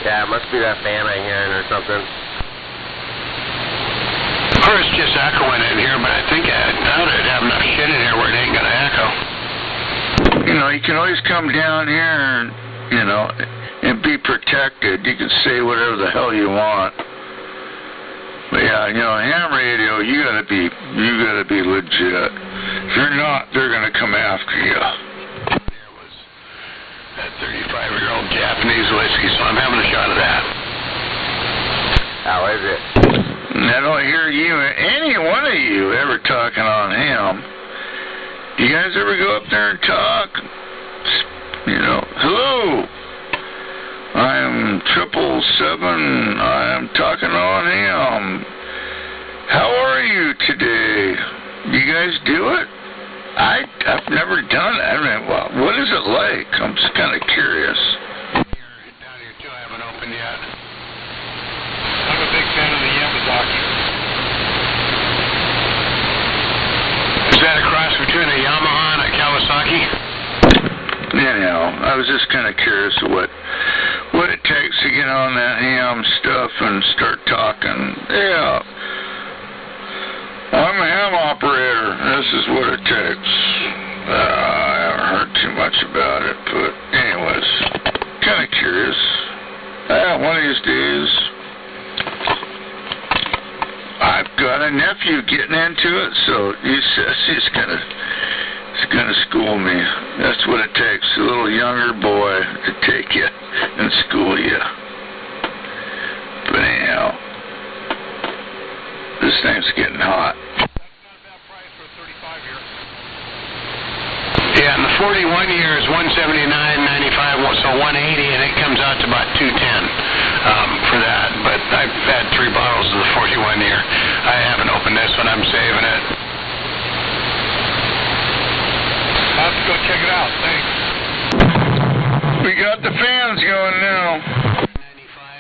Yeah, it must be that fan I'm hearing or something. Or it's just echoing in here, but I think I doubt it'd have enough shit in here where it ain't gonna echo. You know, you can always come down here and, you know, and be protected. You can say whatever the hell you want. But yeah, you know, ham radio, you gotta be legit. If you're not, they're gonna come after you. There was that 35-year-old Japanese whiskey, so I'm having a shot of that. How is it? I don't hear you, any one of you, ever talking on ham. You guys ever go up there and talk? You know, hello, I am 777, I am talking on ham. How are you today? You guys do it? I've never done it. I mean, well, what is it like? I'm just kind of curious. Down here too, I haven't opened yet. I'm a big fan of the Yamazaki. Is that a cross between a Yamaha and a Kawasaki? Anyhow, I was just kind of curious of what it takes to get on that ham stuff and start talking. Yeah, I'm a ham operator. This is what it takes. I haven't heard too much about it, but anyways, kind of curious. One of these days, I've got a nephew getting into it, so he says he's gonna school me. That's what it takes, a little younger boy to take you and school you. But anyhow, this thing's getting hot. That's not a bad price for a 35 year. Yeah, and the 41 year is 179.95, so 180, and it comes out to about 210 for that. But I've had 3 bottles of the 41 year. I haven't opened this one. I'm saving it. I'll have to go check it out. Thanks. We got the fans going now. 95,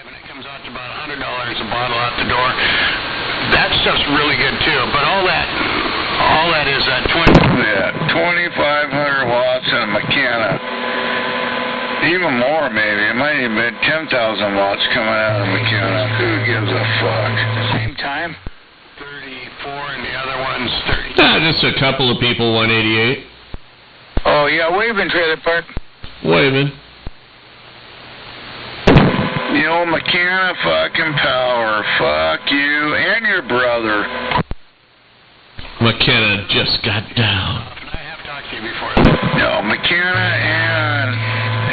and it comes out to about $100 a bottle out the door. That stuff's really good too. But all that is 2,500 watts and a McKenna. Even more, maybe. It might even be 10,000 watts coming out of the McKenna. Who gives a fuck? At the same time? 34, and the other one's 30. Just a couple of people, 188. Oh, yeah, waving, Trailer Park. Waving. The old McKenna fucking power. Fuck you and your brother. McKenna just got down. I have talked to you before. No, McKenna and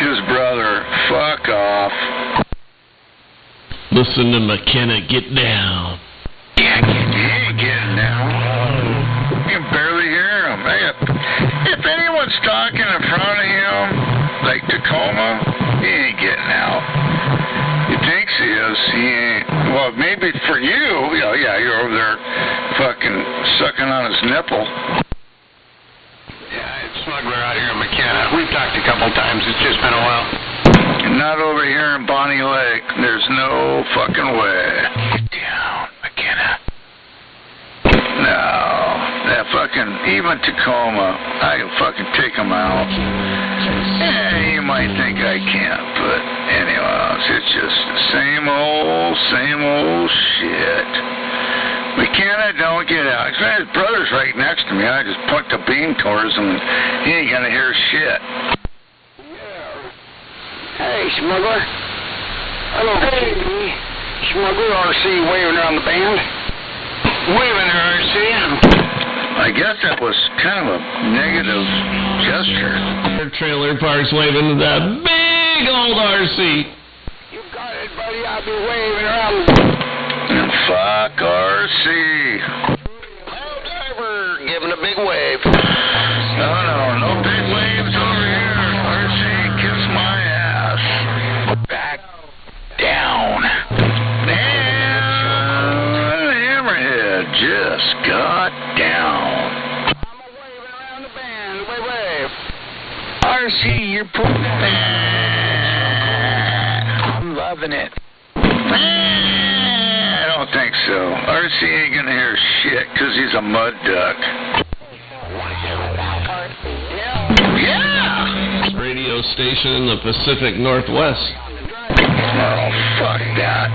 his brother. Fuck off. Listen to McKenna get down. Yeah, he ain't getting down. You can barely hear him. If anyone's talking in front of him, like Tacoma, he ain't getting out. He thinks he is. He ain't. Well, maybe for you, yeah, you're over there fucking sucking on his nipple. Yeah, it's smuggler out here in McKenna. We've talked a couple times. It's just been a while. Not over here in Bonnie Lake. There's no fucking way. Get down, McKenna. No, that fucking, even Tacoma, I can fucking take him out. Yeah, you might think I can't, but anyways, it's just the same old shit. McKenna, don't get out. His brother's right next to me. I just put the beam towards him, and he ain't gonna hear shit. Hey, Smuggler. Hello. Hey, Smuggler, RC waving around the band. Waving her, RC. I guess that was kind of a negative gesture. Trailer Park's waving that big old RC. You got it, buddy. I'll be waving around. And fuck RC. Hello, driver. Giving a big wave. No big waves over here. RC, kiss my ass. Back down. And Hammerhead just got down. I'm waving around the band. Wave. RC, you're putting I'm loving it. I don't think so. RC ain't gonna hear shit because he's a mud duck. Yeah. Yeah! Radio station in the Pacific Northwest. Oh, fuck that.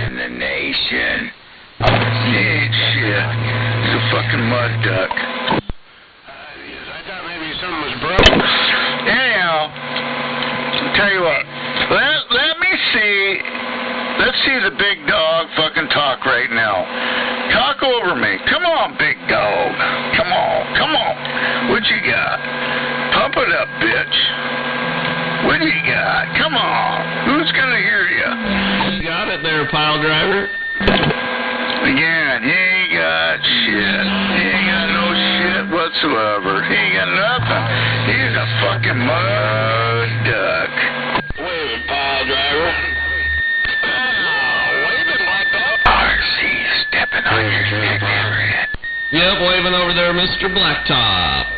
In the nation. Ain't shit. It's a fucking mud duck. I thought maybe something was broke. Anyhow, I'll tell you what. Let me see. Let's see the big dog fucking talk right now. Talk over me. Come on, big dog. Come on. What you got? Pump it up, bitch. What do you got? Come on. Who's gonna hear you? You got it there, pile driver. Again, he ain't got shit. He ain't got no shit whatsoever. He ain't got nothing. He's a fucking mud duck. Waving, pile driver. Waving like that. RC stepping on your neck, Hammerhead. Yep, waving over there, Mr. Blacktop.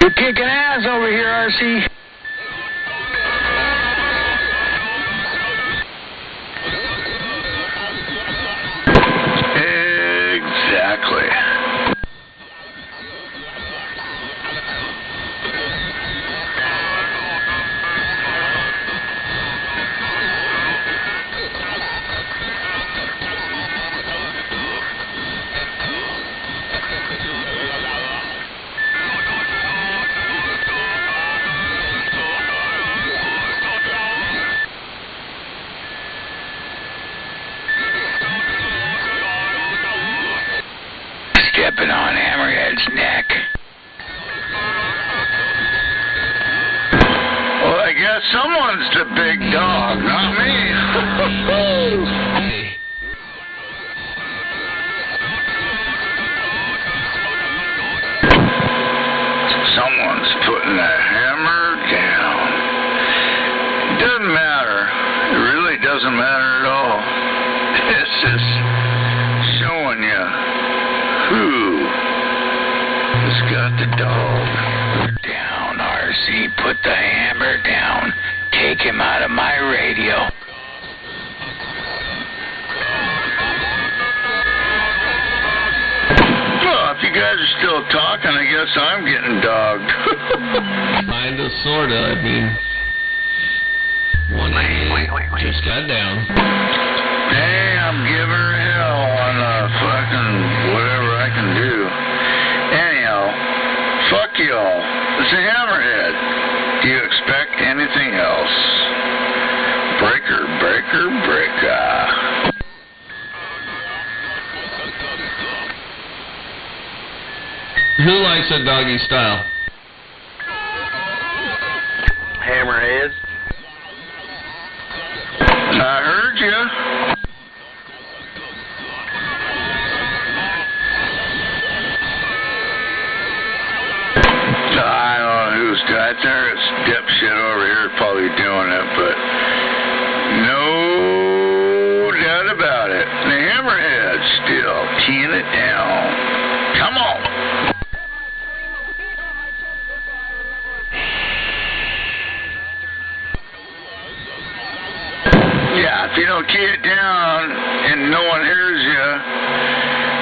You're kicking ass over here, RC. Exactly. Stepping on Hammerhead's neck. Well, I guess someone's the big dog, not me. Someone's putting the hammer down. It doesn't matter. It really doesn't matter at all. It's just showing you who has got the dog. Down, RC. Put the hammer down. Take him out of my radio. Well, if you guys are still talking, I guess I'm getting dogged. Kinda, sorta, I mean. One just got down. Hey, I'm giving her hell on fucking whatever I can do. Anyhow, fuck y'all. It's a Hammerhead. Do you expect anything else? Breaker, breaker, breaker. Who likes it doggy style? Hammerheads. I heard you. I don't know who's got there. It's dipshit over here probably doing it, but no doubt about it. The Hammerhead still teeing it down. Come on. Yeah, if you don't key it down and no one hears you,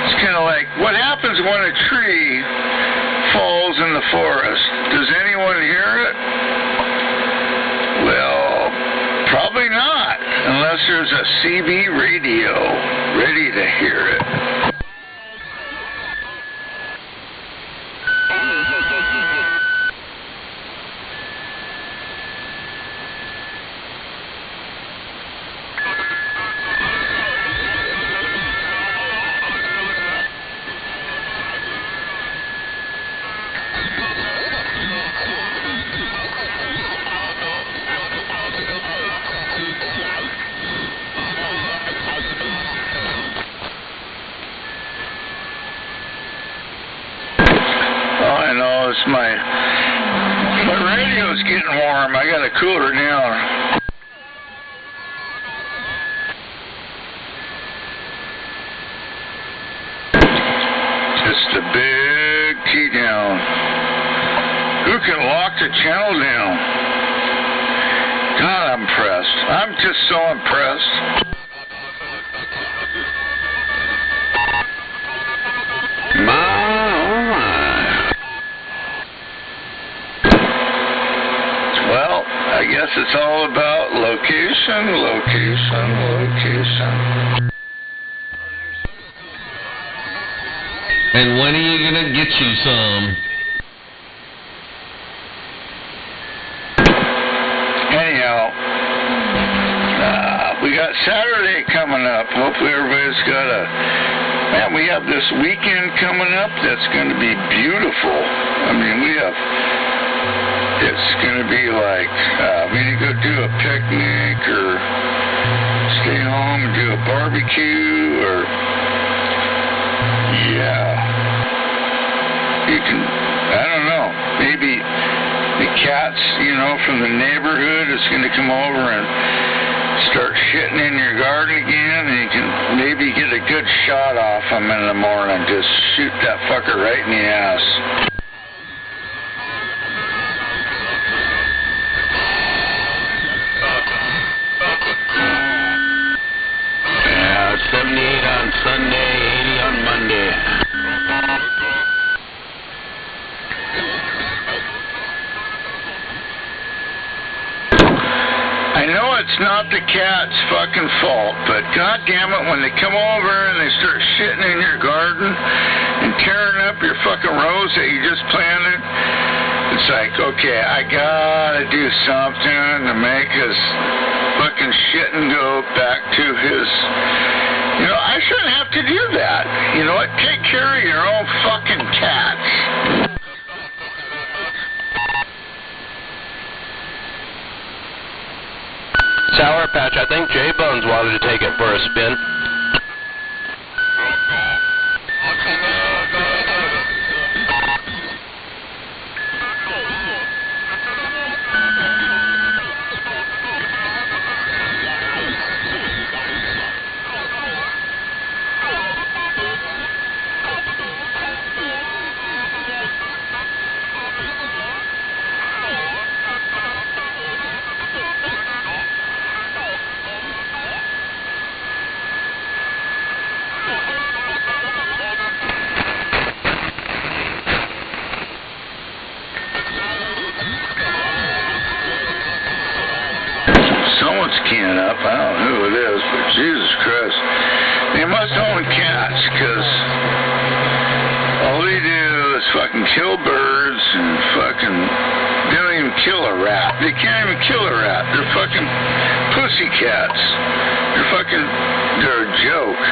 it's kind of like what happens when a tree falls in the forest. Does anyone hear it? Well, probably not, unless there's a CB radio ready to hear it. My radio's getting warm. I gotta cool her down. Just a big key down. Who can lock the channel down? God, I'm impressed. I'm just so impressed. Well, guess it's all about location, location, location. And when are you gonna get you some? Anyhow, we got Saturday coming up. Hopefully everybody's got man, we have this weekend coming up that's going to be beautiful. I mean, it's going to be like, we can go do a picnic or stay home and do a barbecue or, you can, I don't know, maybe the cats, from the neighborhood is going to come over and start shitting in your garden again, and you can maybe get a good shot off them in the morning. Just shoot that fucker right in the ass. Yeah, 78 on Sunday, 80 on Monday. I know it's not the cat's fucking fault, but goddammit, when they come over and they start shitting in your garden and tearing up your fucking rose that you just planted, it's like, okay, I gotta do something to make his fucking shitting go back to his... I shouldn't have to do that. You know what? Take care of your own fucking cats. Sour Patch, I think J Bones wanted to take it for a spin. Someone's keying up. I don't know who it is, but Jesus Christ. They must own cats, because all they do is fucking kill birds and fucking... They don't even kill a rat. They can't even kill a rat. They're fucking pussy cats. They're a joke.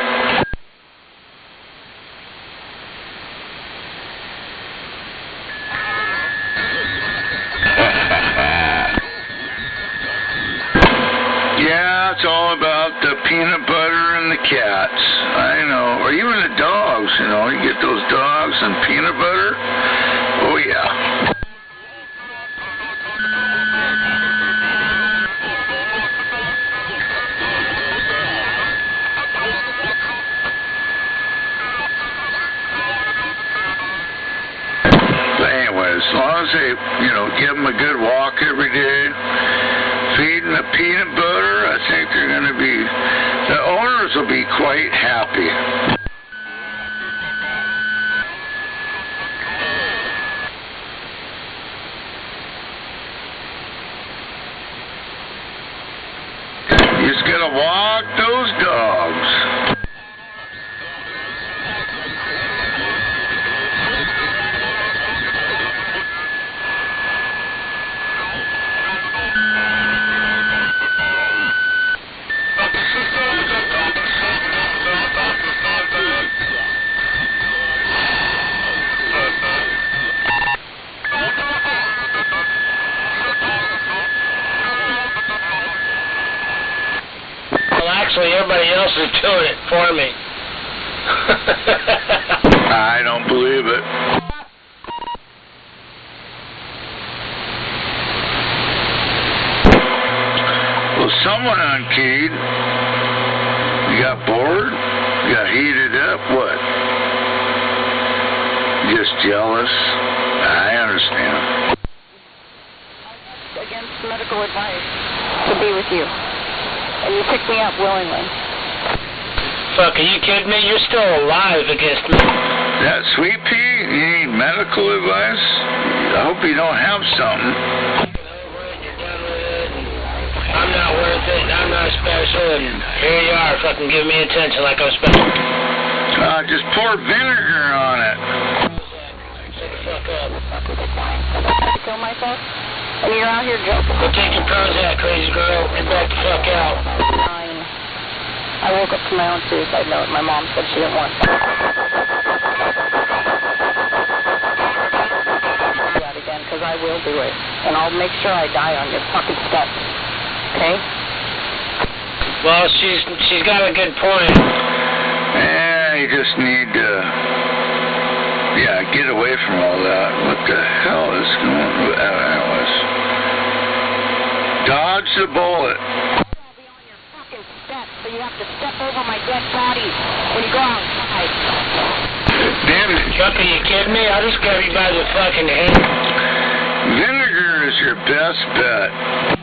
Yeah, it's all about the peanut butter and the cats. I know. Or even the dogs, You get those dogs and peanut butter. Oh, yeah. But anyway, as long as they, give them a good walk every day, feeding the peanut butter, I think they're going to be, the owners will be quite happy. You just got to walk those dogs. Actually, everybody else is doing it for me. I don't believe it. Well, someone unkeyed. You got bored? You got heated up? What? Just jealous? I understand. Against medical advice to be with you. And you picked me up willingly. Fuck, are you kidding me? You're still alive against me. That Sweet Pea, you need medical advice? I hope you don't have something. understood. Here you are, fucking giving me attention like I'm supposed to. Just pour vinegar on it. Shut the fuck up. Kill myself? And you're out here joking. Go take your Prozac, crazy girl, and back the fuck out. Fine. I woke up to my own suicide note. My mom said she didn't want that again, because I will do it. And I'll make sure I die on your fucking steps. Okay? Well, she's got a good point. Yeah, you just need to, get away from all that. What the hell is going on? Anyways. Dodge the bullet. I'll be on your fucking steps, so you have to step over my dead body when you go outside. Damn it. Chuck, are you kidding me? I'll just grab you by the fucking head. Vinegar is your best bet.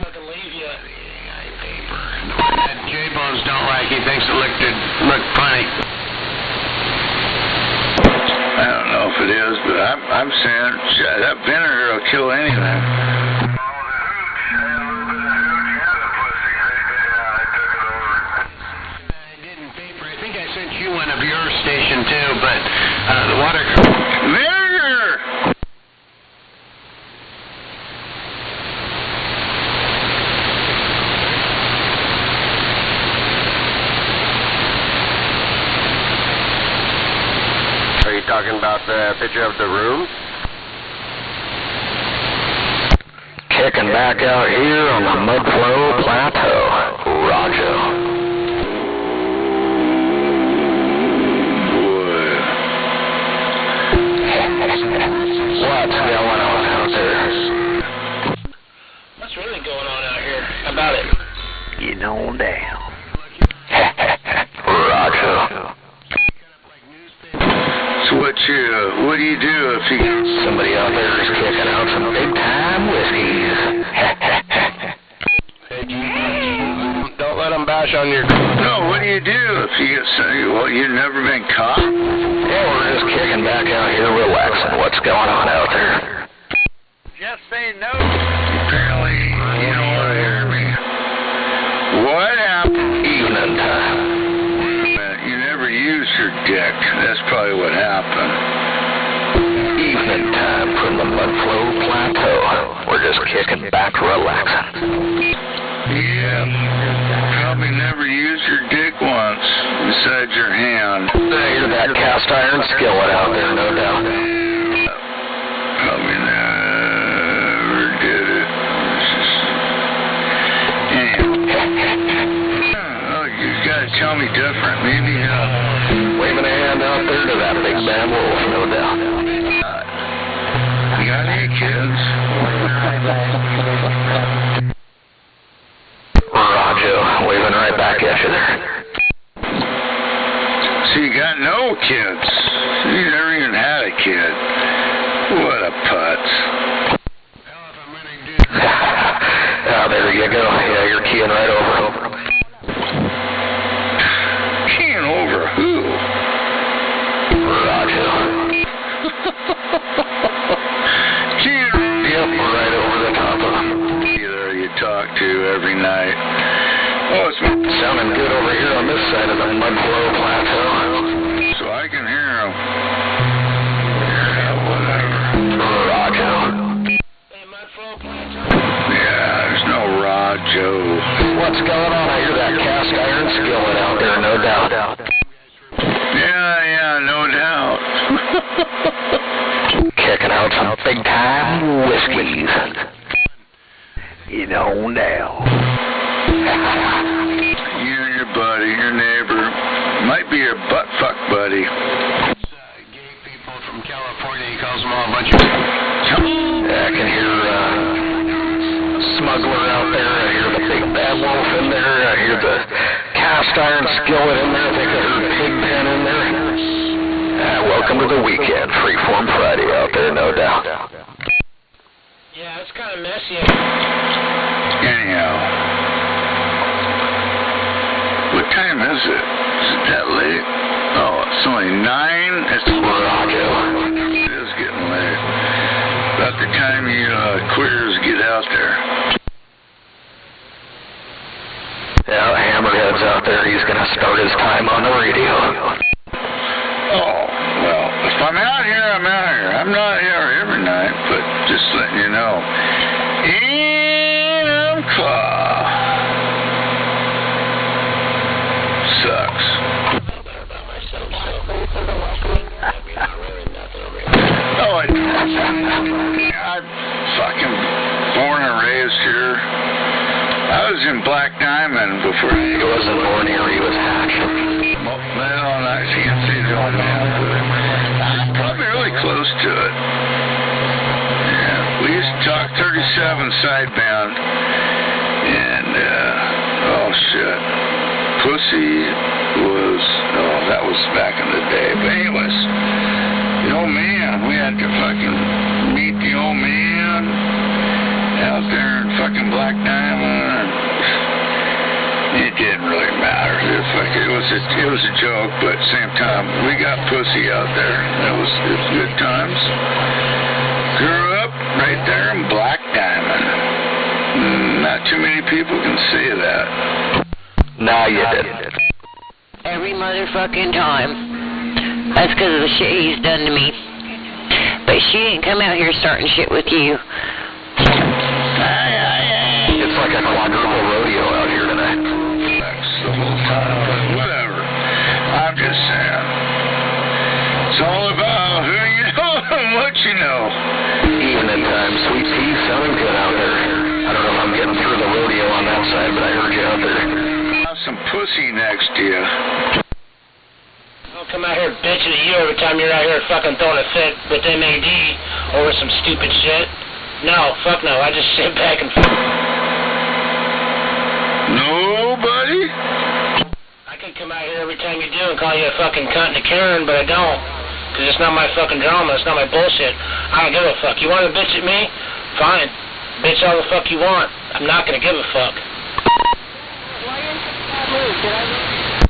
Fucking leave you. That J-Bones don't like. He thinks it looked funny. I don't know if it is, but I'm saying that vinegar will kill anything. One of your station too, but the water. Vinegar! Are you talking about the picture of the room? Kicking back out here on the Mudflow Plateau. Roger. What's going on out there? What's really going on out here? How about it? You know damn. Roger. So what do you do if you... Somebody out there is kicking out some big-time whiskeys. Don't let them bash on your... No, what do you do if you get... you've never been caught? Yeah, we're just kicking back out here relaxing. What's going on out there? Just say no. Apparently, you don't want to hear me. What happened? Evening time. You never used your dick. That's probably what happened. Evening time from the Mudflow Plateau. We're just kicking back relaxing. Yeah. Probably never used your dick once besides your hand. You're that cast iron skillet out there, no doubt. Probably never did it. Oh, you gotta tell me different. Maybe, Waving a hand out there to that big bad wolf, no doubt. You got any kids? Roger, waving right back at you there. So you got no kids. You never even had a kid. What a putz. Oh, there you go. Yeah, you're keying right over. Keying over who? Roger. Keying... Yep, right over the top of him. You talk to every night. Oh, it's sounding good over here on this side of the Mudflow Plateau. So I can hear him. Yeah, whatever. Roger. Hey, Mudflow Plateau. Yeah, there's no Rojo. What's going on? I hear that cast iron skillet out there, no doubt. Yeah, no doubt. Kicking out some big time whiskeys. You know now. You and your buddy, your neighbor, might be your butt fuck buddy. Gay people from California, he calls them all a bunch of... Yeah, I can hear smuggler out there. I hear the big bad wolf in there. I hear the cast iron skillet in there. I think I heard Pigpen in there. Welcome to the weekend. Freeform Friday out there, no doubt. Yeah, it's kind of messy. Anyhow. What time is it? Is it that late? Oh, it's only 9? It's Roger. It is getting late. About the time you queers get out there. Yeah, Hammerhead out there. He's going to start his time on the radio. Oh, well, if I'm out here, I'm out here. I'm not here every night, but just letting you know. Claw. Sucks. Oh, I'm fucking born and raised here. I was in Black Diamond before. He wasn't born here, he was hatched. Well, I can't see the old man, but I'm probably really close to it. Yeah, we used to talk 37 sidebound, and, oh shit. Pussy was, oh, that was back in the day. But anyways, the old man, we had to fucking meet the old man out there in fucking Black Diamond. It didn't really matter. It was a joke, but at the same time, we got pussy out there. It was good times. Grew up right there in Black Diamond. Not too many people can say that. Nah, you didn't. Every motherfucking time. That's because of the shit he's done to me. But she ain't come out here starting shit with you. It's like a quadruple rodeo out here tonight. That's the whole time, but whatever. I'm just saying. It's all about who you know and what you know. Evening time, Sweet Tea, sounding good out there. I don't know if I'm getting through the rodeo on that side, but I heard you out there. Some pussy next to you. Don't come out here bitching at you every time you're out here fucking throwing a fit with MAD over some stupid shit. No, fuck no. I just sit back and Nobody? I could come out here every time you do and call you a fucking cunt and a Karen, but I don't. Because it's not my fucking drama. It's not my bullshit. I don't give a fuck. You want to bitch at me? Fine. Bitch all the fuck you want. I'm not going to give a fuck.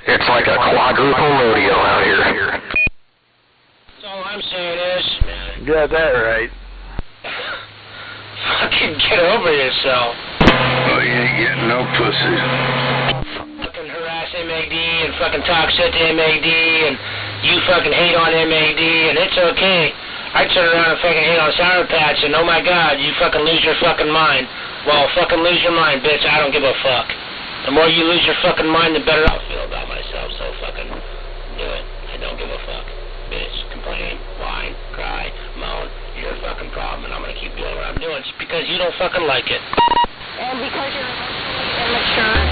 It's like a quadruple rodeo out here. That's all I'm saying is, You got that right. fucking get over yourself. Oh, you ain't getting no pussy. Fucking harass MAD and fucking talk shit to MAD and you fucking hate on MAD and it's okay. I turn around and fucking hate on Sour Patch and oh my god, you fucking lose your fucking mind. Well, fucking lose your mind, bitch. I don't give a fuck. The more you lose your fucking mind, the better I'll feel about myself. So fucking do it. I don't give a fuck. Bitch, complain, whine, cry, moan. You're a fucking problem, and I'm gonna keep doing what I'm doing just because you don't fucking like it. And because you're emotionally immature.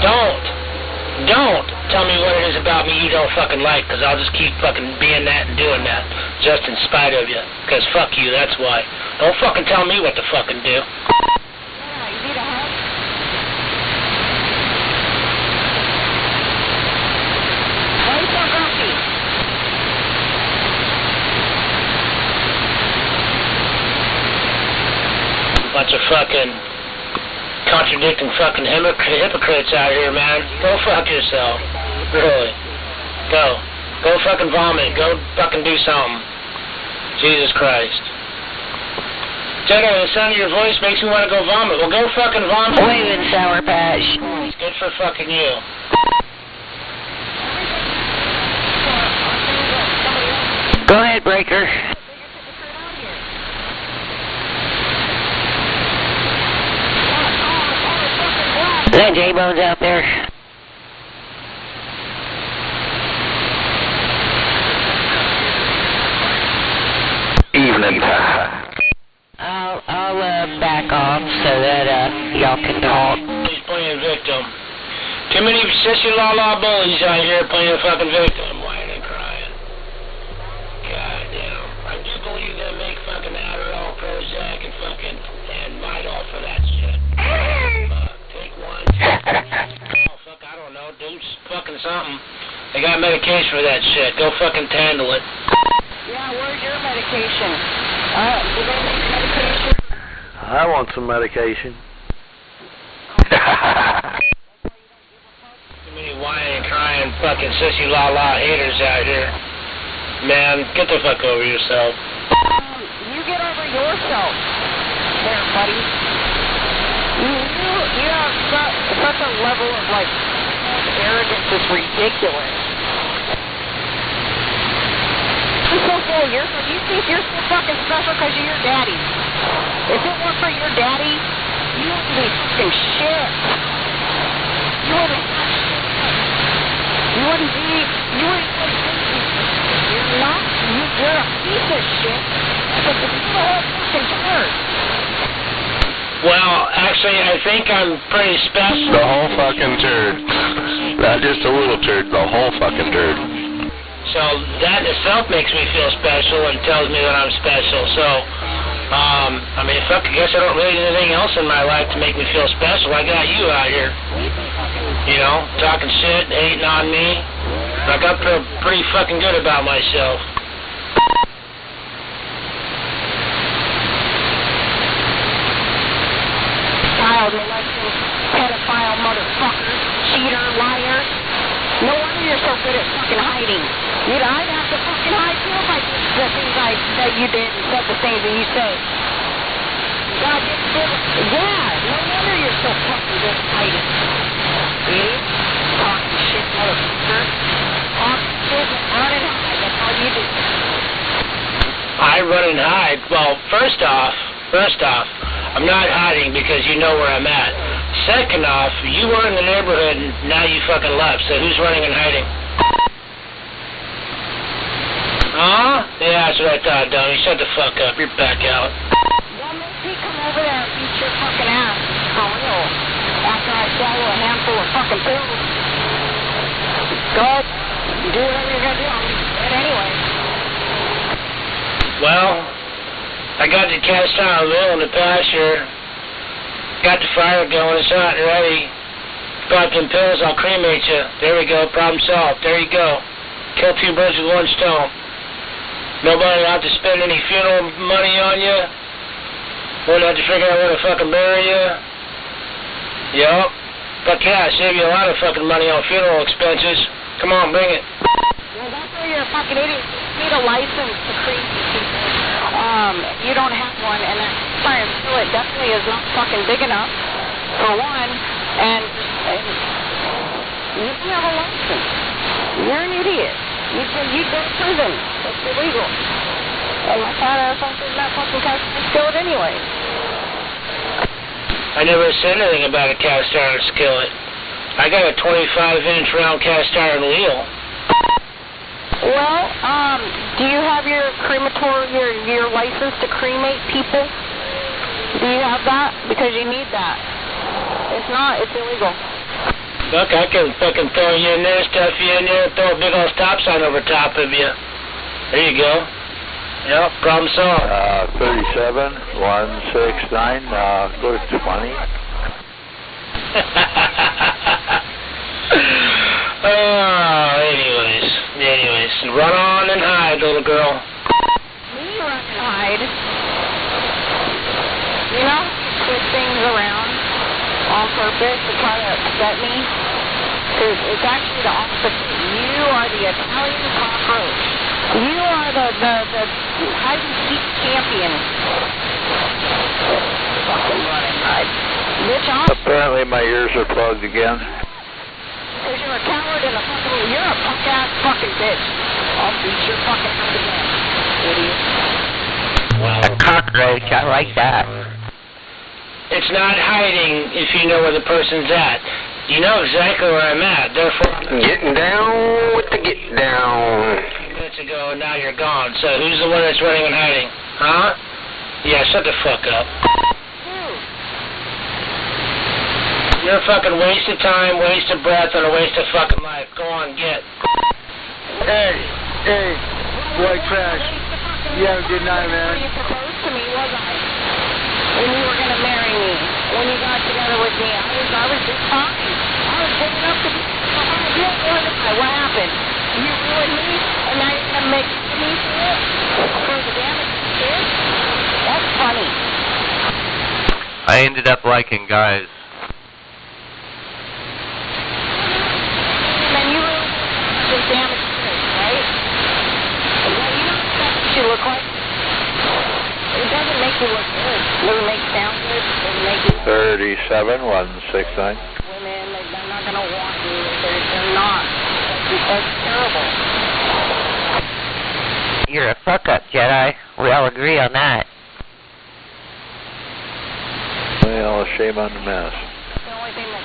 Don't tell me what it is about me you don't fucking like, because I'll just keep fucking being that and doing that, just in spite of you. Because fuck you, that's why. Don't fucking tell me what to fucking do. Yeah, you need a hug. Why are you so grumpy? Bunch of fucking contradicting fucking hypocrites out here, man. Go fuck yourself. Really. Go. Go fucking vomit. Go fucking do something. Jesus Christ. Jenna, the sound of your voice makes me want to go vomit. Well, go fucking vomit. Waving Sour Patch. It's good for fucking you. Go ahead, Breaker. Is that J-Bones out there? Evening. I'll back off so that y'all can talk. He's playing victim. Too many sissy la bullies out here playing fucking victim, whining and crying. God damn. I do believe they make fucking Adderall, Prozac, and fucking and Midol for that shit. Take one. Oh fuck, I don't know, do fucking something. They got medication for that shit. Go fucking handle it. Yeah, where's your medication? Do they make medication? I want some medication. Too many whining, crying, fucking sissy la haters out here. Man, get the fuck over yourself. You get over yourself, there, buddy. You have such a level of, like, arrogance is ridiculous. You're so full. You think you're so fucking special because you're your daddy. If it weren't for your daddy, you wouldn't be fucking shit. You wouldn't have shit. You wouldn't be. You're not. You're a piece of shit. But you're the whole fucking turd. Well, actually, I think I'm pretty special. The whole fucking turd. Not just a little turd, the whole fucking turd. So that in itself makes me feel special and tells me that I'm special. So, I mean, fuck, I guess I don't really need anything else in my life to make me feel special. I got you out here, you know, talking shit, hating on me. Like, I feel pretty fucking good about myself. Child molesting, pedophile, motherfucker, cheater, liar. No wonder you're so good at fucking hiding. I'd have to fucking hide too if I did the things that you did and said the things that you say. God, yeah, no wonder you're so fucking good at hiding. See? Talking shit, motherfucker. Talking shit, run and hide. That's all you do. I run and hide. Well, first off, I'm not hiding because you know where I'm at. Second off, you were in the neighborhood and now you fucking left, so who's running and hiding? Huh? Yeah, that's what I thought, Donnie. Shut the fuck up. You're back out. Don't make me come over there and beat your fucking ass. For real. After I swallow a handful of fucking pills. Go ahead. Do whatever you're gonna do. I'm gonna do it anyway. Well, I got the cast iron wheel in the pasture. Got the fire going. It's hot and ready. Got them pills. I'll cremate you. There we go. Problem solved. There you go. Kill two birds with one stone. Nobody will have to spend any funeral money on you. Won't have to figure out where to fucking bury you. Yup. Fuck yeah, save you a lot of fucking money on funeral expenses. Come on, bring it. Well, that's where you're a fucking idiot. You need a license to cremate people. You don't have one, and that fire still it definitely is not fucking big enough, for one, and you don't have a license. You're an idiot. You go to prison. It's illegal. And my father fucking that fucking cast iron skillet anyway. I never said anything about a cast iron skillet. I got a 25-inch round cast iron wheel. Well, do you have your your license to cremate people? Do you have that? Because you need that. If not, it's illegal. Look, I can fucking throw you in there, stuff you in there, throw a big old stop sign over top of you. There you go. Yep, problem solved. 37, 169, go to 20. Anyways, run on and hide, little girl. Me run and hide? You know, twist things around on purpose to try to upset me? Because it's actually the opposite. You are the Italian cockroach. You are the hide-and-seek champion. Fucking run and hide. Bitch, Apparently my ears are plugged again. Because you're a coward and you're a punk-ass fucking bitch. I'll beat your fucking ass again, idiot. A cockroach, I like that. It's not hiding if you know where the person's at. You know exactly where I'm at, therefore... Getting down with the get down. Minutes ago, now you're gone. So who's the one that's running and hiding? Huh? Yeah, shut the fuck up. You're a fucking waste of time, waste of breath, and a waste of fucking life. Go on, get. Hey, white trash. You have a good night, man. You proposed to me, was I? When you were going to marry me. When you got together with me. I was just fine. I was good enough to be behind you. What happened? You ruined me, and now you're going to make me for it? For the damage you did? That's funny. I ended up liking guys. Damage right? Well, you know what you look like? It doesn't make you look good. It doesn't make you sound good. It doesn't make you... 37, 169. Women, they're not going to want you. They're I'm not. That's terrible. You're a fuck-up, Jedi. We all agree on that. Well, shame on the mess. That's the only thing that's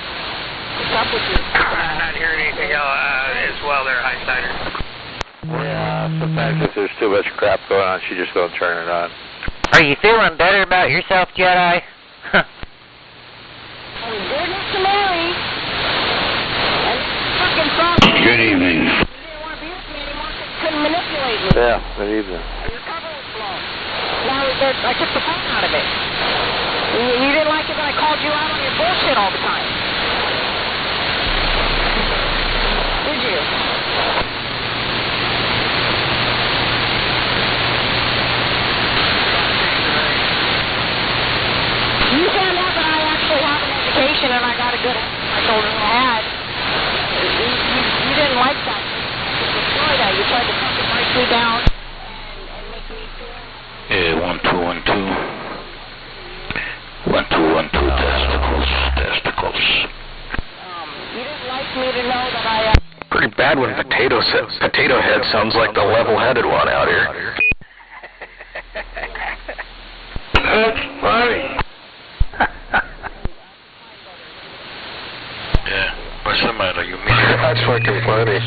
up with you. I'm not hearing anything as well there, Highsider. Yeah, sometimes if there's too much crap going on, she just don't turn it on. Are you feeling better about yourself, Jedi? I'm good, Mr. Mary. And fucking Froggy. Good evening. You didn't want to be with me anymore because you couldn't manipulate me. Yeah, good evening. Your cover was blown. Now I took the fun out of it. You didn't like it when I called you out on your bullshit all the time. Did you? You found out that I actually have an education and I got a good answer I told her I had. You didn't like that. You destroyed that. You tried to fucking break me down and make me feel... 1, 2, 1, 2. 1, 2, 1, 2. Testicles. You didn't like me to know that I... Pretty bad when Potato Head sounds like the level-headed one out here. That's funny. Yeah, what's the matter? You mean That's fucking funny.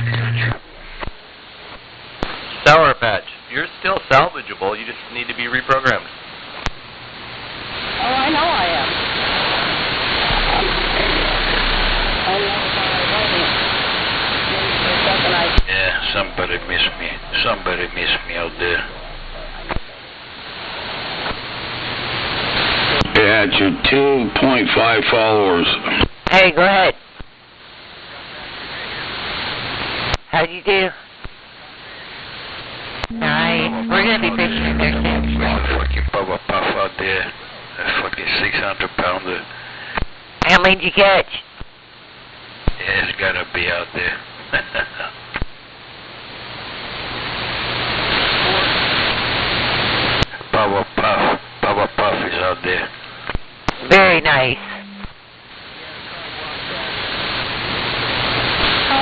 Sour Patch, you're still salvageable. You just need to be reprogrammed. Oh, I know I am. Yeah, somebody miss me. Somebody miss me out there. Yeah, it's your 2.5 followers. Hey, go ahead. How'd you do? Nice. We're going to be fishing in there soon. Fucking Bubba Puff out there. A fucking 600-pounder. How many did you catch? Yeah, it's gotta be out there. Bubba Puff is out there. Very nice. I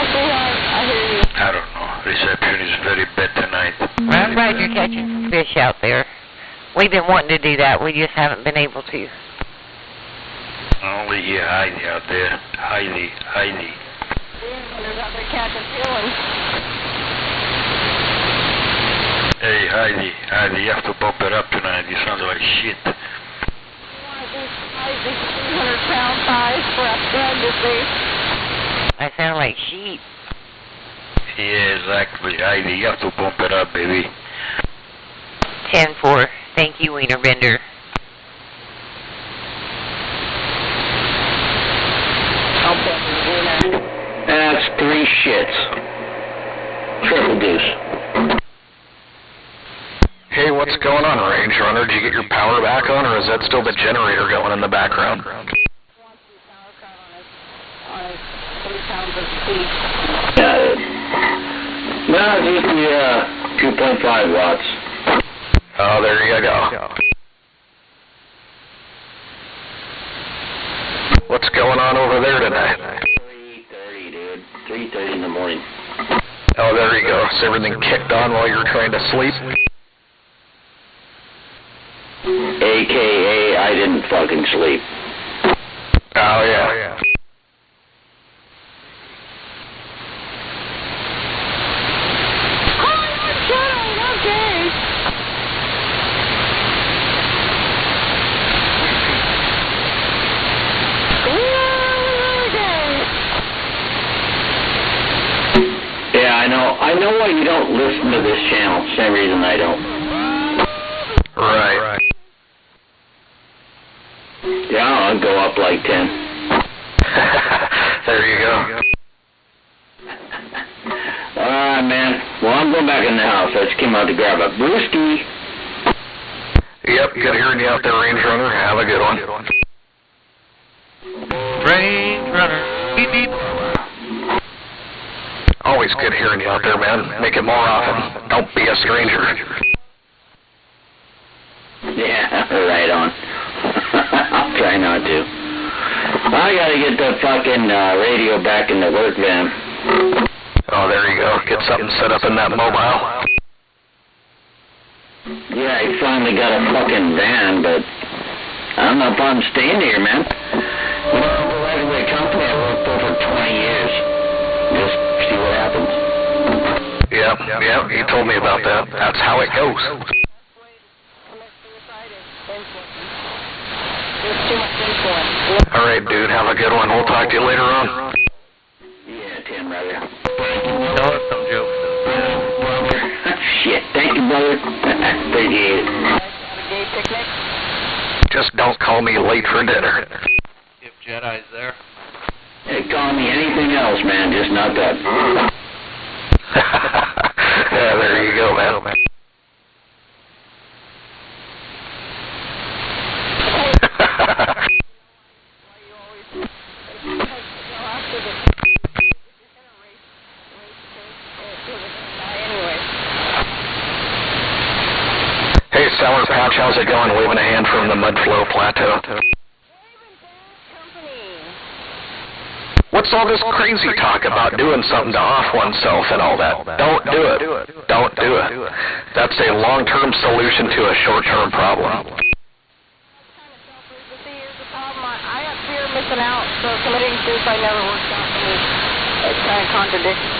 hear you. I don't know. Reception is very bad tonight. I'm glad you're catching some fish out there. We've been wanting to do that. We just haven't been able to. I only hear Heidi out there. Heidi. There's out there catching feelings. Hey, Heidi, you have to bump it up tonight. You sound like shit. You want to do 300-pound thighs for a friend to see? I sound like sheep. Yeah, exactly. Heidi, you have to bump it up, baby. 10-4. Thank you, Wiener Bender. That's 3 shits. Triple deuce. Hey, what's going on, Range Runner? Did you get your power back on, or is that still the generator going in the background? No, just the 2.5 watts. Oh, there you go. What's going on over there tonight? 3:30, dude. 3:30 in the morning. Oh, there you go. Is everything kicked on while you were trying to sleep? AKA, I didn't fucking sleep. Oh, yeah. I know why you don't listen to this channel. Same reason I don't. Right. Yeah, I'll go up like 10. There you go. Alright, man. Well, I'm going back in the house. I just came out to grab a brewski. Yep, good hearing you out there, Range Runner. Have a good one. Range Runner. Beep, beep. Always good hearing you out there, man. Make it more often. Don't be a stranger. Yeah, right on. I'll try not to. I gotta get the fucking radio back in the work van. Oh, there you go. Get something set up in that mobile. Yeah, he finally got a fucking van, but I don't know if I'm staying here, man. You know, the heavyweight company I worked for 20 years. Just see what happens. Yeah, he told me about that. That's how it goes. All right, dude, have a good one. We'll talk to you later on. Yeah, Tim, brother. Tell us some jokes. Shit, thank you, brother. Appreciate it. Just don't call me late for dinner. If Jedi's there. Hey, call me anything else, man, just not that. Yeah, there you go, man. Hey, Sour Patch, how's it going? Waving a hand from the Mudflow Plateau. What's all this crazy talk about doing something to off oneself and all that? Don't do it. Don't do it. That's a long-term solution to a short-term problem. I have fear of missing out, so committing suicide never works out for me. It's kind of contradictory.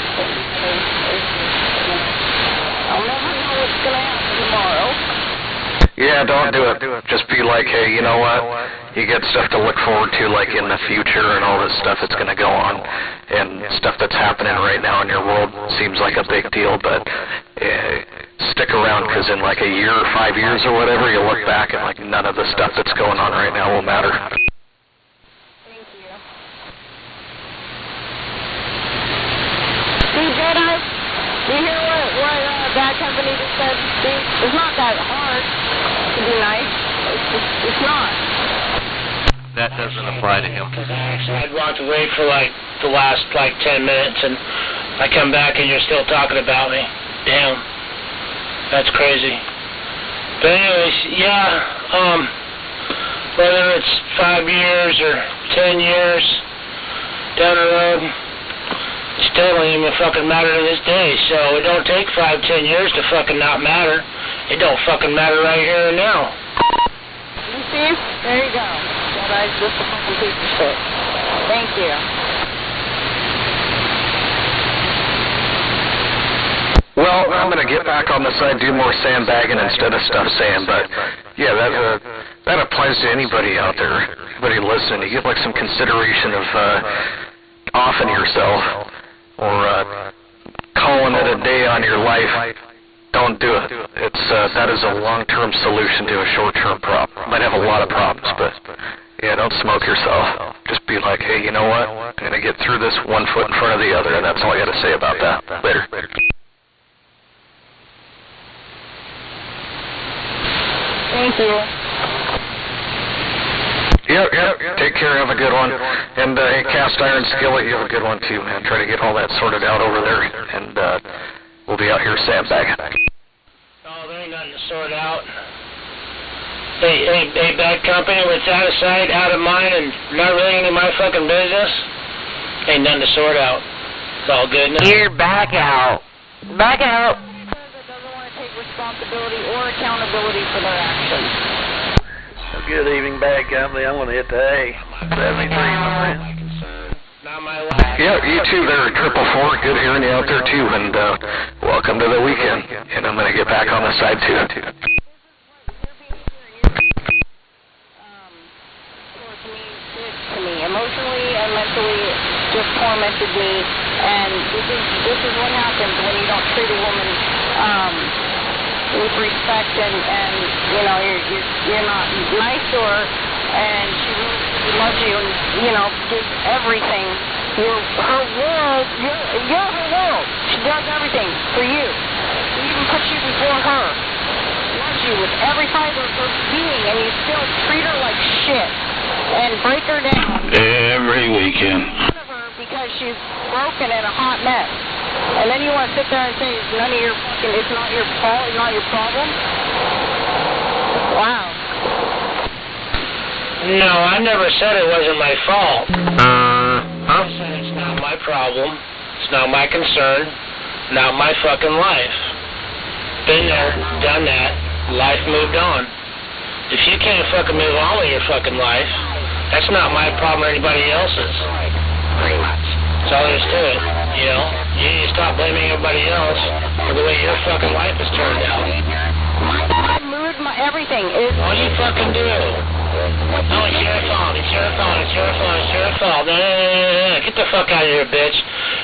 I'll never know what's going to happen tomorrow. Yeah, don't do it. Just be like, hey, you know what? You get stuff to look forward to, like in the future and all this stuff that's going to go on. And stuff that's happening right now in your world seems like a big deal, but stick around, because in like a year or 5 years or whatever, you'll look back and like none of the stuff that's going on right now will matter. Thank you. See, Jedi, do you hear what that company just said? See, it's not that hard to be nice. It's not. That doesn't apply to him. I'd walked away for like the last 10 minutes, and I come back and you're still talking about me. Damn. That's crazy. But anyways, yeah, whether it's 5 years or 10 years down the road, it still don't even fucking matter to this day. So it don't take 5, 10 years to fucking not matter. It don't fucking matter right here and now. You see? There you go. Jedi's just a fucking piece of shit. Thank you. Well, I'm going to get back on the side, do more sandbagging instead of stuff saying, but yeah, that applies to anybody out there, anybody listening. You get like some consideration of offing yourself or calling it a day on your life. Don't do it. That is a long-term solution to a short-term problem. Might have a lot of problems, but yeah, don't smoke yourself. Just be like, hey, you know what? I'm going to get through this one foot in front of the other, and that's all I got to say about that. Later. Thank you. Yep. Take care. Have a good one. And hey, Cast Iron Skillet, you have a good one too, man. Try to get all that sorted out over there, and we'll be out here sandbagging. Oh, there ain't nothing to sort out. Hey, bad company, when it's out of sight, out of mind, and not really any of my fucking business, ain't nothing to sort out. It's all good now. You're back out. Back out. Because it doesn't want to take responsibility or accountability for their actions. Good evening, bad company. I'm going to hit the A. 73, my friend. Not my last. Yeah, you too there, 444. Good hearing you out there too, and welcome to the weekend. And I'm going to get back on the side too. Emotionally and mentally just tormented me, and this is what happens when you don't treat a woman with respect, and you know you're not nice to her, and she really loves you, and you know gives everything. You're her world. You're her world. She does everything for you. She even puts you before her. Loves you with every fiber of her being, and you still treat her like shit. And break her down every weekend because she's broken and a hot mess. And then you want to sit there and say it's none of your fucking, it's not your fault, it's not your problem. Wow. No, I never said it wasn't my fault. I said it's not my problem. It's not my concern. Not my fucking life. Been there, done that. Life moved on. If you can't fucking move on with your fucking life, that's not my problem or anybody else's. Pretty much. That's all there is to it. You know? You need to stop blaming everybody else for the way your fucking life has turned out. My mood, my everything is... All you fucking do. No, it's your fault. It's your fault. It's your fault. It's your fault. Get the fuck out of here, bitch.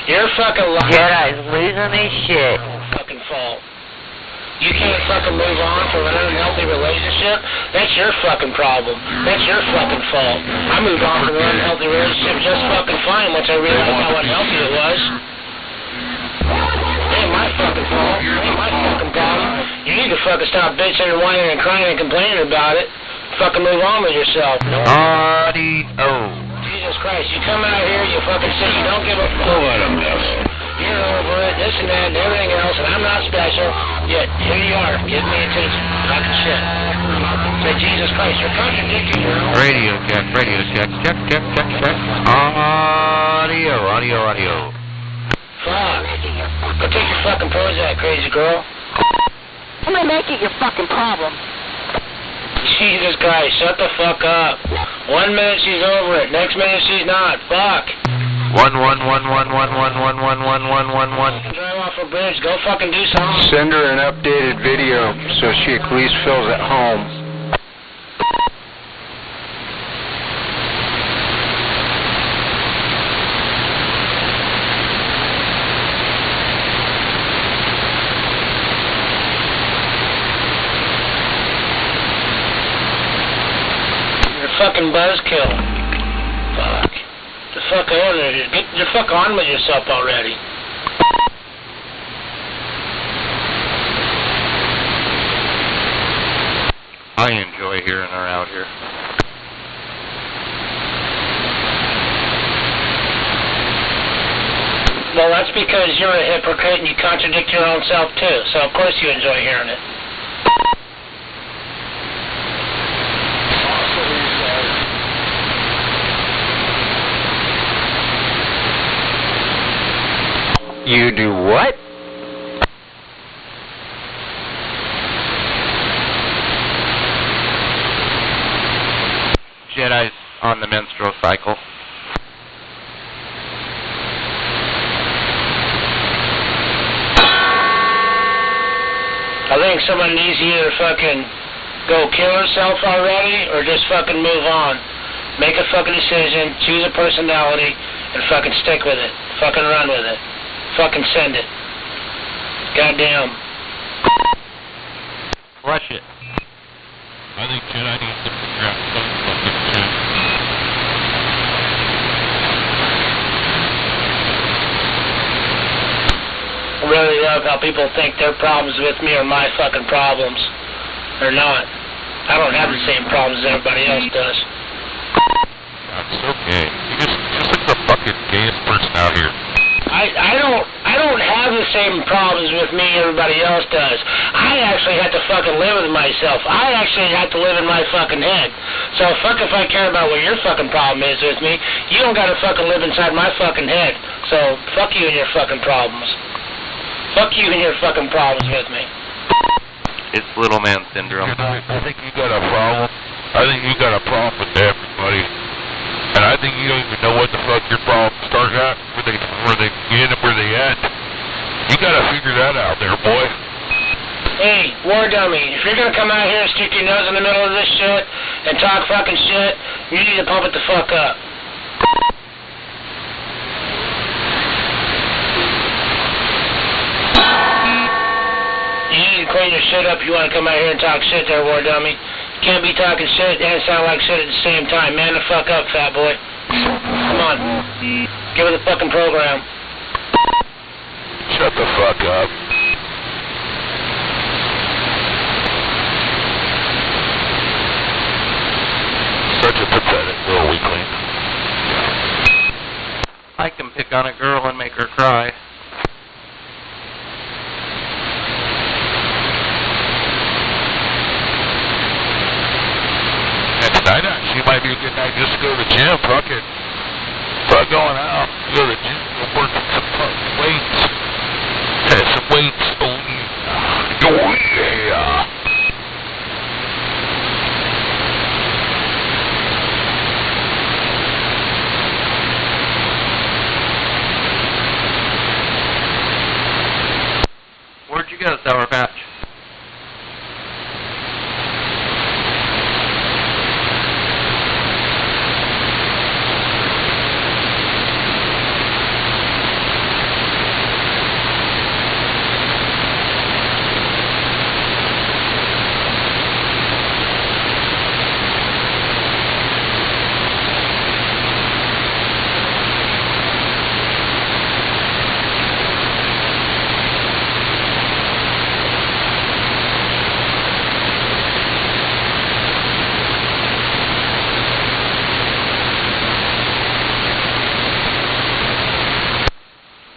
You're fucking lying. Jedi's losing his shit. Fucking fault. You can't fucking move on from an unhealthy relationship? That's your fucking problem. That's your fucking fault. I moved on from an unhealthy relationship just fucking fine once I realized how unhealthy it was. It ain't my fucking fault. It ain't my fucking problem. You need to fucking stop bitching and whining and crying and complaining about it. Fucking move on with yourself. Jesus Christ, you come out here, you fucking say you don't give a fuck. Oh, what a mess. You're over it, this and that and everything else, and I'm not special, yet here you are, giving me attention. Fucking shit. Say, Jesus Christ, you're contradicting your own... Radio check, check. Audio. Fuck. Go take your fucking Prozac, crazy girl. I'm gonna make it your fucking problem. Jesus Christ, shut the fuck up. 1 minute she's over it, next minute she's not. Fuck. 1. Drive off a bridge, go fucking do something. Send her an updated video so she at least feels at home. Fucking buzzkill. Fuck. The fuck on it. Get the fuck on with yourself already. I enjoy hearing her out here. Well, that's because you're a hypocrite and you contradict your own self too. So of course you enjoy hearing it. You do what? Jedi's on the menstrual cycle. I think someone needs to either fucking go kill herself already or just fucking move on. Make a fucking decision, choose a personality, and fucking stick with it. Fucking run with it. Fucking send it. Goddamn. Flush it. I think Jedi needs to figure out some fucking shit. I really love how people think their problems with me are my fucking problems. They're not. I don't have the same problems as everybody else does. That's okay. You just like the fucking gayest person out here. I don't have the same problems with me everybody else does. I actually have to fucking live with myself. I actually have to live in my fucking head. So fuck if I care about what your fucking problem is with me. You don't gotta fucking live inside my fucking head. So fuck you and your fucking problems. Fuck you and your fucking problems with me. It's little man syndrome. I think you got a problem. I think you got a problem with everybody. And I think you don't even know what the fuck your problem starts at, where they begin and where they end. You gotta figure that out there, boy. Hey, war dummy, if you're gonna come out here and stick your nose in the middle of this shit and talk fucking shit, you need to pump it the fuck up. You need to clean your shit up if you wanna come out here and talk shit there, war dummy. Can't be talking shit and sound like shit at the same time. Man the fuck up, fat boy. Come on. Give it the fucking program. Shut the fuck up. Such a pathetic little weakling. I can pick on a girl and make her cry. Night out. She might be a good night just to go to the gym, fuck going out, go to the gym, go work some fuck. weights. Some weights. Oh yeah. Where'd you go, Sour Patch?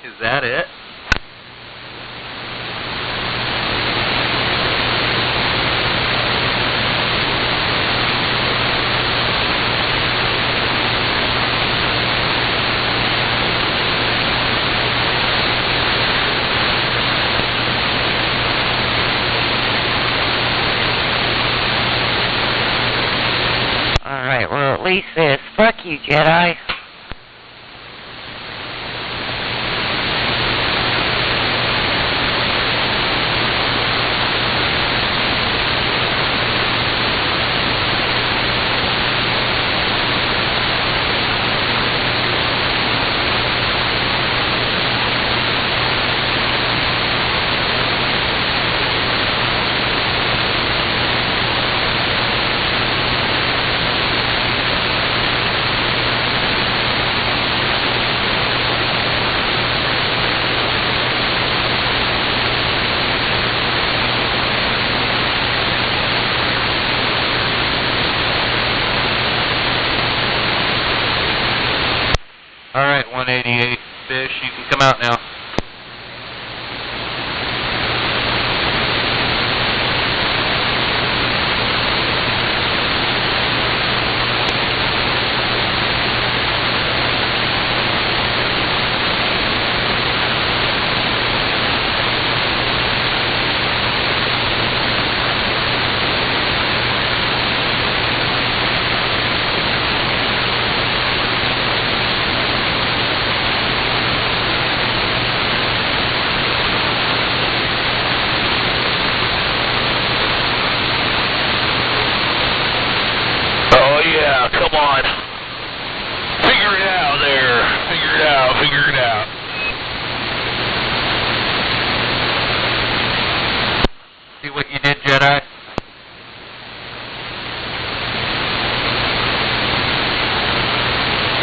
Is that it? Alright, well at least this. Fuck you, Jedi. Alright, 188 fish, you can come out now. Oh yeah, come on. Figure it out there. Figure it out, figure it out. See what you did, Jedi?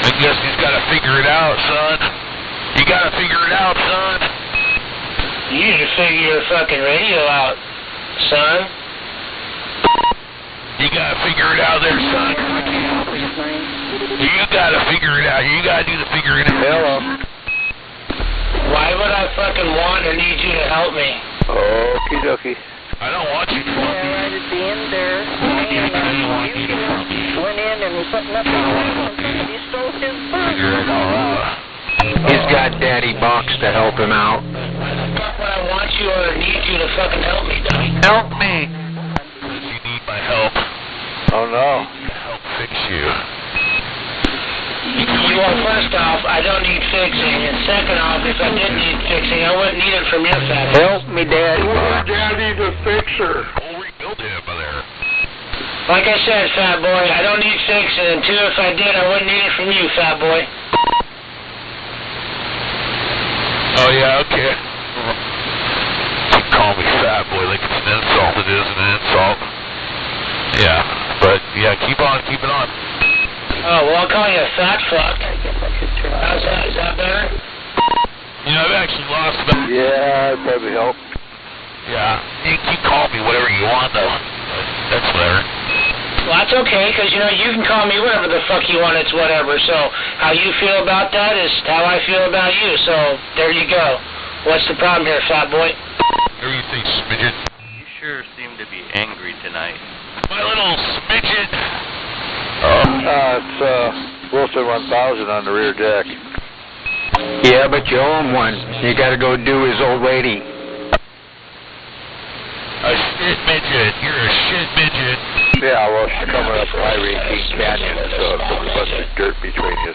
I guess he's gotta figure it out, son. You gotta figure it out, son. You need to figure your fucking radio out, son. You gotta figure it out there, son. You gotta figure it out. You gotta do the figuring it out. Hello. Why would I fucking want or need you to help me? Okie dokie. I don't want you to. Yeah, right at the end there. And you went in and put nothing on and somebody stole his bird. He's got Daddy Box to help him out. Why the fuck would I want you or need you to fucking help me, dummy? Help me! You need my help. Oh no. To help fix you. Well, first off, I don't need fixing, and second off, if I did need fixing, I wouldn't need it from your fat ass. Help me, Daddy. Daddy the fixer. We'll rebuild him there. Like I said, fat boy, I don't need fixing, and two, if I did, I wouldn't need it from you, fat boy. Oh yeah, okay. You call me fat boy like it's an insult. It is an insult. Yeah, but yeah, keep on keeping on. Oh, well, I'll call you a fat fuck. How's that? Is that better? You know, I've actually lost about... Yeah, that'd probably help. Yeah, you can call me whatever you want, though. That's whatever. Well, that's okay, because, you know, you can call me whatever the fuck you want, it's whatever. So, how you feel about that is how I feel about you. So, there you go. What's the problem here, fat boy? What do you think, smidget? You sure seem to be angry tonight. My little smidget! It's Wilson 1000 on the rear deck. Yeah, but you owe him one. You gotta go do his old lady. A shit midget. You're a shit midget. Yeah, well, she's coming up Highway King Canyon, so it's a bunch of dirt between you.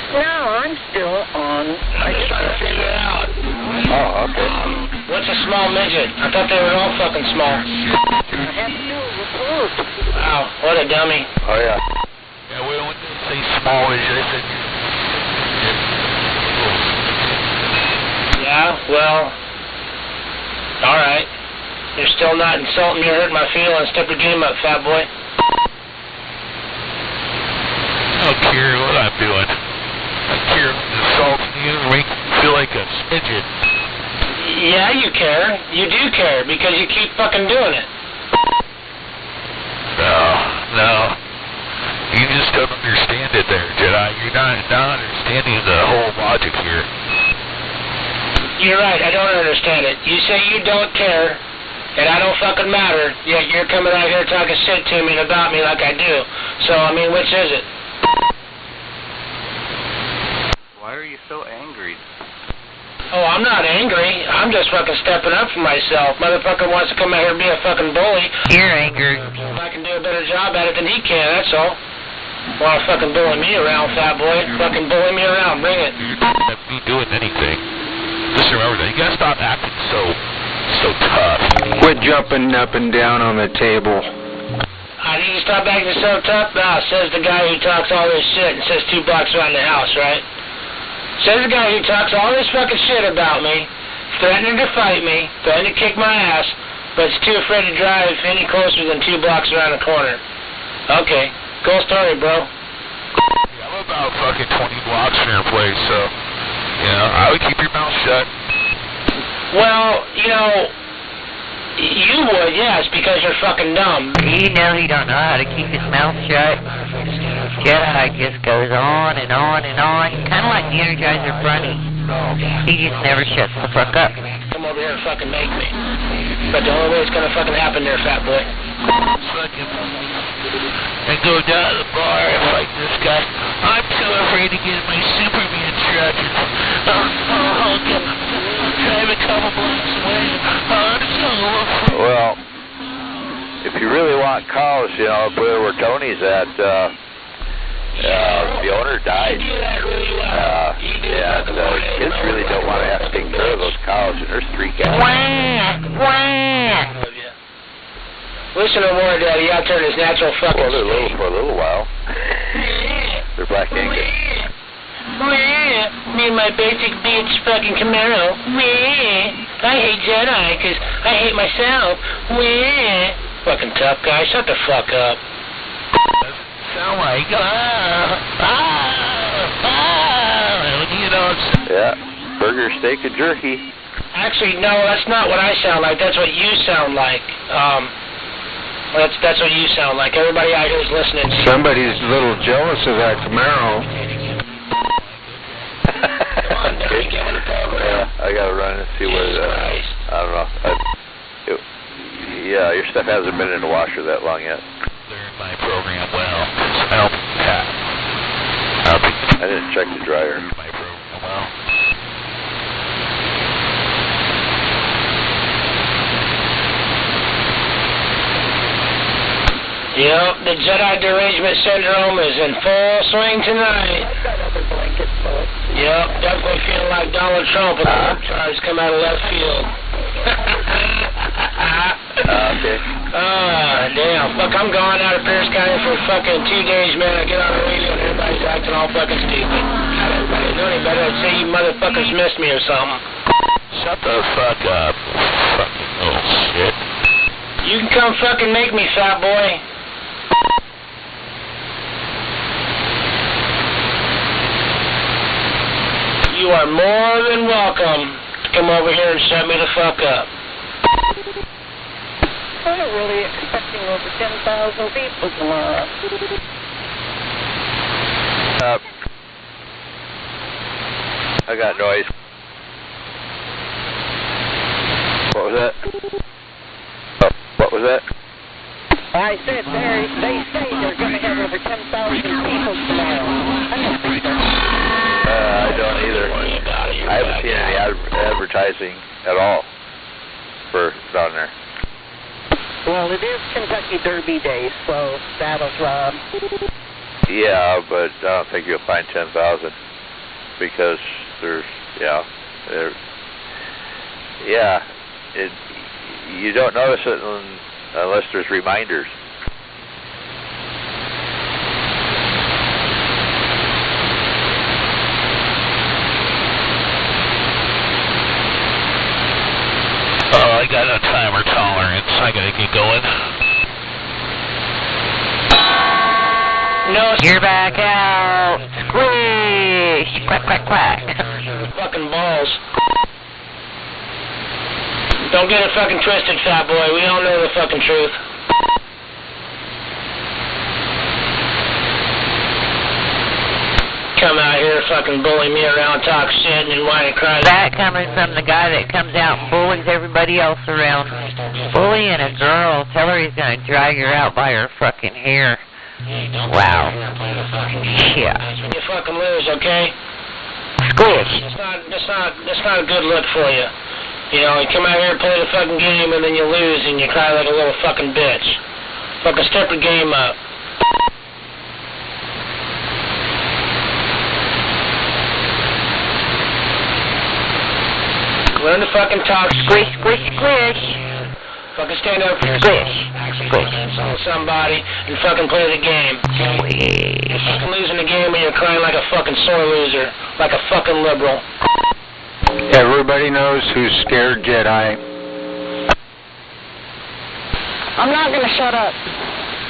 No, I'm still on. I just gotta figure it out. Oh, okay. What's a small midget? I thought they were all fucking small. I have to do a report. Wow, what a dummy. Oh, yeah. Yeah, we don't say small as I said. Yeah, well, alright. You're still not insulting me or hurting my feelings. Step your game up, fat boy. I don't care what I'm doing. I care if I'm insulting you and make you feel like a midget. Yeah, you care. You do care because you keep fucking doing it. No. You just don't understand it there, Jedi. You're not understanding the whole logic here. You're right, I don't understand it. You say you don't care, and I don't fucking matter, yet you're coming out here talking shit to me and about me like I do. So, I mean, which is it? Why are you so angry? Oh, I'm not angry. I'm just fucking stepping up for myself. Motherfucker wants to come out here and be a fucking bully. You're angry. If I can do a better job at it than he can, that's all. Want to fucking bully me around, fat boy? Fucking bully me around, bring it. You're not going to be doing anything. Just remember that. You got to stop acting so tough. Quit jumping up and down on the table. I need to stop acting so tough? Nah, says the guy who talks all this shit and says 2 blocks around the house, right? Says the guy who talks all this fucking shit about me, threatening to fight me, threatening to kick my ass, but is too afraid to drive any closer than 2 blocks around the corner. Okay, cool story, bro. Yeah, I'm about fucking 20 blocks from your place, so, I would keep your mouth shut. Well, you would, yes, because you're fucking dumb. You know he don't know how to keep his mouth shut. Jedi just goes on and on and on, kind of like the Energizer Bunny. He just never shuts the fuck up. Come over here and fucking make me. But the only way it's gonna fucking happen there, fat boy. And go down to the bar and fight this guy. I'm too afraid to get my Superman stretches. Drive a couple blocks away. I'm so afraid. Well, if you really want cows, up there where Tony's at, the owner died. And kids really don't want to have to take care of those cows, and there's 3 cows. Listen to more, Daddy. Out there in his natural fucking Well, they're little for a little while. They're black Angus. Me and my basic bitch fucking Camaro. I hate Jedi because I hate myself. Fucking tough guy. Shut the fuck up. Sound like, Yeah, burger, steak, and jerky. Actually, no, that's not what I sound like. That's what you sound like. That's what you sound like. Everybody out here is listening. Somebody's a little jealous of that Camaro. I gotta run and see what, I don't know. Your stuff hasn't been in the washer that long yet. They're in my program well. I didn't check the dryer. My program well. Yep, the Jedi derangement syndrome is in full swing tonight. Yep, definitely feeling like Donald Trump when the charge come out of left field. Okay. Damn. Look, I'm gone out of Pierce County for fucking 2 days, man. I get on the radio and everybody's acting all fucking stupid. Not everybody know any better. I'd say you motherfuckers missed me or something. Shut the fuck up. Fucking little shit. You can come fucking make me, fat boy. You are more than welcome to come over here and shut me the fuck up. I'm really expecting over 10,000 people tomorrow. I got noise. What was that? What was that? I said they say they're going to have over 10,000 people tomorrow. I don't think so. haven't seen any advertising at all for down there. Well, it is Kentucky Derby Day, so that'll rub. Yeah, but I don't think you'll find 10,000 because there's, you don't notice it unless there's reminders. I got a timer tolerance. I gotta get going. No, you're back out. Squish. Quack, quack, quack. Fucking balls. Don't get it fucking twisted, fat boy. We all know the fucking truth. Come out here, fucking bully me around, talk shit, and whine and cry. That coming from the guy that comes out and bullies everybody else around. Bullying a girl. Tell her he's gonna drag her out by her fucking hair. Wow. Yeah. You fucking lose, okay? Squish. That's not a good look for you. You know, you come out here and play the fucking game, and then you lose, and you cry like a little fucking bitch. Fucking step your game up. Learn to fucking talk. Squish, squish, squish. Fucking stand up for yourself. Squish. Squish. Somebody and fucking play the game. Squish. You're fucking losing the game and you're crying like a fucking sore loser. Like a fucking liberal. Everybody knows who's scared Jedi. I'm not going to shut up,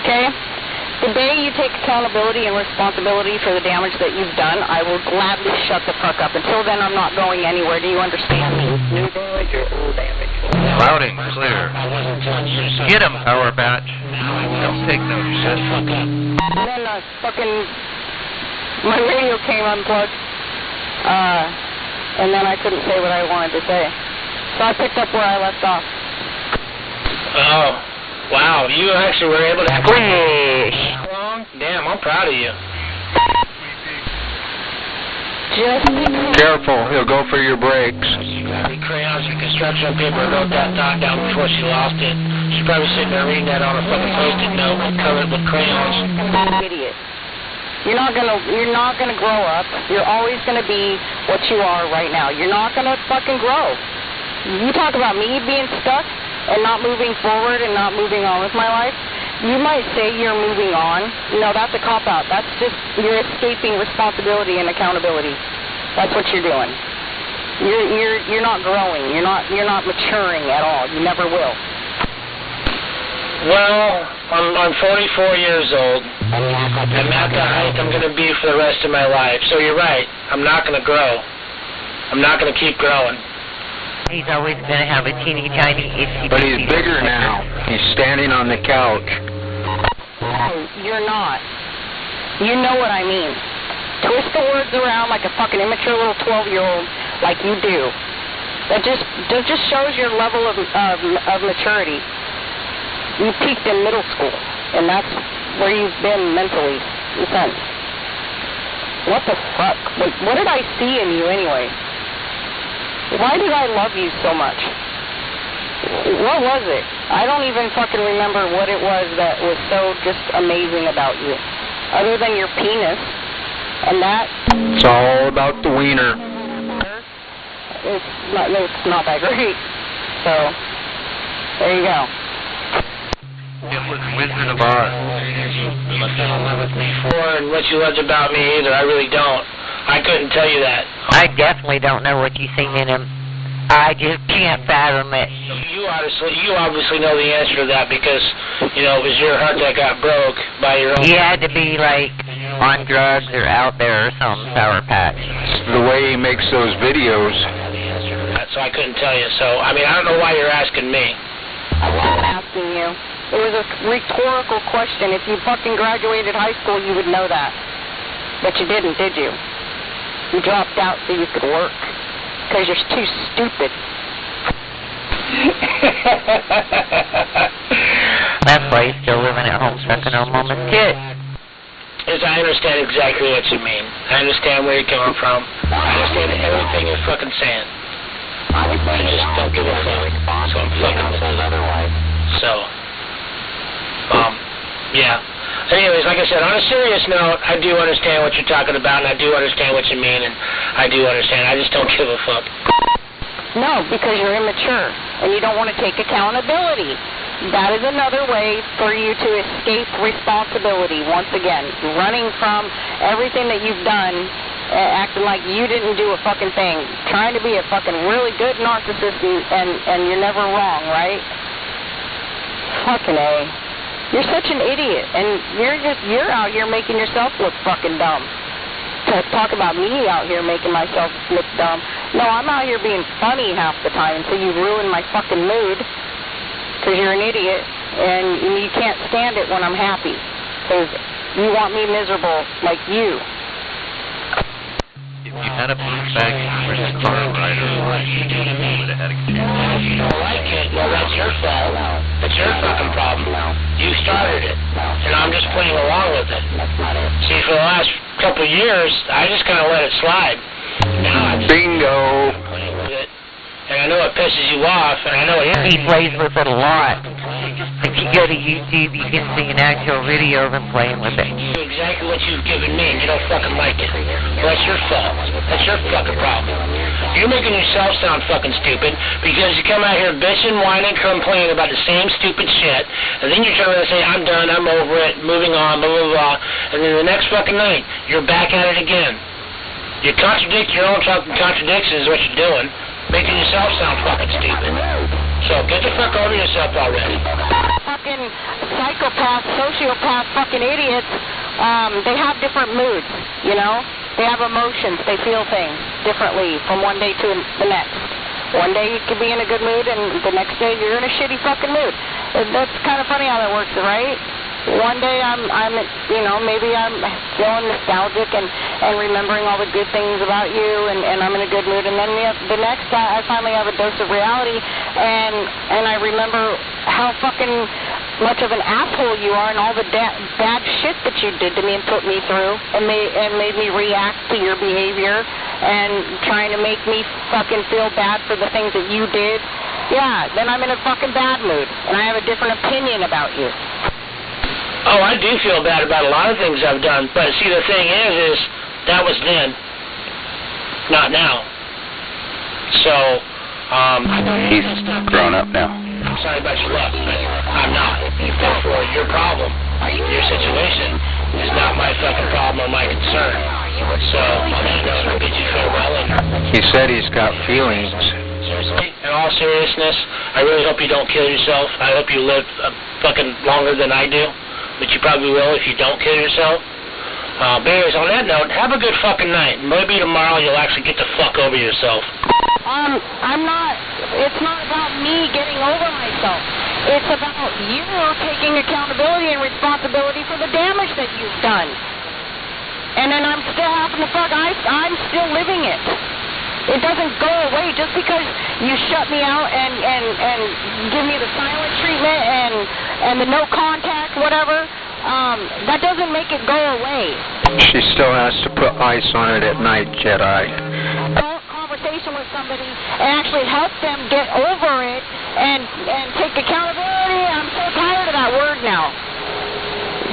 okay? The day you take accountability and responsibility for the damage that you've done, I will gladly shut the fuck up. Until then, I'm not going anywhere. Do you understand me? New damage or old damage? Loud and clear. Get him, Power Batch. Don't take no shit. And then my radio came unplugged, and then I couldn't say what I wanted to say. So I picked up where I left off. Oh, wow, you actually were able to have Squish. wrong? Damn, I'm proud of you. Careful, he'll go for your brakes. Crayons and construction paper wrote that thought down before she lost it. She's probably sitting there reading that on a fucking post-it note covered with crayons. Idiot. You're not gonna grow up. You're always gonna be what you are right now. You're not gonna fucking grow. You talk about me being stuck and not moving forward and not moving on with my life. You might say you're moving on. No, that's a cop-out. That's just you're escaping responsibility and accountability. That's what you're doing. You're not growing. You're not maturing at all. You never will. Well, I'm 44 years old. I'm at the height I'm going to be for the rest of my life. So you're right. I'm not going to grow. I'm not going to keep growing. He's always going to have a teeny tiny itsy. But he's bigger now. He's standing on the couch. No, you're not. You know what I mean. Twist the words around like a fucking immature little 12-year-old like you do. That just shows your level of maturity. You peaked in middle school, and that's where you've been mentally since. What the fuck? What did I see in you anyway? Why did I love you so much? What was it? I don't even fucking remember what it was that was so just amazing about you. Other than your penis. And that... It's all about the wiener. It's not that great. So, there you go. It was Wizard of Oz. You fell in love with me for and what you loved about me either. I really don't. I couldn't tell you that. I definitely don't know what you seen in him. I just can't fathom it. You obviously know the answer to that because, you know, it was your heart that got broke by your own... He had to be, like, on drugs or out there or something, Sour Patch. The way he makes those videos. So I couldn't tell you. So, I mean, I don't know why you're asking me. I wasn't asking you. It was a rhetorical question. If you fucking graduated high school, you would know that. But you didn't, did you? You dropped out so you could work. Because you're too stupid. That's why he's still living at home sucking on Mama's tit. is I understand exactly what you mean. I understand where you're coming from. I understand everything you're fucking saying. I just don't give a fuck. So I'm fucking otherwise. So, yeah. Anyways, like I said, on a serious note, I do understand what you're talking about, and I do understand what you mean, and I do understand. I just don't give a fuck. No, because you're immature, and you don't want to take accountability. That is another way for you to escape responsibility. Once again, running from everything that you've done, acting like you didn't do a fucking thing, trying to be a fucking really good narcissist, and you're never wrong, right? Fucking A. You're such an idiot, and you're out here making yourself look fucking dumb. Talk about me out here making myself look dumb. No, I'm out here being funny half the time until you ruin my fucking mood, because you're an idiot, and you can't stand it when I'm happy, because you want me miserable like you. If you had a blue bag for the car rider, you would have had a chance. If you don't like it, well, that's your fault. That's your fucking problem. You started it, and I'm just playing along with it. See, for the last couple of years, I just kind of let it slide. Now I'm just playing with it, and I know it pisses you off, and I know it He plays with it a lot. If you go to YouTube, you can see an actual video of him playing with it. Exactly what you've given me, and you don't fucking like it. Well, that's your fault. That's your fucking problem. You're making yourself sound fucking stupid because you come out here bitching, whining, complaining about the same stupid shit, and then you turn around and say, I'm done, I'm over it, moving on, blah, blah, blah, and then the next fucking night, you're back at it again. You contradict your own fucking contradictions is what you're doing, making yourself sound fucking stupid. So get the fuck over yourself already. Fucking psychopaths, sociopaths, fucking idiots, they have different moods, you know? They have emotions. They feel things differently from one day to the next. One day you could be in a good mood, and the next day you're in a shitty fucking mood. That's kind of funny how that works, right? One day I'm maybe I'm feeling nostalgic and remembering all the good things about you, and I'm in a good mood, and then the next I finally have a dose of reality, and I remember how fucking much of an asshole you are and all the bad shit that you did to me and put me through and made me react to your behavior and trying to make me fucking feel bad for the things that you did. Yeah, then I'm in a fucking bad mood, and I have a different opinion about you. Oh, I do feel bad about a lot of things I've done, but see, the thing is that was then, not now. So, he's grown up now. I'm sorry about your luck, but I'm not. Therefore, your problem, your situation, is not my fucking problem or my concern. So, on that note, I bid you farewell. And He said he's got feelings. seriously, in all seriousness, I really hope you don't kill yourself. I hope you live fucking longer than I do. But you probably will if you don't kill yourself. But anyways, on that note, have a good fucking night. Maybe tomorrow you'll actually get the fuck over yourself. It's not about me getting over myself. It's about you taking accountability and responsibility for the damage that you've done. And then I'm still having to I'm still living it. It doesn't go away just because you shut me out and give me the silent treatment and the no contact, whatever. That doesn't make it go away. She still has to put ice on it at night, Jedi. Conversation with somebody and actually help them get over it and take accountability. I'm so tired of that word now.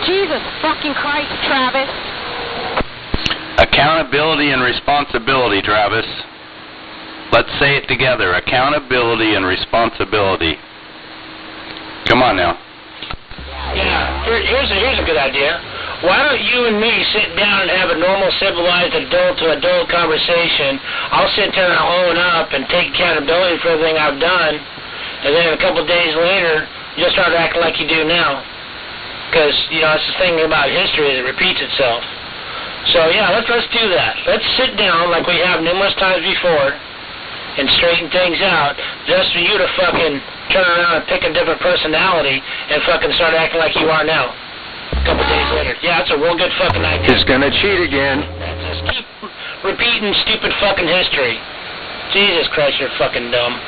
Jesus fucking Christ, Travis. Accountability and responsibility, Travis. Let's say it together. Accountability and responsibility. Come on now. Yeah, here's a good idea. Why don't you and me sit down and have a normal, civilized, adult-to-adult conversation? I'll sit there and own up and take accountability for everything I've done, and then a couple of days later, you'll start acting like you do now. Because, that's the thing about history is it repeats itself. So, yeah, let's do that. Let's sit down like we have numerous times before and straighten things out just for you to fucking turn around and pick a different personality and fucking start acting like you are now. A couple days later. Yeah, that's a real good fucking idea. He's gonna cheat again. Just keep repeating stupid fucking history. Jesus Christ, you're fucking dumb.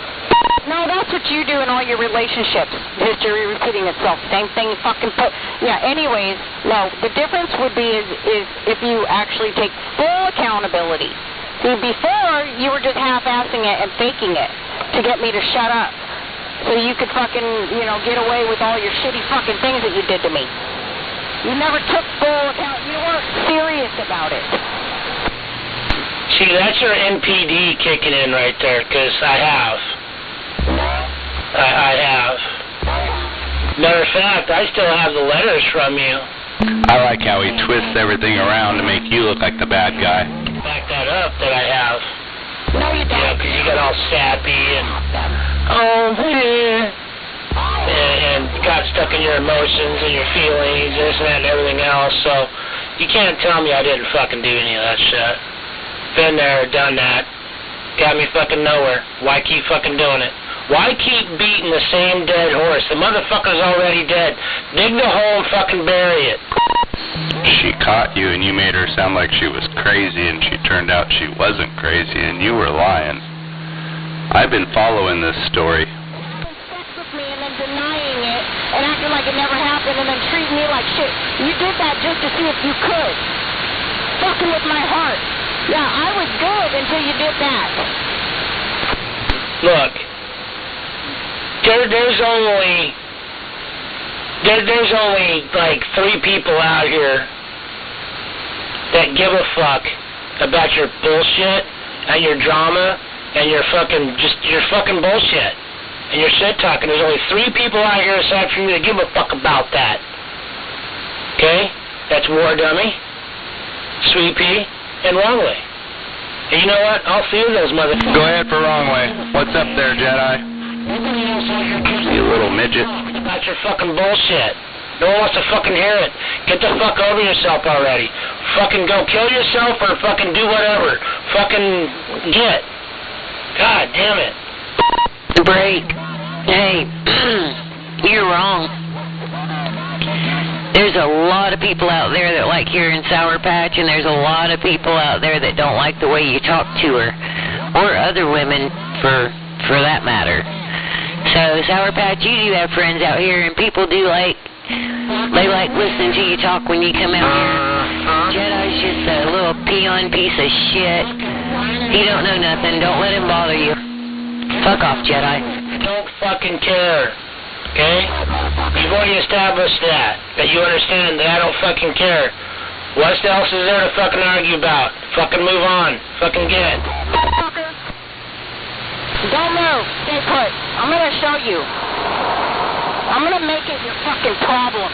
No, that's what you do in all your relationships. History repeating itself. Same thing. Fucking put. Yeah. Anyways, no. The difference would be is if you actually take full accountability. See, before you were just half-assing it and faking it to get me to shut up, so you could fucking get away with all your shitty fucking things that you did to me. You never took full account. You weren't serious about it. See, that's your NPD kicking in right there, because I have. I have. Matter of fact, I still have the letters from you. I like how he twists everything around to make you look like the bad guy. Back that up that I have. No, you don't. Yeah, because you got all sappy and got stuck in your emotions and your feelings, this and that and everything else. So you can't tell me I didn't fucking do any of that shit. Been there, done that. Got me fucking nowhere. Why keep fucking doing it? Why keep beating the same dead horse? The motherfucker's already dead. Dig the hole and fucking bury it. She caught you and you made her sound like she was crazy, and she turned out she wasn't crazy and you were lying. I've been following this story. Sex with me and then denying it and acting like it never happened and then treating me like shit. You did that just to see if you could. Fucking with my heart. Yeah, I was good until you did that. Look, there's only like 3 people out here that give a fuck about your bullshit and your drama and your fucking bullshit and your shit talking. There's only 3 people out here aside from you that give a fuck about that. Okay? That's War Dummy, Sweet Pea, and Wrong Way. And you know what? All 3 of those motherfuckers. Go ahead for Wrong Way. What's up there, Jedi? You little midget. About your fucking bullshit. No one wants to fucking hear it. Get the fuck over yourself already. Fucking go kill yourself or fucking do whatever. Fucking get. God damn it. Break. Hey, you're wrong. There's a lot of people out there that like hearing Sour Patch, and there's a lot of people out there that don't like the way you talk to her, or other women for that matter. So, Sour Patch, you do have friends out here, and people do like listening to you talk when you come out here. Jedi's just a little peon piece of shit. He don't know nothing. Don't let him bother you. Fuck off, Jedi. Don't fucking care. Okay? We've already established that you understand that I don't fucking care. What else is there to fucking argue about? Fucking move on. Fucking get. Don't move. Stay put. I'm gonna show you. I'm gonna make it your fucking problem.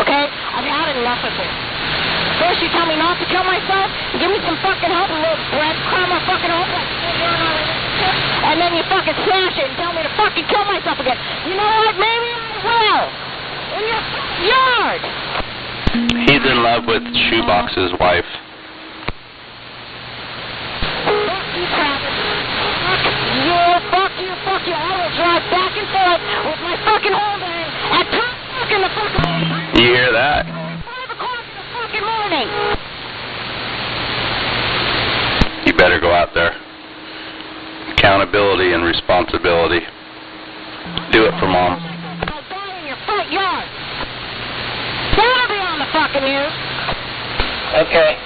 Okay? I've had enough of it. First you tell me not to kill myself, give me some fucking hope, a little breadcrumb of fucking hope, and then you fucking smash it and tell me to fucking kill myself again. You know what? Maybe I will. In your yard. He's in love with Shoebox's wife. Fuck you, Travis. Fuck you. I will drive back and forth with my fucking Hyundai at 2 o'clock in the fucking morning. You hear that? 5 o'clock in the fucking morning. You better go out there. Accountability and responsibility. Do it for Mom. I'll die in your front yard. That'll be on the fucking news. Okay.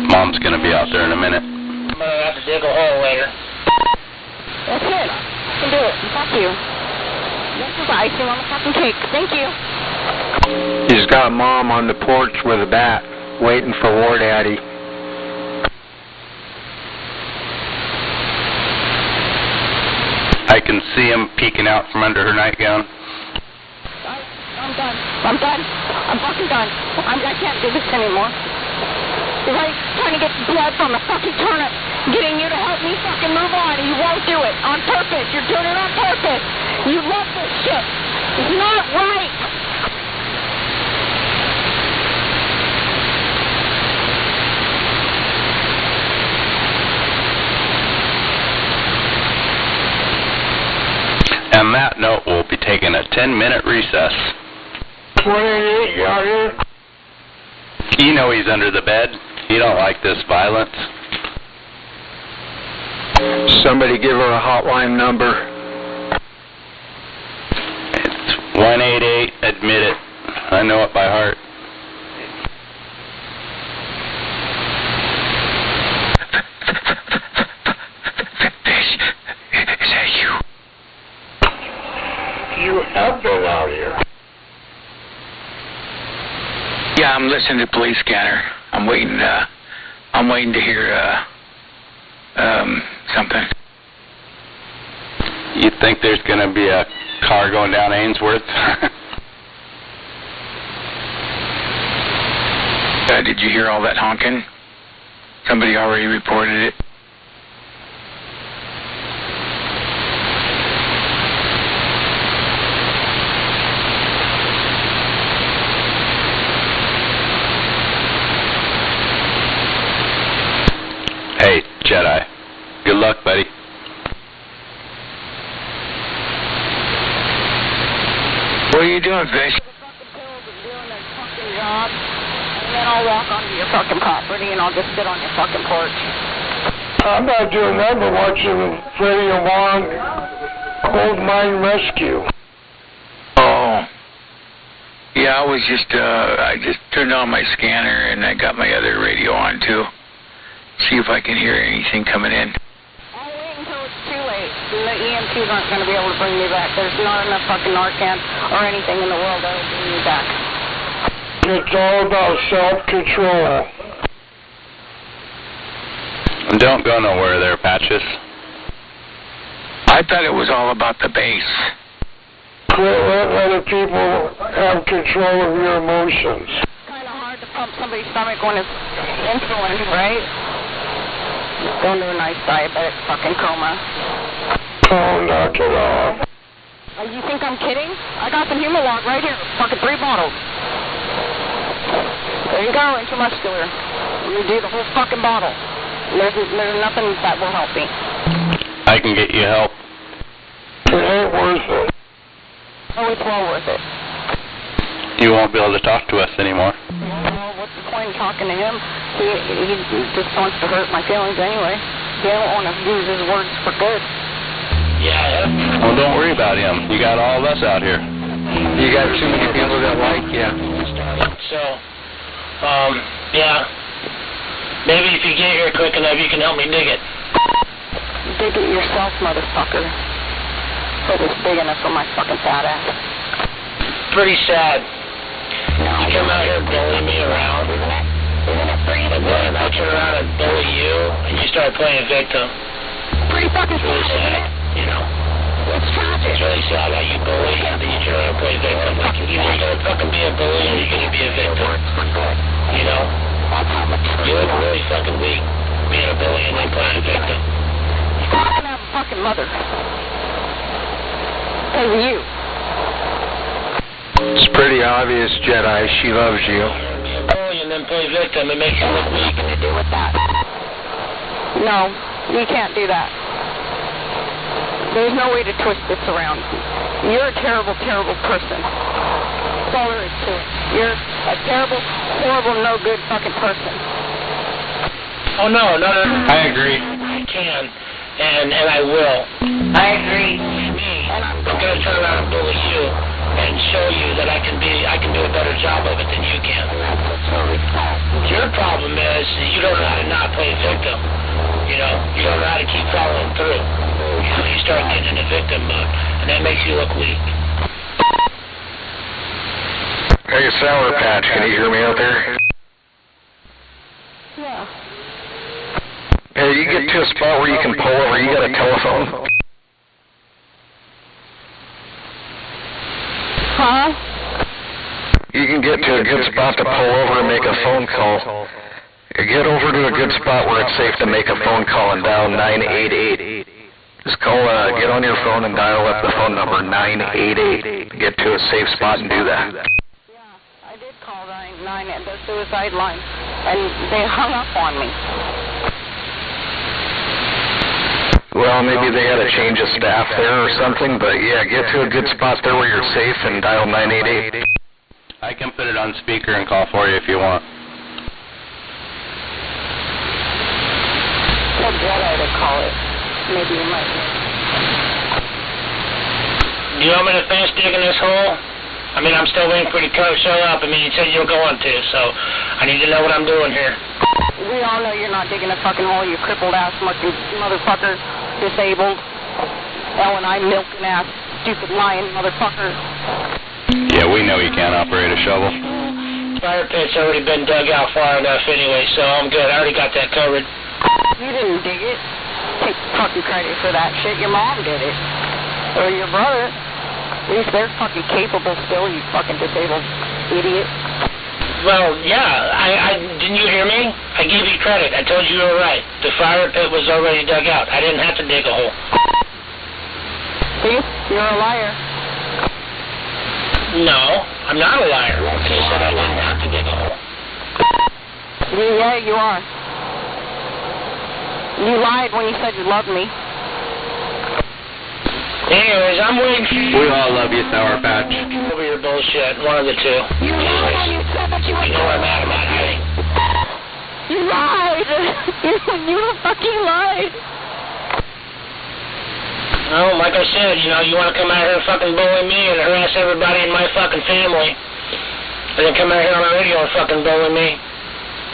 Mom's gonna be out there in a minute. I'm gonna have to dig a hole later. That's it. I can do it. Fuck you. This is icing on the fucking cake. Thank you. He's got Mom on the porch with a bat, waiting for War Daddy. I can see him peeking out from under her nightgown. I'm done. I'm fucking done. I can't do this anymore. You're right, trying to get blood from the fucking turnip, getting you to help me fucking move on, and you won't do it. On purpose. You're doing it on purpose. You love this shit. It's not right. On that note, we'll be taking a 10-minute recess. You know he's under the bed. He don't like this violence. Somebody give her a hotline number. 188, admit it. I know it by heart. Is that you? You have been out here. Yeah, I'm listening to police scanner. I'm waiting to hear something. You think there's going to be a car going down Ainsworth? Did you hear all that honking? Somebody already reported it. Hey, Jedi. Good luck, buddy. What are you doing, Fish? And then I'll walk onto your fucking property and I'll just sit on your fucking porch. I'm not doing that, but watching Freddie and Juan Cold Mine Rescue. Oh. Yeah, I just turned on my scanner and I got my other radio on too. See if I can hear anything coming in. I'll wait until it's too late. The EMTs aren't going to be able to bring me back. There's not enough fucking Narcan or anything in the world that will bring me back. It's all about self-control. Don't go nowhere there, Patches. I thought it was all about the bass. Quit letting other people have control of your emotions. It's kind of hard to pump somebody's stomach when it's insulin, right? Going to a nice diabetic fucking coma. Oh, knock it off. You think I'm kidding? I got some Humalog right here. Fucking 3 bottles. There you go, intramuscular. You do the whole fucking bottle. There's nothing that will help me. I can get you help. It ain't worth it. Oh, it's well worth it. You won't be able to talk to us anymore. Well, what's the point of talking to him? He just wants to hurt my feelings anyway. He don't want to use his words for good. Yeah. Well, don't worry about him. You got all of us out here. You got too many people that like you. So, yeah. Maybe if you get here quick enough, you can help me dig it. Dig it yourself, motherfucker. It was big enough for my fucking fat ass. Pretty sad. You come out here bullying me around, and then I turn around and bully you, and you start playing victim. Pretty fucking really sad, you know. It's really sad how you bully, and then you turn around and play victim. Like, you're either gonna fucking be a bully or you're gonna be a victim. You know? You look really fucking weak, being a bully and then playing victim. I can have a fucking mother. Because of you. It's pretty obvious, Jedi. She loves you. Bully and then play victim. It makes you look weak. Nothing to do with that. No, you can't do that. There's no way to twist this around. You're a terrible, terrible person. That's all there is to it. You're a terrible, horrible, no good fucking person. Oh, no. I agree. I can, and I will. I agree. And I'm going to turn around and bully you and show you that I can do a better job of it than you can. Your problem is you don't know how to not play victim. You know, you don't know how to keep following through. You know, you start getting into victim mode, and that makes you look weak. Hey, Sour Patch, can you hear me out there? Yeah. Hey, you get to a spot where you can pull over, you got a telephone? Huh? You can get to a good spot to pull over and make a phone call. Get over to a good spot where it's safe to make a phone call and dial 988. Just call, get on your phone and dial up the phone number 988. Get to a safe spot and do that. Yeah, I did call 9 at the suicide line, and they hung up on me. Well, maybe they had a change of staff there or something, but yeah, get to a good spot there where you're safe and dial 988. I can put it on speaker and call for you if you want. Tell Jedi to call it. Maybe you might. Do you want me to finish digging this hole? I mean, I'm still waiting for you to show up. I mean, you said you were going to, so I need to know what I'm doing here. We all know you're not digging a fucking hole, you crippled ass motherfucker, disabled, L&I milking ass, stupid lying motherfucker. Yeah, we know you can't operate a shovel. Fire pit's already been dug out far enough anyway, so I'm good. I already got that covered. You didn't dig it. Take fucking credit for that shit. Your mom did it. Or your brother. At least they're fucking capable still, you fucking disabled idiot. Well, yeah, didn't you hear me? I gave you credit. I told you were right. The fire pit was already dug out. I didn't have to dig a hole. See? You're a liar. No, I'm not a liar. You said I didn't have to dig a hole. Yeah, you are. You lied when you said you loved me. Anyways, I'm waiting for you. We all love you, Sour Patch. Over your bullshit, one of the two. You lied when you said that you would know I'm out of my head. You lied. You fucking lied. Well, like I said, you know, you want to come out here and fucking bully me and harass everybody in my fucking family, and then come out here on the radio and fucking bully me.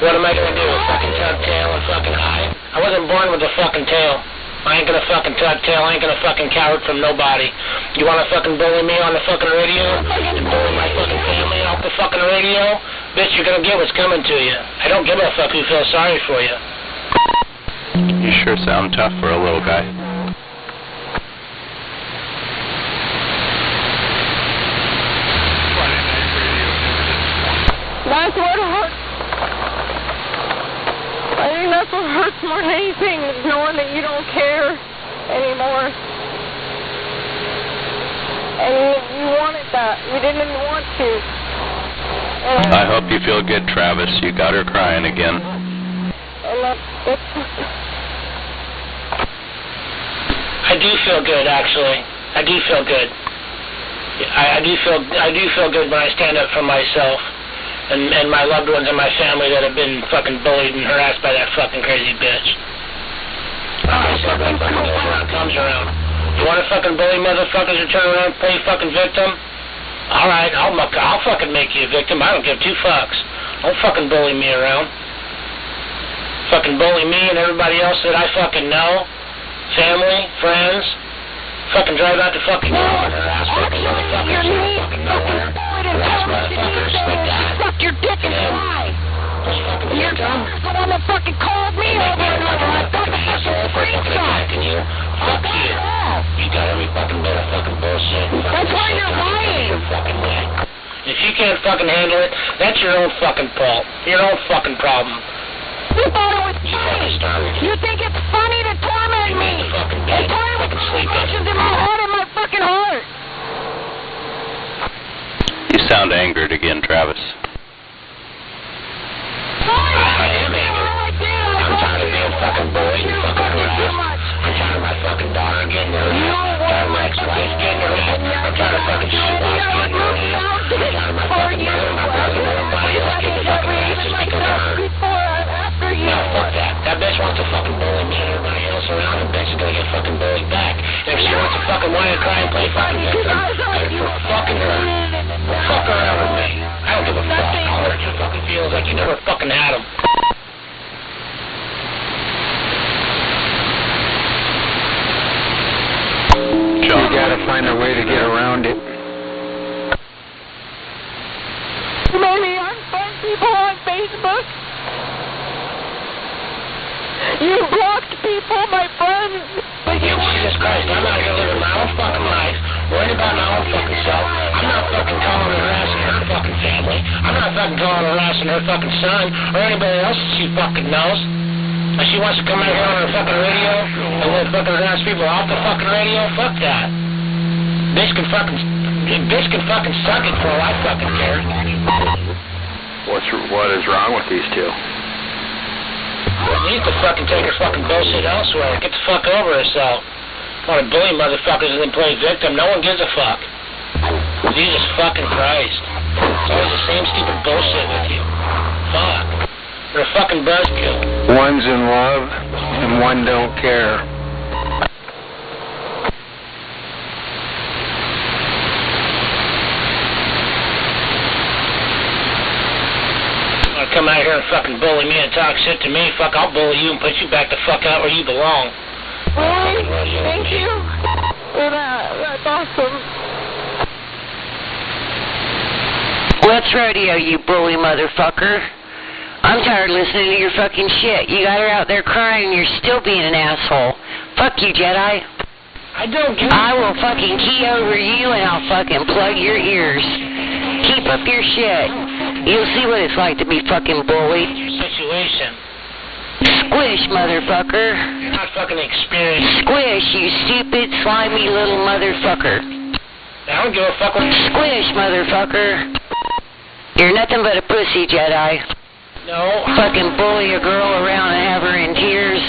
What am I going to do? Fucking tug tail and fucking hide? I wasn't born with a fucking tail. I ain't going to fucking tug tail. I ain't going to fucking coward from nobody. You want to fucking bully me on the fucking radio and bully my fucking family off the fucking radio? Bitch, you're going to get what's coming to you. I don't give a fuck who feels sorry for you. You sure sound tough for a little guy. That's what hurts. I think that's what hurts more than anything, is knowing that you don't care anymore. And you wanted that. You didn't want to. And I hope you feel good, Travis. You got her crying again. And I do feel good, actually. I do feel good. I do feel good when I stand up for myself and my loved ones and my family that have been fucking bullied and harassed by that fucking crazy bitch. Like I said, when fucking goes around, comes around. You want to fucking bully motherfuckers or turn around and play fucking victim? Alright, I'll fucking make you a victim. I don't give two fucks. Don't fucking bully me around. Fucking bully me and everybody else that I fucking know. Family, friends. Fucking drive out to fucking and harass fucking motherfuckers who don't fucking nowhere. Harass motherfuckers like that. suck your dick and lie. You're the one that fucking called me over and over. I thought the fucking screenshot. Fuck you. You got every fucking bit of fucking bullshit. That's why you're lying. If you can't fucking handle it, that's your own fucking fault. Your own fucking problem. You thought it was funny. You think it's funny to torment me. It's torment with questions in my head and my fucking heart. You sound angered again, Travis. I am angered. I'm tired of being fucking bullied and fucking harassed. I'm tired of my fucking daughter getting harassed. I'm tired of my ex-wife getting harassed. I'm tired of fucking shit-boss getting harassed. I'm tired of my fucking mother, my brother, and everybody else getting fucking harassed just because of her. No, fuck that. That bitch wants to fucking bully me and everybody else around, and bitch is gonna get fucking bullied back. And if she wants to fucking whine and cry and play fucking victim, I'm fucking her. Fuck her out with me. I don't give a fuck. I'll hurt your fucking feelings like you never fucking had them. You gotta find a way to get around it. Maybe unfriend people on Facebook. You blocked people, my friends. But you, Jesus Christ, I'm out here living my own fucking life, worried about my own fucking self. I'm not fucking calling and harassing her fucking family. I'm not fucking calling and harassing her fucking son or anybody else that she fucking knows. If she wants to come out here on her fucking radio and then fucking harass people off the fucking radio, fuck that. Bitch can fucking suck it for all I fucking care. What is wrong with these two? Well, needs to fucking take her fucking bullshit elsewhere. Get the fuck over herself. Want to bully motherfuckers and then play victim. No one gives a fuck. Jesus fucking Christ. It's always the same stupid bullshit with you. Fuck. You're a fucking buzzkill. One's in love and one don't care. come out here and fucking bully me and talk shit to me, fuck, I'll bully you and put you back the fuck out where you belong. Really? Thank you for that. That's awesome. Let's rodeo, you bully motherfucker. I'm tired of listening to your fucking shit. You got her out there crying and you're still being an asshole. Fuck you, Jedi. I will fucking key over you and I'll fucking plug your ears. Keep up your shit. You'll see what it's like to be fucking bullied. Situation. Squish, motherfucker. You're not fucking experienced. Squish, you stupid, slimy little motherfucker. I don't give a fuck what... Squish, motherfucker. You're nothing but a pussy, Jedi. No. Fucking bully a girl around and have her in tears.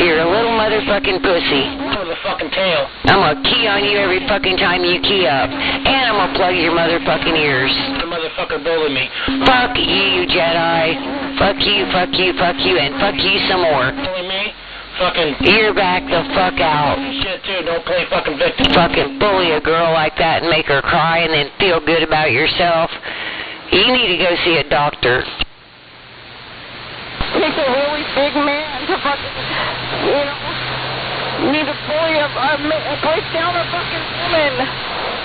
You're a little motherfucking pussy. With a fucking tail. I'm gonna key on you every fucking time you key up. And I'm gonna plug your motherfucking ears. The motherfucker bully me. Fuck you, Jedi. Fuck you, fuck you, fuck you, and fuck you some more. Bully me? Fucking... You're back the fuck out. Shit, too. Don't play fucking victim. Fucking bully a girl like that and make her cry and then feel good about yourself. You need to go see a doctor. He's a really big man to fucking, you know, need to bully place down a fucking woman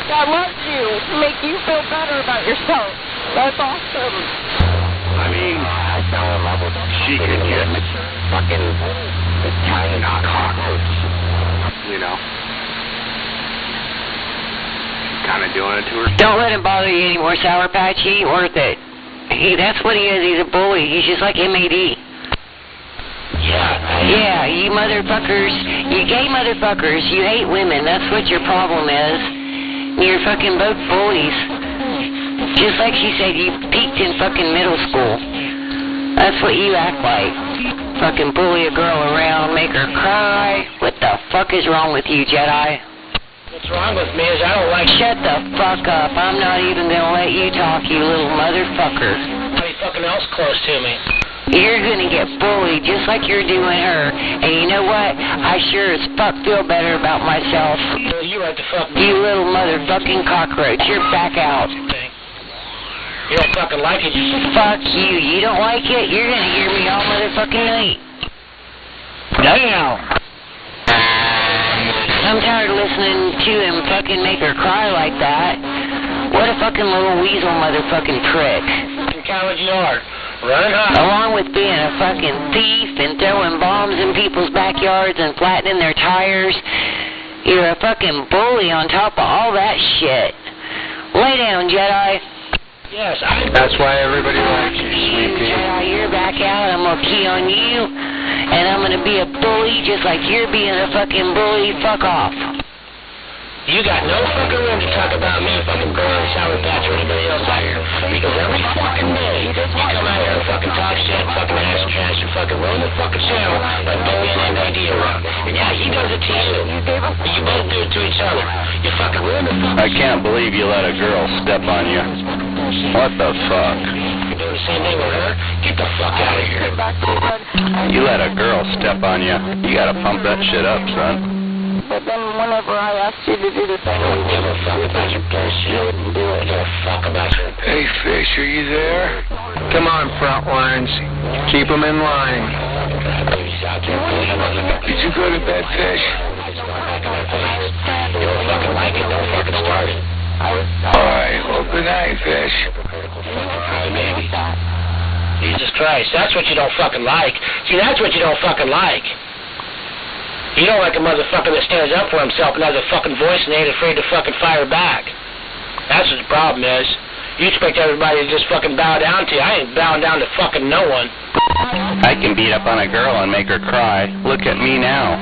that loves you to make you feel better about yourself. That's awesome. I mean, she could get fucking Italian cockroach, you know. Kind of doing it to her. Don't let him bother you anymore, Sour Patch. He ain't worth it. That's what he is. He's a bully. He's just like MAD. Yeah, you motherfuckers. You gay motherfuckers. You hate women. That's what your problem is. You're fucking both bullies. Just like she said, you peaked in fucking middle school. That's what you act like. Fucking bully a girl around, make her cry. What the fuck is wrong with you, Jedi? What's wrong with me is I don't like... Shut the fuck up. I'm not even gonna let you talk, you little motherfucker. Anybody fucking else close to me. You're gonna get bullied just like you're doing her. And you know what? I sure as fuck feel better about myself. Well, you right the fuck... You little motherfucking cockroach. You're back out. You don't fucking like it. Fuck you. You don't like it? You're gonna hear me all motherfucking night. Damn. I'm tired of listening to him fucking make her cry like that. What a fucking little weasel motherfucking prick. Fucking coward you are. Running hot. Along with being a fucking thief and throwing bombs in people's backyards and flattening their tires, you're a fucking bully on top of all that shit. Lay down, Jedi. Yes, That's why everybody likes you, Sleepy. Jedi, you're back out. I'm gonna key on you. And I'm gonna be a bully just like you're being a fucking bully. Fuck off. You got no fucking room to talk about me, fucking girl, Sour Patch, or anybody else out here. Because every fucking day, you come out here and fucking talk shit, fucking ass trash, and fucking ruin the fucking show, and bully an MAD around. And yeah, he does it to you. You both do it to each other. You fucking ruin the fucking I can't believe you let a girl step on you. What the fuck? You're doing the same thing with her? Get the fuck out of here. You let a girl step on you. You gotta pump that shit up, son. But then whenever I asked you to do the thing, I don't give a fuck about your bullshit. You wouldn't do it. I give a fuck about your... Hey, Fish, are you there? Come on, front lines. Keep them in line. Did you go to bed, Fish? You don't fucking like it, don't fucking start it. Alright, well, good night, Fish. Maybe. Jesus Christ, that's what you don't fucking like. See, that's what you don't fucking like. You don't like a motherfucker that stands up for himself and has a fucking voice and ain't afraid to fucking fire back. That's what the problem is. You expect everybody to just fucking bow down to you. I ain't bowing down to fucking no one. I can beat up on a girl and make her cry. Look at me now.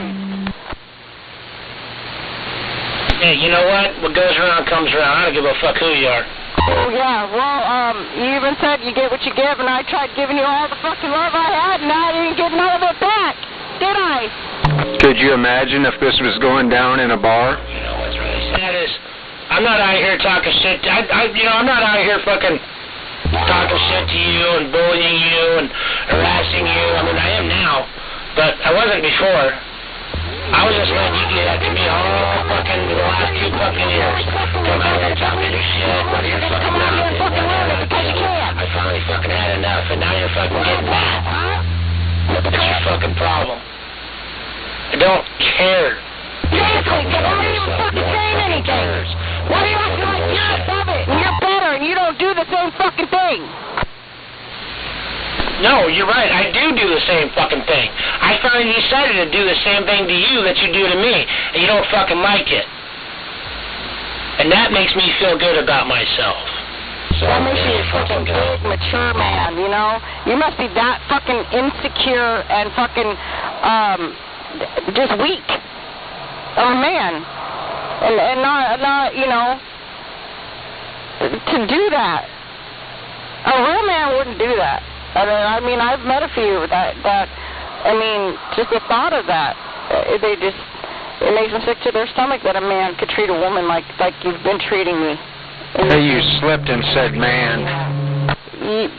Hey, you know what? What goes around comes around. I don't give a fuck who you are. oh yeah, well, you even said you get what you give, and I tried giving you all the fucking love I had, and I didn't get none of it back, did I? Could you imagine if this was going down in a bar? You know what's really sad is, I'm not out here talking shit. I'm not out here fucking talking shit to you and bullying you and harassing you. I mean, I am now, but I wasn't before. I was just letting you get after me all fucking the last 2 fucking years. Come out here and talk me to shit. What are you fucking mouth? I finally fucking had enough, and now you're fucking getting mad. That's your fucking problem. I don't care. Seriously, because I'm not even fucking saying anything. Why are you acting like you're above it and you're better and you don't do the same fucking thing? No, you're right. I do the same fucking thing. I finally decided to do the same thing to you that you do to me, and you don't fucking like it. And that makes me feel good about myself. So that makes you a fucking big, mature man, you know? You must be that fucking insecure and fucking, just weak of a man. And not, you know, to do that. A real man wouldn't do that. I mean, I've met a few that, I mean, just the thought of that, it makes them sick to their stomach that a man could treat a woman like you've been treating me. Hey, you slipped and said man.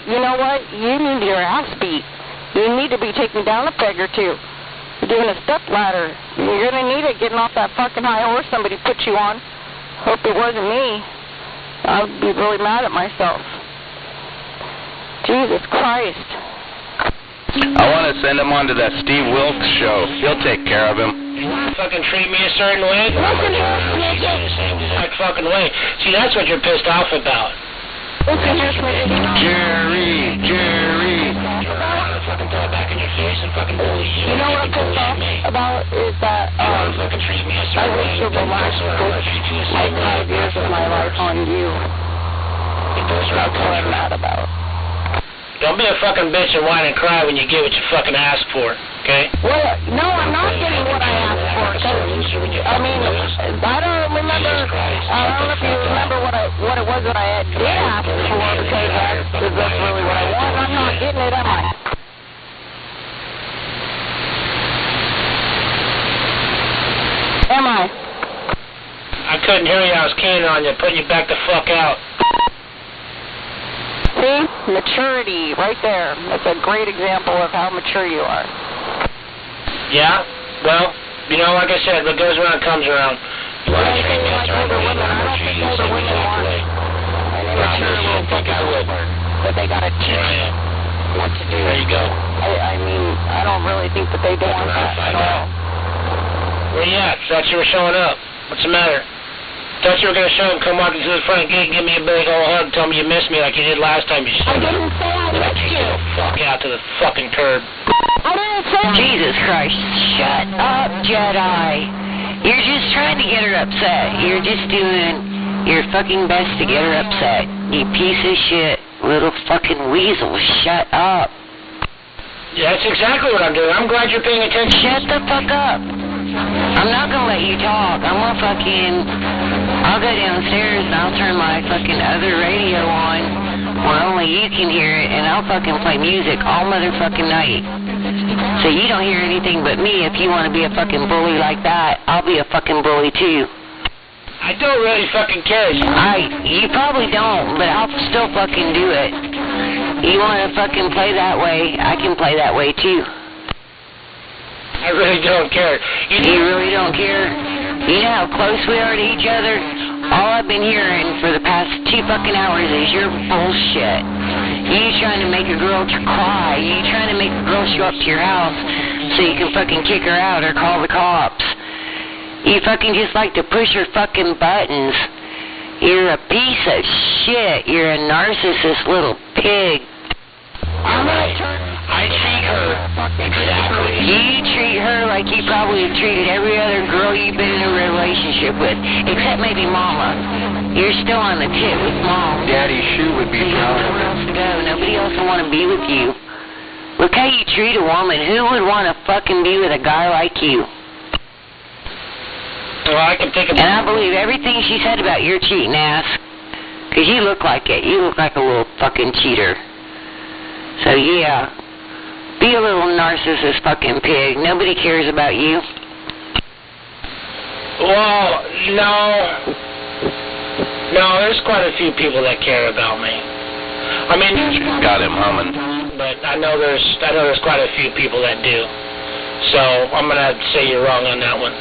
You know what? You need your ass beat. You need to be taken down a peg or two. You're doing a step ladder. You're going to need it getting off that fucking high horse somebody put you on. Hope it wasn't me. I'd be really mad at myself. Jesus Christ. I want to send him on to that Steve Wilkes show. He'll take care of him. You want to fucking treat me a certain way? Like fucking way. See, that's what you're pissed off about. Jerry. Fucking throw it back in your face and fucking bully you. You know what I'm pissed off about is that I wasted the last 5 years of my life on you. That's what I'm mad about. Don't be a fucking bitch and whine and cry when you get what you fucking asked for, okay? Well, no, I'm not getting what I asked for. I mean, I don't remember. I don't know if you remember what it was that I did ask for, because that's really what I want. I'm not getting it, am I? Am I? I couldn't hear you. I was keying on you, putting you back the fuck out. See? Maturity, right there. That's a great example of how mature you are. Yeah? Well, you know, like I said, what goes around comes around. You want to treat me a certain way, you want to treat you the same exact way. But they gotta teach what to do. There you go. I mean, I don't really think that they do want that at all. Well, yeah, thought you were showing up. What's the matter? Thought you were going to show him, come walking to the front gate, give me a big old hug, tell me you missed me like you did last time you showed up. I didn't say I missed you. Fuck out to the fucking curb. I didn't say Jesus Christ, shut up, Jedi. You're just trying to get her upset. You're just doing your fucking best to get her upset. You piece of shit, little fucking weasel, shut up. Yeah, that's exactly what I'm doing. I'm glad you're paying attention. Shut the fuck up. I'm not gonna let you talk. I'll go downstairs and I'll turn my fucking other radio on where only you can hear it, and I'll fucking play music all motherfucking night. So you don't hear anything but me. If you want to be a fucking bully like that, I'll be a fucking bully too. I don't really fucking care. You probably don't, but I'll still fucking do it. You want to fucking play that way, I can play that way too. I really don't care. You really don't care? You know how close we are to each other? All I've been hearing for the past 2 fucking hours is your bullshit. You trying to make a girl cry. You trying to make a girl show up to your house so you can fucking kick her out or call the cops. You fucking just like to push her fucking buttons. You're a piece of shit. You're a narcissist little pig. I treat her exactly. You treat her like you probably have treated every other girl you've been in a relationship with, except maybe Mama. You're still on the tip with Mom. Daddy's shoe would be proud of nowhere else to go. Nobody else will want to be with you. Look how you treat a woman. Who would want to fucking be with a guy like you? Well, I can take a... And I believe everything she said about your cheating ass, because you look like it. You look like a little fucking cheater. So, yeah, be a little narcissist fucking pig. Nobody cares about you. Well, no, there's quite a few people that care about me. I mean, She's got him humming. But I know there's quite a few people that do. So I'm going to have to say you're wrong on that one.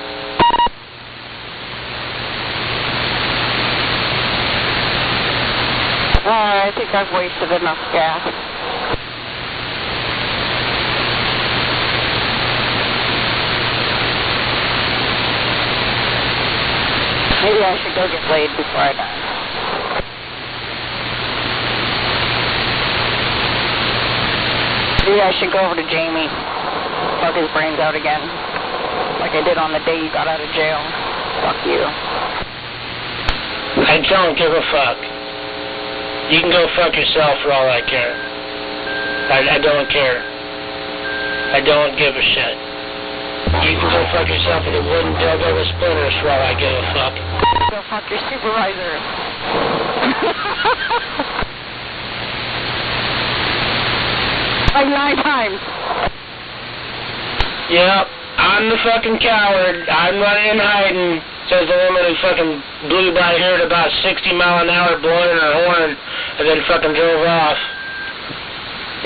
I think I've wasted enough gas. Maybe I should go get laid before I die. Maybe I should go over to Jamie, fuck his brains out again, like I did on the day you got out of jail. Fuck you. I don't give a fuck. You can go fuck yourself for all I care. I don't care. I don't give a shit. You can go fuck yourself with a wooden dildo with splinters for all I give a fuck. Go fuck your supervisor. Like 9 times. Yep, I'm the fucking coward. I'm running and hiding, says the woman who fucking blew by here at about 60 mile an hour blowing her horn and then fucking drove off.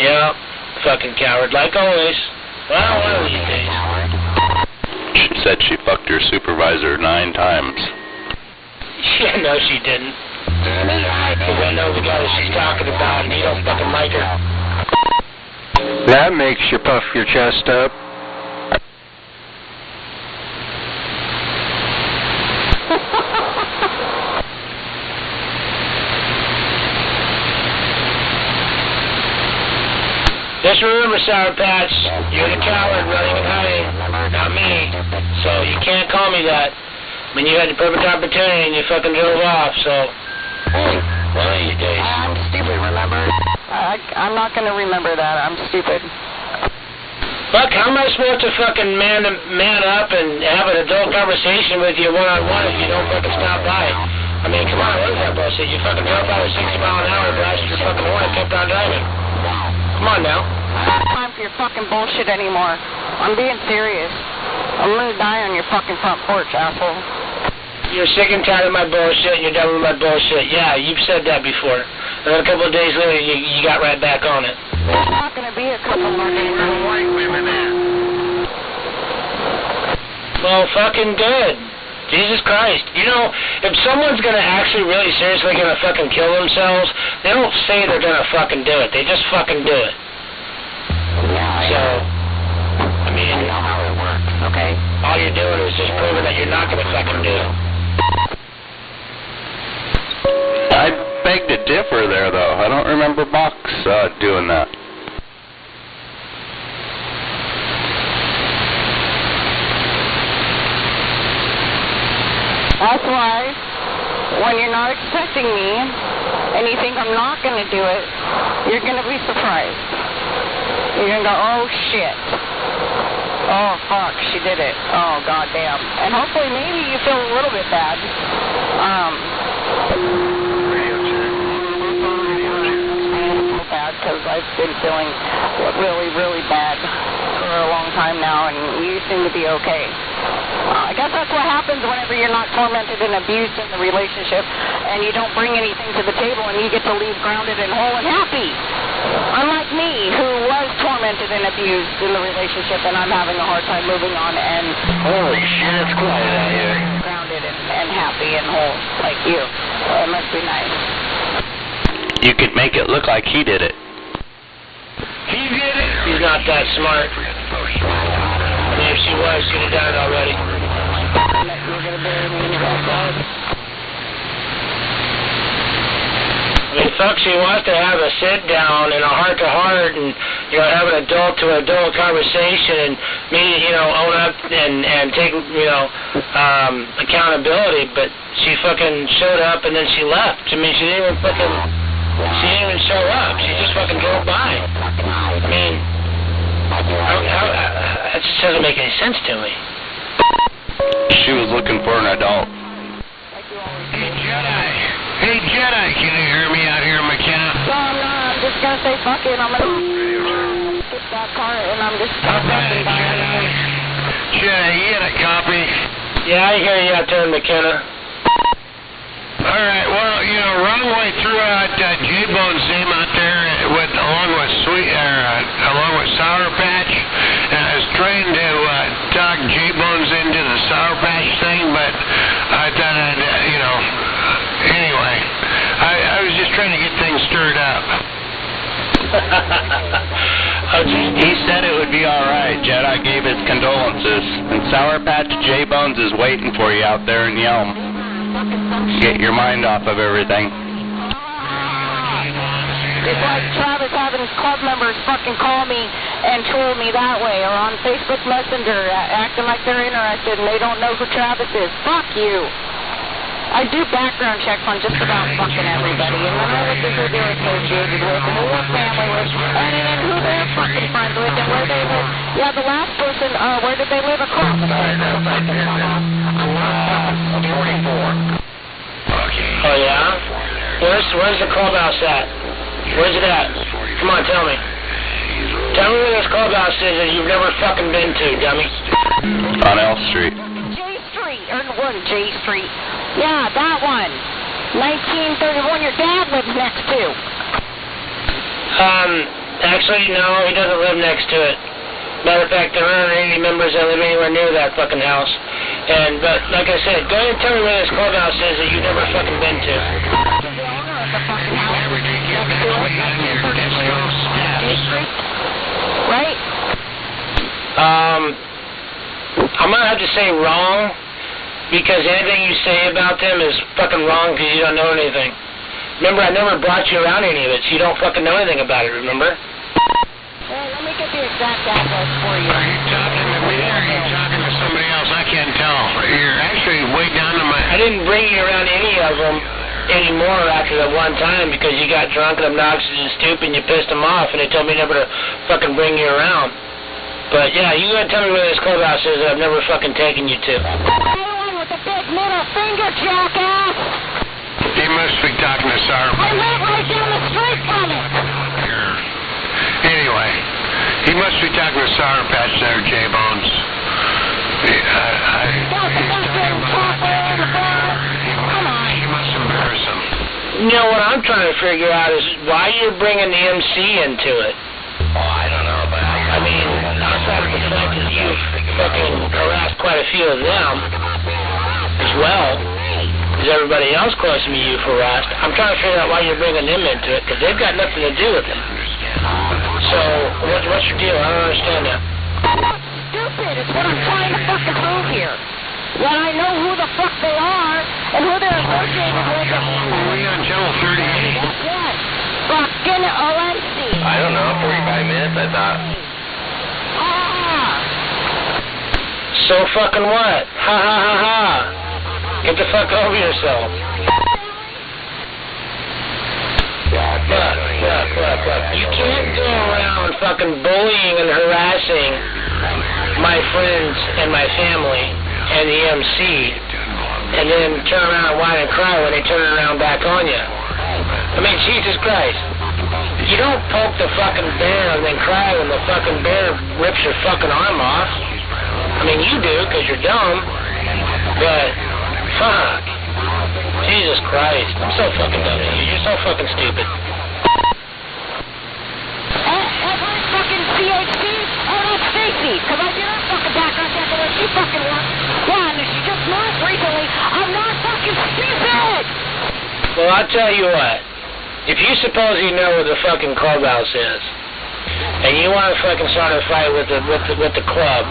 Yep, fucking coward, like always. Well, one of these days. She said she fucked her supervisor 9 times. Yeah, no, she didn't. Because I know the guy that she's talking about and he don't fucking like her. That makes you puff your chest up. Just remember, Sour Patch, you're the coward running and hiding, not me. So you can't call me that. I mean, you had the perfect opportunity and you fucking drove off, so... One of these days. I'm stupid, remember? I'm not going to remember that. I'm stupid. Look, how am I supposed to fucking man up and have an adult conversation with you one-on-one if you don't fucking stop by? I mean, come on, what is that bullshit? You fucking drove by with 60 mile an hour, blasted your fucking horn and kept on driving. Come on now. I don't have time for your fucking bullshit anymore. I'm being serious. I'm going to die on your fucking front porch, asshole. You're sick and tired of my bullshit and you're done with my bullshit. Yeah, you've said that before. And then a couple of days later, you got right back on it. There's not going to be a couple more days. Well, fucking good. Jesus Christ. You know, if someone's going to actually really seriously going to fucking kill themselves, they don't say they're going to fucking do it. They just fucking do it. So, I mean, you know how it works, okay? All you're doing is just proving that you're not going to fucking do it. I beg to differ there, though. I don't remember Box doing that. That's why, when you're not expecting me, and you think I'm not going to do it, you're going to be surprised. You're going to go, oh, shit. Oh, fuck, she did it. Oh, goddamn. And hopefully maybe you feel a little bit bad. Because I've been feeling really, really bad for a long time now, and you seem to be okay. I guess that's what happens whenever you're not tormented and abused in the relationship, and you don't bring anything to the table, and you get to leave grounded and whole and happy. Unlike me, who was tormented and abused in the relationship, and I'm having a hard time moving on, and holy shit, it's quiet out here. Grounded and happy and whole, like you. It must be nice. You could make it look like he did it. He did it! He's not that smart. I mean, if she was, she'd have done it already. I mean, fuck, she wants to have a sit-down and a heart-to-heart and, you know, have an adult-to-adult conversation and me, you know, own up and take, you know, accountability, but she fucking showed up and then she left. I mean, she didn't even show up. She just fucking drove by. I mean, that just doesn't make any sense to me. She was looking for an adult. Hey, Jedi, can you hear me out here in McKenna? No, I'm just going to say fuck it. I'm going to get that car and I'm just going to fucking buy it. Jedi, you got a copy? Yeah, I hear you out there in McKenna. All right, well, you know, wrong way threw out J-Bone's name out there along with Sour Patch, and I was trying to Sour Patch thing, but I thought I'd, anyway, I was just trying to get things stirred up. He said it would be alright. Jedi gave his condolences. And Sour Patch J-Bones is waiting for you out there in Yelm. Get your mind off of everything. It's like Travis having club members fucking call me and troll me that way, or on Facebook Messenger acting like they're interested and they don't know who Travis is. Fuck you. I do background checks on just about fucking everybody, and I know what they're associated with, and who their family with, and who they're fucking friends with, and where they live. Yeah, the last person, where did they live across the street? 44. Oh, yeah? Where's the clubhouse at? Where's it at? Come on, tell me. Tell me where this clubhouse is that you've never fucking been to, dummy. On L Street. J Street, or what, J Street? Yeah, that one. 1931, your dad lives next to. Actually, no, he doesn't live next to it. Matter of fact, there aren't any members that live anywhere near that fucking house. But, like I said, go ahead and tell me where this clubhouse is that you've never fucking been to. Right? I'm gonna have to say wrong, because anything you say about them is fucking wrong because you don't know anything. Remember, I never brought you around any of it, so you don't fucking know anything about it, remember? Well, let me get the exact address for you. Are you talking to me or are you talking to somebody else? I can't tell. You're actually way down to my... I didn't bring you around any of them anymore after that one time because you got drunk and obnoxious and stupid and you pissed them off and they told me never to fucking bring you around. But yeah, you gotta tell me where this clubhouse is that I've never fucking taken you to. With the big middle finger, jackass! You must be talking to Sour Patch. I live right down the street from it! Anyway, he must be talking to Sour Patch there, J-Bones. He's talking about he must embarrass him. You know what I'm trying to figure out is why you're bringing the MC into it. Oh, I don't know, but I mean, outside of the fact that you've fucking harassed quite a few of them as well, because everybody else close to me you've harassed. I'm trying to figure out why you're bringing them into it, because they've got nothing to do with it. So, what's your deal? I don't understand that. Stupid! It's what I'm trying to fucking prove here. That I know who the fuck they are and who they're associated with. Were we on channel 38? Yes. Fucking ONC. I don't know, 45 minutes, I thought. So fucking what? Ha ha ha ha. Get the fuck over yourself. Look. You can't go around fucking bullying and harassing my friends and my family and the MC and then turn around and whine and cry when they turn it around back on you. I mean, Jesus Christ. You don't poke the fucking bear and then cry when the fucking bear rips your fucking arm off. I mean, you do because you're dumb. But, fuck. Jesus Christ. I'm so fucking dumb to you. You're so fucking stupid. Every fucking CHP? Oh, that's Stacy. Because I did her fucking background check and she fucking worked. Yeah, and she just moved recently. I'm not fucking stupid! Well, I'll tell you what. If you suppose you know where the fucking clubhouse is, and you want to fucking start a fight with the club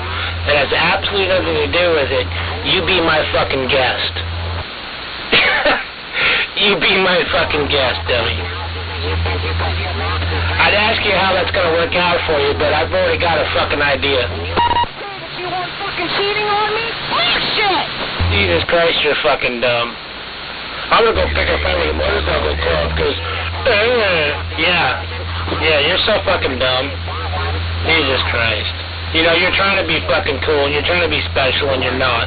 that has absolutely nothing to do with it, you be my fucking guest. You be my fucking guest, dummy. I'd ask you how that's gonna work out for you, but I've already got a fucking idea. You weren't fucking cheating on me? Bullshit! Jesus Christ, you're fucking dumb. I'm gonna go pick a fight with a motorcycle club, because, yeah, you're so fucking dumb. Jesus Christ. You know, you're trying to be fucking cool, and you're trying to be special, and you're not.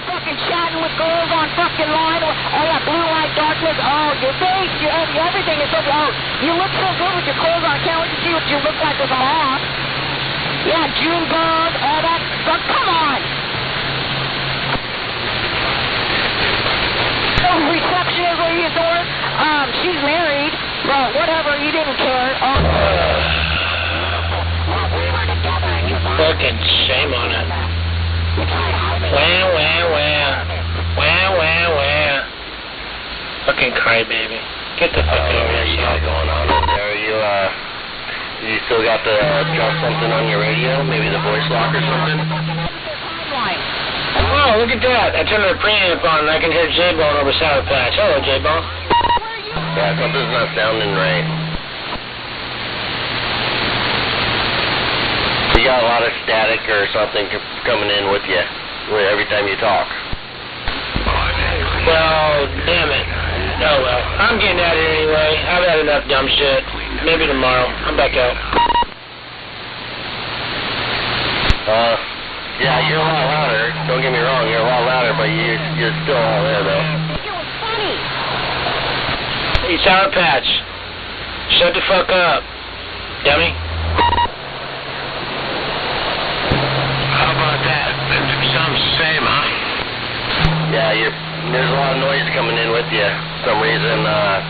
Fucking chatting with girls on fucking line, or, oh yeah, blue light, darkness, oh, your face, everything is so, oh, you look so good with your clothes on, can't wait to see what you look like with them off. Yeah, Junebug, all that stuff, come on! Receptionist where you saw her, she's married, but whatever, you didn't care. Fucking shame on it. crybaby. Get the fuck over here. What you got going on over there? You still got the drop something on your radio? Maybe the voice lock or something? Oh, look at that. I turned the preamp on and I can hear J-Bone over Sour Patch. Hello, J-Bone. Yeah, something's not sounding right. You got a lot of static or something coming in with you every time you talk. Well, damn it. Oh well. I'm getting out of here anyway. I've had enough dumb shit. Maybe tomorrow. I'm back out. Yeah, you're a lot louder. Don't get me wrong, you're a lot louder, but you're still all there, though. Hey, Sour Patch. Shut the fuck up, dummy. How about that? It sounds the same, huh? Yeah, there's a lot of noise coming in with you. For some reason,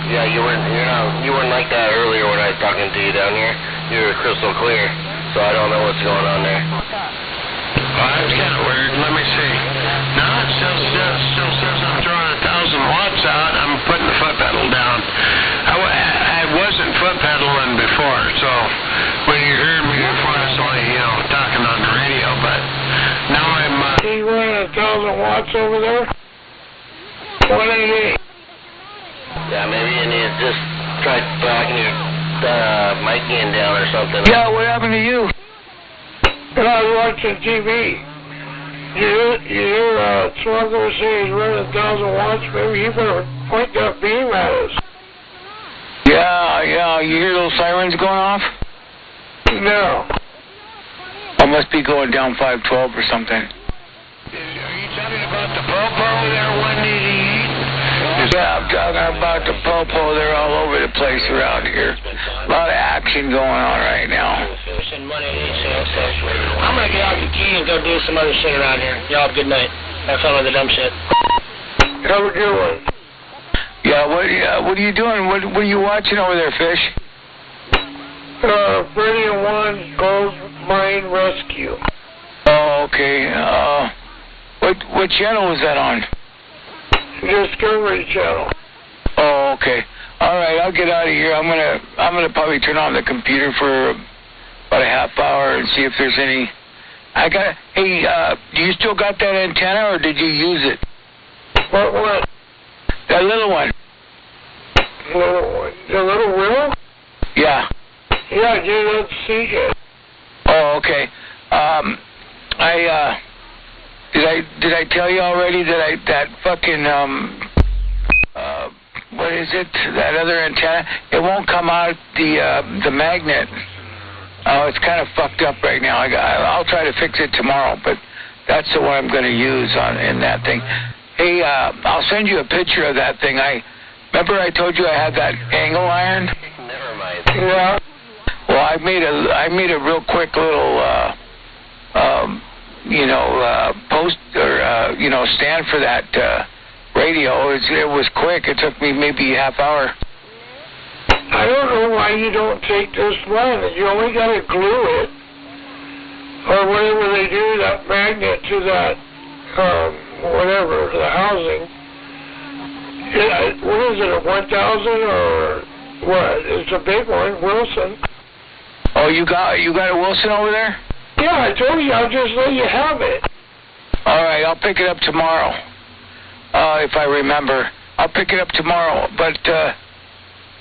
yeah, you weren't like that earlier when I was talking to you down here. You were crystal clear, so I don't know what's going on there. Well, that's kind of weird. Let me see. No, it still says I'm throwing 1,000 watts out. I'm putting the foot pedal down. I wasn't foot pedaling before, so when you heard me before, I was only, talking on the radio, but now I'm... You running 1,000 watts over there? 188. Yeah, maybe you need to just try talking your mic in down or something. Yeah, what happened to you? I was watching TV. You hear Smuggler say he's running 1,000 watts? Maybe you better point that beam at us. Yeah, you hear those sirens going off? No. I must be going down 512 or something. Are you talking about the Popo there, 188? Yeah, I'm talking about the Popo. They're all over the place around here. A lot of action going on right now. I'm gonna get out the key and go do some other shit around here. Y'all have a good night. Have fun with the dumb shit. Have a good one. Yeah, what are you doing? What are you watching over there, Fish? Radio 1 Gold Mine Rescue. Oh, okay. What channel was that on? Discovery Channel. Oh, okay. All right, I'll get out of here. I'm gonna probably turn on the computer for about a half hour and see if there's any. Hey, do you still got that antenna, or did you use it? What? That little one. Little one. The little wheel? Yeah. Yeah, dude, that's CJ. Oh, okay. Did I tell you already that that fucking what is it? That other antenna? It won't come out the magnet. Oh, it's kind of fucked up right now. I'll try to fix it tomorrow, but that's the one I'm going to use in that thing. Hey, I'll send you a picture of that thing. Remember I told you I had that angle iron? Never mind. Yeah. Well, I made a real quick little post or stand for that radio. It was quick. It took me maybe a half hour. I don't know why you don't take this one. You only got to glue it, or whatever they do, that magnet to that, the housing. What is it, a 1,000 or what? It's a big one, Wilson. Oh, you got a Wilson over there? Yeah, I told you. I'll just let you have it. All right, I'll pick it up tomorrow. If I remember, I'll pick it up tomorrow. But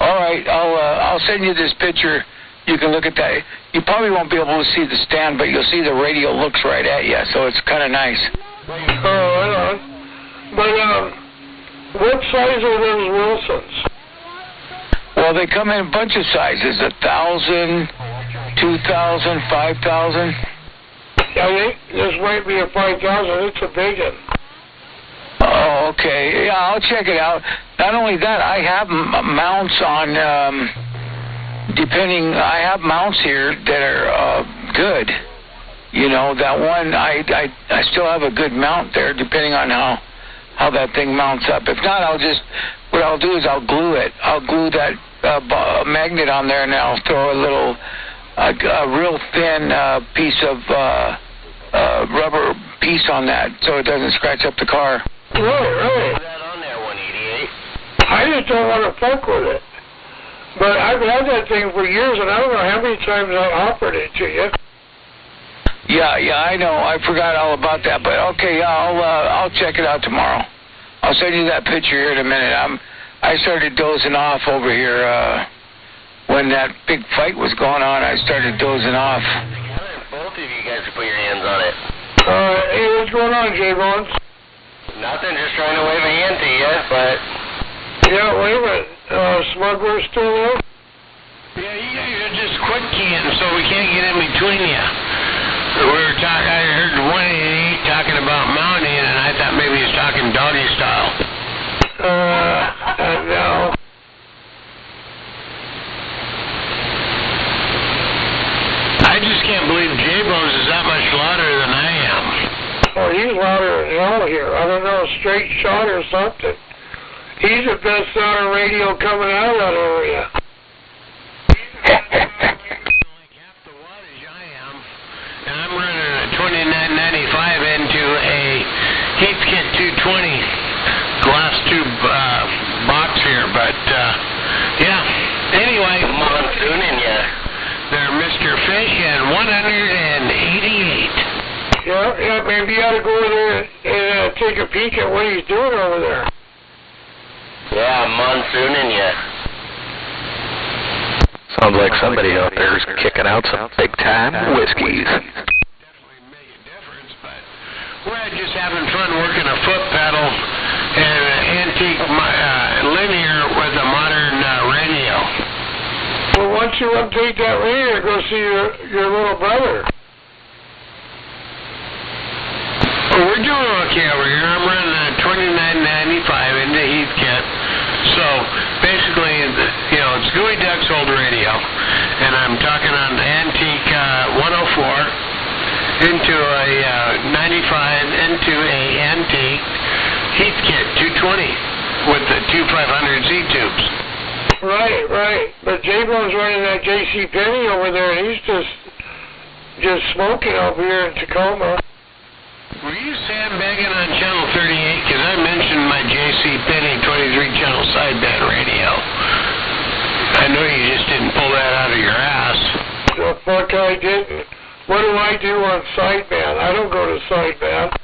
all right, I'll send you this picture. You can look at that. You probably won't be able to see the stand, but you'll see the radio looks right at you, so it's kind of nice. Oh, right on. But what size are those Wilsons? Well, they come in a bunch of sizes: 1,000, 2,000, 5,000. I think this might be a 5,000. It's a big one. Oh, okay. Yeah, I'll check it out. Not only that, I have mounts on, I have mounts here that are good. You know, that one, I still have a good mount there, depending on how that thing mounts up. If not, what I'll do is I'll glue it. I'll glue that magnet on there, and I'll throw a real thin piece of rubber piece on that, so it doesn't scratch up the car. Really? Is that on there, 188? I just don't want to fuck with it. But I've had that thing for years, and I don't know how many times I offered it to you. Yeah, I know. I forgot all about that. But okay, I'll check it out tomorrow. I'll send you that picture here in a minute. I started dozing off over here when that big fight was going on. I started dozing off. Both of you guys can put your hands on it. Hey, what's going on, J-Bones? Nothing, just trying to wave a hand to you, but... Yeah, wait a minute. Smuggler's still there? Yeah, you guys are just quick cans, so we can't get in between you. We were talking, I heard 188 talking about mounting, and I thought maybe he was talking doggy style. No. I just can't believe J-Bones is that much louder than I am. Oh, he's louder than hell here. I don't know, straight shot or something. He's the best sounding radio coming out of that area. And I'm running a 2995 into a Heathkit 220 glass tube box here, but yeah. Anyway, monsooning ya. They're Mr. Fish and 188. Yeah, maybe you ought to go over there and take a peek at what he's doing over there. Yeah, monsooning ya. Sounds like somebody out there is kicking out some big-time whiskeys. Definitely make a difference, but we're just having fun working a foot pedal and an antique linear with a modern radio. Well, once you update that radio, go see your little brother. Well, we're doing okay over here. I'm running a 2995 into Heathkit. So basically, it's Gooey Duck's old radio, and I'm talking on the antique 104 into a 95 into a antique Heathkit 220 with the 2500Z tubes. Right. But J-Bone's running that J.C. Penney over there, and he's just smoking over here in Tacoma. Were you sandbagging on Channel 38? Because I mentioned my J.C. Penney 23-channel sideband radio. I know you just didn't pull that out of your ass. The fuck I didn't. What do I do on sideband? I don't go to sideband.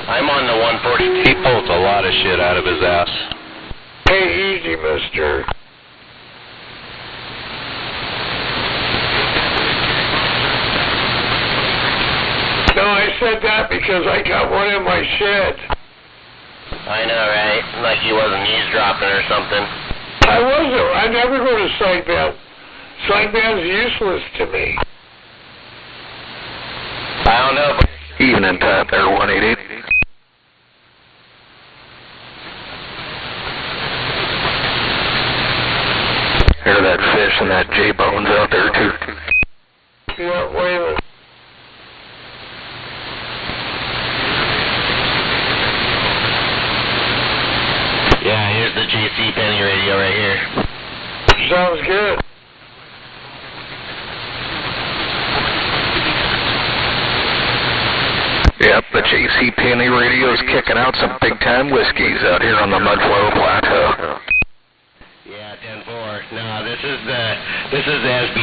I'm on the 140. He pulls a lot of shit out of his ass. Hey, easy, mister. No, I said that because I got one in my shed. I know, right? Like he wasn't eavesdropping or something. I wasn't. I never go to sideband. Sideband's useless to me. I don't know, but... Evening time there, 188. Hear that Fish and that J-Bones out there, too. Yeah, wait a minute. Yeah, here's the J.C. Penney radio right here. Sounds good. Yep, the J.C. Penney radio's kicking out some big-time whiskeys out here on the Mudflow Plateau. Yeah, 10-4. No, this is SB.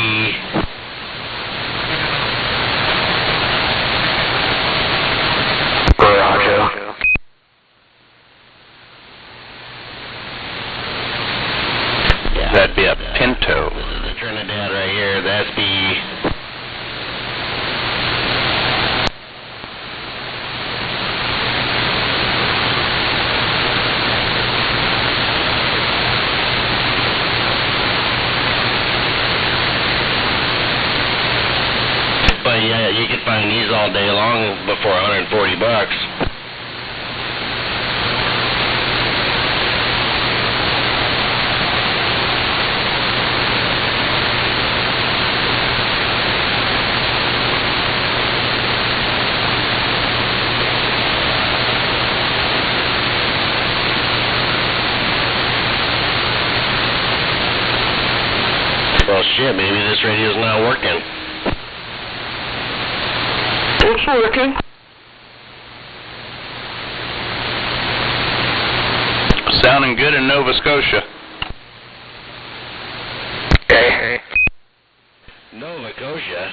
Roger. That'd be a Pinto. This is the Trinidad right here, the SB. But yeah, you could find these all day long before $140. Well, shit, maybe this radio's not working. It's working. Sounding good in Nova Scotia. Okay. Nova Scotia.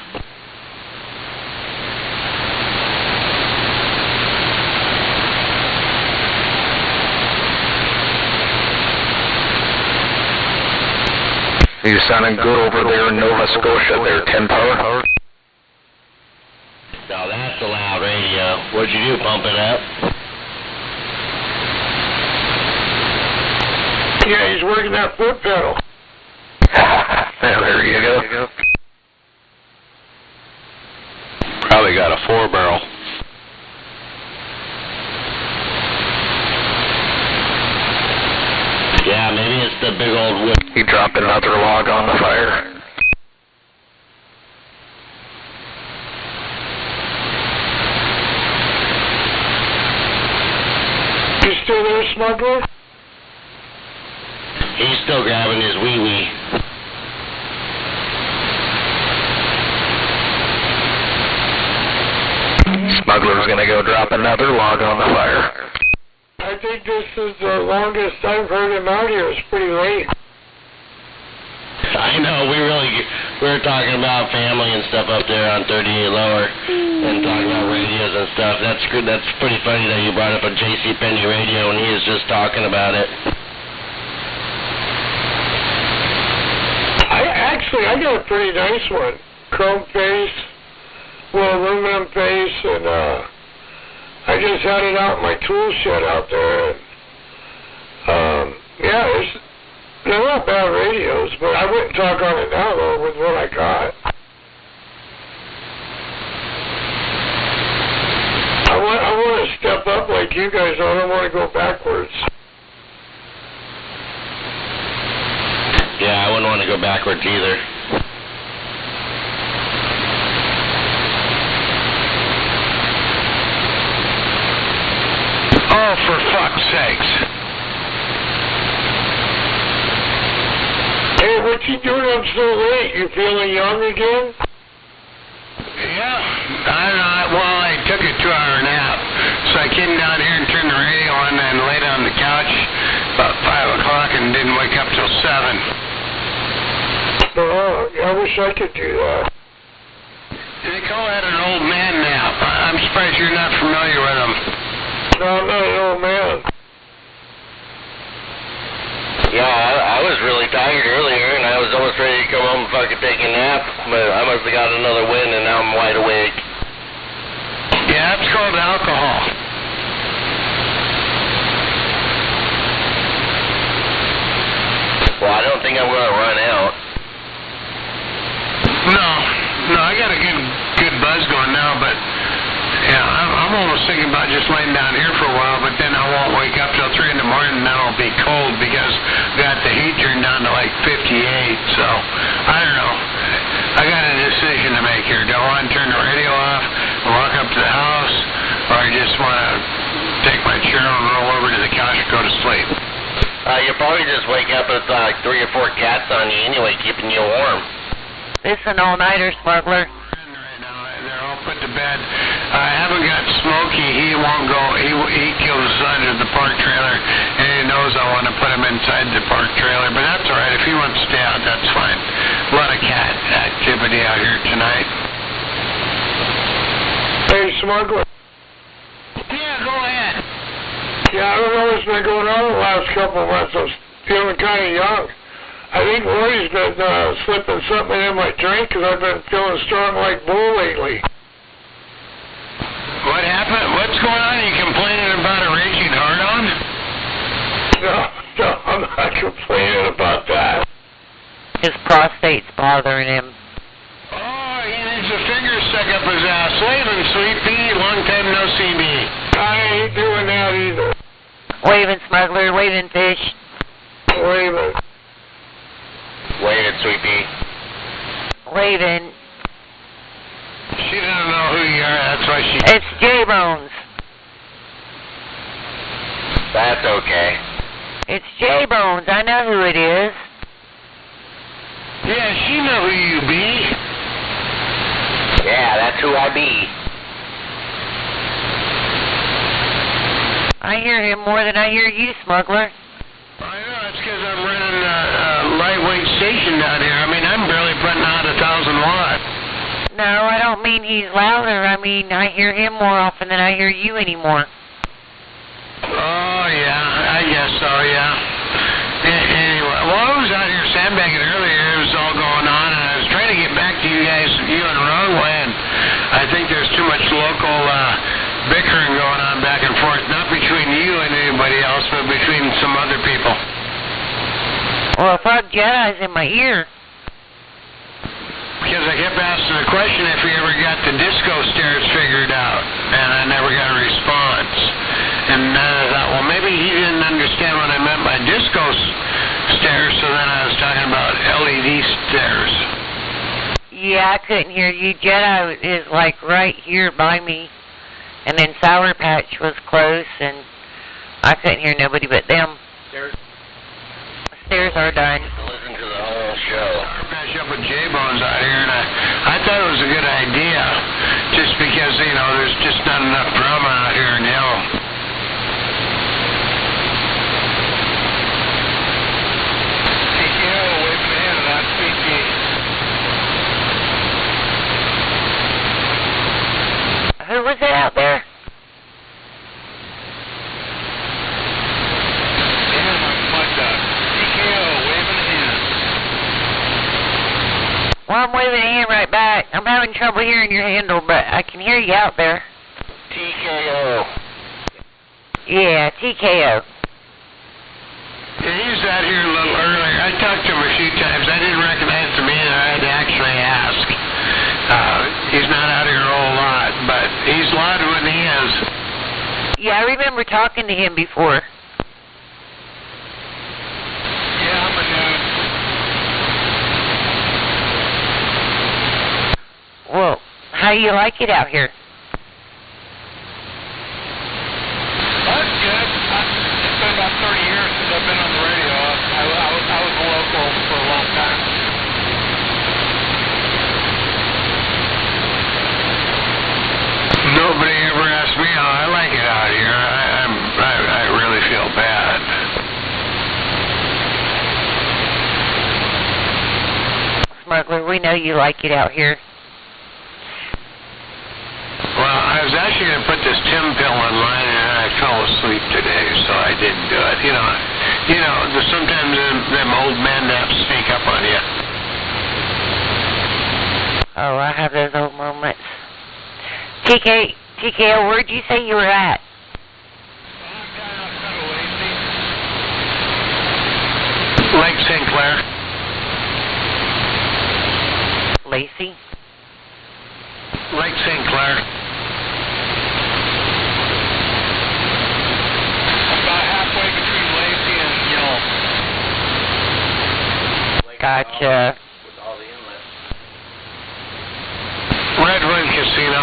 You sounding good over there in Nova Scotia there, 10 power? Now that's a loud radio. What'd you do, pump it up? Yeah, he's working that foot pedal. There you go. Probably got a 4-barrel. Yeah, maybe it's the big old whip. He dropped another log on the fire. You still there, smuggler? He's still grabbing his wee-wee. Smuggler's gonna go drop another log on the fire. I think this is the longest I've heard him out here. It's pretty late. I know, we were talking about family and stuff up there on 38 Lower and talking about radios and stuff. That's good. That's pretty funny that you brought up a J.C. Penney radio and he was just talking about it. I got a pretty nice one. Chrome face, well, aluminum face, and I just had it out in my tool shed out there. And, yeah, they're not bad radios, but I wouldn't talk on it now, though, with what I got. I want to step up like you guys do. I don't want to go backwards. Yeah, I wouldn't want to go backwards either. Oh, for fuck's sakes. Hey, what you doing up so late? You feeling young again? Yeah, I don't know. Well, I took a 2-hour nap. So I came down here and turned the radio on and laid on the couch about 5 o'clock and didn't wake up till 7. Oh, I wish I could do that. They call that an old man nap. I'm surprised you're not familiar with them. No, I'm not an old man. Yeah, I was really tired earlier, and I was almost ready to come home and fucking take a nap, but I must have got another win, and now I'm wide awake. Yeah, that's called alcohol. Well, I don't think I'm going to run out. No, I got a good buzz going now, but yeah, I'm almost thinking about just laying down here for a while, but then I won't wake up till 3 in the morning, and then I'll be cold because we got the heat turned down to like 58, so I don't know. I got a decision to make here. Do I want to turn the radio off and walk up to the house, or I just want to take my chair and roll over to the couch and go to sleep? You'll probably just wake up with like 3 or 4 cats on you anyway, keeping you warm. This is an all-nighter, smuggler. They're all put to bed. I haven't got Smokey. He won't go. He kills us under the park trailer, and he knows I want to put him inside the park trailer. But that's all right. If he wants to stay out, that's fine. A lot of cat activity out here tonight. Hey, smuggler. Yeah, go ahead. Yeah, I don't know what's been going on the last couple of months. I'm feeling kind of young. I think Roy's been slipping something in my drink because I've been feeling strong like bull lately. What happened? What's going on? Are you complaining about a raging hard-on? No, I'm not complaining about that. His prostate's bothering him. Oh, he needs a finger stuck up his ass. Waving, sweet pea. Long time no see me. I ain't doing that either. Waving, smuggler. Waving, fish. Waving. Wave it, sweet pea. Waving. She doesn't know who you are. That's why she... It's J-Bones. That's okay. It's J-Bones. I know who it is. Yeah, she know who you be. Yeah, that's who I be. I hear him more than I hear you, smuggler. lightweight station down here. I mean, I'm barely putting out 1,000 watts. No, I don't mean he's louder. I mean, I hear him more often than I hear you anymore. Oh, yeah, I guess so, yeah. Anyway, well, I was out here sandbagging earlier. It was all going on, and I was trying to get back to you guys, you and Runway, and I think there's too much local bickering going on back and forth, not between you and anybody else, but between some other people. Well, Frog Jedi's in my ear. Because I kept asking the question if we ever got the disco stairs figured out, and I never got a response. And I thought, well, maybe he didn't understand what I meant by disco stairs, so then I was talking about LED stairs. Yeah, I couldn't hear you. Jedi is like right here by me, and then Sour Patch was close, and I couldn't hear nobody but them. Stairs are done. Listen to the whole show. I matched up with J-Bones out here, and I thought it was a good idea, just because, you know, there's just not enough drama out here in hell. TKO away from the end of that PT. Who was it out there? Well, I'm waving a hand right back. I'm having trouble hearing your handle, but I can hear you out there. TKO. Yeah, TKO. Yeah, he was out here a little earlier. I talked to him a few times. I didn't recognize the man. I had to actually ask. He's not out here a whole lot, but he's loud when he is. Yeah, I remember talking to him before. Yeah, I'm a dude. Well, how do you like it out here? That's good. It's been about 30 years since I've been on the radio. I was local for a long time. Nobody ever asked me how I like it out here. I really feel bad. Smuggler, we know you like it out here. Well, I was actually going to put this Tim pill online, and I fell asleep today, so I didn't do it. You know, sometimes them old man naps sneak up on you. Oh, I have those old moments. TKO, where'd you say you were at? Lake St. Clair. Lacey? Lake St. Clair. About halfway between Lacey and Yelm. Gotcha. With all the inlets. Redwood Casino.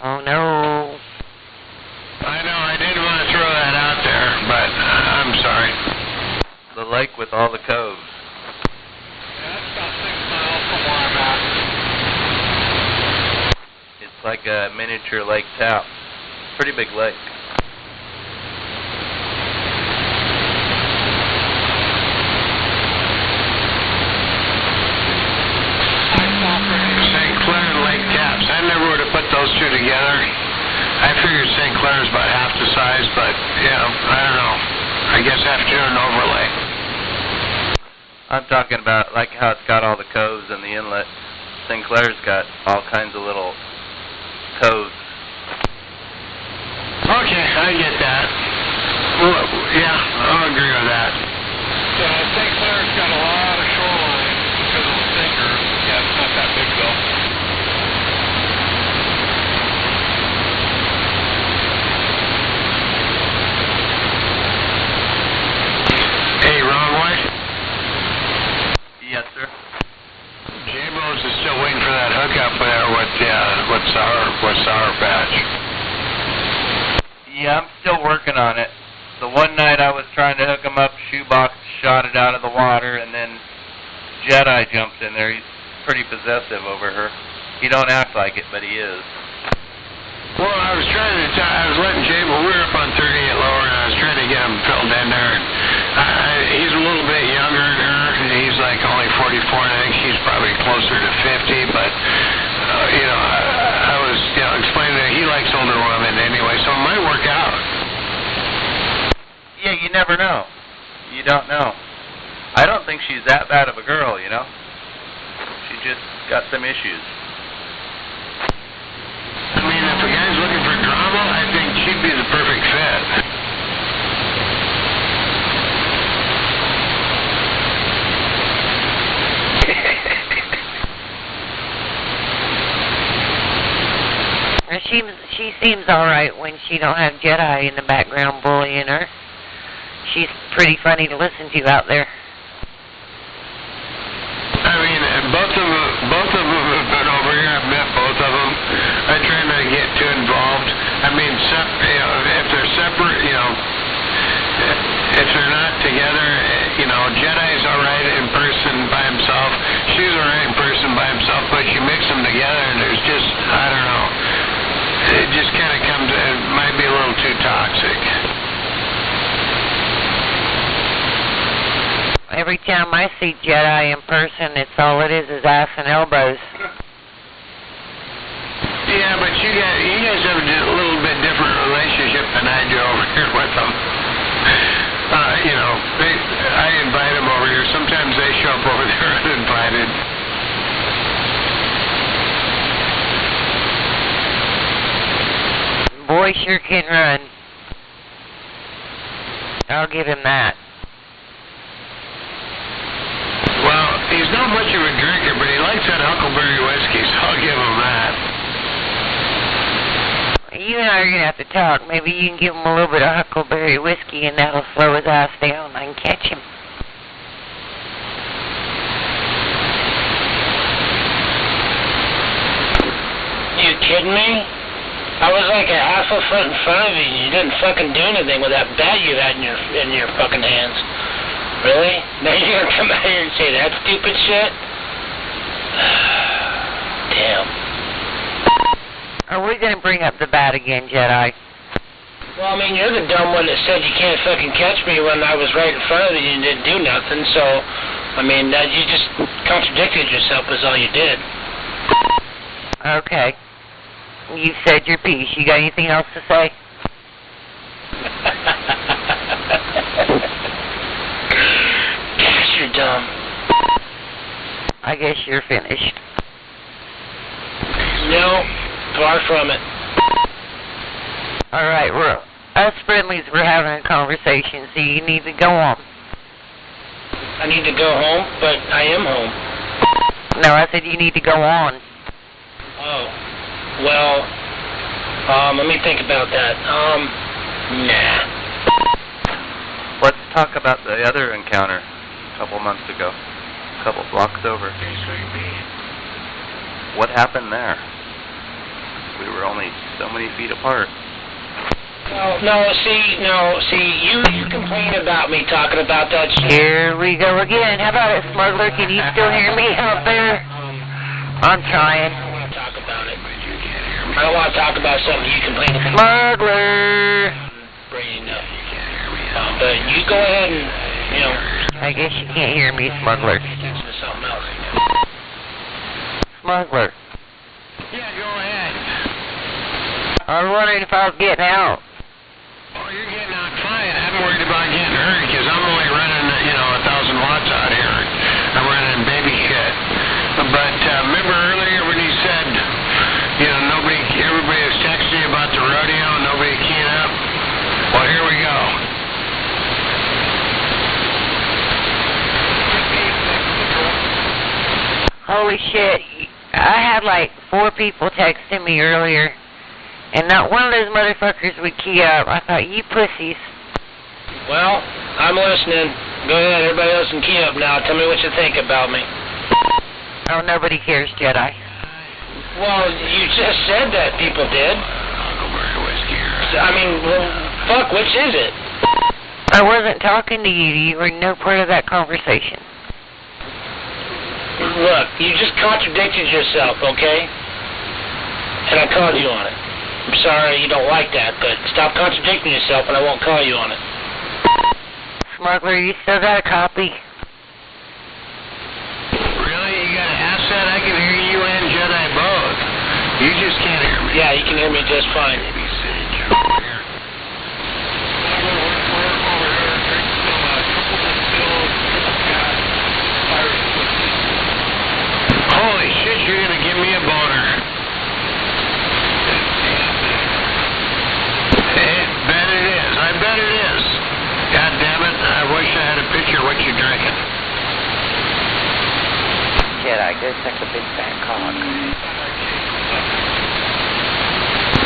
Oh, no. I know, I didn't want to throw that out there, but I'm sorry. The lake with all the coves. Yeah, that's about 6 miles from where I'm at. It's like a miniature lake tap. Pretty big lake. St. Clair and Lake Taps. I never would have put those two together. I figured St. Clair is about half the size, but, you know, I don't know. I guess I have to do an overlay. I'm talking about like how it's got all the coves and the inlet. St. Clair's got all kinds of little coves. Okay, I get that. Well, yeah, I'll agree with that. St. Clair's got a lot of shoreline because of the sinker. Yeah, it's not that big, though. Hey, wrong way? Yes, sir. J-Bones is still waiting for that hookup there with Sour Patch. Yeah, I'm still working on it. The one night I was trying to hook him up, Shoebox shot it out of the water, and then Jedi jumped in there. He's pretty possessive over her. He don't act like it, but he is. Well, I was letting Jay, we were up on 38 lower, and I was trying to get him filled in there. And a little bit younger than her. He's like only 44, and I think she's probably closer to 50. But I was explaining that he likes older women anyway, so it might work out. Yeah, you never know. You don't know. I don't think she's that bad of a girl, you know. She just got some issues. I mean, if a guy's looking for drama, I think she'd be the perfect fit. She seems all right when she don't have Jedi in the background bullying her. She's pretty funny to listen to out there. I mean, both of them have been over here. I've met both of them. I try not to get too involved. I mean, if they're separate, if they're not together, Jedi's all right in person by himself. She's all right in person by himself, but you mix them together, and there's just, I don't know. It just kind of comes, it might be a little too toxic. Every time I see Jedi in person, it's all it is ass and elbows. Yeah, but you guys have a little bit different relationship than I do over here with them. I invite them over here. Sometimes they show up over there uninvited. Boy sure can run. I'll give him that. Well, he's not much of a drinker, but he likes that Huckleberry whiskey, so I'll give him that. You and I are going to have to talk. Maybe you can give him a little bit of Huckleberry whiskey, and that'll slow his ass down. I can catch him. You kidding me? I was like a half a foot in front of you, and you didn't fucking do anything with that bat you had in your fucking hands. Really? Now you're gonna come out here and say that stupid shit? Damn. Are we gonna bring up the bat again, Jedi? Well, I mean, you're the dumb one that said you can't fucking catch me when I was right in front of you and didn't do nothing, so, I mean, you just contradicted yourself was all you did. Okay. You said your piece. You got anything else to say? Gosh, you're dumb. I guess you're finished. No, far from it. All right, us friendlies, we're having a conversation, so you need to go on. I need to go home, but I am home. No, I said you need to go on. Oh, well, let me think about that. Nah. Let's talk about the other encounter a couple months ago, a couple blocks over. What happened there? We were only so many feet apart. See, you complain about me talking about that shit. Here we go again. How about it, Smuggler? Can you still hear me out there? I'm trying. I don't want to talk about it. I don't want to talk about something you complain about. Smuggler! Bringing up. But you go ahead and, I guess you can't hear me, Smuggler. Listen to something else. Smuggler. Yeah, go ahead. I was wondering if I was getting out. Oh, you're getting out fine. I'm worried about getting hurt because I'm only running, 1,000 watts out here. I'm running baby shit. But remember earlier when you said, everybody was texting you about the rodeo and nobody keying up? Well, here we go. Holy shit. I had like 4 people texting me earlier, and not one of those motherfuckers would key up. I thought, you pussies. Well, I'm listening. Go ahead, everybody else can key up now. Tell me what you think about me. Oh, nobody cares, Jedi. Well, you just said that people did. I mean, well, fuck, which is it? I wasn't talking to you. You were no part of that conversation. Look, you just contradicted yourself, okay? And I called you on it. I'm sorry you don't like that, but stop contradicting yourself and I won't call you on it. smuggler. You still got a copy? Really? You got an asset? I can hear you and Jedi both. You just can't hear me. Yeah, you can hear me just fine. Holy shit, you're gonna give me a boner. I bet it is. God damn it, I wish I had a picture of what you're drinking. Jedi, go suck a big fat cock.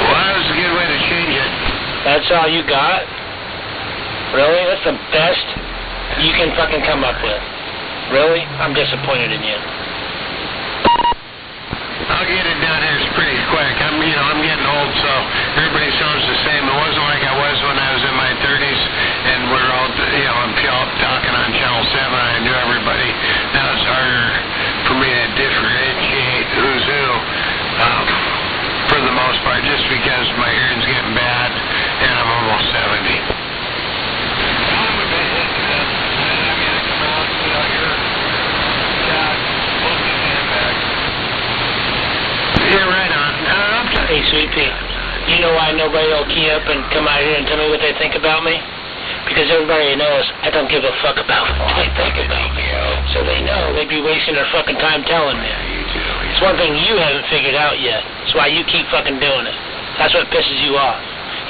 Well, that was a good way to change it. That's all you got? Really? That's the best you can fucking come up with? Really? I'm disappointed in you. I'll get it down here pretty quick. I'm getting old, so everybody sounds the same. It wasn't like I was when I was in my 30s, and we're all, I'm talking on Channel 7. I knew everybody. Now it's harder for me to differentiate who's who, for the most part, just because my hearing's getting bad, and I'm almost 70. Yeah, right on. Hey, Sweet Pea, you know why nobody will key up and come out here and tell me what they think about me? Because everybody knows I don't give a fuck about what they think about me. So they know they'd be wasting their fucking time telling me. It's one thing you haven't figured out yet. It's why you keep fucking doing it. That's what pisses you off.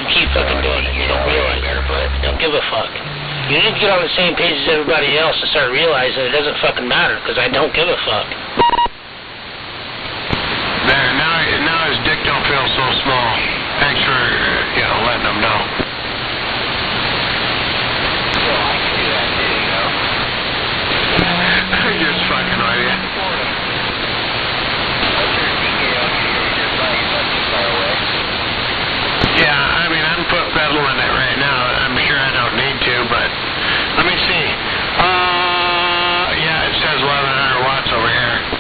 You keep fucking doing it. You don't realize it, but you don't give a fuck. You need to get on the same page as everybody else and start realizing it doesn't fucking matter, because I don't give a fuck. There, now his dick don't feel so small. Thanks for, letting him know. I'm just fucking with you. Yeah, I'm foot pedaling it right now. I'm sure I don't need to, but let me see. Yeah, it says 1100 watts over here.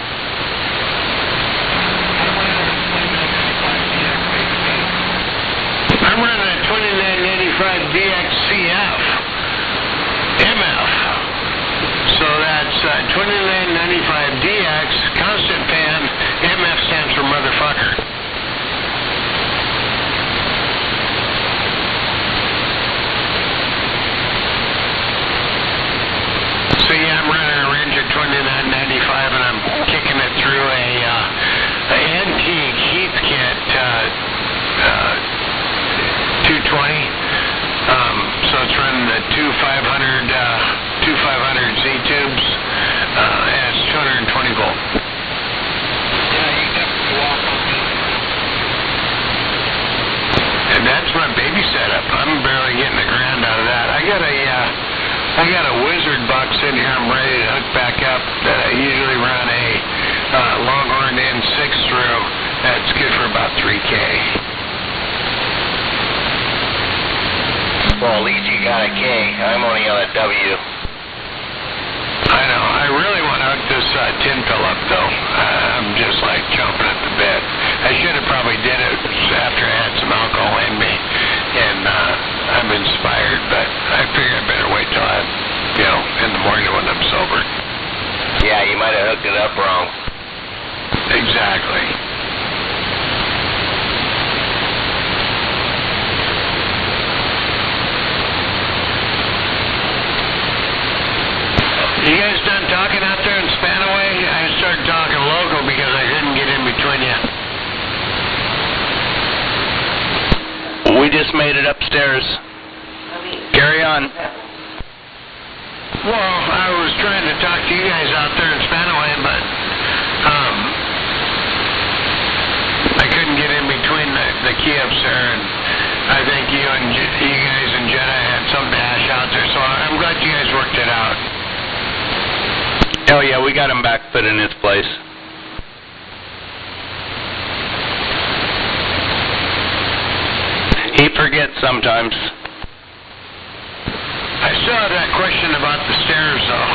I'm running a 2985 DXCF MF. So that's 2995 DX, constant fan, MF stands for motherfucker. So yeah, I'm running a Ranger 2995 and I'm kicking it through a antique Heathkit 220. So it's running the two 500 Z tubes, and it's 220 volt. And that's my baby setup. I'm barely getting a grand out of that. I got a Wizard box in here. I'm ready to hook back up. That I usually run a Longhorn N6 through. That's good for about 3K. Well, at least you got a K. I'm only on a W. I know. I really want to hook this tin pill up, though. I'm just like chomping at the bit. I should have probably did it after I had some alcohol in me, and I'm inspired. But I figure I better wait till I'm, in the morning when I'm sober. Yeah, you might have hooked it up wrong. Exactly. You guys done talking out there in Spanaway? I started talking local because I couldn't get in between you. We just made it upstairs. Carry on. Well, I was trying to talk to you guys out there in Spanaway, but I couldn't get in between the key-ups there, and I think you guys and Jedi had some dash out there, so I'm glad you guys worked it out. Oh yeah, we got him back put in his place. He forgets sometimes. I still have that question about the stairs, though.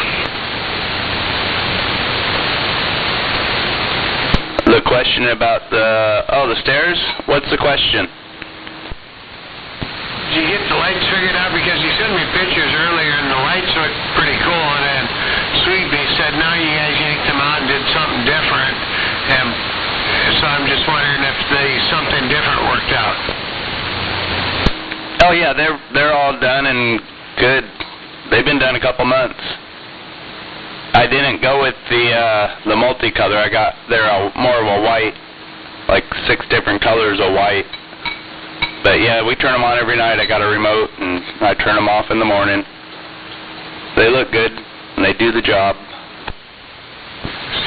The question about the stairs? What's the question? Did you get the lights figured out? Because you sent me pictures earlier and the lights Oh yeah, they're all done and good. They've been done a couple months. I didn't go with the multicolor. They're more of a white, like 6 different colors of white. But yeah, we turn them on every night. I got a remote and I turn them off in the morning. They look good and they do the job.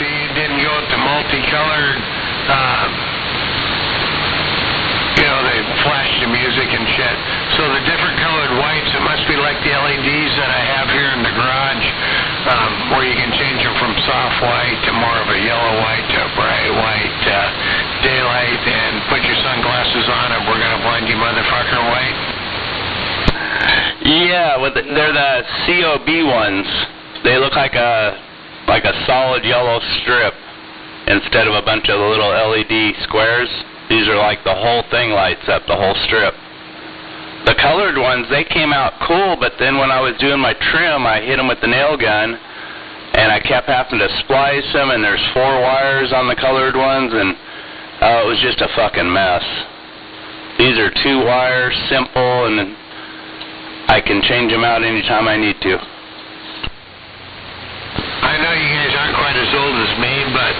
See, you didn't go with the multicolored, they flash the music and shit. So the different colored whites, it must be like the LEDs that I have here in the garage, where you can change them from soft white to more of a yellow white to a bright white daylight, and put your sunglasses on and we're going to blind you motherfucker white. Yeah, they're the COB ones. They look like a solid yellow strip instead of a bunch of little LED squares. These are like the whole thing lights up, the whole strip. The colored ones, they came out cool, but then when I was doing my trim, I hit them with the nail gun, and I kept having to splice them, and there's 4 wires on the colored ones, and it was just a fucking mess. These are 2 wires, simple, and I can change them out anytime I need to. I know you guys aren't quite as old as me, but,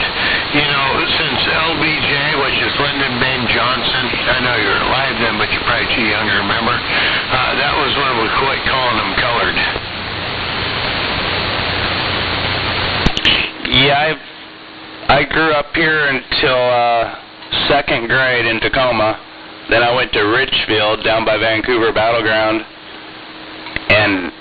since LBJ, which is Lyndon Bain Johnson, I know you were alive then, but you're probably too young to remember, that was when we quit calling them colored. Yeah, I grew up here until 2nd grade in Tacoma. Then I went to Richfield down by Vancouver Battleground, and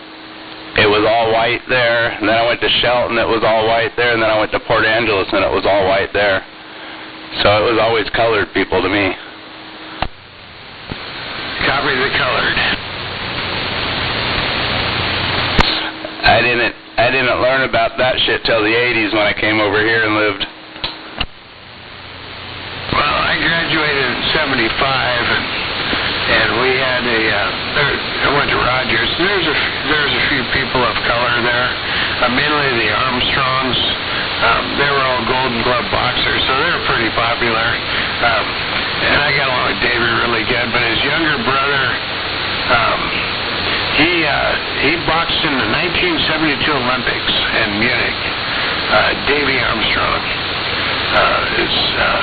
it was all white there. And then I went to Shelton, it was all white there. And then I went to Port Angeles, and it was all white there. So it was always colored people to me. Copy the colored. I didn't learn about that shit till the 80s when I came over here and lived. Well, I graduated in 75, and we had I went to Rogers. There's a few people of color there, mainly the Armstrongs. They were all Golden Glove boxers, so they were pretty popular. And I got along with Davey really good, but his younger brother, he boxed in the 1972 Olympics in Munich. Davey Armstrong is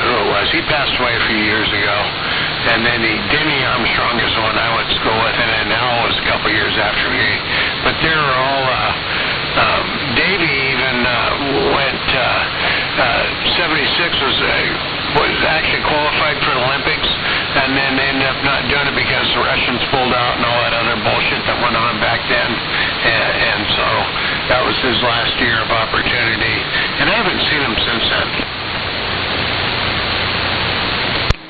who it was. He passed away a few years ago. And then Denny Armstrong is the one I went to school with, and then Al was a couple years after me. But they were all, Davey even went, 76 was actually qualified for the Olympics, and then ended up not doing it because the Russians pulled out and all that other bullshit that went on back then. And so that was his last year of opportunity. And I haven't seen him since then.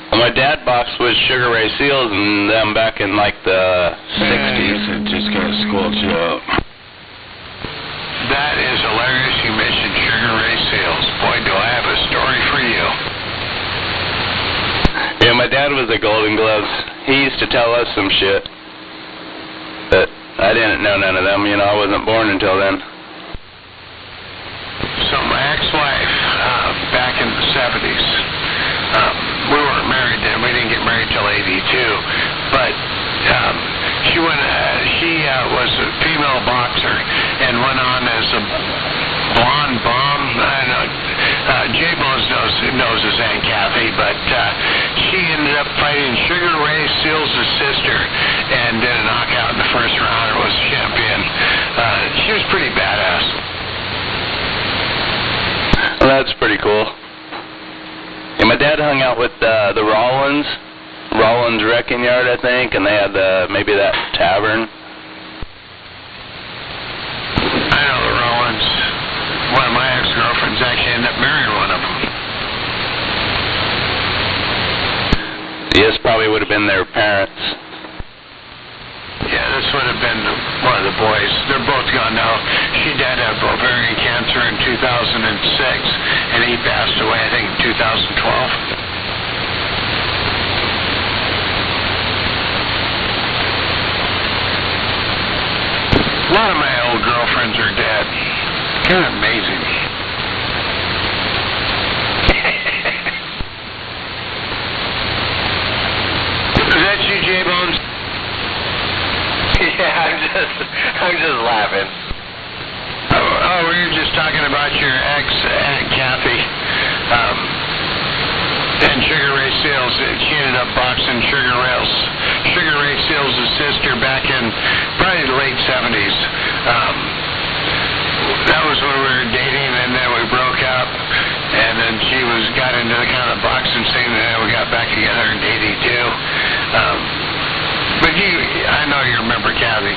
My dad boxed with Sugar Ray Seals and them back in like the 60s. It just kind of squelched you out. That is hilarious. You mentioned Sugar Ray Seals. Boy, do I have a story for you. Yeah, my dad was a Golden Gloves. He used to tell us some shit. But I didn't know none of them. I wasn't born until then. So my ex-wife, back in the 70s, we weren't married then. We didn't get married till 82. But she was a female boxer and went on as a blonde bomb. I don't know. Jay Bones knows his Aunt Kathy, but she ended up fighting Sugar Ray Seals' sister and did a knockout in the first round and was champion. She was pretty badass. Well, that's pretty cool. Yeah, my dad hung out with the Rollins Wrecking Yard, I think, and they had maybe that tavern. I know the Rollins. One of my ex-girlfriends actually ended up marrying one of them. Yes, probably would have been their parents. Yeah, this would have been one of the boys. They're both gone now. She died of ovarian cancer in 2006, and he passed away, I think, in 2012. A lot of my old girlfriends are dead. Kind of amazing. Is that you, J-Bones? I'm just laughing. Oh, we were just talking about your ex, Aunt Kathy, and Sugar Ray Seals. She ended up boxing Sugar Ray Seals' sister back in probably the late 70s. That was when we were dating, and then we broke up, and then she got into the kind of boxing scene, and then we got back together in 82. But I know you remember Kathy.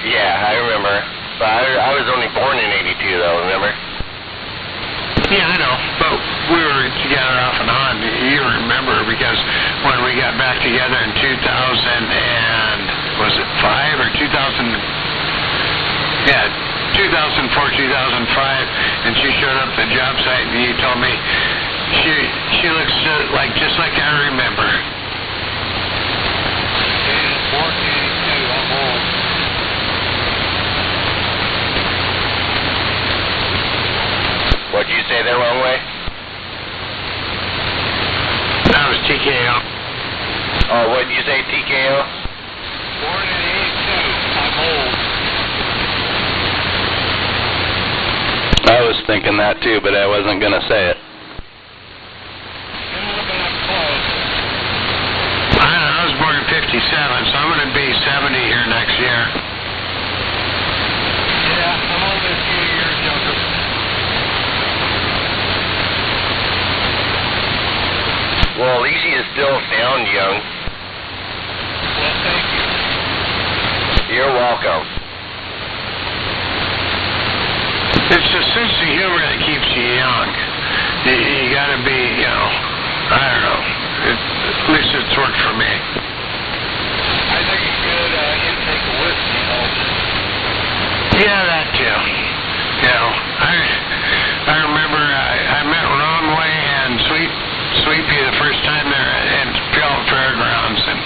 Yeah, I remember. But I was only born in 82, though, remember? Yeah, I know. But we were together off and on. You remember, because when we got back together in 2000 and, was it 5 or 2000? Yeah, 2004, 2005, and she showed up at the job site, and you told me she looks just like I remember. Born in 82, I'm old. What'd you say the wrong way? That was TKO. Oh, what'd you say, TKO? Born in 82, I'm old. I was thinking that too, but I wasn't going to say it. I was born in 57, so I'm going to be 70 here next year. Yeah, I'm only a few years younger. Well, at least you still sound young. Well, thank you. You're welcome. It's the sense of humor that keeps you young. You got to be, I don't know. At least it's worked for me. I think a good intake of whiskey helps. Yeah, that too. I remember I met Ron Way and Sweepy the first time there at Pelham Fairgrounds, and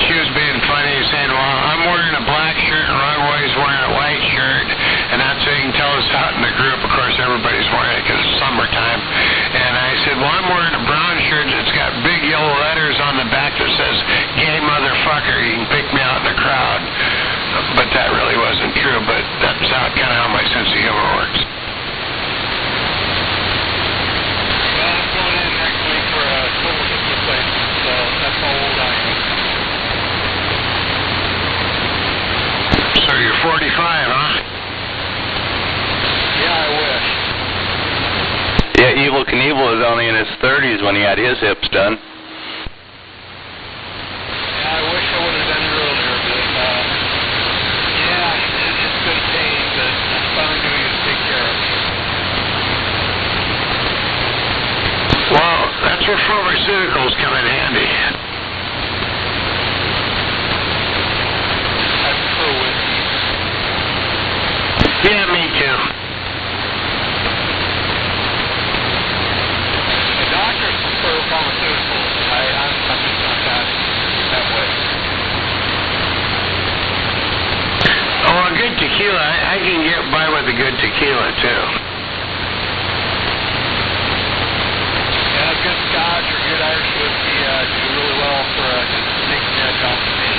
she was being funny, saying, well, I'm wearing a black shirt and Ron Way's wearing a white shirt, and that's so you can tell us out in the group. Of course, everybody's wearing it because it's summertime. And I said, well, I'm wearing a brown shirt that's got big yellow letters on the back that says, gay motherfucker, you can pick me out in the crowd. But that really wasn't true, but that's kind of how my sense of humor works. Well, I'm going in next week for a total hip replacement, so that's how old I am. So you're 45, huh? Yeah, I wish. Yeah, Evel Knievel was only in his 30s when he had his hips done. Yeah, I wish I would have done it earlier, but it's been a pain, but I'm finally doing it to take care of me. Well, that's where pharmaceuticals come in handy. I prefer whiskey. Yeah, me too. The doctors prefer pharmaceuticals. I'm just not that way. Oh, a good tequila. I can get by with a good tequila, too. Yeah, good Scotch or good Irish whiskey do really well for just taking the edge off the pain.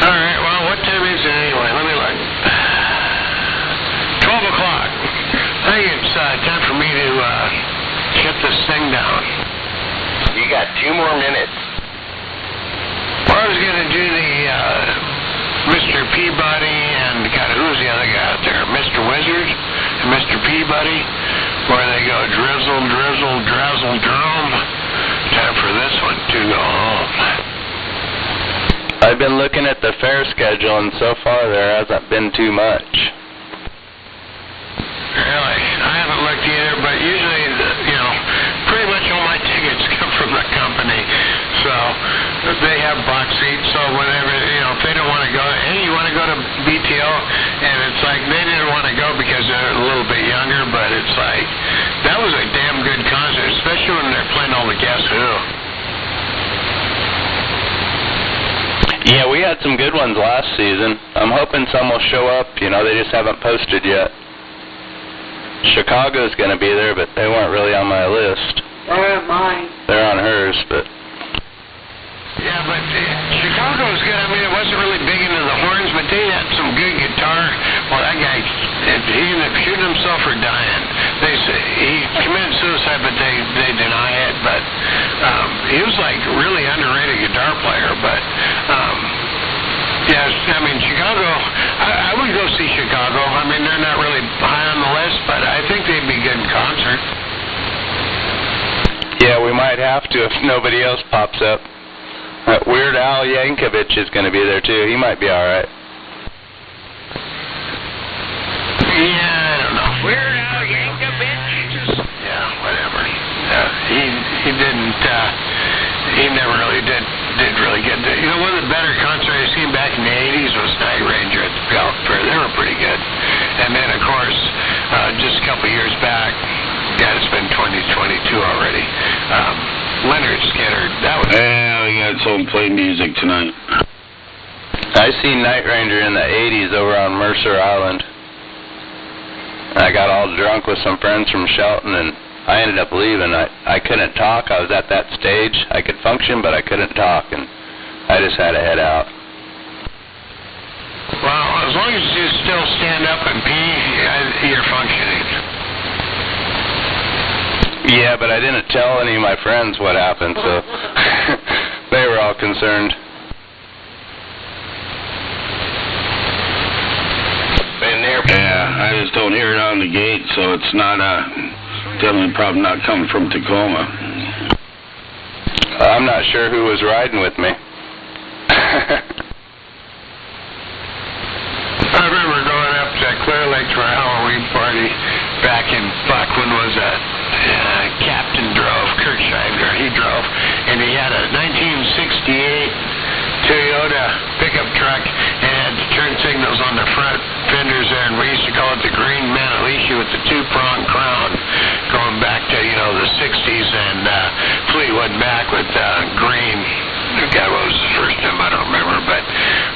All right, well, what time is it anyway? Let me look. 12 o'clock. I think it's time for me to shut this thing down. You got 2 more minutes. Well, I was going to do the Mr. Peabody and, who's the other guy out there? Mr. Wizard and Mr. Peabody, where they go drizzle, drizzle, drazzle, drum. Time for this one to go home. I've been looking at the fair schedule, and so far there hasn't been too much. Really? I haven't looked either, but usually, pretty much all my tickets come from the company. So they have box seats, so whenever, if they don't want to go, hey, you want to go to BTO? And it's like, they didn't want to go because they're a little bit younger, but it's like, that was a damn good concert, especially when they're playing all the Guess Who. had some good ones last season. I'm hoping some will show up. You know, they just haven't posted yet. Chicago's going to be there, but they weren't really on my list. They're on mine. They're on hers, but... Yeah, but Chicago's good. I mean, it wasn't really big into the horns, but they had some good guitar. Well, that guy, he ended up shooting himself or dying. They say he committed suicide, but they deny it. But he was like really underrated guitar player. But yes, I mean Chicago. I would go see Chicago. I mean, they're not really high on the list, but I think they'd be good in concert. Yeah, we might have to if nobody else pops up. Weird Al Yankovic is going to be there, too. He might be all right. Yeah, I don't know. Weird Al Yankovic? Yeah, whatever. He didn't, he never really did really get there. You know, one of the better concerts I've seen back in the 80s was Night Ranger at the Belt Fair. They were pretty good. And then, of course, just a couple years back, yeah, it's been 2022 already. Leonard Skinner, that was... Yeah, we got some play music tonight. I seen Night Ranger in the 80s over on Mercer Island. I got all drunk with some friends from Shelton, and I ended up leaving. I couldn't talk. I was at that stage. I could function, but I couldn't talk, and I just had to head out. Well, as long as you still stand up and pee, you're functioning. Yeah, but I didn't tell any of my friends what happened, so they were all concerned. Yeah, I just don't hear it on the gate, so it's not definitely probably not coming from Tacoma. I'm not sure who was riding with me. I remember going up to Clear Lake for a Halloween party back in, when was that? Captain drove, Kirk Scheibner, he drove, and he had a 1968 Toyota pickup truck and had the turn signals on the front fenders there, and we used to call it the Green Manalishi with the two-prong crown, going back to, you know, the 60s, and Fleetwood Mac with green. God, what was the first name? I don't remember, but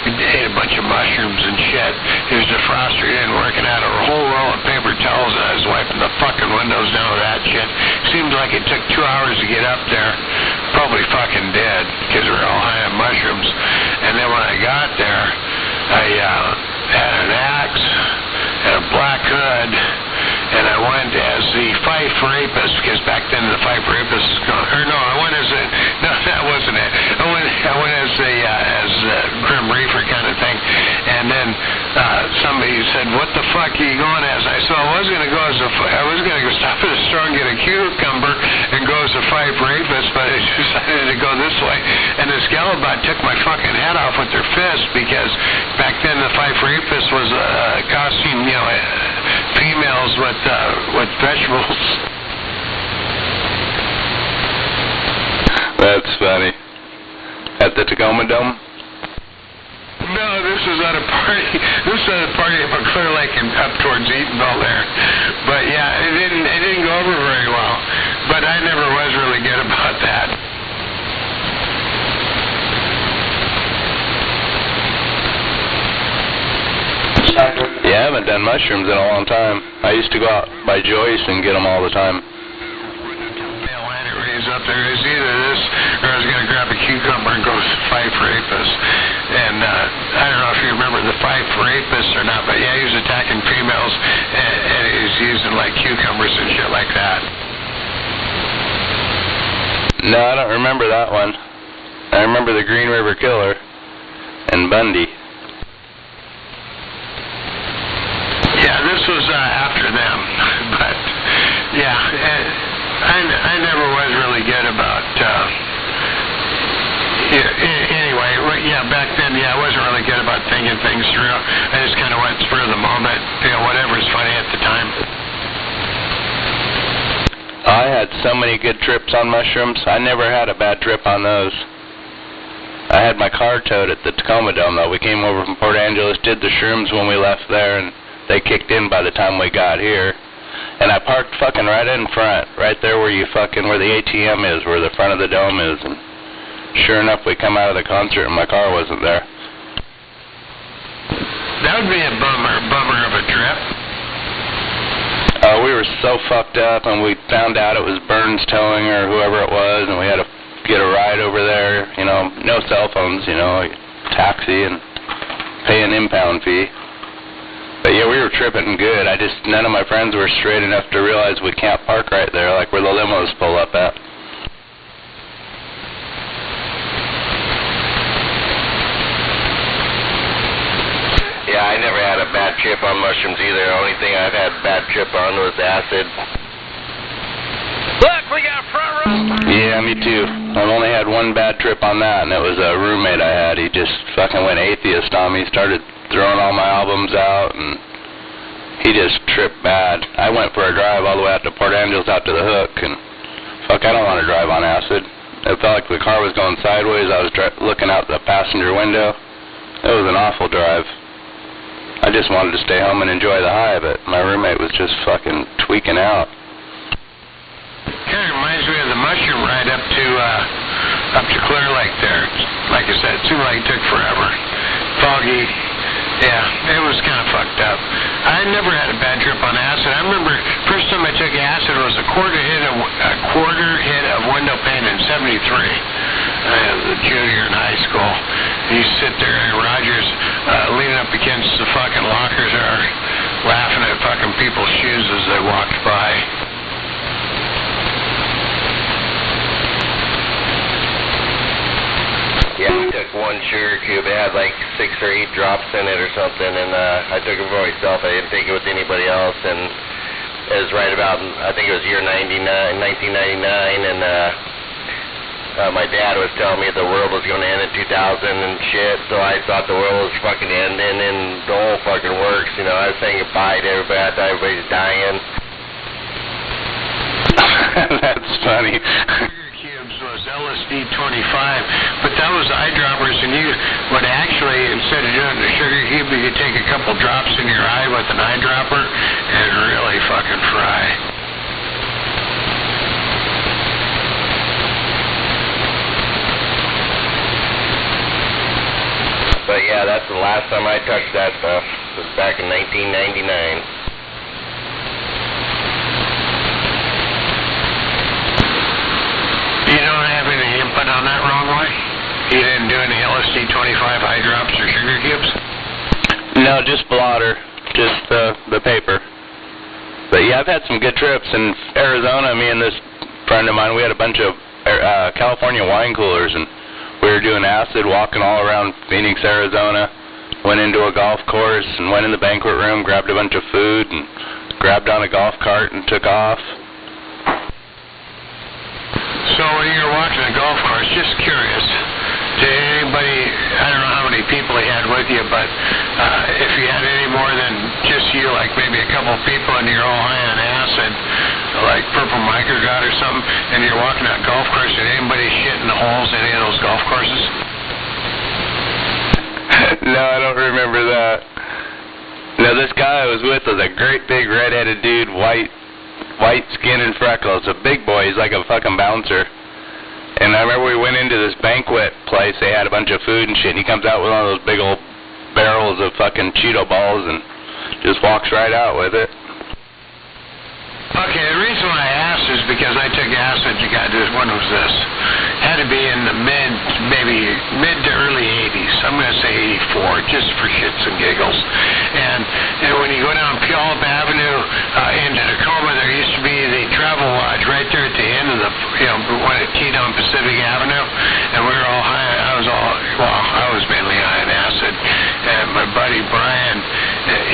we ate a bunch of mushrooms and shit. His defroster didn't work, and had a whole roll of paper towels, and I was wiping the fucking windows down with that shit. Seemed like it took 2 hours to get up there. Probably fucking dead, because we were all high on mushrooms. And then when I got there, I had an axe and a black hood, and I went as the Fife Rapist, because back then the Fife Rapist was going, or no, I went as a, no, that wasn't it. I went as the Grim Reaper kind of thing, and then somebody said, "What the fuck are you going as?" I said, I was going to go stop at the store and get a cucumber and go as a Fife Rapist, but I decided to go this way, and this gal about took my fucking head off with their fist, because back then the Fife Rapist was a costume, you know, females with vegetables. That's funny. At the Tacoma Dome? No, this was at a party. This was at a party up in Clear Lake and up towards Eatonville there. But yeah, it didn't go over very well. But I never was really good about that. Yeah, I haven't done mushrooms in a long time. I used to go out by Joyce and get them all the time. Up there is either this, or I was going to grab a cucumber and go with the Fife Rapist. And I don't know if you remember the Fife Rapist or not, but yeah, he was attacking females, and he was using like cucumbers and shit like that. No, I don't remember that one. I remember the Green River Killer and Bundy. Yeah, this was after them, but yeah. I never was really good about, anyway, yeah, back then, yeah, I wasn't really good about thinking things through. I just kind of went spur of the moment, you know, whatever's funny at the time. I had so many good trips on mushrooms. I never had a bad trip on those. I had my car towed at the Tacoma Dome, though. We came over from Port Angeles, did the shrooms when we left there, and they kicked in by the time we got here. And I parked fucking right in front, right there where where the ATM is, where the front of the dome is. And sure enough, we come out of the concert and my car wasn't there. That would be a bummer of a trip. We were so fucked up, and we found out it was Burns Towing or whoever it was, and we had to get a ride over there. You know, no cell phones, you know, taxi and pay an impound fee. But yeah, we were tripping good. None of my friends were straight enough to realize we can't park right there, like where the limos pull up at. Yeah, I never had a bad trip on mushrooms either. The only thing I've had a bad trip on was acid. Look, we got front row. Yeah, me too. I've only had one bad trip on that, and it was a roommate I had. He just fucking went atheist on me, started throwing all my albums out, and he just tripped bad. I went for a drive all the way out to Port Angeles, out to the Hook, and fuck, I don't want to drive on acid. It felt like the car was going sideways. I was looking out the passenger window. It was an awful drive. I just wanted to stay home and enjoy the high of it. My roommate was just fucking tweaking out. Kind of reminds me of the mushroom ride up to Clear Lake there. Like I said, it seemed like it took forever. Froggy, yeah, it was kind of fucked up. I never had a bad trip on acid. I remember first time I took acid was a quarter hit of window pane in '73. I was a junior in high school. You sit there at Rogers, leaning up against the fucking lockers there, laughing at fucking people's shoes as they walked by. Yeah, I took one sugar cube. It had like 6 or 8 drops in it or something, and I took it for myself. I didn't take it with anybody else, and it was right about, I think it was year 1999, and my dad was telling me the world was going to end in 2000 and shit, so I thought the world was fucking ending, and the whole fucking works, you know. I was saying goodbye to everybody. I thought everybody's dying. That's funny. Was LSD 25, but that was eyedroppers, and you would actually, instead of doing the sugar cube, you could take a couple drops in your eye with an eyedropper and really fucking fry. But yeah, that's the last time I touched that stuff. It was back in 1999. You don't have any input on that, wrong way? You didn't do any LSD 25 eye drops or sugar cubes? No, just blotter, just the paper. But yeah, I've had some good trips in Arizona. Me and this friend of mine, we had a bunch of California wine coolers, and we were doing acid, walking all around Phoenix, Arizona. Went into a golf course and went in the banquet room, grabbed a bunch of food, and grabbed on a golf cart and took off. So when you were walking the golf course, just curious, did anybody, I don't know how many people he had with you, but if you had any more than just you, like maybe a couple people and you're all high on acid, like purple microgot or something, and you're walking that golf course, did anybody shit in the holes in any of those golf courses? No, I don't remember that. No, this guy I was with was a great big red-headed dude, white skin and freckles, a big boy. He's like a fucking bouncer. And I remember we went into this banquet place. They had a bunch of food and shit, and he comes out with one of those big old barrels of fucking Cheeto balls and just walks right out with it. Okay, the reason why I asked is because I took acid. When was this? Had to be in the mid to early 80s. I'm going to say 84, just for shits and giggles. And when you go down Puyallup Avenue into Tacoma, there used to be the Travel Lodge right there at the end of the, when it teed on Pacific Avenue, and we were all high. I was mainly high on acid. And my buddy Brian,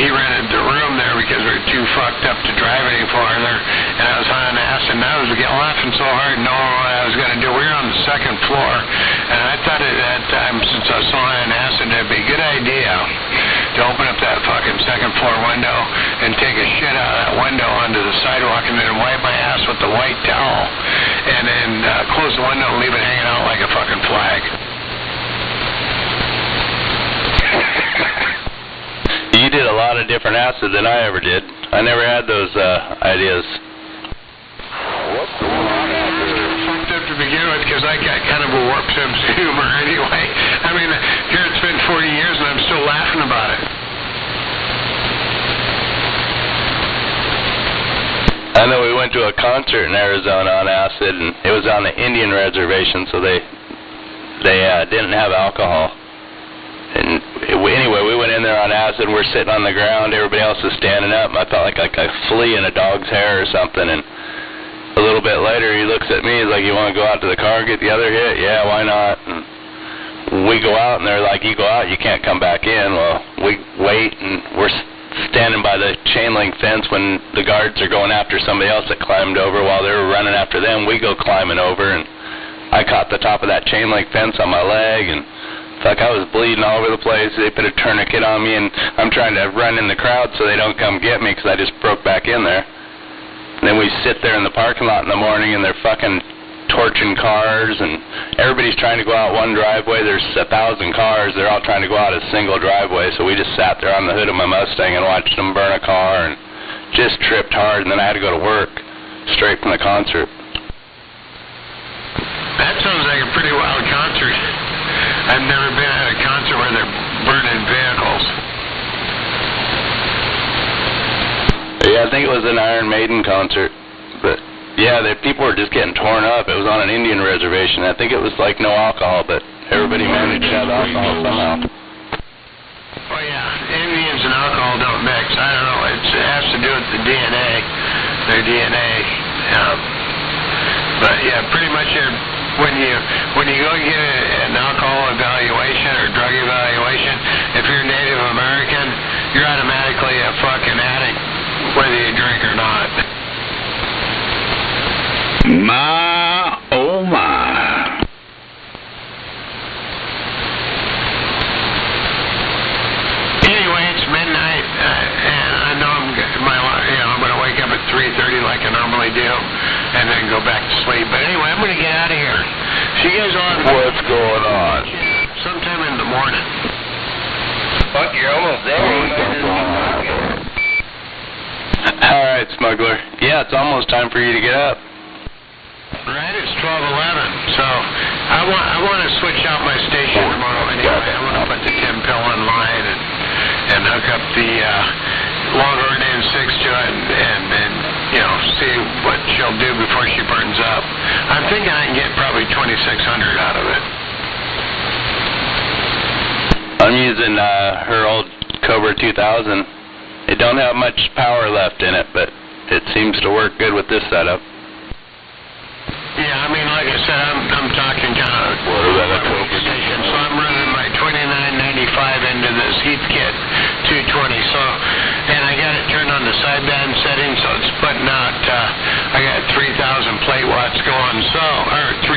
he rented the room there because we were too fucked up to drive any farther. And I was high on acid, and I was laughing so hard, knowing what I was going to do. We were on the second floor, and I thought at that time, since I was so high on acid, it'd be a good idea to open up that fucking second floor window and take a shit out of that window onto the sidewalk, and then wipe my ass with the white towel, and then close the window and leave it hanging out like a fucking flag. You did a lot of different acid than I ever did. I never had those ideas. Fucked up to begin with because I got kind of a warped sense of humor anyway. I mean, here it's been 40 years and I'm still laughing about it. I know we went to a concert in Arizona on acid, and it was on the Indian reservation, so they didn't have alcohol. And anyway, we went in there on acid, we're sitting on the ground, everybody else is standing up, and I felt like a flea in a dog's hair or something, and a little bit later he looks at me, he's like, you want to go out to the car and get the other hit? Yeah, why not? And we go out, and they're like, you go out, you can't come back in. Well, we wait, and we're standing by the chain link fence when the guards are going after somebody else that climbed over. While they were running after them, we go climbing over, and I caught the top of that chain link fence on my leg, and like I was bleeding all over the place. They put a tourniquet on me, and I'm trying to run in the crowd so they don't come get me because I just broke back in there. And then we sit there in the parking lot in the morning, and they're fucking torching cars, and everybody's trying to go out one driveway. There's 1,000 cars. They're all trying to go out a single driveway. So we just sat there on the hood of my Mustang and watched them burn a car and just tripped hard. And then I had to go to work straight from the concert. That sounds like a pretty wild concert. I've never been at a concert where they're burning vehicles. Yeah, I think it was an Iron Maiden concert. But, yeah, people were just getting torn up. It was on an Indian reservation. I think it was like no alcohol, but everybody managed to have alcohol somehow. Oh, yeah. Indians and alcohol don't mix. I don't know. It has to do with the DNA, their DNA. But, yeah, pretty much when you go get an alcohol evaluation or drug evaluation, if you're Native American, you're automatically a fucking addict, whether you drink or not. My, oh my. Anyway, it's midnight, and I know I'm going to wake up at 3:30 like I normally do, and then go back to sleep. But anyway, I'm going to get out of here. So you guys on? What's going on? Sometime in the morning. Fuck, you're almost there. All right, smuggler. Yeah, it's almost time for you to get up. Right, it's 12:11. So I want to switch out my station tomorrow anyway. I want to put the Tim Pill in line and hook up the Longhorn N6 to it and see what she'll do before she burns up. I'm thinking I can get probably 2,600 out of it. I'm using her old Cobra 2000. It don't have much power left in it, but it seems to work good with this setup. Yeah, I mean, like I said, I'm talking kind of station, so I'm running my 2995 into this Heathkit 220. So, and I got it turned on the sideband setting, so it's putting out. I got 3,000 plate watts going, or 3,000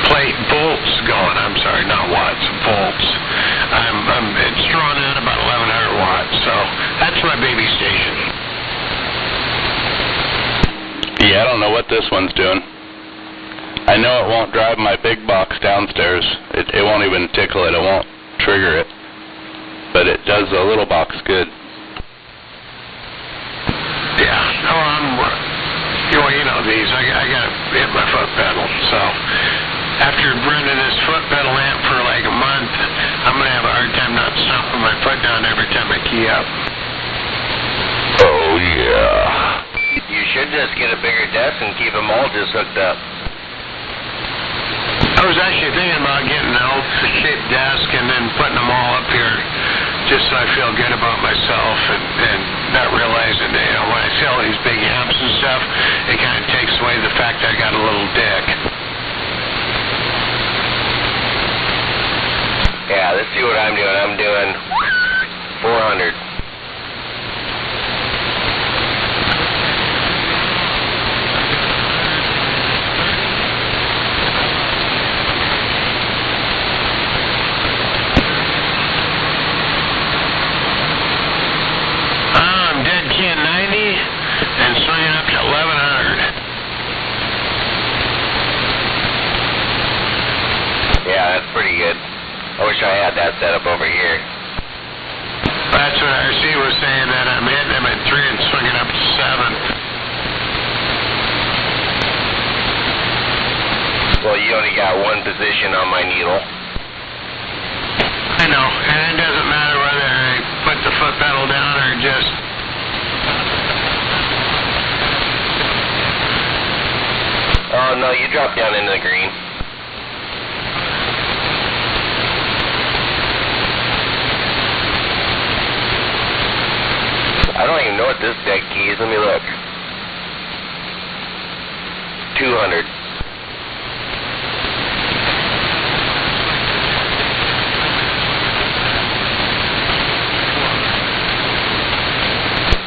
plate volts going. I'm sorry, not watts, volts. It's drawing out about 1,100 watts. So that's my baby station. Yeah, I don't know what this one's doing. I know it won't drive my big box downstairs. It won't even tickle it. It won't trigger it. But it does the little box good. Yeah. Oh, you know these. I got to hit my foot pedal. So after running this foot pedal amp for like a month, I'm going to have a hard time not stomping my foot down every time I key up. Oh, yeah. You should just get a bigger desk and keep them all just hooked up. I was actually thinking about getting an L-shaped desk and then putting them all up here just so I feel good about myself and not realizing that, when I see all these big amps and stuff, it kind of takes away the fact that I got a little dick. Yeah, let's see what I'm doing. I'm doing 400. And swinging up to 1,100. Yeah, that's pretty good. I wish I had that set up over here. That's what RC was saying, that I'm hitting him at 3 and swinging up to 7. Well, you only got one position on my needle. I know, and it doesn't matter whether I put the foot pedal down or just No, you drop down into the green. I don't even know what this deck key is. Let me look. 200.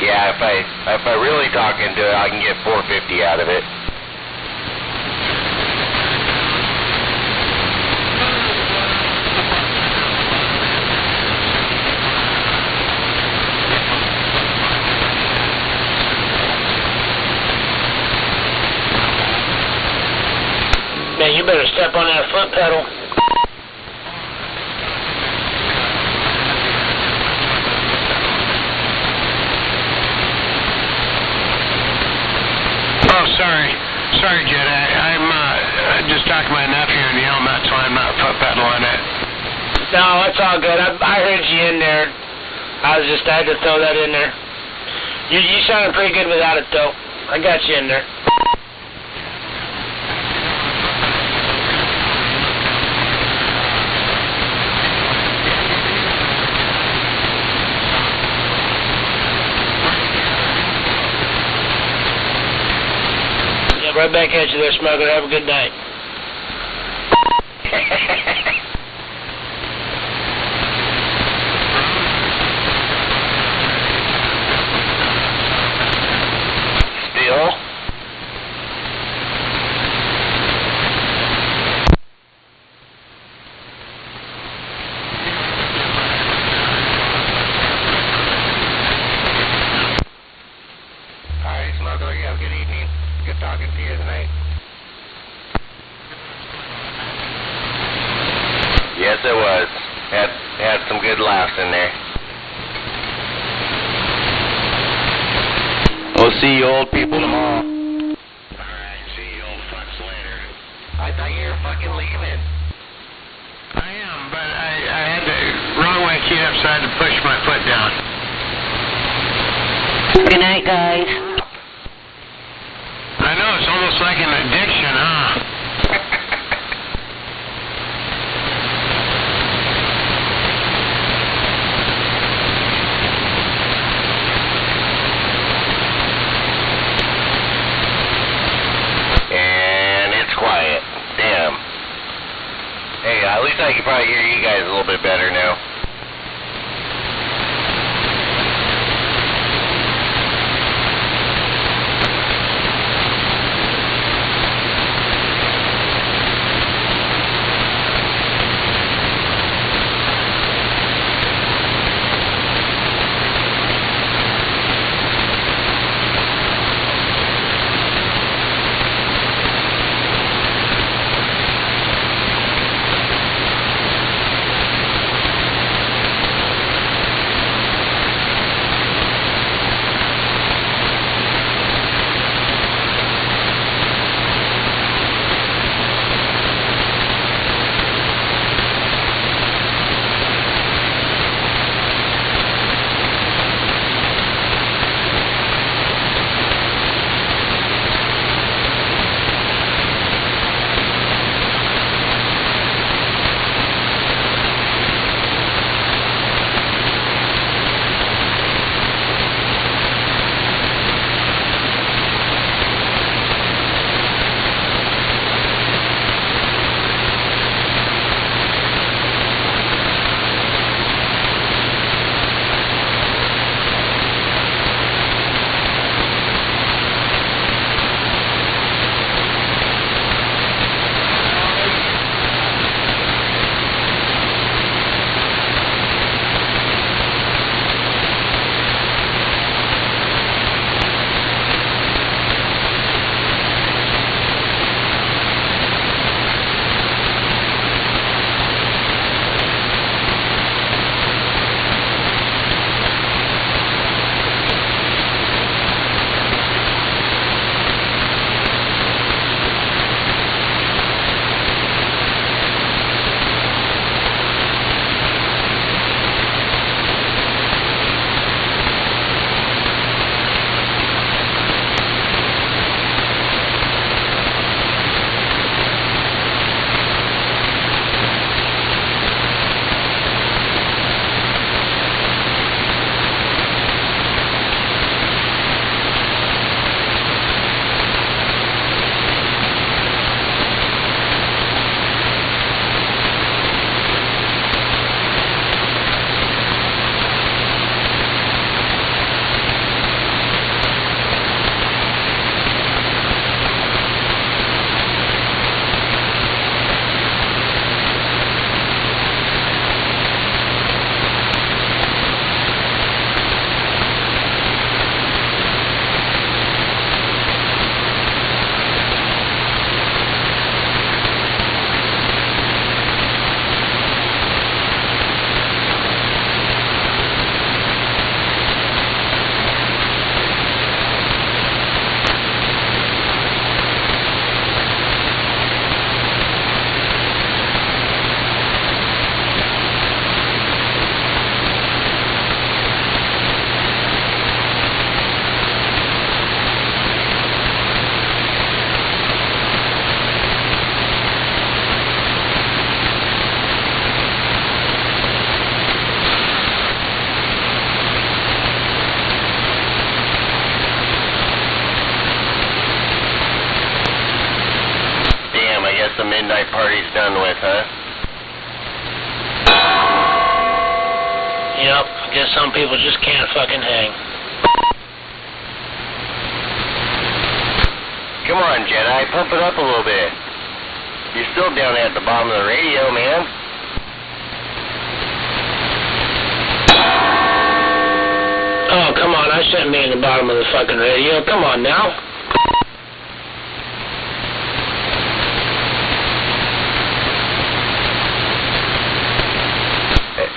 Yeah, if I really talk into it, I can get 450 out of it. Man, you better step on that foot pedal. Oh, sorry, Jed. I'm just talking to my nephew and yelling. That's why I'm not foot pedaling it. No, it's all good. I heard you in there. I had to throw that in there. You sounded pretty good without it, though. I got you in there. Right back at you there, smuggler. Have a good night. Still? Alright, smuggler, you have a good evening. Good talking to you tonight. Yes, it was. Had some good laughs in there. We'll see you old people tomorrow. Alright, see you old fucks later. I thought you were fucking leaving. I am, but I had the wrong way keyed up, so I had to push my foot down. Good night, guys. I know, it's almost like an addiction, huh? And it's quiet. Damn. Hey, at least I can probably hear you guys a little bit better now. guess the midnight party's done with, huh? Yep, I guess some people just can't fucking hang. Come on, Jedi, pump it up a little bit. You're still down at the bottom of the radio, man. Oh, come on, I shouldn't be in the bottom of the fucking radio. Come on now.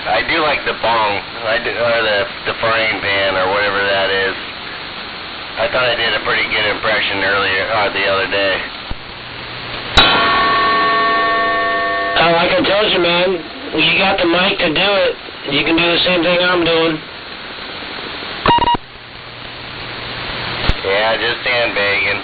I do like the bong, or the frying pan, or whatever that is. I thought I did a pretty good impression the other day. Oh, like I told you, man, you got the mic to do it. You can do the same thing I'm doing. Yeah, just sandbagging.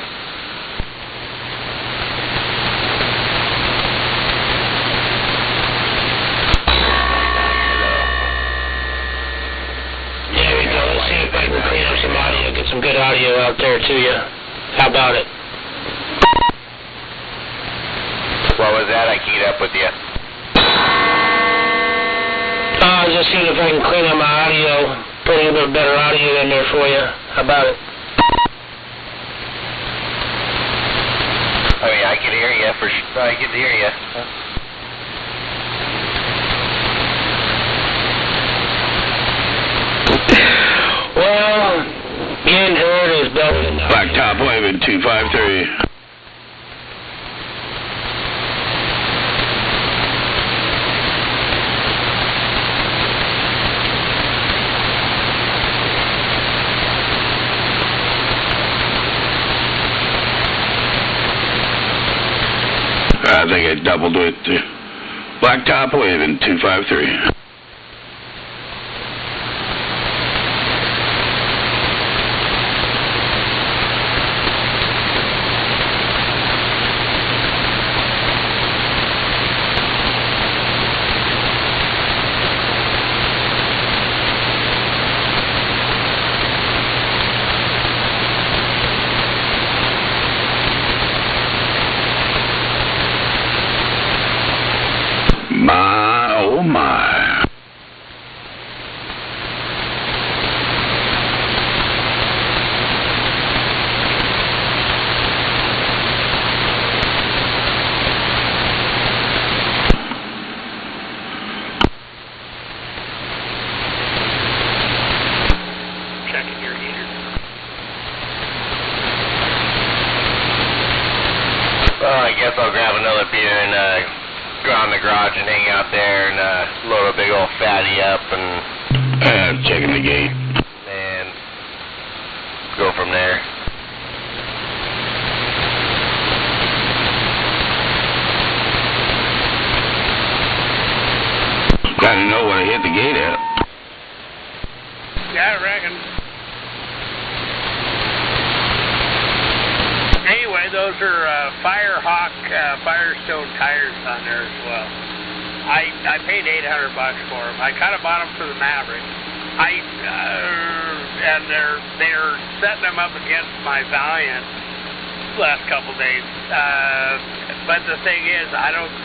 There we go. Let's see if I can clean up some audio, get some good audio out there to you. How about it? What was that? I keyed up with you. I was just seeing if I can clean up my audio, put a little bit better audio in there for you. How about it? Oh yeah, I can hear you for sure. I can hear you. Well, getting heard is better than nothing. Blacktop waving 253. I think I doubled with Blacktop waving 253. My, oh my. Checking your heater. Well, I guess I'll grab another beer and go out in the garage and hang out there and load a big old fatty up and Checking the gate. and go from there. Gotta know what I hit the gate at. Yeah, I reckon. Anyway, those are Firehawk Firestone tires on there as well. I paid $800 for them. I kind of bought them for the Maverick. And they're setting them up against my Valiant last couple days. But the thing is,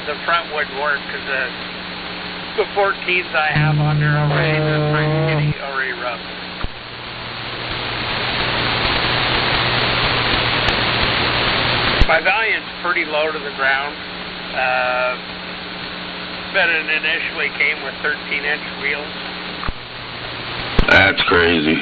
the front wouldn't work because the 14s I have on there already, the front's getting already rough. My Valiant's pretty low to the ground, but it initially came with 13-inch wheels. That's crazy.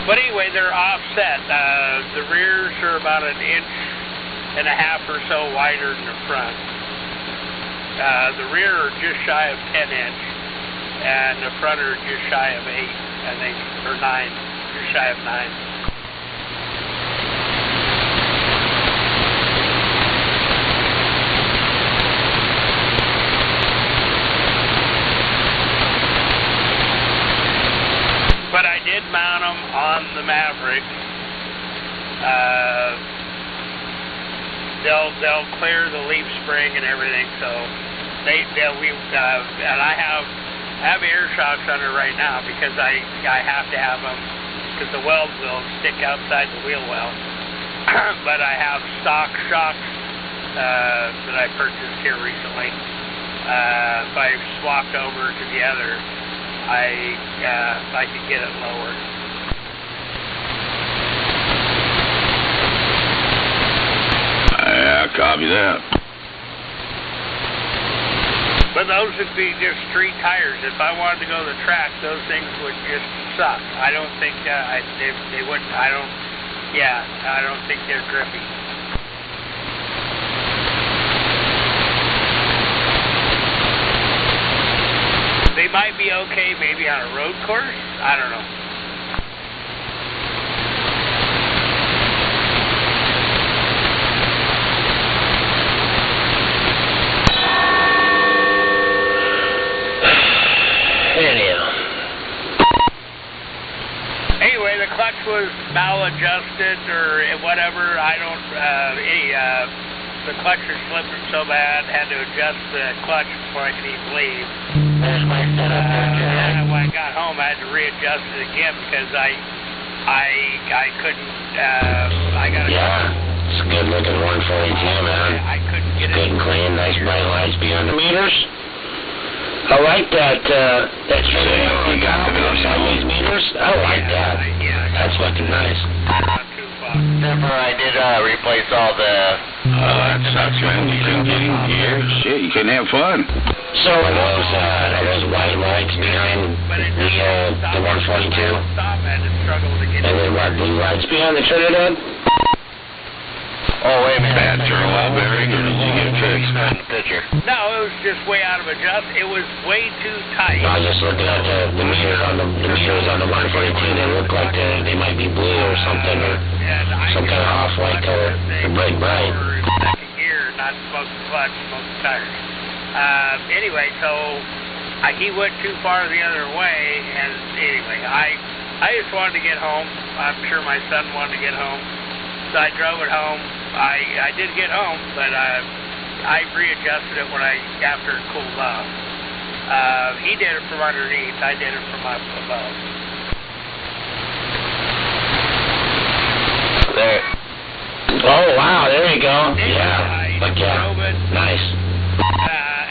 But anyway, they're offset. The rears are about 1.5 inches or so wider than the front. The rear are just shy of 10-inch, and the front are just shy of 8, I think, or 9, just shy of 9. But I did mount them on the Maverick. They'll clear the leaf spring and everything, so and I have air shocks under right now because I have to have them because the weld will stick outside the wheel well. But I have stock shocks that I purchased here recently. If I swapped over to the other, I could get it lower. Yeah, copy that. But those would be just street tires. If I wanted to go to the track, those things would just suck. I don't think they wouldn't. I don't think they're grippy. They might be okay maybe on a road course. I don't know. Anyway, the clutch was maladjusted or whatever. I don't, the clutch was slipping so bad, had to adjust the clutch before I could even leave. There's my setup there, when I got home, I had to readjust it again because I couldn't, I got a... Yeah, it's a good looking 142, man. I couldn't get it. Good and clean, nice bright lights behind the meters. I like that, that's you got the sideways meters. I like that. That's fucking nice. Remember, I did replace all the... that sucks, man. You couldn't get in gear. Shit, you couldn't have fun. So are those white lights behind the 142? And then what, blue lights behind the Trinidad? Oh, wait a minute. Bad turbo bearing, or did you get fixed? Picture. No, it was just way out of adjust. It was way too tight. I was just looking at the meters on the meters on the 142. They look like they might be blue or something, or some kind of off-white color. They're bright. Second gear, not smoke the clutch, smoke the tires. Anyway, so he went too far the other way, and anyway, I just wanted to get home. I'm sure my son wanted to get home, so I drove it home. I did get home, but I readjusted it after it cooled off. He did it from underneath. I did it from up above. There. Oh wow, there you go. Yeah, but yeah, nice.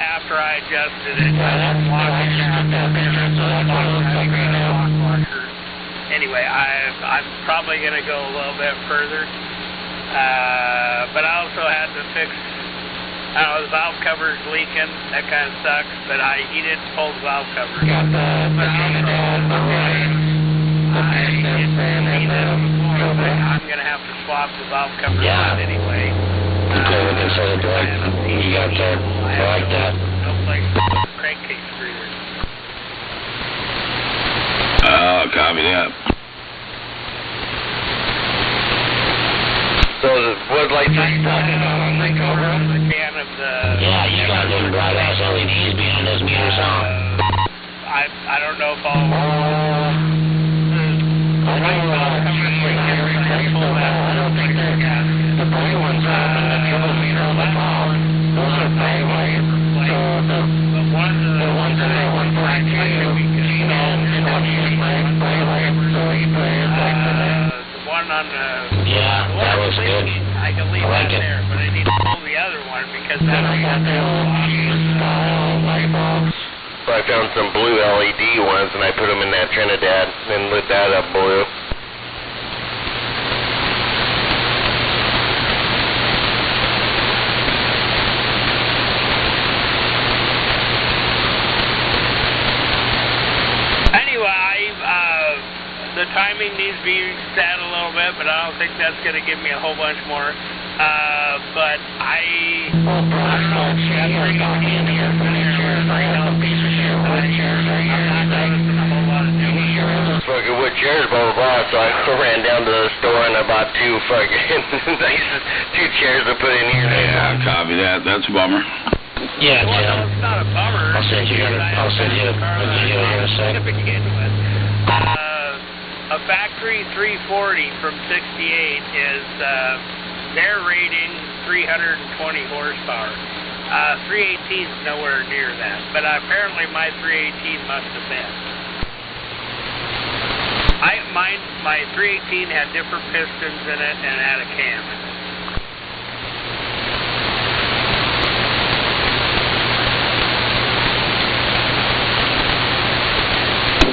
After I adjusted it, anyway, I'm probably going to go a little bit further. But I also had to fix, the valve cover's leaking. That kind of sucks, but he didn't pull the valve cover. I'm going to have to swap the valve cover out anyway. Okay, we can set it right. You got that. I like that. No place to put the crankcase screwer. Copy that. So the wood lights are Yeah, you got them bright ass LEDs behind those meters, huh? I don't know if I'll... I don't think they're the blue ones on the triple meter on the top. Those are Bayway. The ones that are 142 and one year's Bayway. So you put it like the one on the... Yeah, that was good. I can leave that there, but I need to pull the other one because then I got the old style light bulbs. So I found some blue LED ones and I put them in that Trinidad and lit that up blue. The timing needs to be set a little bit, but I don't think that's going to give me a whole bunch more. But fucking wood chairs, blah, blah, blah. So I ran down to the store and I bought two fucking two chairs to put in here. Yeah, copy that. That's a bummer. Yeah, well, it's not a bummer. I'll send you a video here in a second. A factory 340 from 68 is their rating 320 horsepower. 318's nowhere near that, but apparently my 318 must have been. My 318 had different pistons in it and had a cam in it.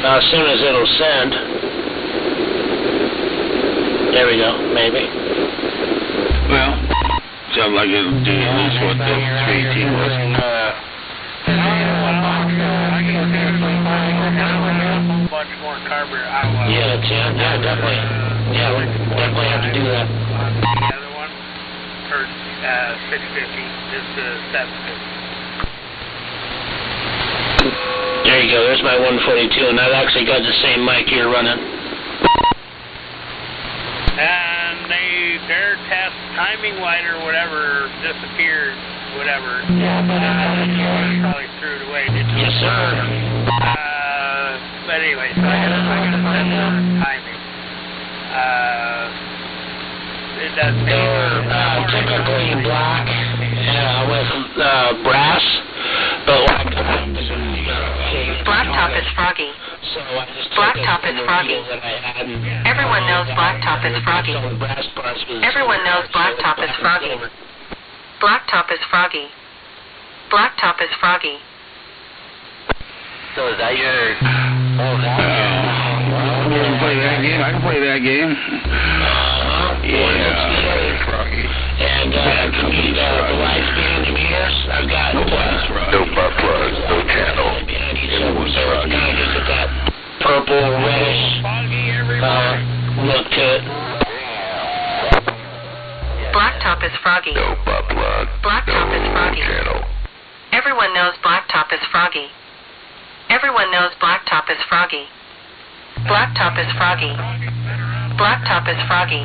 As soon as it'll send. There we go, maybe. Well, sounds like it'll do at least what the 318 was. Much more carburetor. Yeah, definitely. Yeah, we definitely have to do that. The other one, or 650, this is 750. There you go, there's my 142, and I've actually got the same mic you're running. And their test timing light or whatever disappeared, whatever. Yeah, but probably threw it away, didn't you? Yes, sir. But anyway, so I got timing. It does They're typically black with brass, but Blacktop is Froggy. Blacktop is Froggy. Everyone knows Blacktop is Froggy. Everyone knows Blacktop is Froggy. Blacktop is Froggy. Blacktop is Froggy. So is that your... I can play that game. I can play that game. Yeah, Froggy. And the lights behind the mirrors, I've got no butt plugs, no channel. So it's kind of just that purple, reddish look to it. Blacktop is Froggy. No butt plug. Blacktop is Froggy. Channel. Everyone knows Blacktop is Froggy. Everyone knows Blacktop is Froggy. Blacktop is Froggy. Blacktop is Froggy.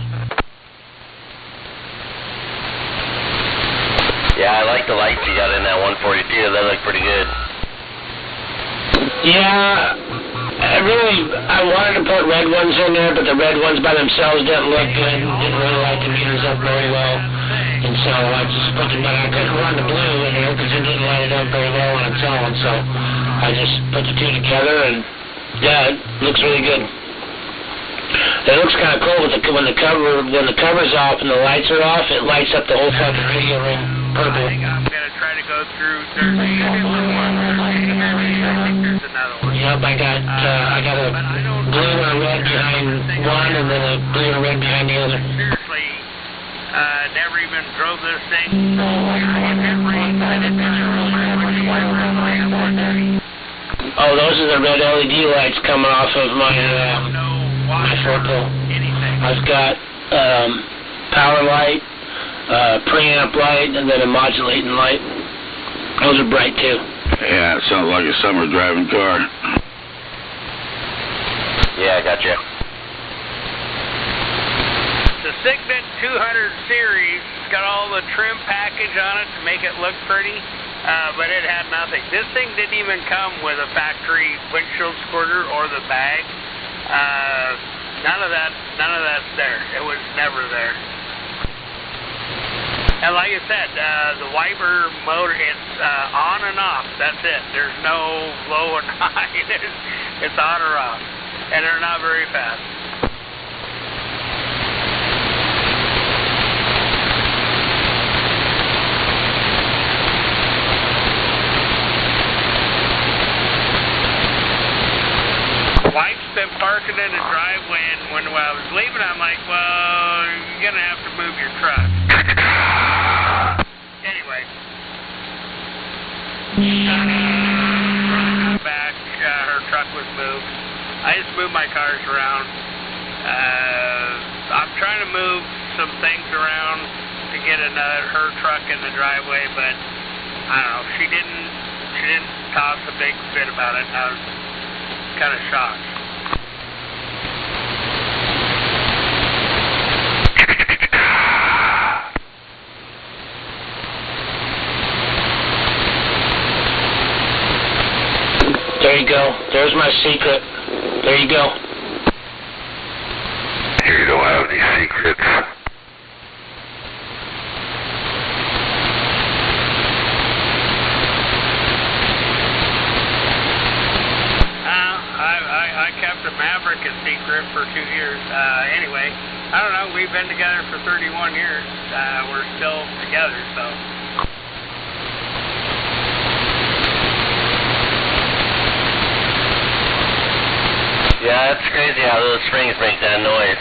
Yeah, I like the lights you got in that 142. They look pretty good. Yeah, I wanted to put red ones in there, but the red ones by themselves didn't look good. Didn't really light the meters up very well. And so I just put the, I couldn't run the blue in here because it didn't light it up very well on its own. So I just put the two together, and yeah, it looks really good. It looks kind of cool with when the cover's off and the lights are off. It lights up the whole fucking radio room purple. I'm gonna try to go through. There's another one. Yep, I got a blue and a red behind one, and then a blue and a red behind the other. Seriously, never even drove this thing. Oh, those are the red LED lights coming off of my purple. I've got power light, preamp light, and then a modulating light. Those are bright too. Yeah, it sounds like a summer driving car. Yeah, I gotcha. The Signet 200 series got all the trim package on it to make it look pretty, but it had nothing. This thing didn't even come with a factory windshield squirter or the bag. None of that's there. It was never there. And like I said, the wiper motor, it's on and off. That's it. There's no low and high. It's on or off. And they're not very fast. Wife's been parking in the driveway, and when I was leaving, I'm like, well, you're going to have to move your truck. Anyway. Back, her truck was moved. I just moved my cars around. I'm trying to move some things around to get her truck in the driveway, but I don't know. She didn't toss a big fit about it. I was kind of shocked. There you go. There's my secret. There you go. You don't have any secrets. a secret for 2 years. Anyway, I don't know. We've been together for 31 years. We're still together, so. Yeah, it's crazy how those springs make that noise.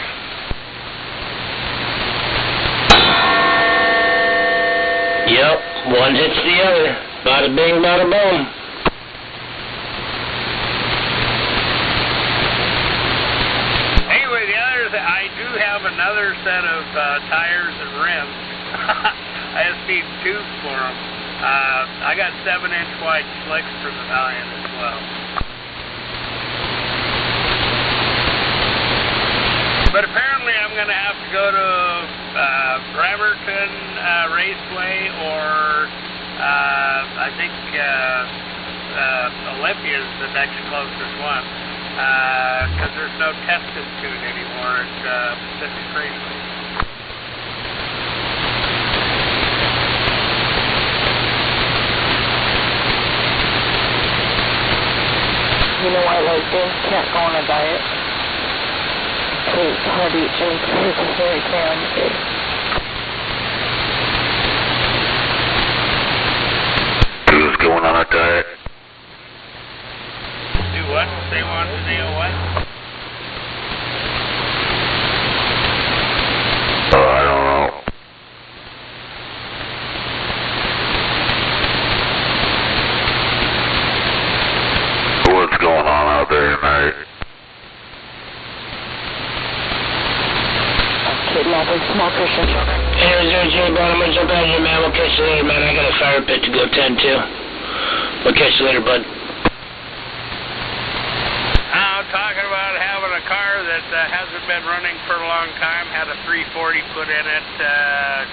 Yep, one hits the other. Bada bing, bada boom. Anyway, the others, I do have another set of tires and rims. I just need tubes for them. I got 7-inch wide slicks for the Valiant as well. But apparently I'm going to have to go to Bremerton Raceway or I think Olympia is the next closest one because there's no test institute anymore at Pacific Raceway. You know why lesbians can't go on a diet? It's hard to eat junk food because they can. Who's going on a diet? Do what? They want to do what? Oh, I don't know. What's going on out there tonight? Kidnapping small Christian children. Hey, 008, bud, I'm gonna jump out of here, man. We'll catch you later, man. I got a fire pit to go tend to. We'll catch you later, bud. I'm talking about having a car that hasn't been running for a long time. Had a 340 put in it.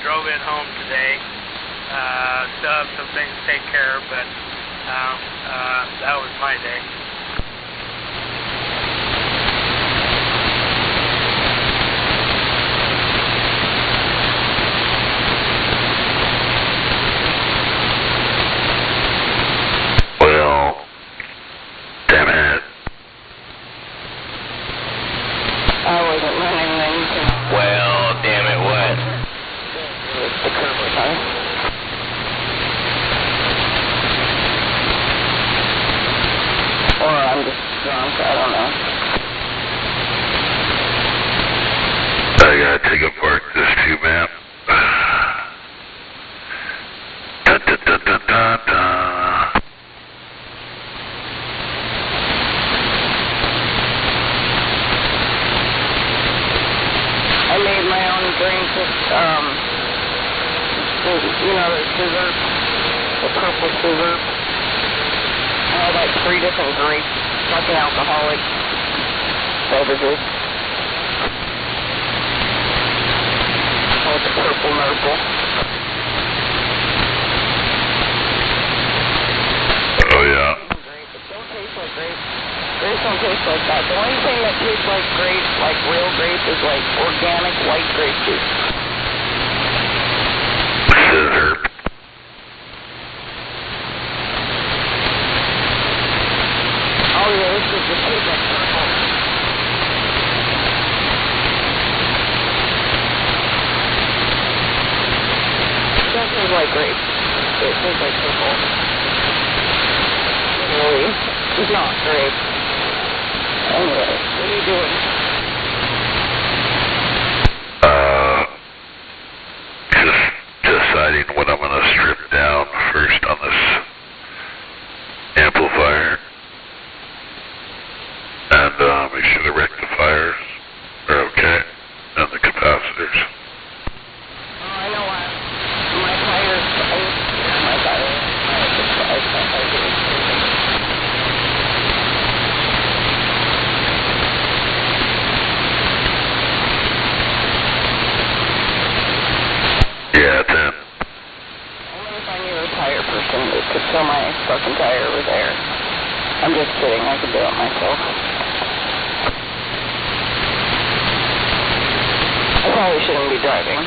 Drove it home today. Still have some things to take care of, but that was my day. Well, damn it. I wasn't running anything. Well, damn it, what? The curb was high. Or I'm just drunk, I don't know. I gotta take apart this too, man. Da, da, da, da, da, da. I made my own drink with, you know, the scissor, the purple scissor. I had like 3 different grapes, fucking alcoholic beverages. Oh, it's purple nurple. Oh, yeah. It don't taste like grapes. Grapes don't taste like that. The only thing that tastes like grapes, like real grapes, is like organic white grape juice. Scissor. Oh yeah, this is the taste like purple. It doesn't taste like grapes. It tastes like purple. Really? It's not grape. Anyway, what are you doing? Just deciding what I'm gonna strip down first on this amplifier. And make sure the rectifiers are okay. And the capacitors. Oh, I know why. My tires, my tires. Yeah, it's in. Only if I knew a tire person that could fill my fucking tire over there. I'm just kidding, I could do it myself. I probably shouldn't be driving.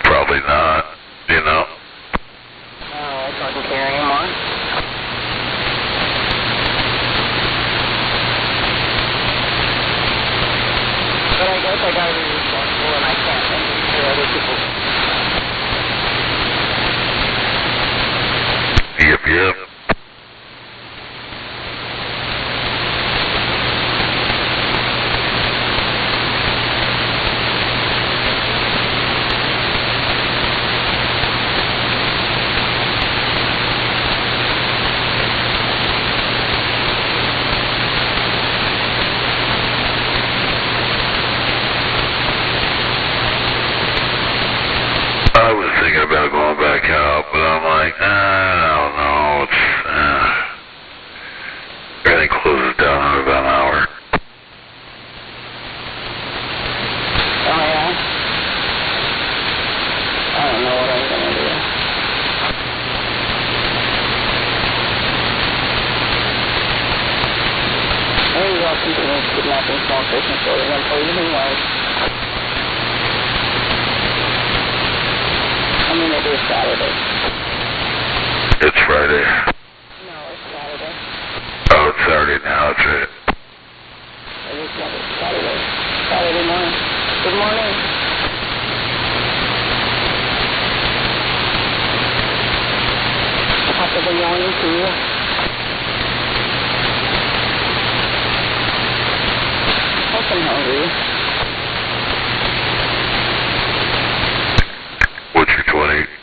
Probably not, you know. I don't care anymore. like, I don't know, it's, everything closes down in about an hour. Oh, yeah? I don't know what I'm going to do. There you go, continuing kidnapping small fish and storing them poison wires. I mean, it is Saturday. It's Friday. No, it's Saturday. Oh, it's Saturday now, that's right. It is Saturday. Saturday morning. Good morning. Top of the morning to you. Fucking hungry. What's your 20?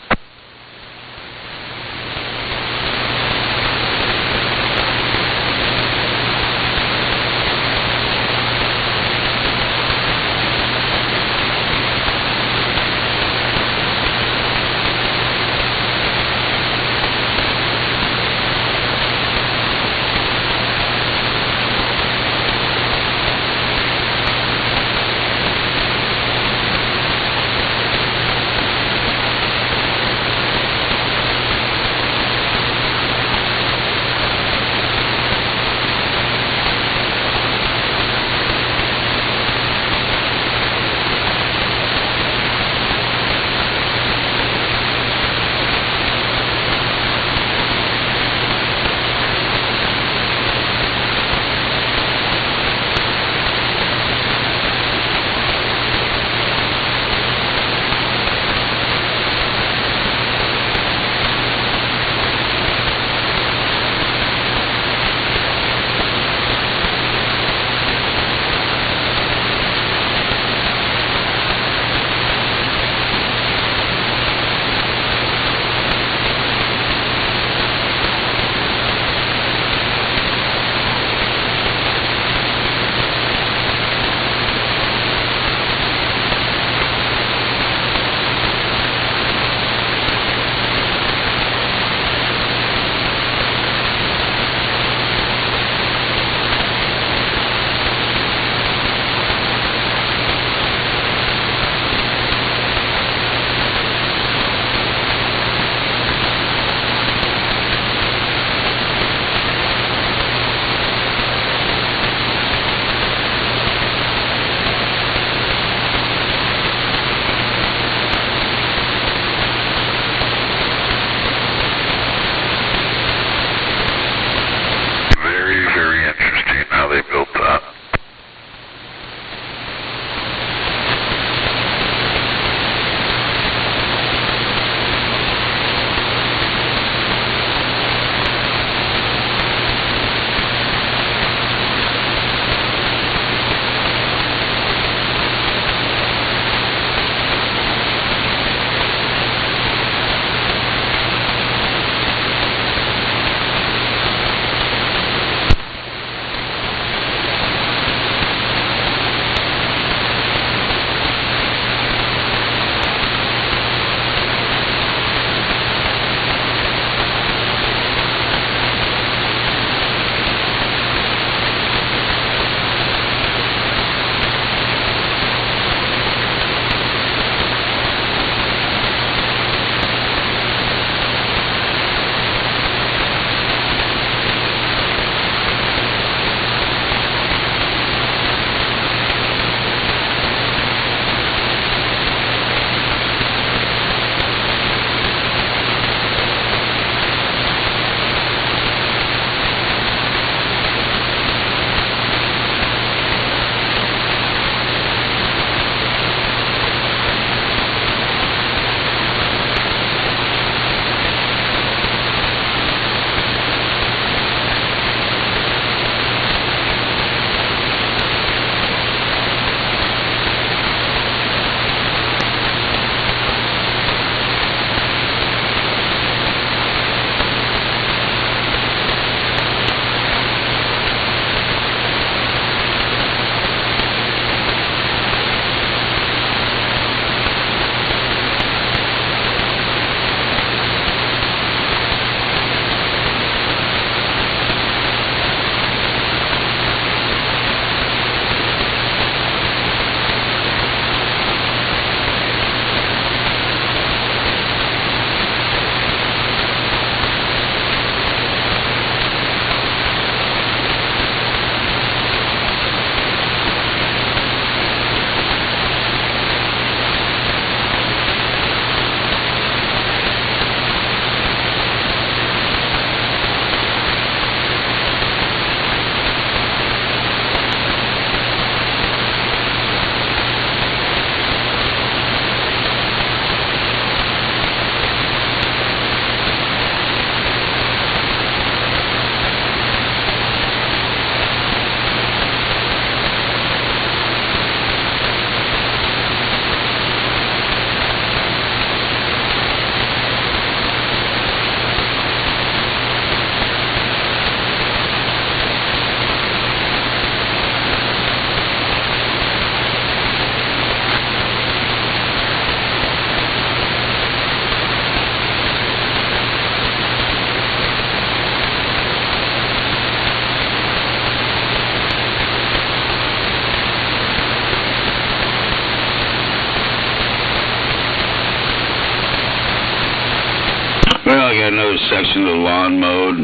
another section of the lawn mowed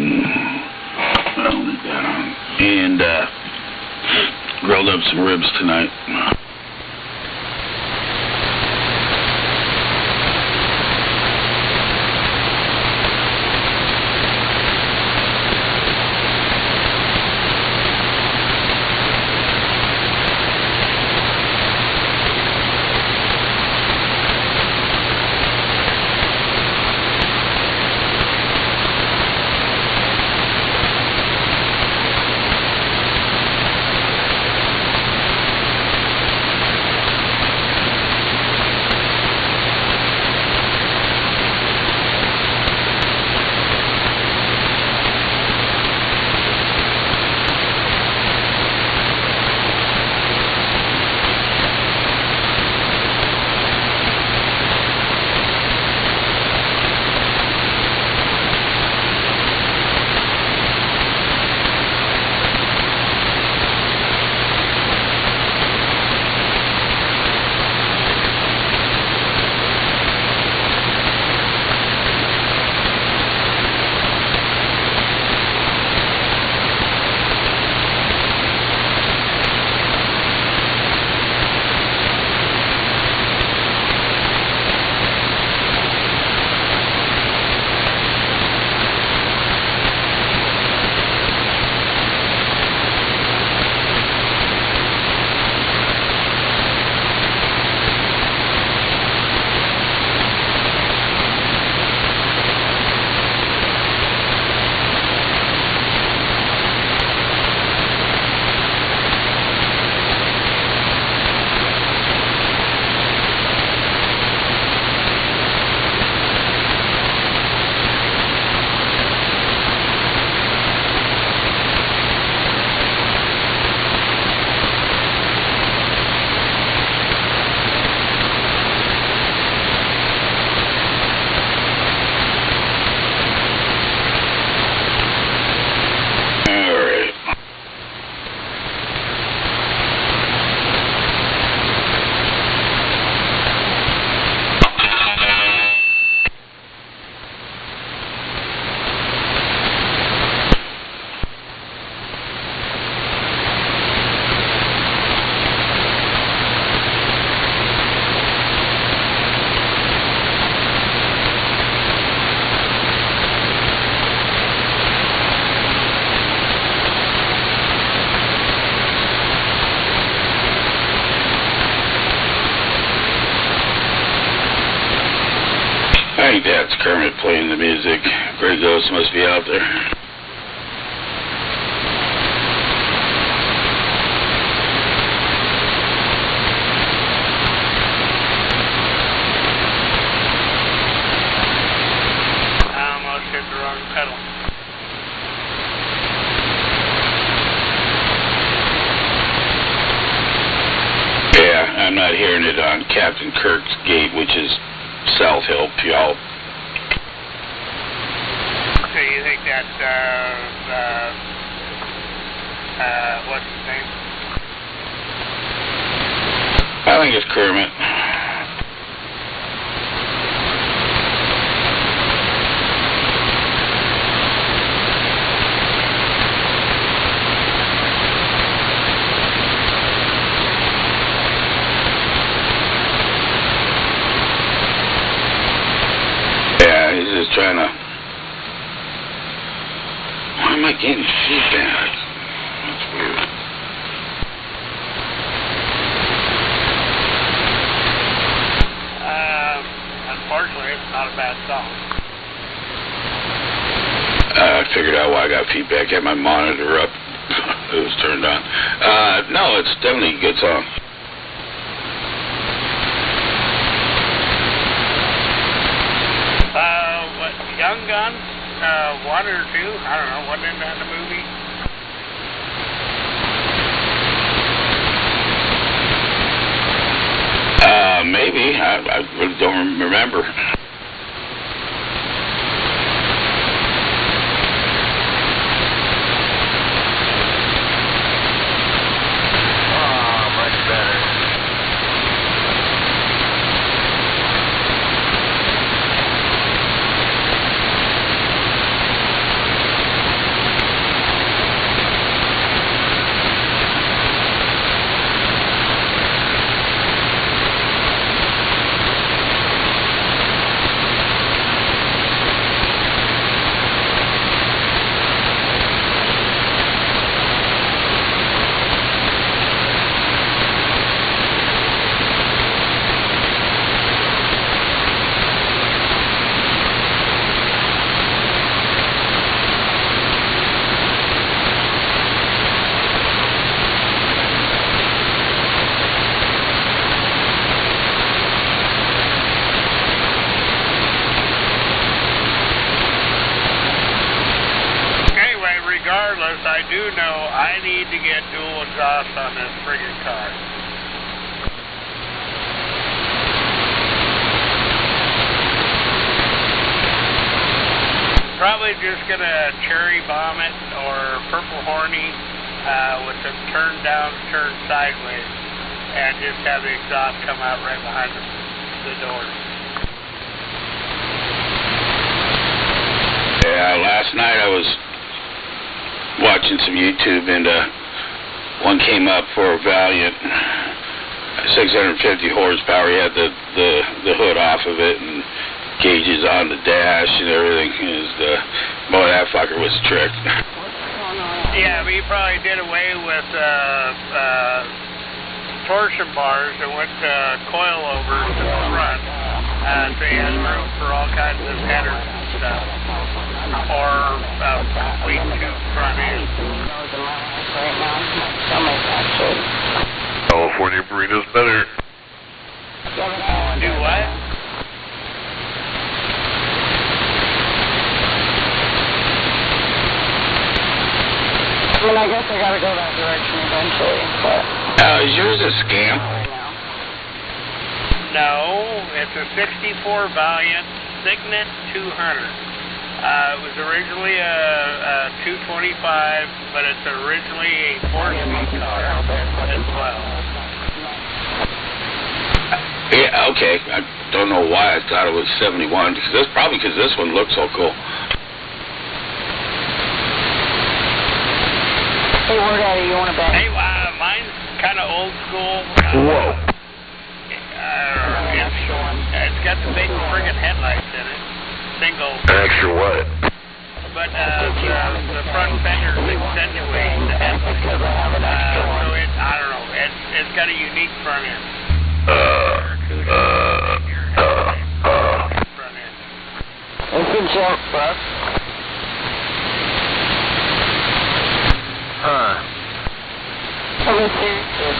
and grilled up some ribs tonight. I think that's Kermit playing the music. Grey Ghost must be out there. I'm not hearing it on Captain Kirk's gate, which is South Hill, Puyallup. So you think that's, what's his name? I think it's Kermit. Just trying to... Why am I getting feedback? That's weird. Unfortunately, it's not a bad song. I figured out why I got feedback. I had my monitor up. It was turned on. No, it's definitely a good song. Young Guns, 1 or 2, I don't know, wasn't in that the movie? Maybe. I really don't remember. I do know I need to get dual exhaust on this friggin' car. Probably just gonna cherry bomb it or purple horny with them turned down, turned sideways, and just have the exhaust come out right behind the doors. Yeah, last night I was watching some YouTube and one came up for a Valiant 650 horsepower. He had the hood off of it and gauges on the dash and everything. Boy, that fucker was tricked. Yeah, but he probably did away with torsion bars and went coilovers to the front, so he has room for all kinds of headers and stuff, or complete tube front end. California burrito's better. Do what? I mean, I guess I gotta go that direction eventually, but... Is yours a scam? No, it's a 64 Valiant Signet 200. It was originally a 225, but it's originally a 4-speed car as well. Yeah, okay. I don't know why I thought it was 71, probably because this one looks so cool. Hey, word out, you want to bet? Hey, mine's kind of old school. Whoa. It's got the big friggin' headlights in it. Single. Extra what? But the front fenders accentuate the headlights. So I don't know. It's got a unique front end. Front end. It's a joke, bro. I'm serious.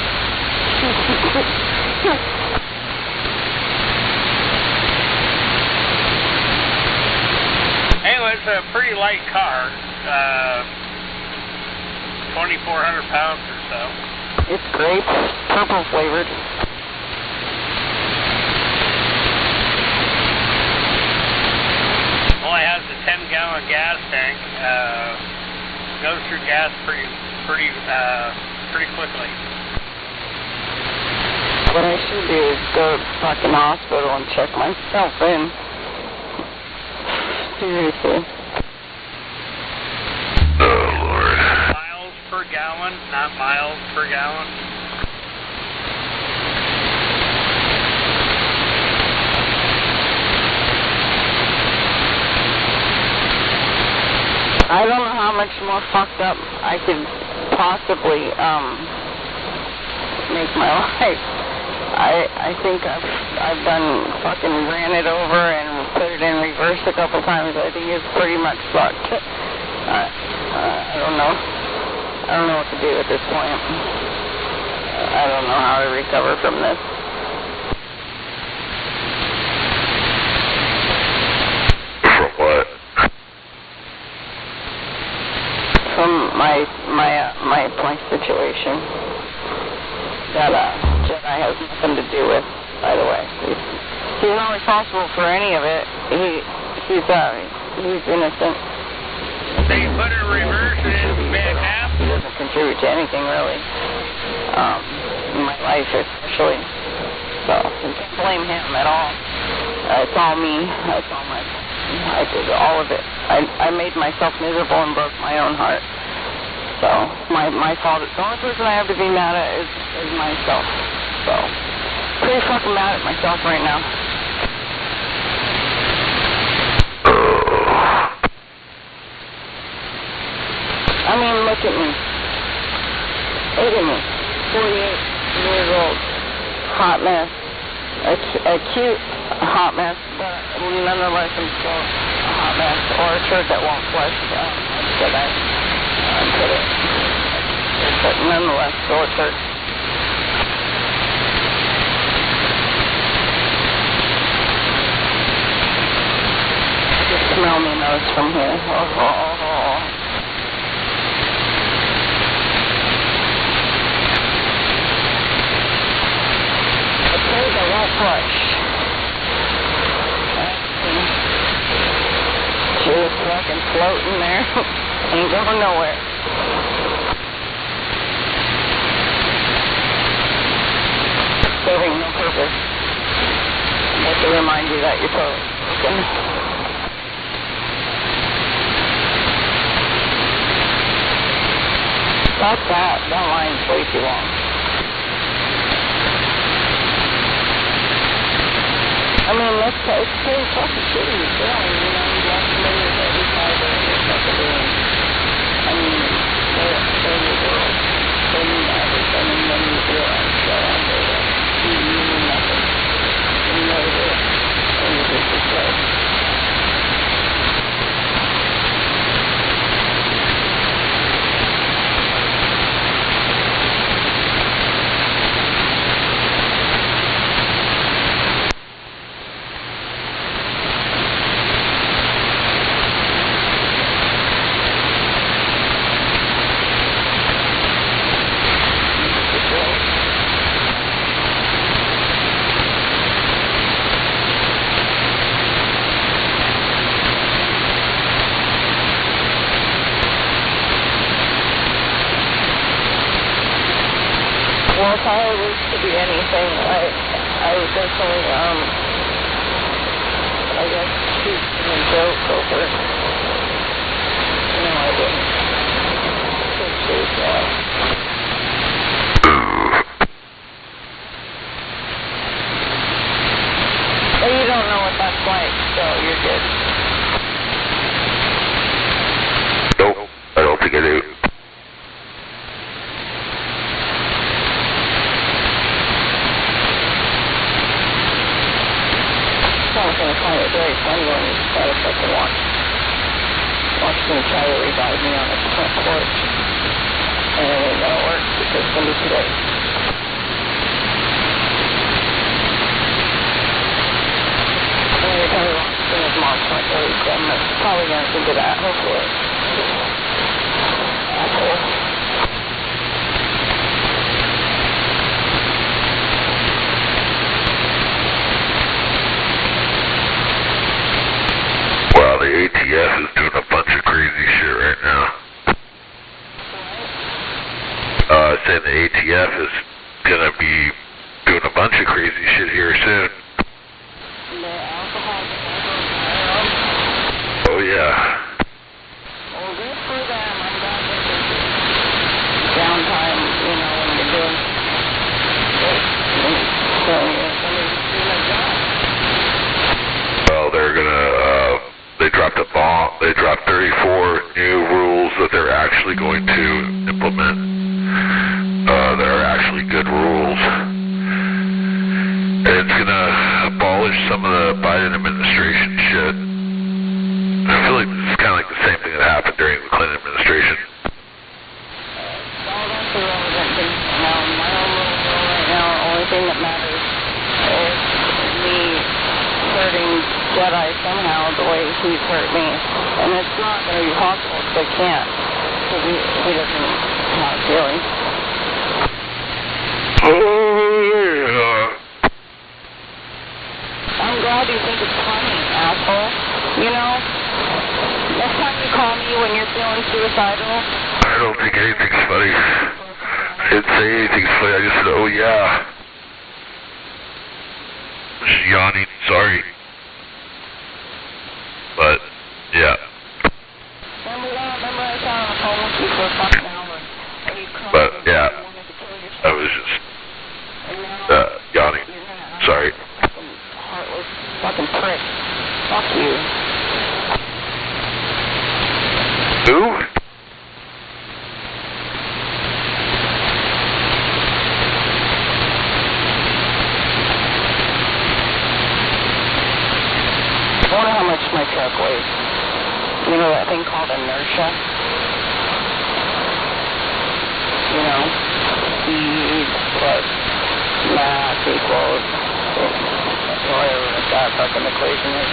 Anyway, it's a pretty light car. 2,400 pounds or so. It's grape, purple flavored. Only has a 10-gallon gas tank. Goes through gas pretty quickly. What I should do is go to the fucking hospital and check myself in. Seriously. Oh, Lord. Miles per gallon, not miles per gallon. I don't know how much more fucked up I could possibly make my life. I think I've done fucking ran it over and put it in reverse a couple times. I think it's pretty much fucked. I don't know. I don't know what to do at this point. I don't know how to recover from this. From what? From my situation that Jedi has nothing to do with, by the way. He's not responsible for any of it. He's innocent. So you put it in reverse and it's bad half? He doesn't contribute to anything really. In my life especially. So you can't blame him at all. It's all me. It's all I did all of it. I made myself miserable and broke my own heart. So my fault. The only person I have to be mad at is myself. So pretty fucking mad at myself right now. I mean, look at me. Look at me. 48 years old. Hot mess. A cute hot mess, but nonetheless I'm still a hot mess. Or a shirt that won't flush. But nonetheless, still a shirt. Smell me nose from here. flush. Just fucking floating there. Ain't going nowhere. Serving no purpose. But to remind you that you're totally broken. Stop that. That line's way too long. I mean, it's pretty fucking shitty. You know, you got millions every fiber in your fucking doing. I mean, they're your girl. They mean everything, and then you realize that I'm there. You mean nothing. You know this. And you just display. Well, if I was to be anything, I would definitely, I guess, shoot a joke over. No, I wouldn't. Shoot that. Well, you don't know what that's like, so you're good. Nope, I don't think I do. I was going to find it very funny when you try to fucking watch me try to revive me on the front porch. And it ain't going to work because it's going to be too late. And you're probably watching his mom's front door. I'm probably going to think of that, hopefully. Asshole. Wow, the ATF is doing a bunch of crazy shit right now. Saying the ATF is gonna be doing a bunch of crazy shit here soon. Oh yeah. Well, good for them. I'm glad they're busy. Downtime, you know, when you're doing it. So, somebody's doing their job. Well, they're gonna, they dropped a bomb. They dropped 34 new rules that they're actually going to implement. That are actually good rules. And it's gonna abolish some of the Biden administration shit. I feel like this is kind of like the same thing that happened during the Clinton administration. All that's irrelevant things now. My own little girl right now, the only thing that matters is me hurting Jedi somehow the way he's hurt me. And it's not going to be possible because I can't. Because he doesn't have feelings. Oh, yeah. I'm glad you think it's funny, asshole. You know, next time you call me when you're feeling suicidal. I don't think anything's funny. I didn't say anything's funny. I just said, oh yeah. Just yawning. Sorry. But, yeah. Remember I sat on the phone with you for a fucking hour. But, yeah. I was just yawning. Sorry. Heartless fucking prick. Fuck you. Who? I wonder how much my truck weighs. You know that thing called inertia? You know? Speed plus mass equals whatever that fucking equation is.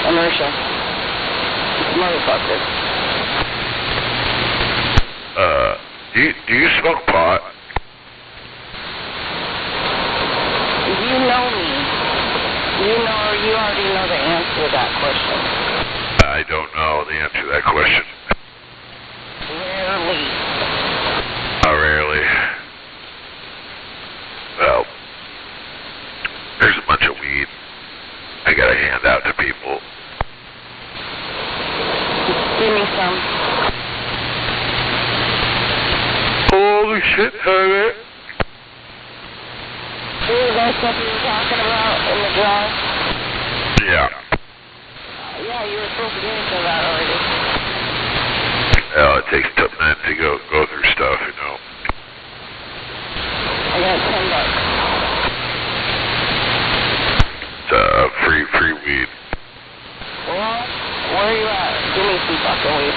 Inertia. Motherfucker. Do you smoke pot? You know me. do you know the answer to that question? I don't know the answer to that question. Rarely. Rarely. Well, there's a bunch of weed I gotta hand out to people. Give me some. Holy shit, honey. See that stuff you were talking about in the jar? Yeah. Yeah, you were supposed to give me some of that already. Well, it takes a minute to go through stuff, you know. I got $10. It's free weed. Well, where are you at? Give me some fucking weed.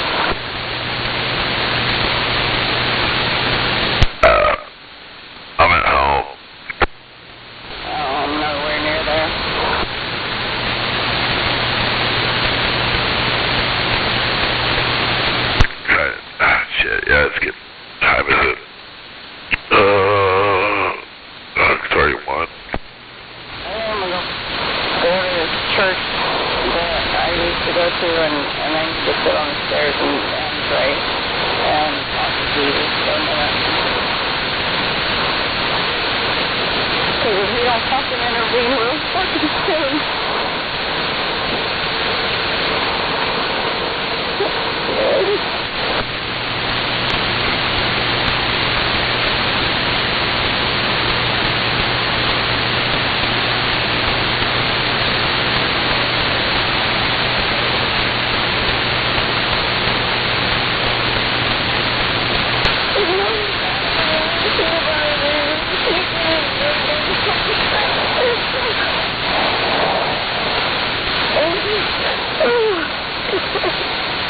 I'm at home. Oh, I'm nowhere near there. Shit, yeah, it's getting time, is it? It's already 1. I'm gonna go to this church that I used to go to, and I need to sit on the stairs and pray and talk to Jesus for a minute. Because if we don't fucking intervene, we'll fucking sin.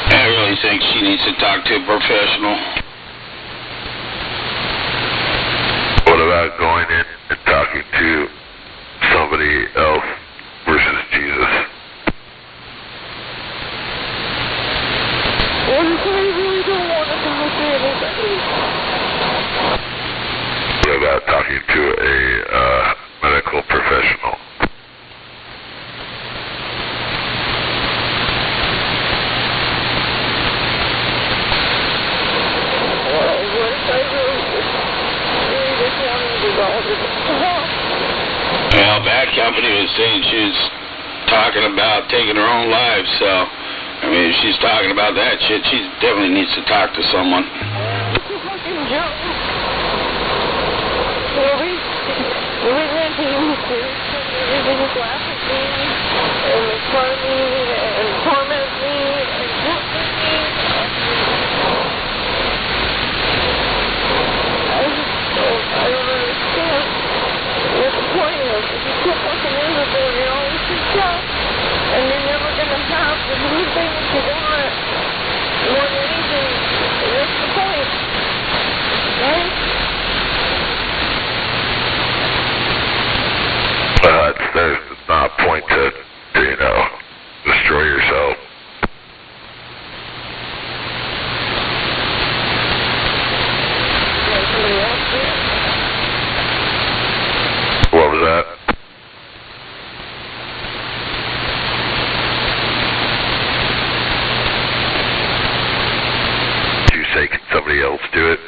I really think she needs to talk to a professional. What about going in and talking to somebody else versus Jesus? What if I really don't want to talk to anybody? What about talking to a medical professional? Well, Bad Company was saying she was talking about taking her own life, so, I mean, if she's talking about that shit, she definitely needs to talk to someone. It's a fucking joke. They just laugh at me, and make fun of me, and torment me, and torture me. I don't understand what the point is. If you quit fucking miserable, you're always yourself, and you're never gonna have the new thing that you want more than anything. What's the point? Right? There's not a point to, you know, destroy yourself. What was that? Did you say, can somebody else do it?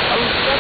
I'm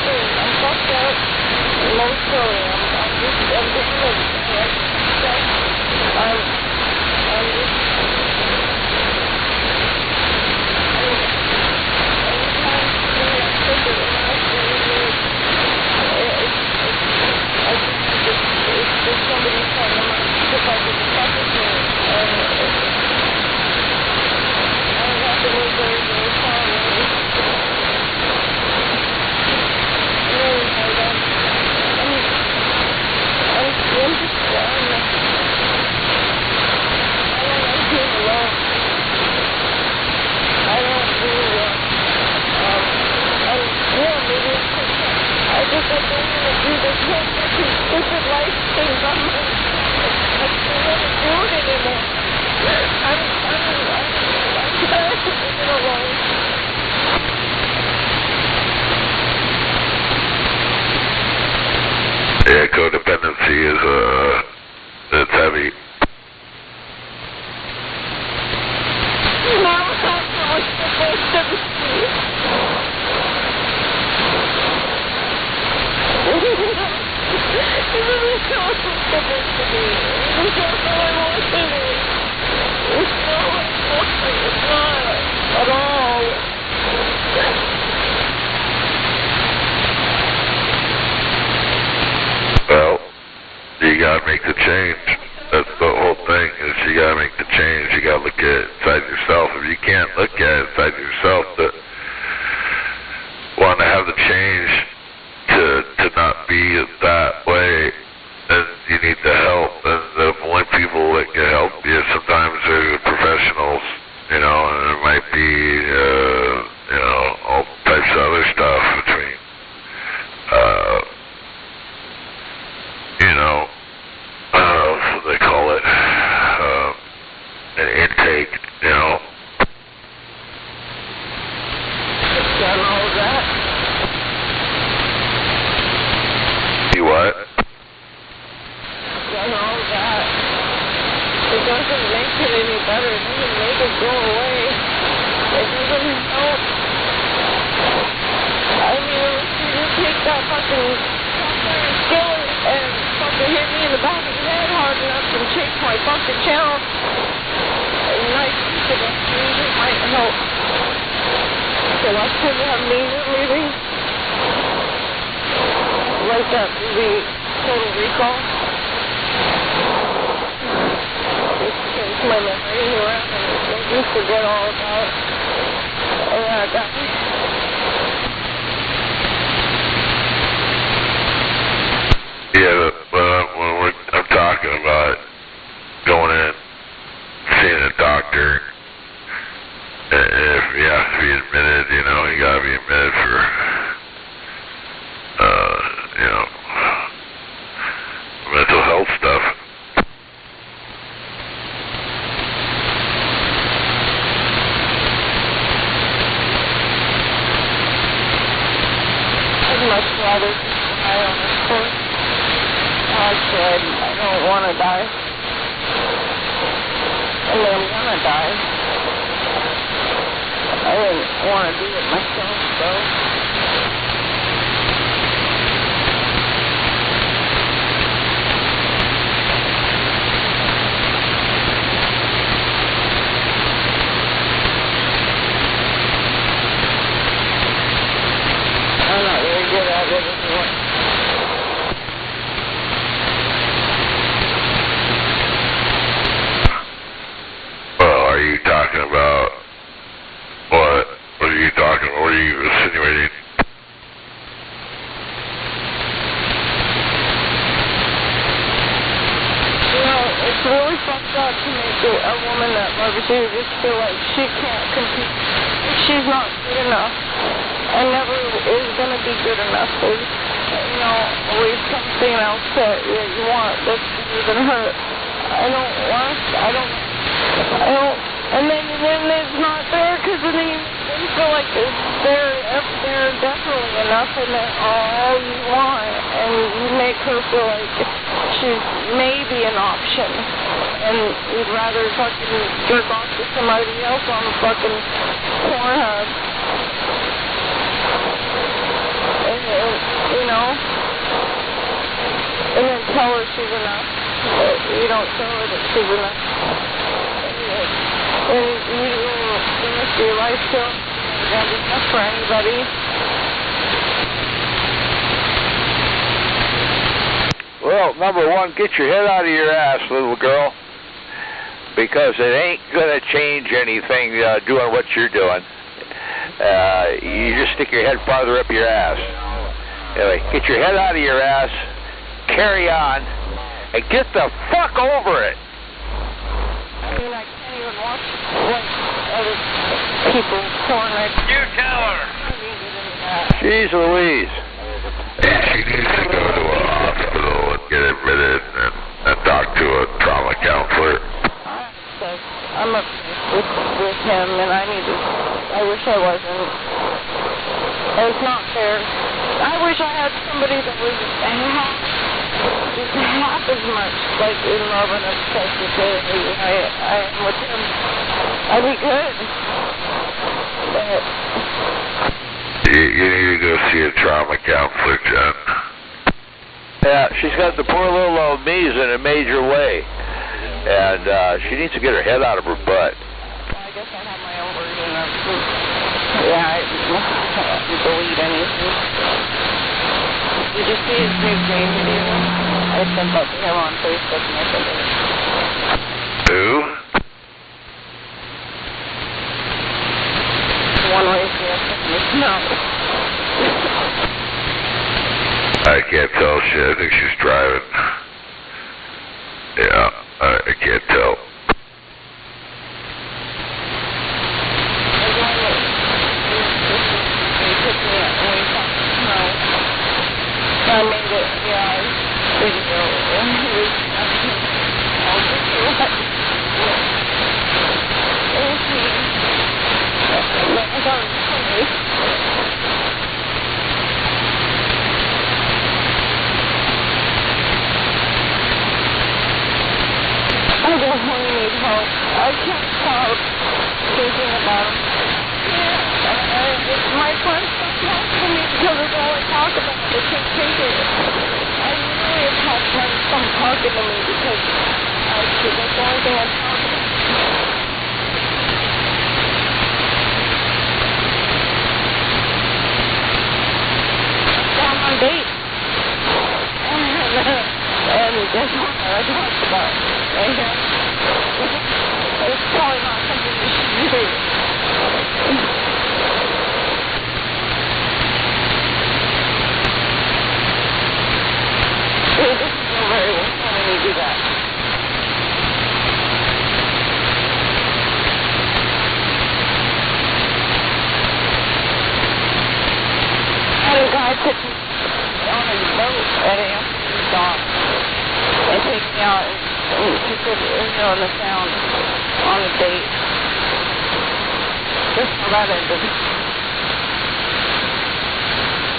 pregnancy is it's heavy. Well, you gotta make the change. That's the whole thing, is you gotta make the change. You gotta look at it inside yourself. If you can't look at it inside yourself to want to have the change to not be that way, then you need the help. And the only people that can help you sometimes are the professionals, you know, and it might be, you know, all types of other stuff between, you know, what do they call it, an intake, you know. Done all that. You what? Done all that. It doesn't make it any better. It doesn't make it go away. It doesn't help. I mean, you just take that fucking skillet and fucking hit me in the back of the head hard enough and change my fucking channel. And I think it might help. So last time you have me leaving, like that movie Total Recall. Just change my memory around and make me forget all about that guy. Yeah, but when I'm talking about going in, seeing a doctor, if you have to be admitted, you know, you gotta be admitted for, you know, mental health stuff. I'd much rather die on this course. Actually, I don't want to die. I mean, I'm gonna die. I didn't want to do it myself, though. I'm not very good at it anymore. Well, are you talking about what? What are you talking about? What are you insinuating? You know, it's really fucked up to make a woman that loves you just feel like she can't compete. She's not good enough. And never is going to be good enough. There's, you know, always something else that you want that's better than her. I don't, and then it's not there because then you feel like they're definitely enough and they're all you want. And you make her feel like she's maybe an option. And you'd rather fucking jerk off to somebody else on fucking Pornhub. You know, and then tell her she's enough, but you don't tell her that she's enough. And you the rest of your life still gonna be enough for anybody. Well, number one, get your head out of your ass, little girl, because it ain't gonna change anything doing what you're doing. You just stick your head farther up your ass. Anyway, get your head out of your ass, carry on, and get the fuck over it. I mean, I can't even watch other people's porn. You tell her. Jeez Louise. She needs to go to a hospital and get admitted and talk to a trauma counselor. I'm upset with him, and I wish I wasn't. It's not fair. I wish I had somebody that was just half as much, like, in love and obsessed with him as I am with him. I'd be good. But... You need to go see a trauma counselor, Jen. Yeah, she's got the poor little old knees in a major way. And she needs to get her head out of her butt. Well, I guess I have my own version of yeah, I don't delete anything. Did you see his new game video? I sent that to him on Facebook and I sent it. Who? One way to the snow. I can't tell shit. I think she's driving. Yeah, I can't tell. I made it, yeah, video, and he was I thought it was funny. I definitely need help. I can't stop thinking about him. Yeah, my friends don't talk to me because it's all I talk about. They can't take it. I really have had friends stop talking to me because that's the only thing I talk about. Down on dates. And that's what I talked about. Right here. It's probably not something you should do. This is very well when you do that. I had a guy sitting on his boat at a dock and take me out and he said, on the sound on a date. Just how that ended.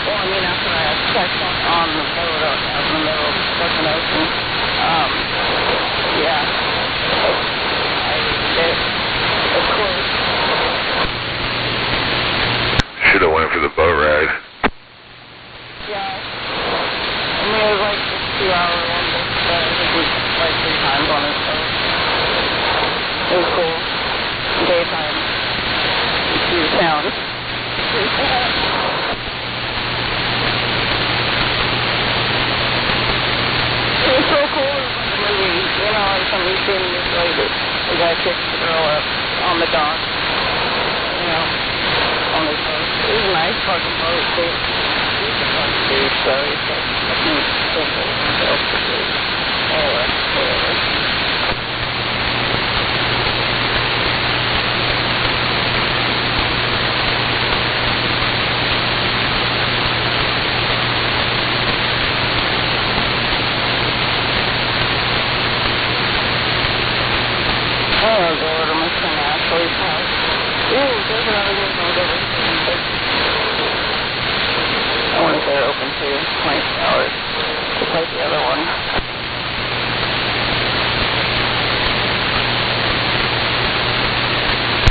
Well, I mean, after I had sex on the boat out in the middle of the fucking ocean, yeah, I did. Of course. Should have went for the boat ride. Yeah. I mean, it was like a 2-hour one, but I think we like 3 times on his boat. It was cool. Daytime. You see the town. It was so cool. It was like a movie, you know, like somebody's seen this like the guy kicks the girl up on the dock, you know, on his boat. It was a nice fucking boat, too. He's a fucking dude, so he's like fucking simple himself to do. Anyway, whatever. Oh, Lord, I'm just going to Ashley's house. Ooh, there's another one over there. I wonder if they're open too. 24 hours. Just like the other one.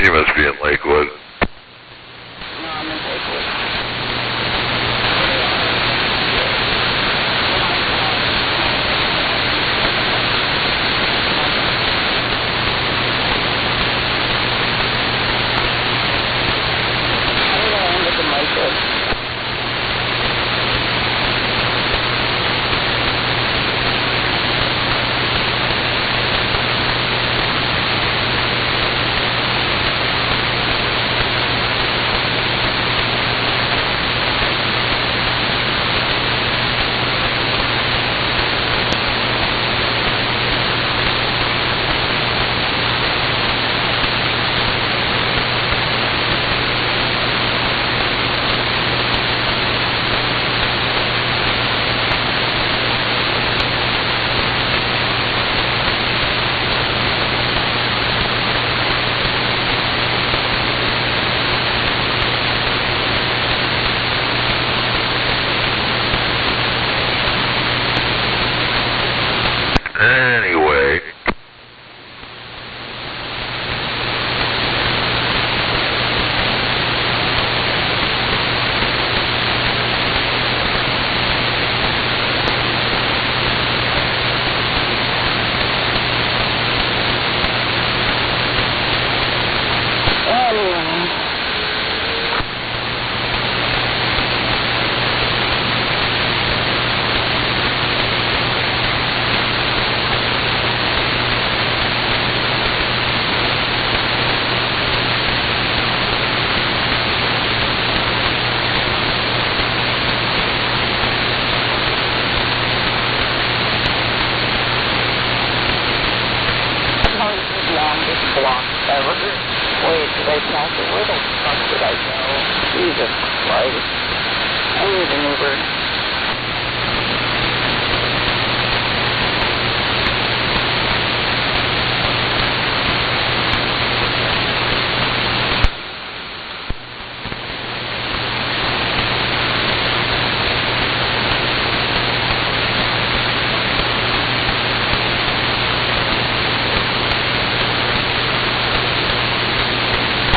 You must be in Lakewood. No, I'm in Lakewood. Jesus Christ. I need an Uber.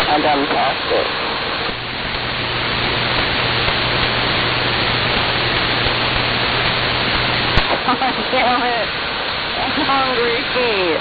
I'm done past it. Damn it. I'm hungry feet.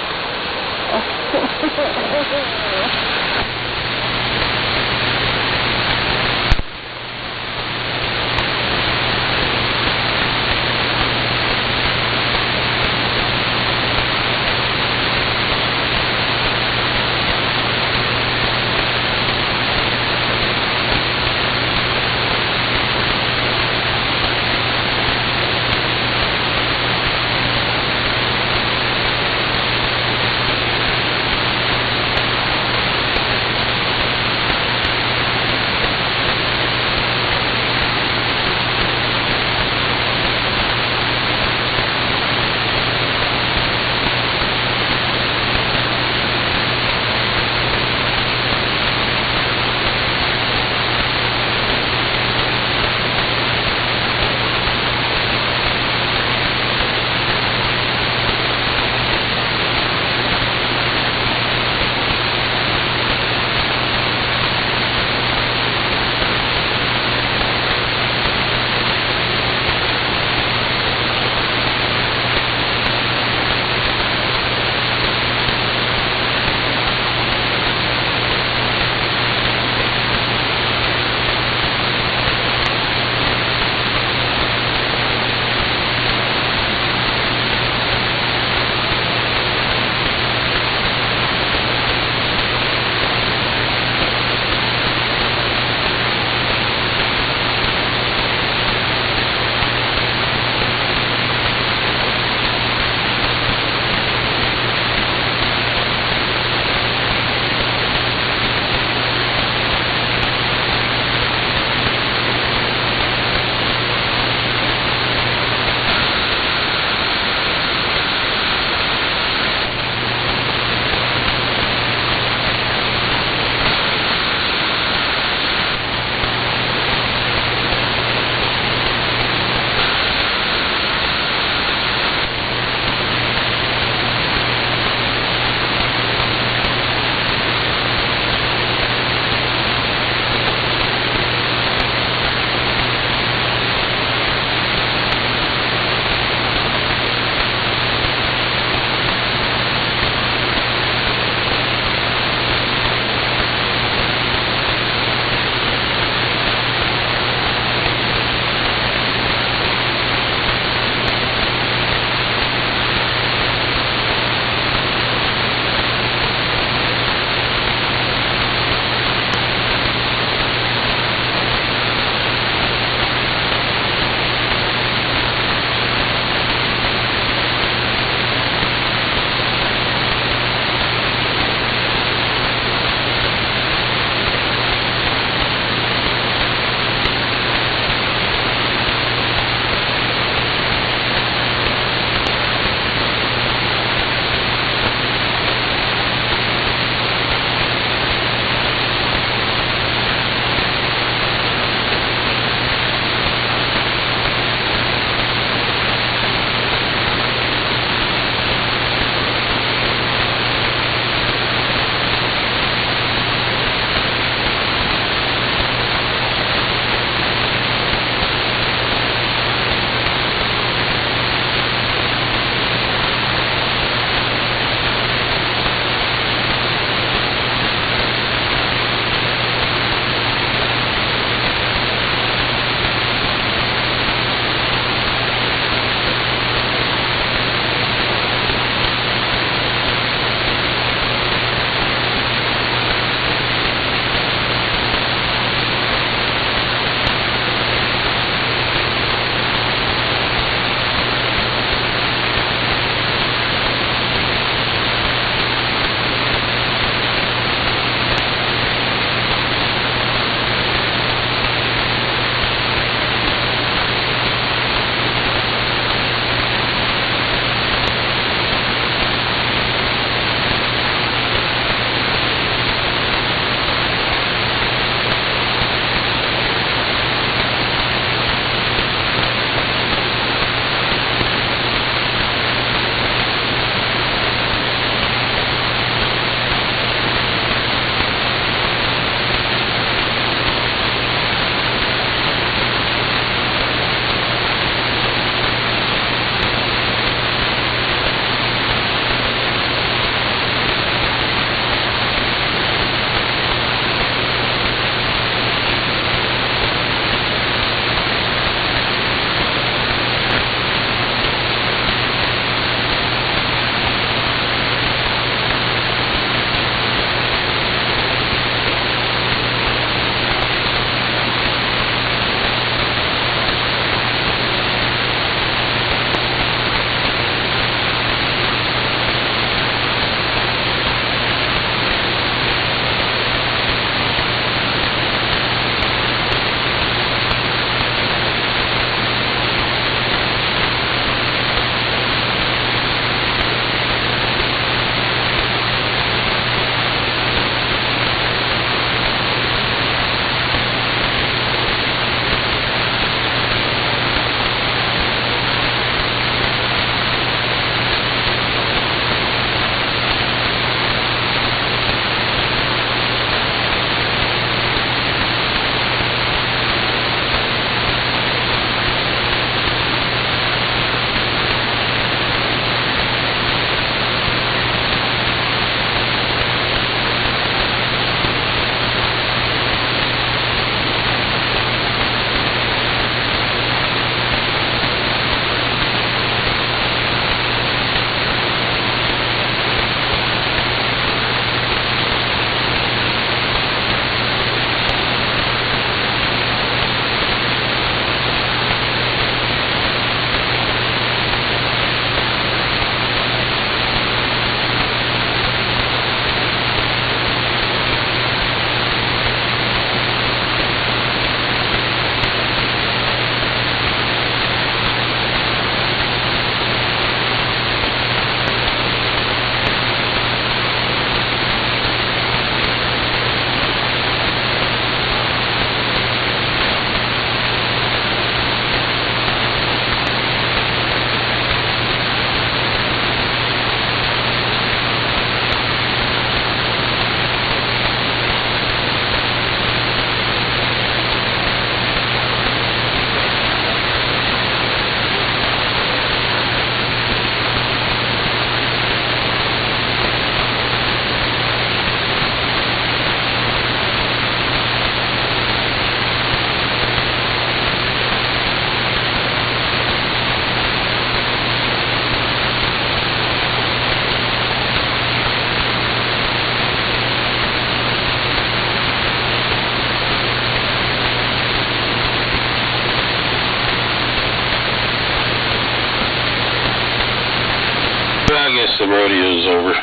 the rodeo's over.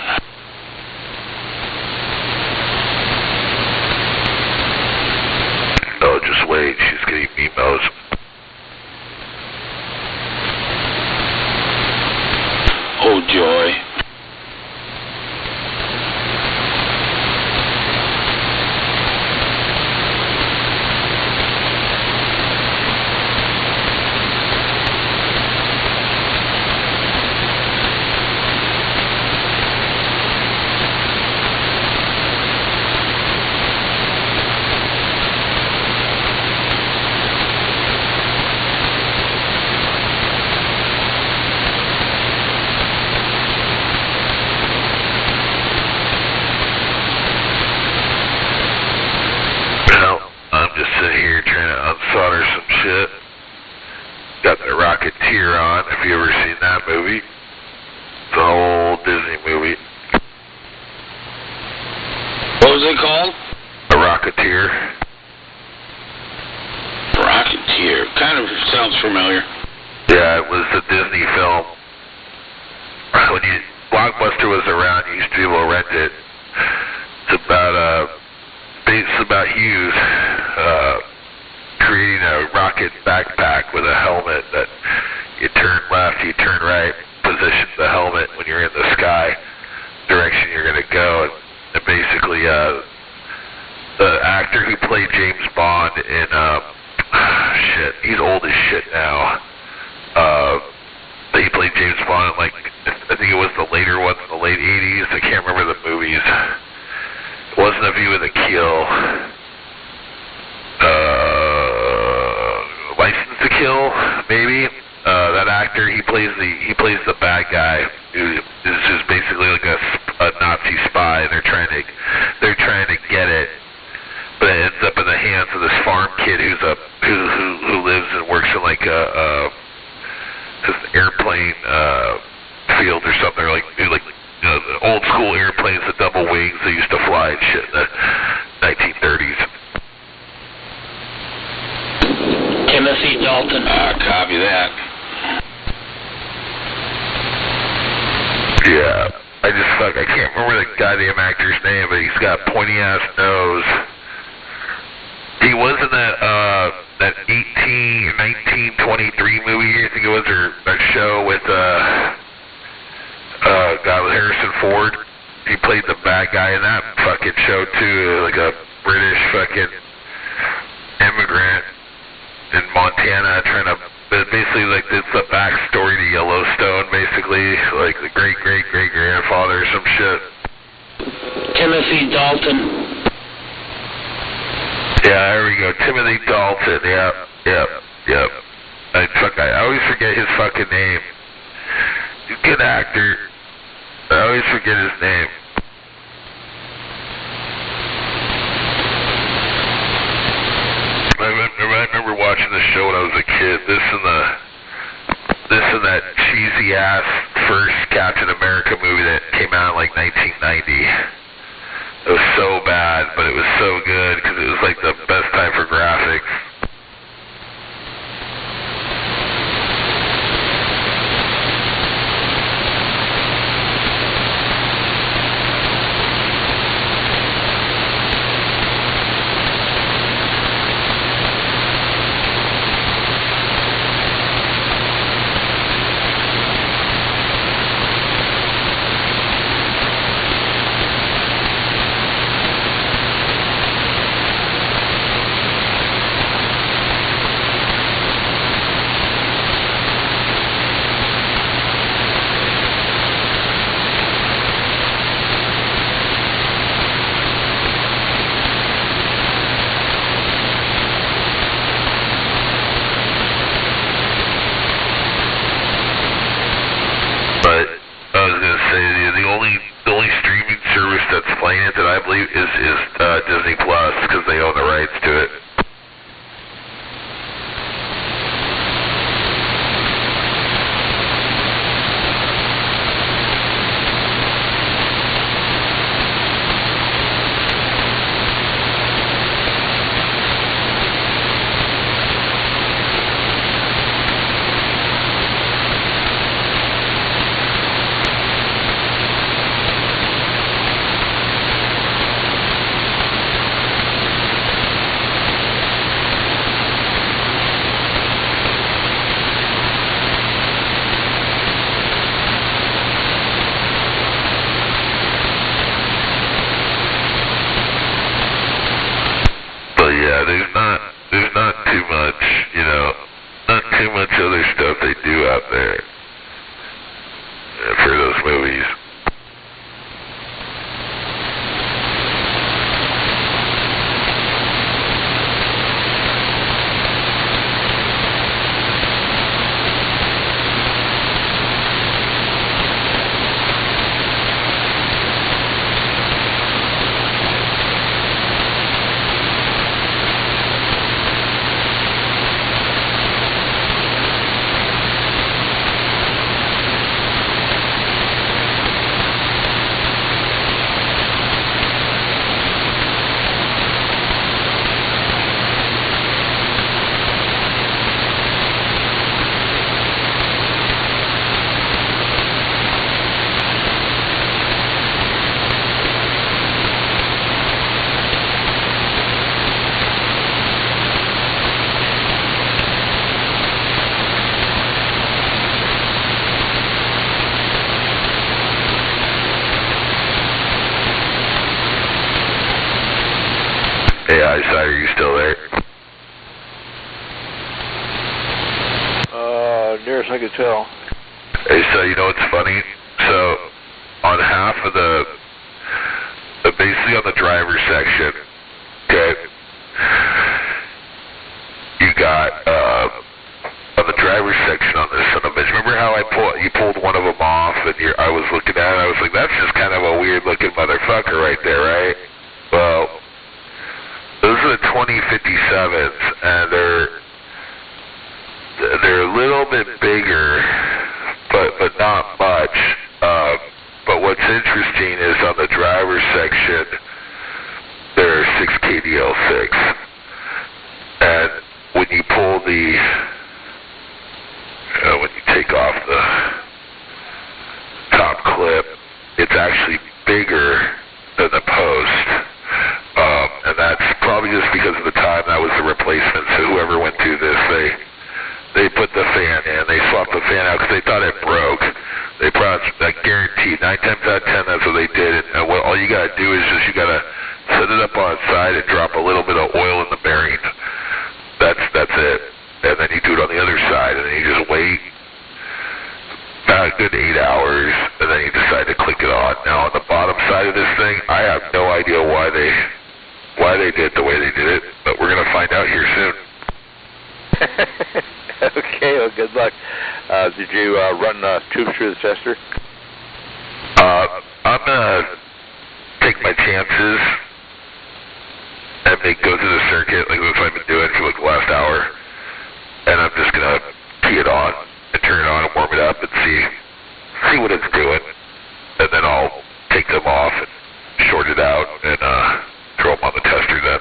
Oh, just wait. She's getting emails. Oh, joy. I'm just sitting here trying to unsolder some shit. Got the Rocketeer on, if you ever seen that movie. It's an old Disney movie. What was it called? A Rocketeer. Rocketeer. Kind of sounds familiar. Yeah, it was a Disney film. When Blockbuster was around, you used to be able to rent it. It's about Hughes creating a rocket backpack with a helmet that you turn left, you turn right, position the helmet when you're in the sky, direction you're going to go. And basically, the actor who played James Bond in, he's old as shit now. He played James Bond in, I think it was the later ones in the late 80s. I can't remember the movies. It wasn't A View of the Kill. License to Kill, maybe. That actor, he plays the bad guy who is basically like a Nazi spy, and they're trying to get it, but it ends up in the hands of this farm kid who lives and works in like an airplane field or something, the old school airplanes, the double wings they used to fly and shit in the 1930s. Timothy Dalton. Copy that. Yeah, I can't remember the goddamn actor's name, but he's got pointy ass nose. He was in that 1923 movie, I think it was, or that show with guy with Harrison Ford. He played the bad guy in that fucking show too, like a British fucking immigrant in Montana trying to, basically like it's the backstory to Yellowstone, basically, like the great-great-great-grandfather or some shit. Timothy Dalton. Yeah, there we go. Timothy Dalton, yep. I always forget his fucking name. He's a good actor. I always forget his name. I remember watching the show when I was a kid. This and that cheesy ass first Captain America movie that came out in like 1990. It was so bad, but it was so good because it was like the best time for graphics. The only streaming service that's playing it that I believe is Disney Plus, because they own the rights to it. much, not too much other stuff they do out there for those movies. Hey, Eyesight, are you still there? Nearest I could tell. Hey, so you know what's funny? So, on half of basically on the driver's section, okay, you got, on the driver's section on this son of a bitch, remember how you pulled one of them off and I was looking at it, I was like, that's just kind of a weird looking motherfucker right there, right? Well, those are the 2057s, and they're a little bit bigger, but not much. But what's interesting is on the driver's section, there are 6 KDL6, and when you pull when you take off the top clip, it's actually bigger than the post. And that's probably just because of the time that was the replacement. So whoever went through this, they put the fan in. They swapped the fan out because they thought it broke. They probably, I guarantee, 9 times out of 10, that's what they did. And all you got to do is you got to set it up on its side and drop a little bit of oil in the bearing. That's it. And then you do it on the other side, and then you just wait about a good 8 hours, and then you decide to click it on. Now, on the bottom side of this thing, I have no idea why they did it the way they did it, but we're going to find out here soon. Okay, well, good luck. Did you run tubes through the tester? I'm going to take my chances and go through the circuit like what I've been doing for like the last hour, and I'm just going to key it on and turn it on and warm it up and see what it's doing, and then I'll take them off and short it out and throw them on the tester then.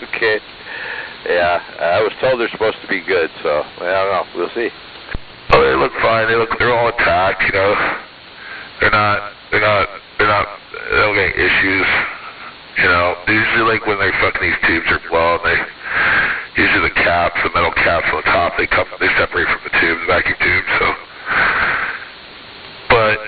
Okay. Yeah, I was told they're supposed to be good, so I don't know. We'll see. Oh, they look fine. They're all intact. They don't get issues. Usually like when they're fucking these tubes are blown, usually the metal caps on the top, they separate from the tubes, vacuum tubes. So, but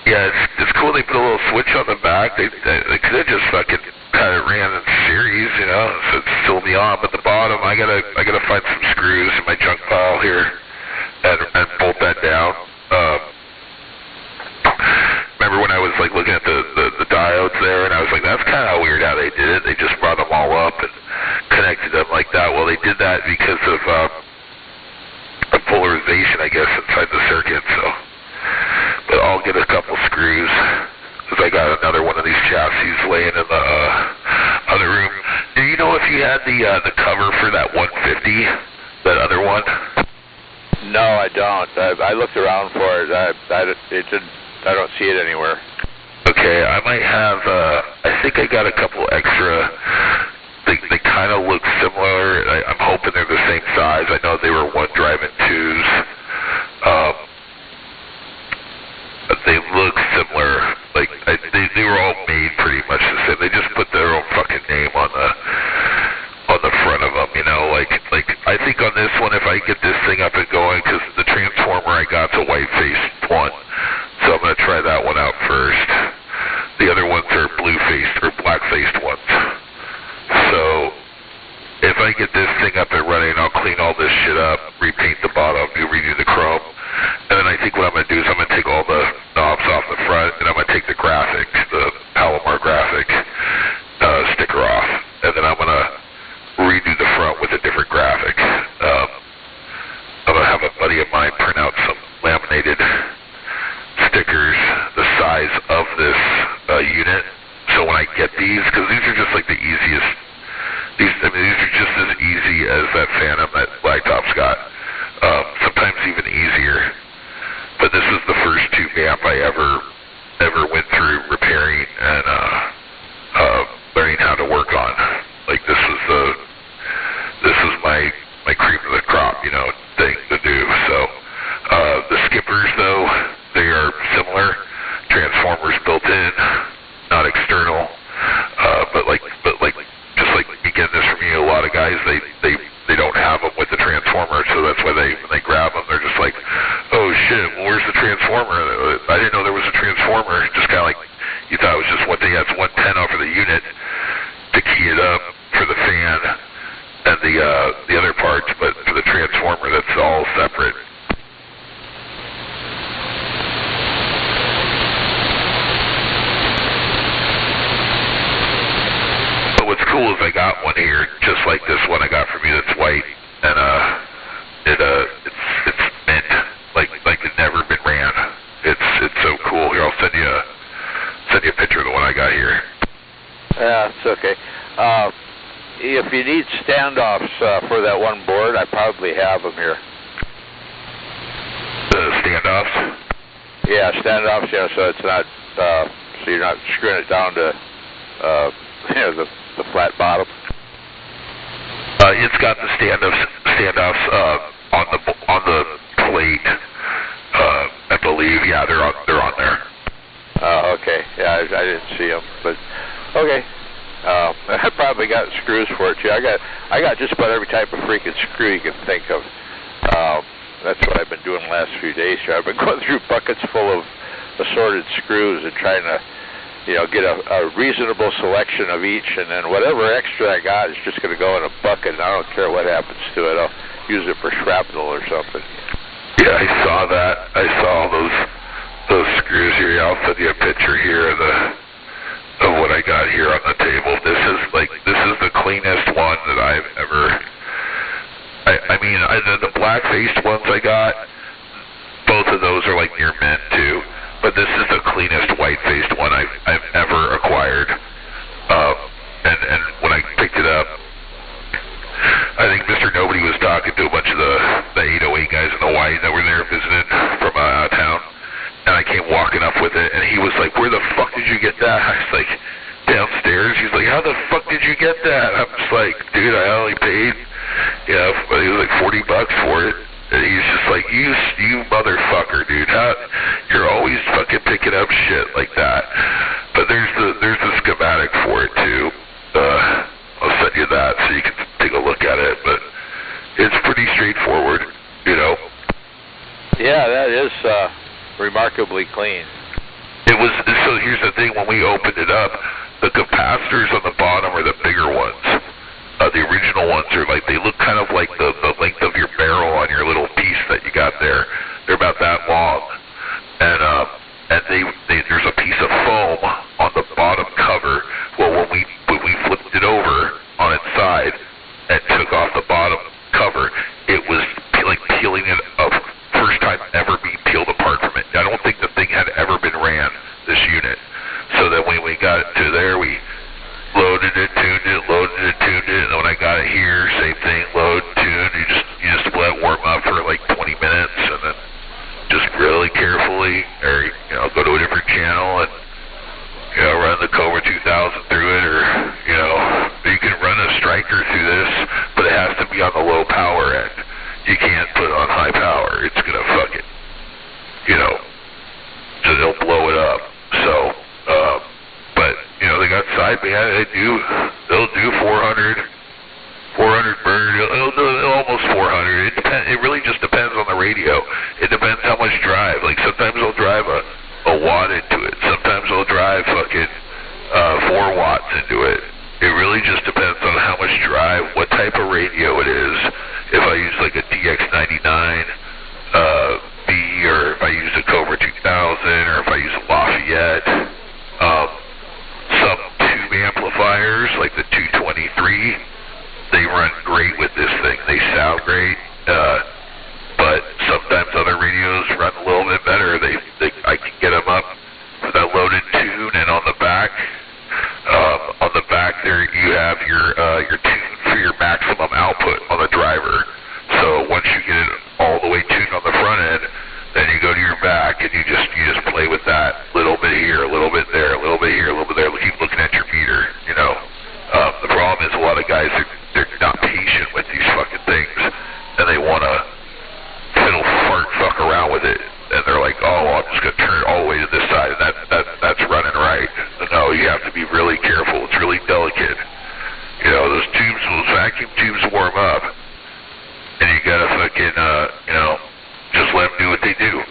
yeah, it's cool. They put a little switch on the back. They could have just fucking kind of ran in series, so it's still me on. But the bottom, I gotta find some screws in my junk pile here and bolt that down. Remember when I was like looking at the diodes there, and I was like, that's kind of weird how they did it. They just brought them all up and connected them like that. Well, they did that because of polarization, I guess, inside the circuit. So, but I'll get a couple screws because I got another one of these chassis laying in the other room. Do you know if you had the cover for that 150, that other one? No, I don't. I looked around for it. I don't see it anywhere. Okay, I might have, I think I got a couple extra. They kind of look similar. I'm hoping they're the same size. I know they were 1.2 twos. But they look similar. Like, they were all made pretty much the same. They just put their own fucking name on the front of them, like I think on this one, if I get this thing up and going, because the transformer I got's a white-faced one, so I'm going to try that one out first. The other ones are blue-faced or black-faced ones. So if I get this thing up and running, I'll clean all this shit up, repaint the bottom, redo the chrome, and then I think what I'm going to do is I'm going to take all the knobs off the front, and I'm going to take the graphic, the Palomar graphic sticker off, and then I'm going to redo the front with a different graphic. I'm going to have a buddy of mine print out some laminated stickers the size of this unit. So when I get these, because these are just like the easiest, these are just as easy as that Phantom that Blacktop's got. Sometimes even easier. But this is the first tube amp I ever went through repairing and learning how to work on. Like this is my cream of the crop, thing to do. So the skippers though, they are similar. Transformers built in, not external. But just like you get this from you, a lot of guys they don't have them with the transformer, so that's why when they grab them, they're just like, oh shit, well, where's the transformer? I didn't know there was a transformer. Just kind of like you thought it was just it's 110 off of the unit to key it up for the fan and the other parts, but for the transformer, that's all separate. But what's cool is I got one here, just like this one I got from you that's white, and it's mint, like it's never been ran. It's so cool. Here, I'll send you a picture of the one I got here. Yeah, it's okay. If you need standoffs for that one board, I probably have them here. The standoffs? Yeah, standoffs. Yeah, so it's not so you're not screwing it down to the flat bottom. It's got the standoffs on the plate. I believe. Yeah, they're on there. Okay. Yeah, I didn't see them, but okay. I probably got screws for it too. I got just about every type of freaking screw you can think of. That's what I've been doing the last few days here. I've been going through buckets full of assorted screws and trying to, get a reasonable selection of each, and then whatever extra I got is just going to go in a bucket, and I don't care what happens to it. I'll use it for shrapnel or something. Yeah, I saw that. I saw all those screws here. I'll send you a picture here of what I got here on the table. This is the cleanest one that I've ever. The black-faced ones I got, both of those are like near mint too. But this is the cleanest white-faced one I've ever acquired. And when I picked it up, I think Mr. Nobody was talking to a bunch of the 808 guys in Hawaii that were there visiting from out of town. And I came walking up with it, and he was like, where the fuck did you get that? I was like, downstairs. He's like, how the fuck did you get that? I'm just like, dude, I only paid, it was like $40 for it. And he's just like, you motherfucker, dude. You're always fucking picking up shit like that. But there's the schematic for it, too. I'll send you that so you can take a look at it. But it's pretty straightforward, Yeah, that is remarkably clean. It was. So here's the thing: when we opened it up, the capacitors on the bottom are the bigger ones. The original ones are they look kind of like the length of your barrel on your little piece that you got there. They're about that long, and there's a piece of foam on the bottom cover. Well, when we flipped it over on its side and took off the bottom cover, it was like peeling it up. First time ever being peeled apart from it. I don't think the thing had ever been ran, this unit. So then when we got it to there, we loaded it, tuned it, and then when I got it here, same thing, load, tune, you just let it warm up for like 20 minutes, and then just really carefully, or go to a different channel and run the Cobra 2000 through it, or you can run a striker through this, but it has to be on the low power end. You can't put it on high power. It's gonna fuck it. So they'll blow it up. So, but they got sideband. They'll do 400 bird. They'll do almost 400. It really just depends on the radio. It depends how much drive. Like sometimes they'll drive a watt into it. Sometimes they'll drive fucking 4 watts into it. It really just depends on how much drive, what type of radio it is. If I use like a DX99 B, or if I use a Cobra 2000, or if I use a Lafayette. Some tube amplifiers, like the 223, they run great with this thing. They sound great, but sometimes other radios run a little bit better. I can get them up with that loaded tune, and on the back there you have your tune for your maximum output on the driver. So once you get it all the way tuned on the front end, then you go to your back and you just play with that, little bit here, a little bit there, a little bit here, a little bit there. Keep looking at your meter, you know. The problem is a lot of guys they're not patient with these fucking things, and they want to fuck around with it, and they're like, oh, well, I'm just gonna turn it all the way to this side, and that's running right. No, you have to be really careful. It's really delicate. You know, those vacuum tubes warm up, and you gotta fucking just let them do what they do.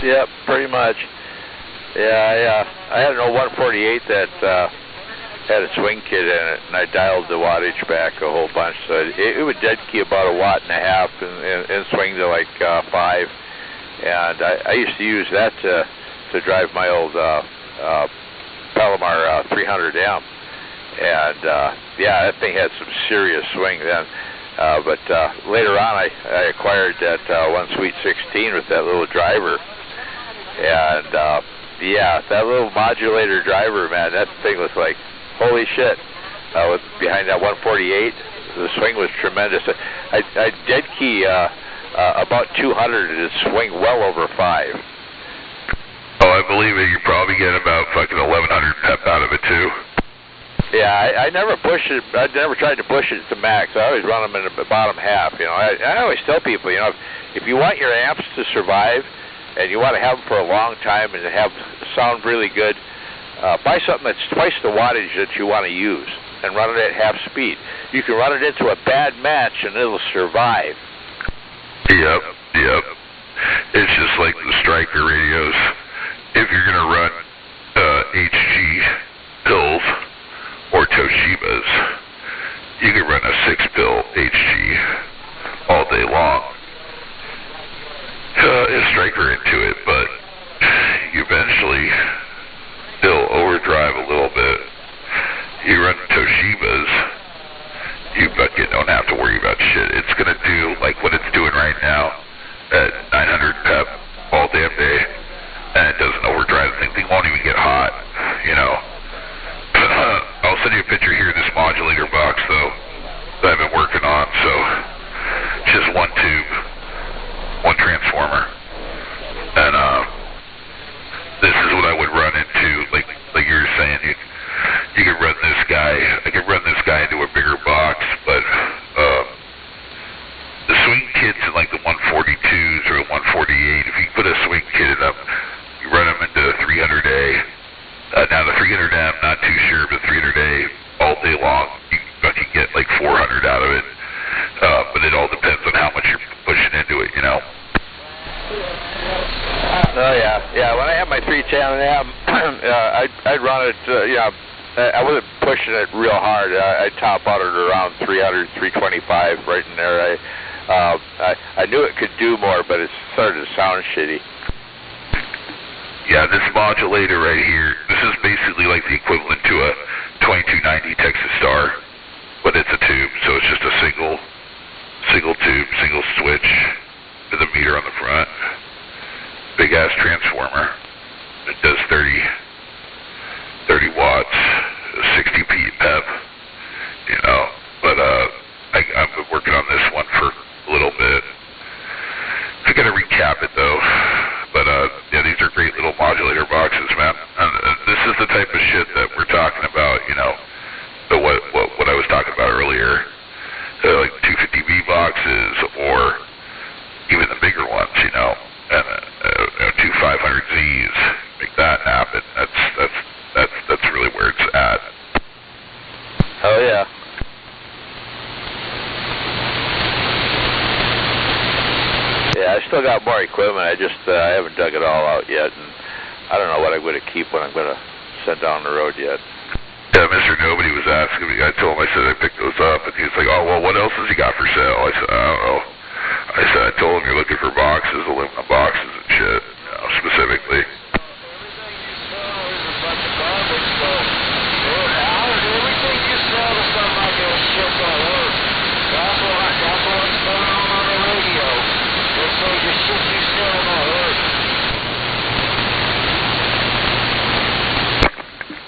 Yep, pretty much. Yeah, I had an old 148 that had a swing kit in it, and I dialed the wattage back a whole bunch, so it would dead key about 1.5 watts and swing to like 5. And I used to use that to drive my old Palomar 300M. And that thing had some serious swing then. But later on, I acquired that one Sweet 16 with that little driver. And that little modulator driver, man, that thing was like, holy shit. Behind that 148, the swing was tremendous. I dead key about 200 and it swing well over 5. Oh, I believe it. You probably get about fucking 1,100 pep out of it too. Yeah, I never pushed it. I never tried to push it to max. I always run them in the bottom half. You know, I always tell people, you know, if you want your amps to survive and you want to have them for a long time and have sound really good, buy something that's twice the wattage that you want to use and run it at half speed. You can run it into a bad match and it'll survive. Yep. It's just like the Striker radios. If you're going to run HG pills or Toshibas, you can run a 6-pill HG all day long. A Striker into it, but you eventually it'll overdrive a little bit. You run Toshibas, you fucking don't have to worry about shit. It's gonna do like what it's doing right now at 900 pep all damn day, and it doesn't overdrive. The thing won't even get hot, you know. I'll send you a picture here of this modulator box though that I've been working on. So it's just one tube, one transformer, and this is what I would run into. Like you were saying, you could run this guy. I could run this guy into a bigger box, but the swing kits in like the 142s or the 148. If you put a swing kit in them, you run them into 300A. Now the 300M, not too sure, but 300A all day long, you can get like 400 out of it. But it all depends on how much you're pushing into it, you know. Oh yeah. When I had my 310M, I'd run it. I wasn't pushing it real hard. I'd top out at around 300, 325, right in there. I knew it could do more, but it started to sound shitty. Yeah, this modulator right here, this is basically like the equivalent to a 2290 Texas Star, but it's a tube, so it's just a single tube, single switch with a meter on the front. Big ass transformer. It does 30 watts, 60 pep, you know. But I've been working on this one for a little bit. I gotta recap it though. But these are great little modulator boxes, man. And this is the type of shit that we're talking about, you know. What I was talking about earlier, like 250B boxes or even the bigger ones, you know, and two 500Zs. Make that happen. That's really where it's at. Oh yeah. Yeah, I still got more equipment. I haven't dug it all out yet, and I don't know what I'm going to keep when I'm going to send down the road yet. Yeah, Mr. Nobody was asking me. I told him, I said I picked those up, and he was like, oh, well, what else has he got for sale? I said, I don't know. I said, I told him you're looking for boxes, aluminum boxes and shit, you know, specifically.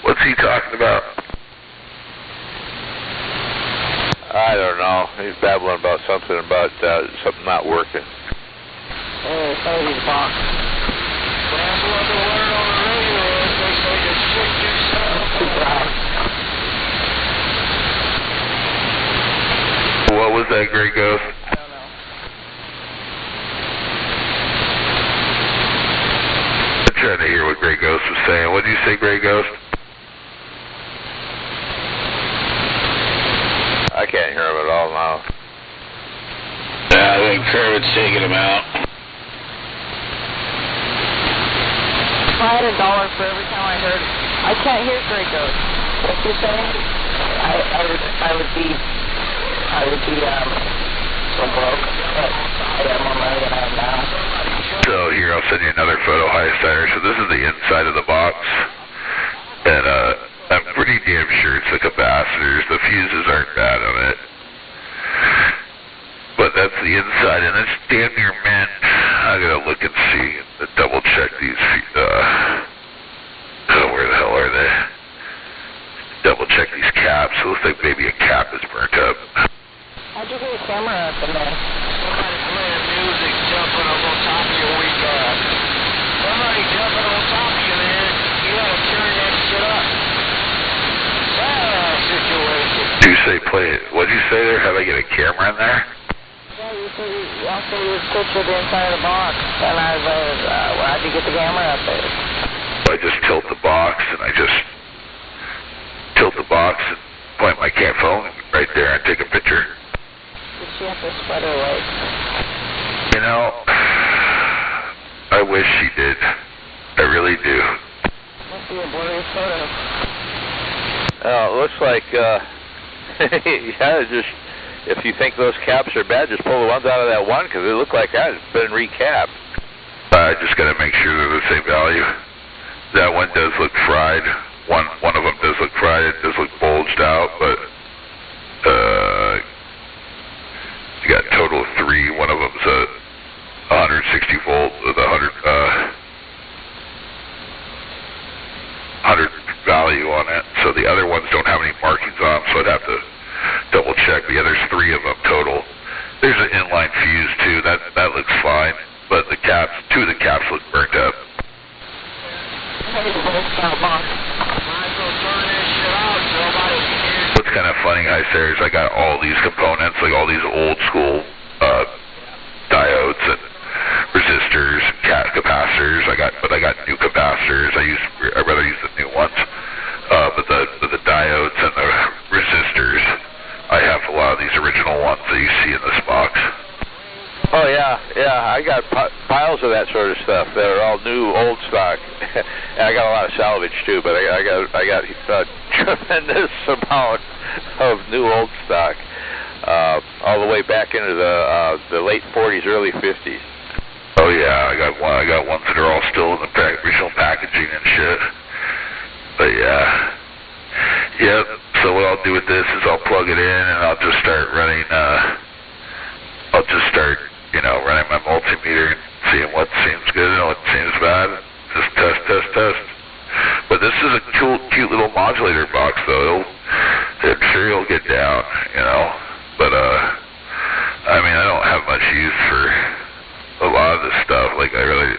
What's he talking about? I don't know. He's babbling about something not working. Hey, somebody's box. What was that, Grey Ghost? I don't know. I'm trying to hear what Grey Ghost was saying. What did you say, Grey Ghost? I can't hear him at all now. Yeah, I think Kermit's taking him out. If I had $1 for every time I heard, I can't hear Grey Ghost. What you saying? I would be so broke. But I have more money than I have now. So here, I'll send you another photo, High Center. So this is the inside of the box, and I'm pretty damn sure it's the capacitors. The fuses aren't bad on it, but that's the inside, and it's damn near mint. I gotta look and see, double check these. Where the hell are they? Double check these caps. It looks like maybe a cap is burnt up. How'd you get your camera up in there? Somebody playing music, jumping up on top of you when you got. Somebody jumping on top of you, man. You gotta turn that shit up. Situation. Did you say play it? What did you say there? How do I get a camera in there? Yeah, you said you also used picture the inside of the box, and I was like, how'd you get the camera up there? I just tilt the box, and I just tilt the box and point my phone right there and take a picture. Did she have to spread her legs? You know, I wish she did. I really do. Must be a blurry photo. It looks like, yeah, just, if you think those caps are bad, just pull the ones out of that one, because it looked like that it's been recapped. I just got to make sure they're the same value. That one does look fried. One of them does look fried. It does look bulged out, but you got a total of 3. One of them's a 160 volt with 100 value on it. So the other ones don't have any markings on them, so I'd have to double check. But yeah, there's 3 of them total. There's an inline fuse too. That looks fine, but the caps, 2 of the caps look burnt up. What's kind of funny, High Sarah, is I got all these components, like all these old school diodes and resistors, capacitors. But I got new capacitors. I'd rather use the new ones. But the diodes and the resistors, I have a lot of these original ones that you see in this box. Oh yeah, I got piles of that sort of stuff. They're all new, old stock, and I got a lot of salvage too. But I got a tremendous amount of new, old stock, all the way back into the late 40s, early 50s. Oh yeah, I got ones that are all still in the original packaging and shit. But yeah. Yep. So what I'll do with this is I'll plug it in and I'll just start running. Running my multimeter and seeing what seems good and what seems bad. Just test. But this is a cute little modulator box, though. I'm sure it'll get down, you know. But I mean, I don't have much use for a lot of this stuff. Like, I really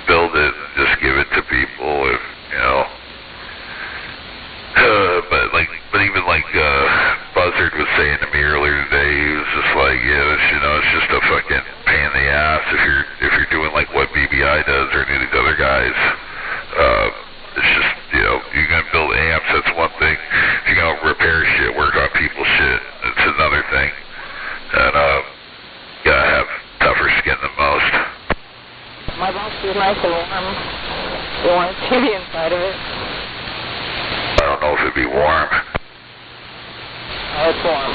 build it and just give it to people, if you know. But even Buzzard was saying to me earlier today, he was just like, it's just a fucking pain in the ass if you're doing like what BBI does or any of these other guys. It's just, you're gonna build amps, that's one thing. If you're gonna repair shit, work on people's shit, it's another thing. And gotta have tougher skin than most. My box is nice and warm. You want to see the inside of it? don't know if it'd be warm. Oh, it's warm.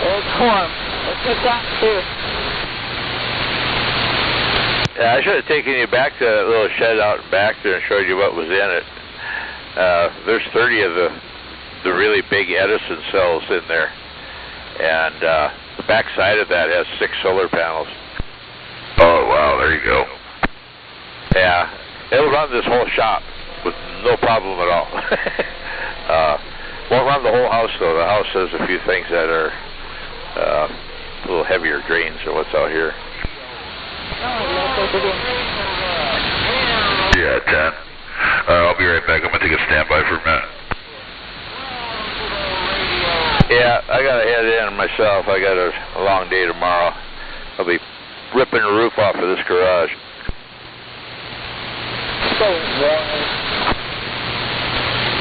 It's warm. It's good that too. Yeah, I should have taken you back to that little shed out back there and showed you what was in it. There's 30 of the really big Edison cells in there, and the back side of that has 6 solar panels. Oh, wow, there you go. Yeah, it'll run this whole shop with no problem at all. Won't run the whole house, though. The house has a few things that are a little heavier drains than what's out here. Yeah, 10. I'll be right back. I'm going to take a standby for a minute. Yeah, I got to head in myself. I got a long day tomorrow. I'll be ripping the roof off of this garage.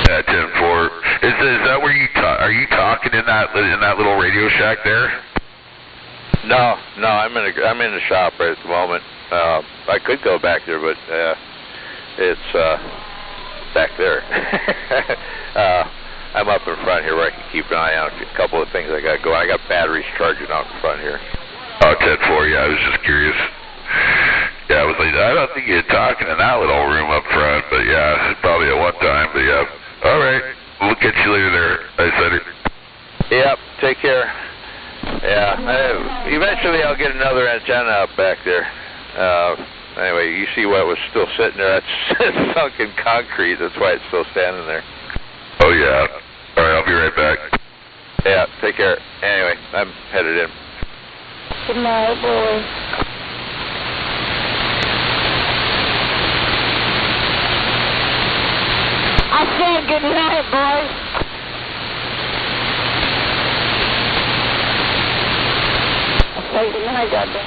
Yeah, 10-4. Is that where are you talking in that little radio shack there? No, I'm in the shop right at the moment. I could go back there, but it's back there. I'm up in front here where I can keep an eye on a couple of things I got going. I got batteries charging out in front here. Oh, 10-4. Yeah, I was just curious. Yeah, I was like, I don't think you're talking in that little room up front, but yeah, probably at one time. But yeah, all right. We'll catch you later there. I said it. Yep. Take care. Yeah, eventually I'll get another antenna up back there. Anyway, you see what was still sitting there? That's sunken concrete. That's why it's still standing there. Oh, yeah. All right, I'll be right back. Yeah, take care. Anyway, I'm headed in. Good night, boys. I said good night, boys. Say good night, goddamn.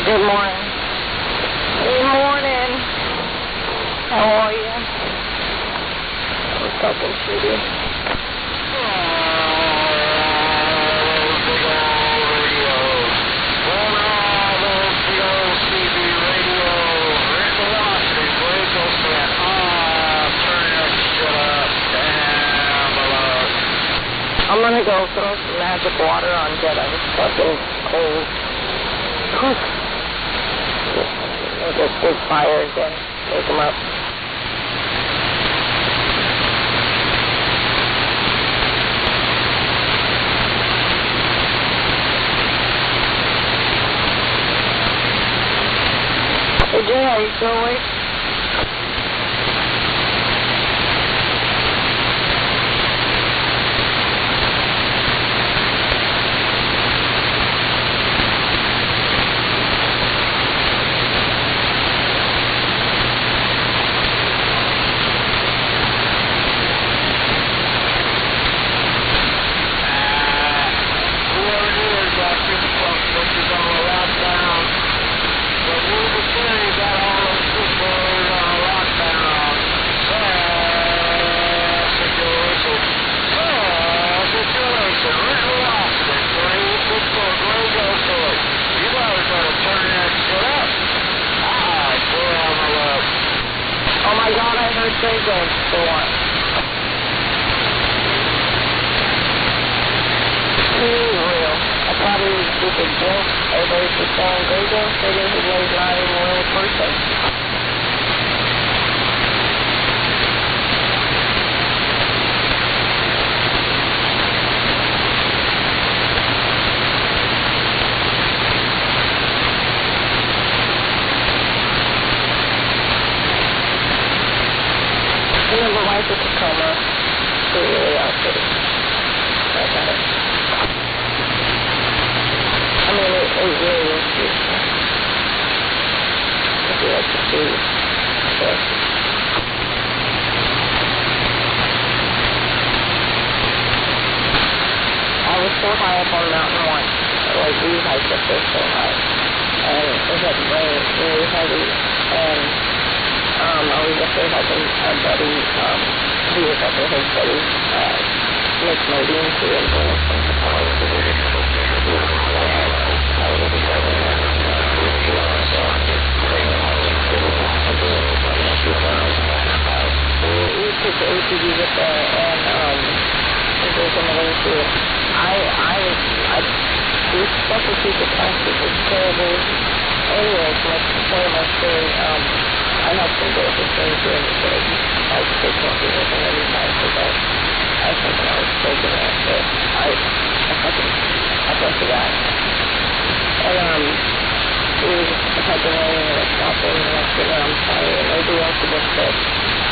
Good morning. Good morning. How are you? I'm fucking shitty. I'm gonna go throw some magic water on Jedi. It's fucking cold. Make a big fire again. Wake him up. Hey Jedi, you still awake? Make my beans here and bring some to ATV with there, and there's some other to it. These fucking piece of plastic is terrible. Anyways, like to tell my story, I had some good things during the day. I was sick one day with them every time because I was taking it, but I busted out. And we were just had the rain and it stopped and I said, I'm sorry, and nobody else had been sick.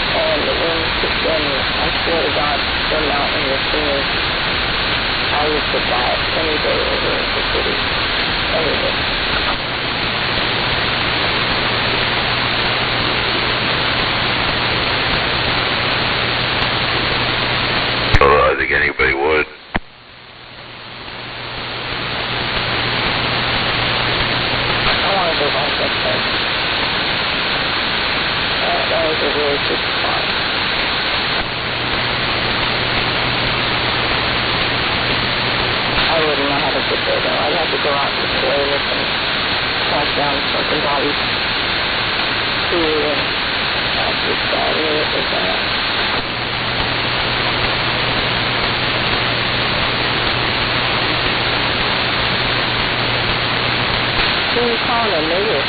And the wind kicked in, I swear to God, the mountain was singing. I would put that any day over in the city. Any day. I think anybody would. I want to go home this day. That was a really good spot. I wouldn't know how to get there, though. I'd have to go out to the toilet and track down fucking bodies. Too, and that's just bad. It was that. Who are you calling a nigger?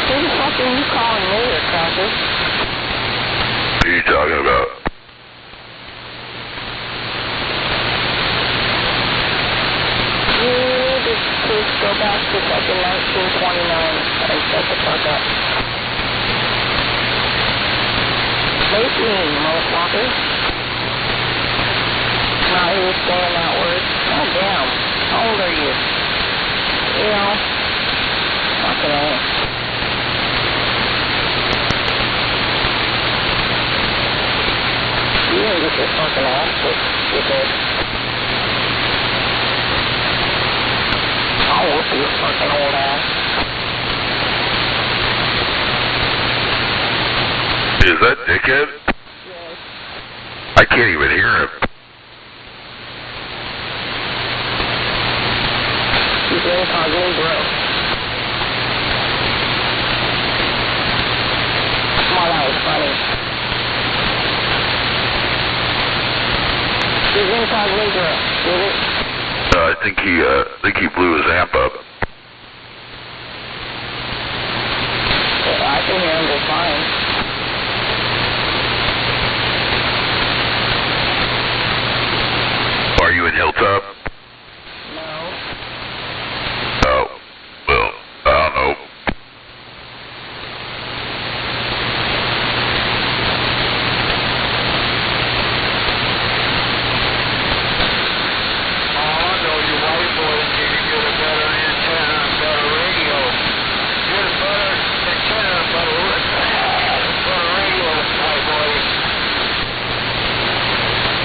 Who the fuck are you calling nigger, Cracker? What are you talking about? You need to please go back to fucking 1929 and shut the fuck up. Make me, motherfucker. Not even saying that word. God damn. How old are you? You know? Fucking A. You didn't get your fucking ass kicked, you did. I'll whoop your fucking old ass. Is that dickhead? Yes. I can't even hear him. He's incognito. Come on, that was funny. He's incognito. Did it? I think he blew his amp up. Yeah, I can hear him just fine. Are you in Hilltop? No. Oh, well, I don't know.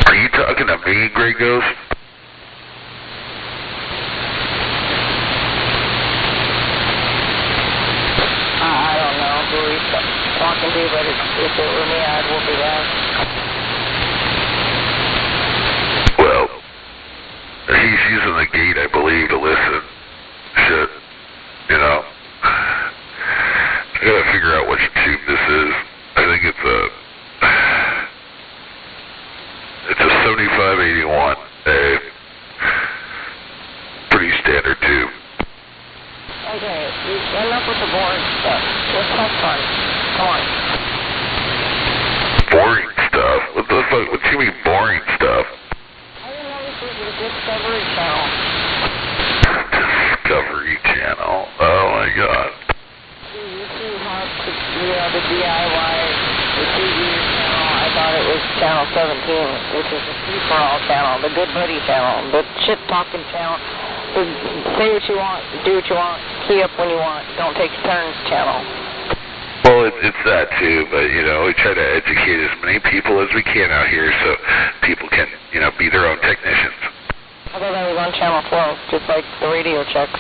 Are you talking to me, Grey Ghost? I don't know who he's talking to, but if it were me, I would be there. Well, he's using the gate, I believe, to listen. Shit, you know. I gotta figure out which tube this is. I think it's a 7581A. Pretty standard tube. Okay, enough with the boring stuff. Let's have fun. Come on. Boring stuff? What the fuck? What do you mean boring stuff? I didn't know this was the Discovery Channel. Discovery Channel? Oh my god. YouTube has the DIY, the TV channel. I thought it was Channel 17, which is the free-for-all channel, the Good Buddy channel, the shit-talking channel. Say what you want, do what you want, key up when you want, don't take turns channel. Well, it's that too, but, you know, we try to educate as many people as we can out here so people can, you know, be their own technicians. I thought that was on Channel 12, just like the radio checks.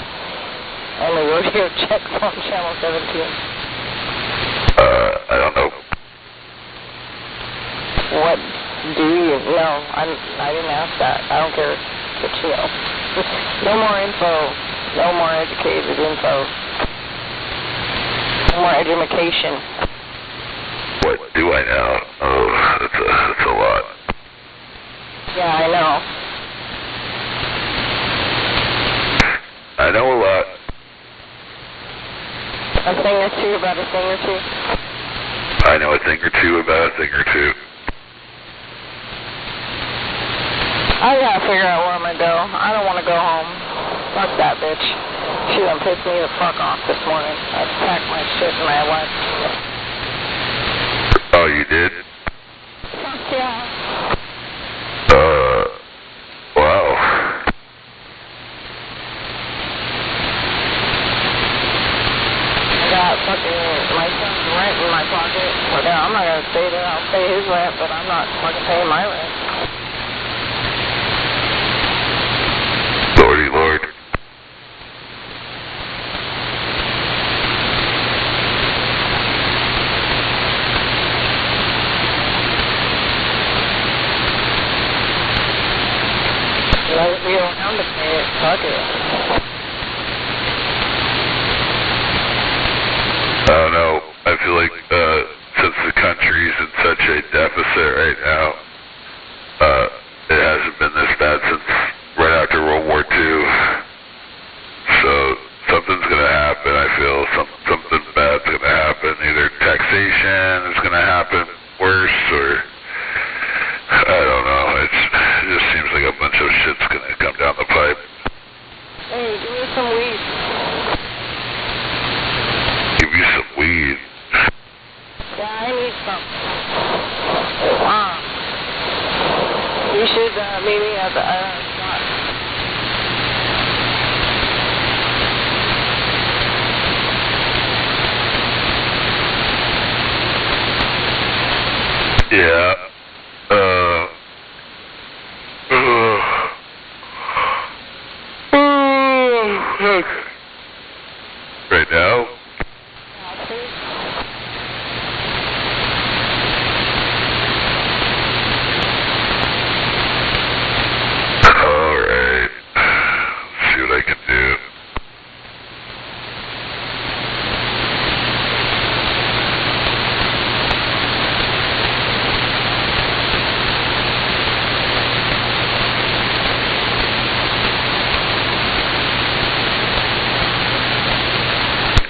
And the rodeo checks on Channel 17. I don't know. What do you know? I didn't ask that. I don't care what you know. No more info. No more educated info. more education. What do I know? Oh, that's a lot. Yeah, I know. I know a lot. A thing or two about a thing or two. I know a thing or two about a thing or two. I gotta figure out where I'm gonna go. I don't wanna go home. Fuck that bitch. She done pissed me the fuck off this morning. I packed my shit and I left. Oh, you did? Fuck yeah. Wow. I got fucking my son's rent in my pocket. But yeah, I'm not gonna stay there. I'll pay his rent, but I'm not fucking paying my rent. Lordy Lord. Let it be around to pay it. Fuck it. I don't know. I feel like since the country's in such a deficit right now, it hasn't been this bad since right after World War II. So something's gonna happen. I feel something bad's gonna happen. Either taxation is gonna happen worse, or I don't know. It just seems like a bunch of shit's gonna come down the pipe. Hey, give me some weed. Give you some weed. Yeah, I need some. You should meet me at the spot. Yeah. Right now? Alright. See what I can do.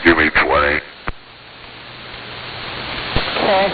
Give me 20. Okay.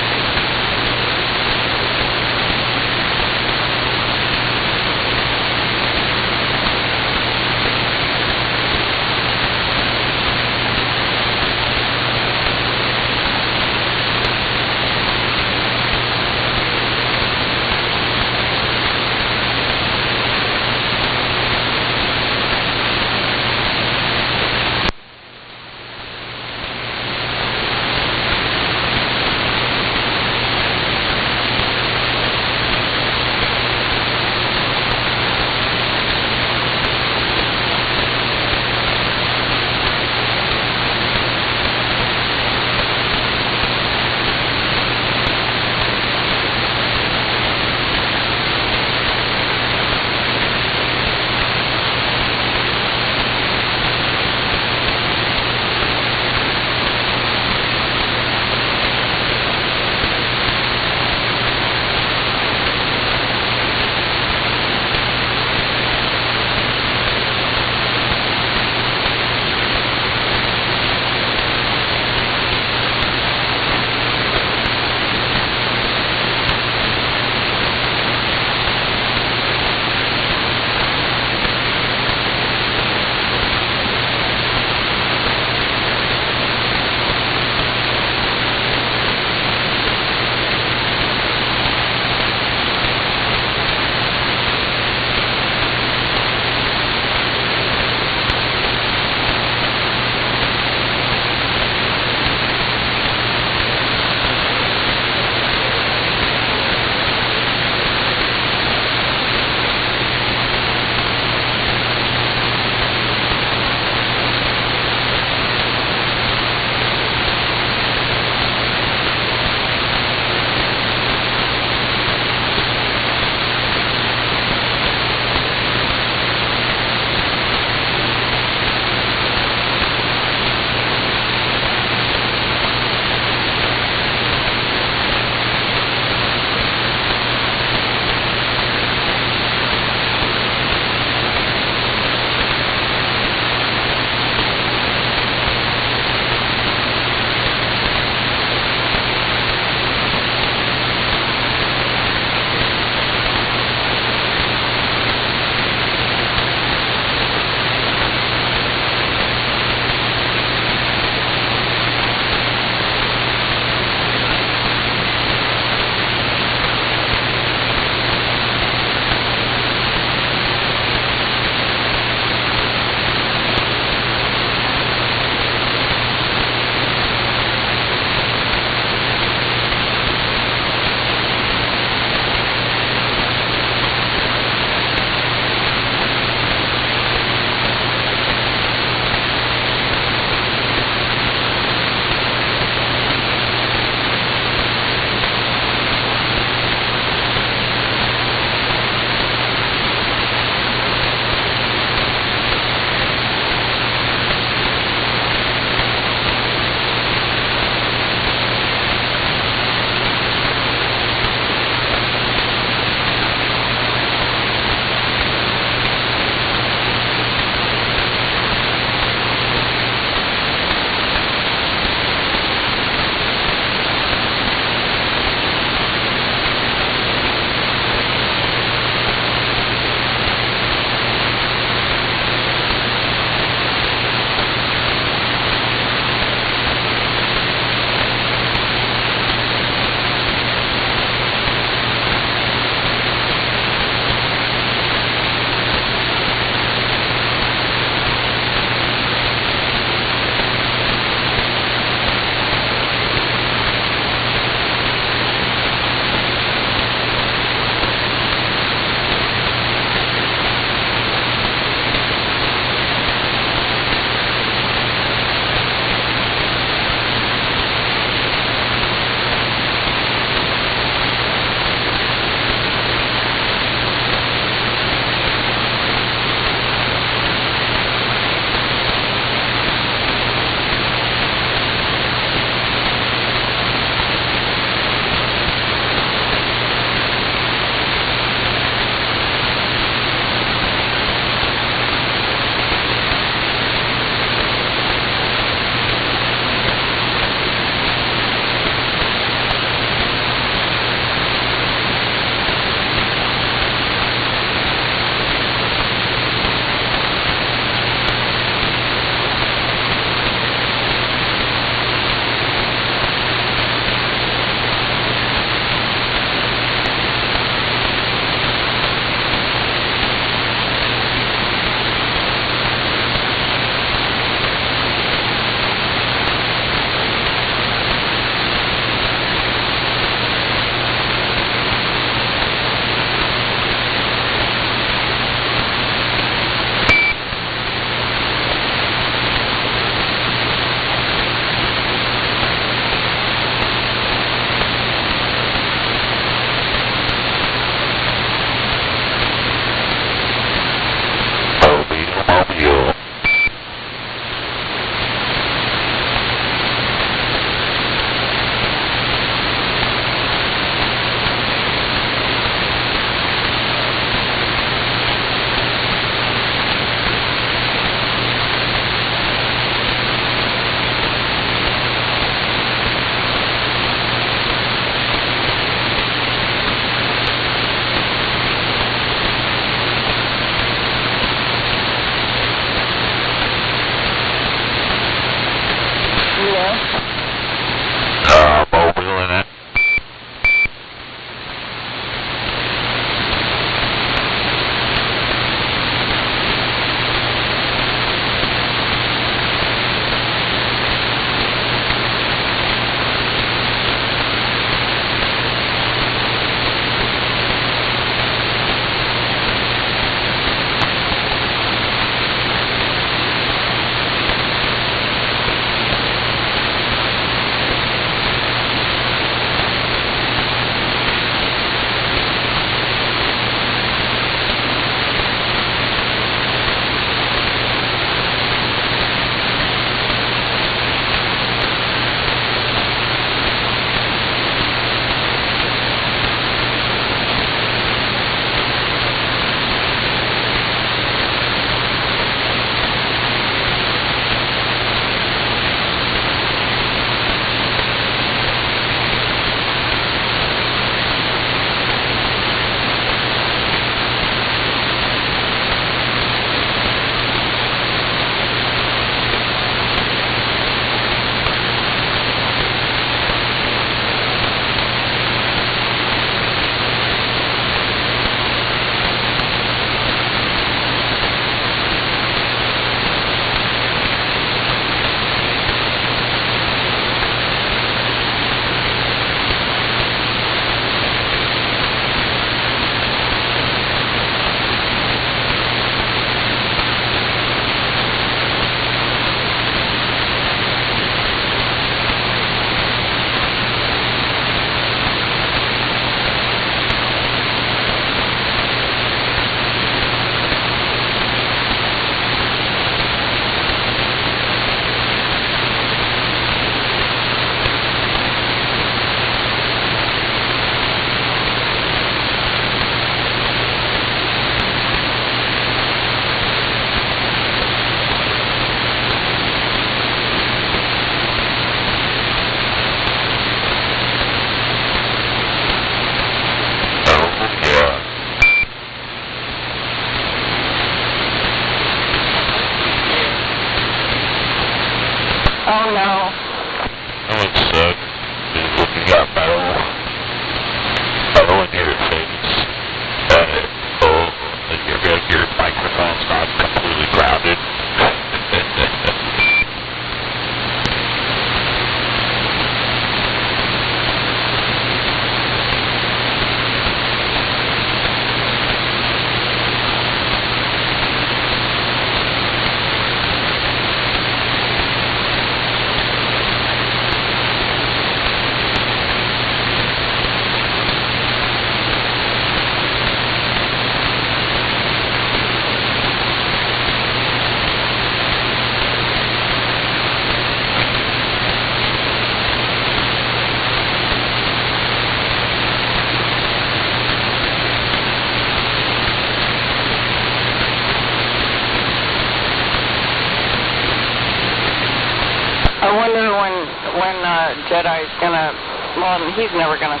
Jedi's gonna, well, he's never gonna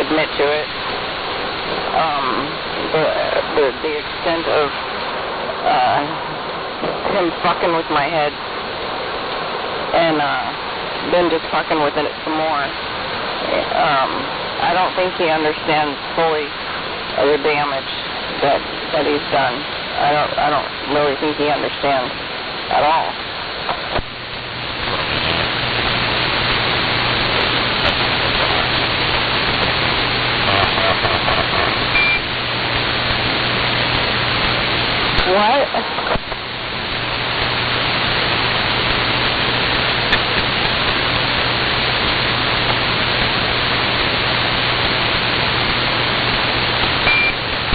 admit to it. The extent of him fucking with my head and then just fucking with it some more. I don't think he understands fully the damage that he's done. I don't really think he understands at all. What?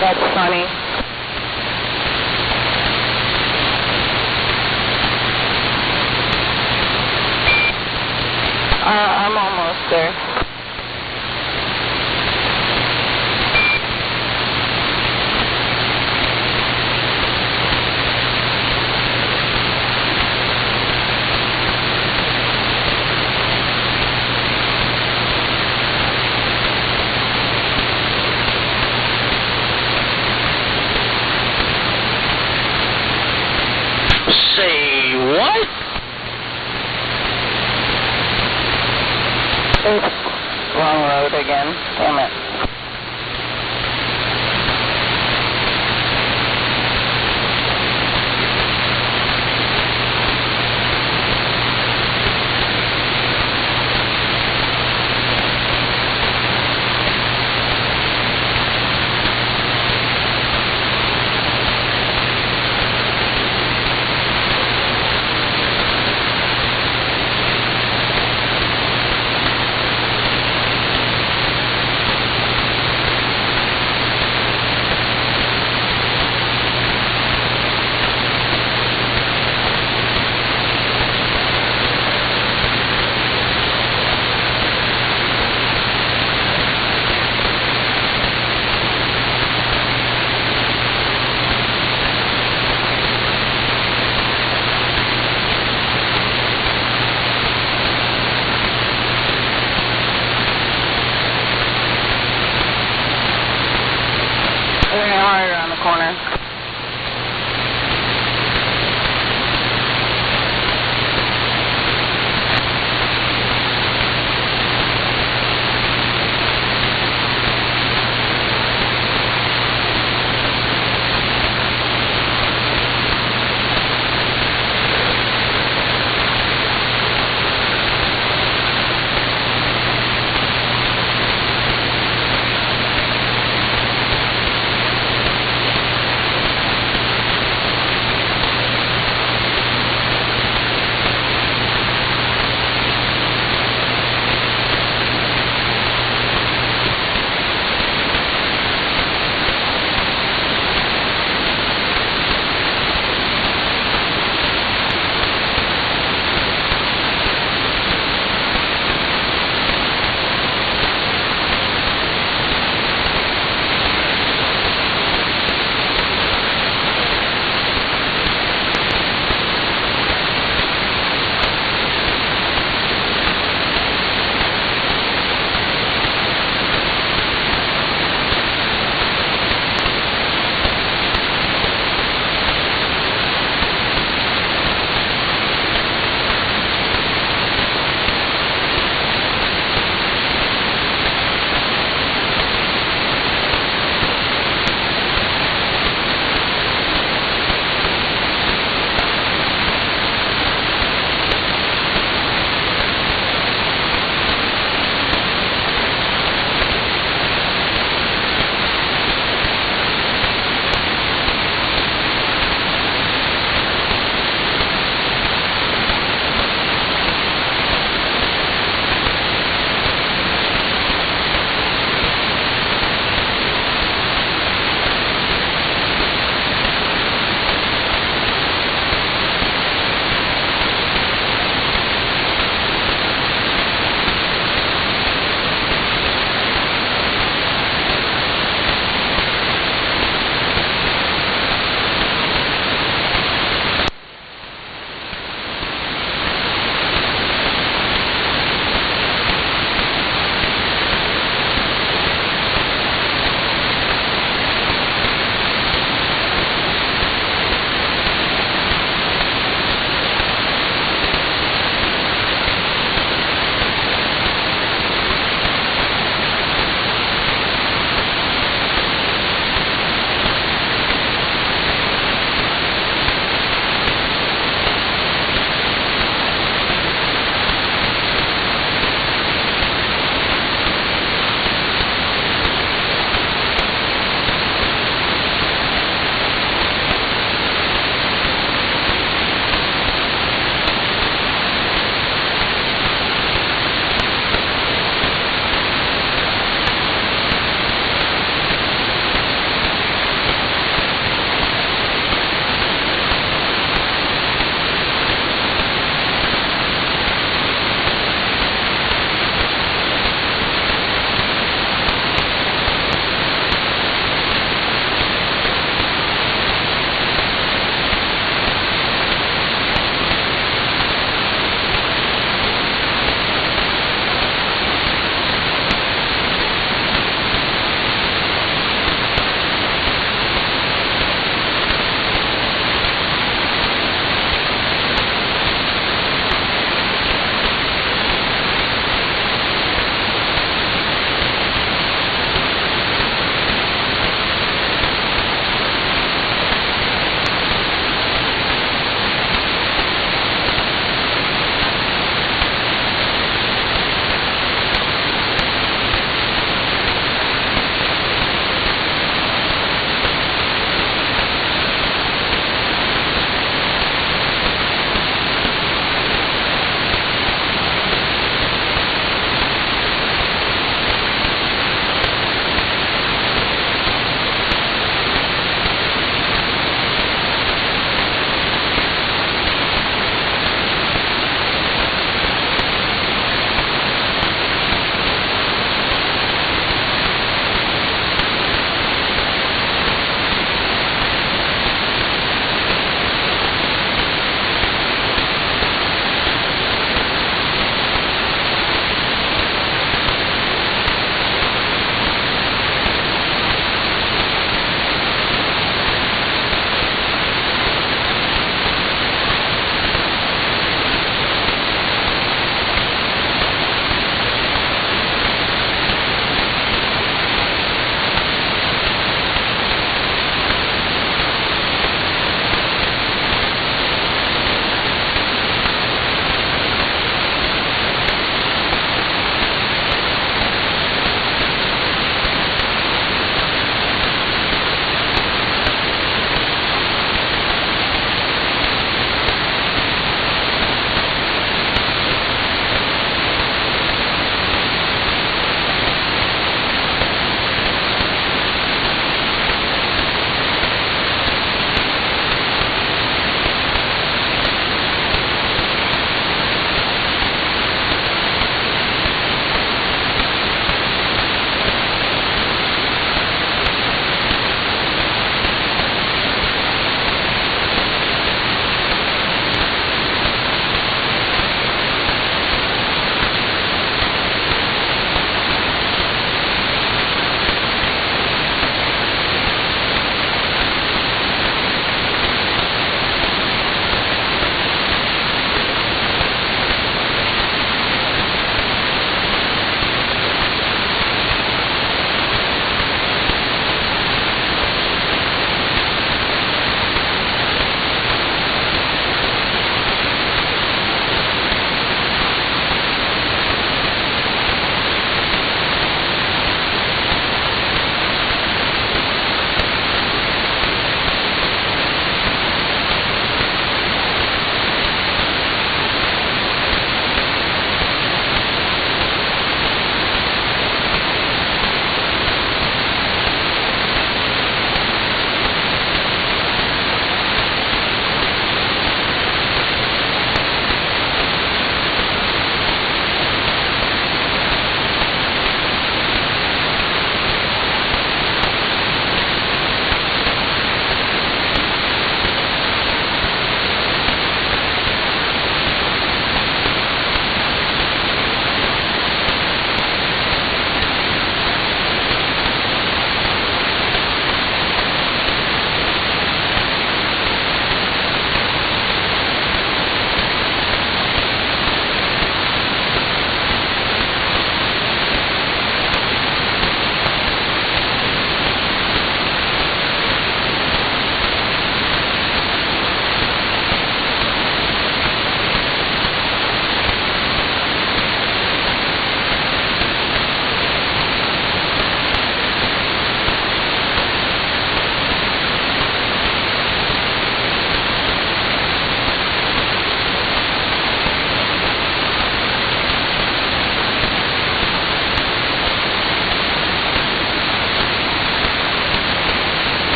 That's funny. I'm almost there. Say what? Oops. Wrong road again. Damn it. Right around the corner.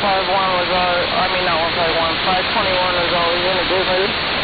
was I mean, not 151, 521 was always in a good mood.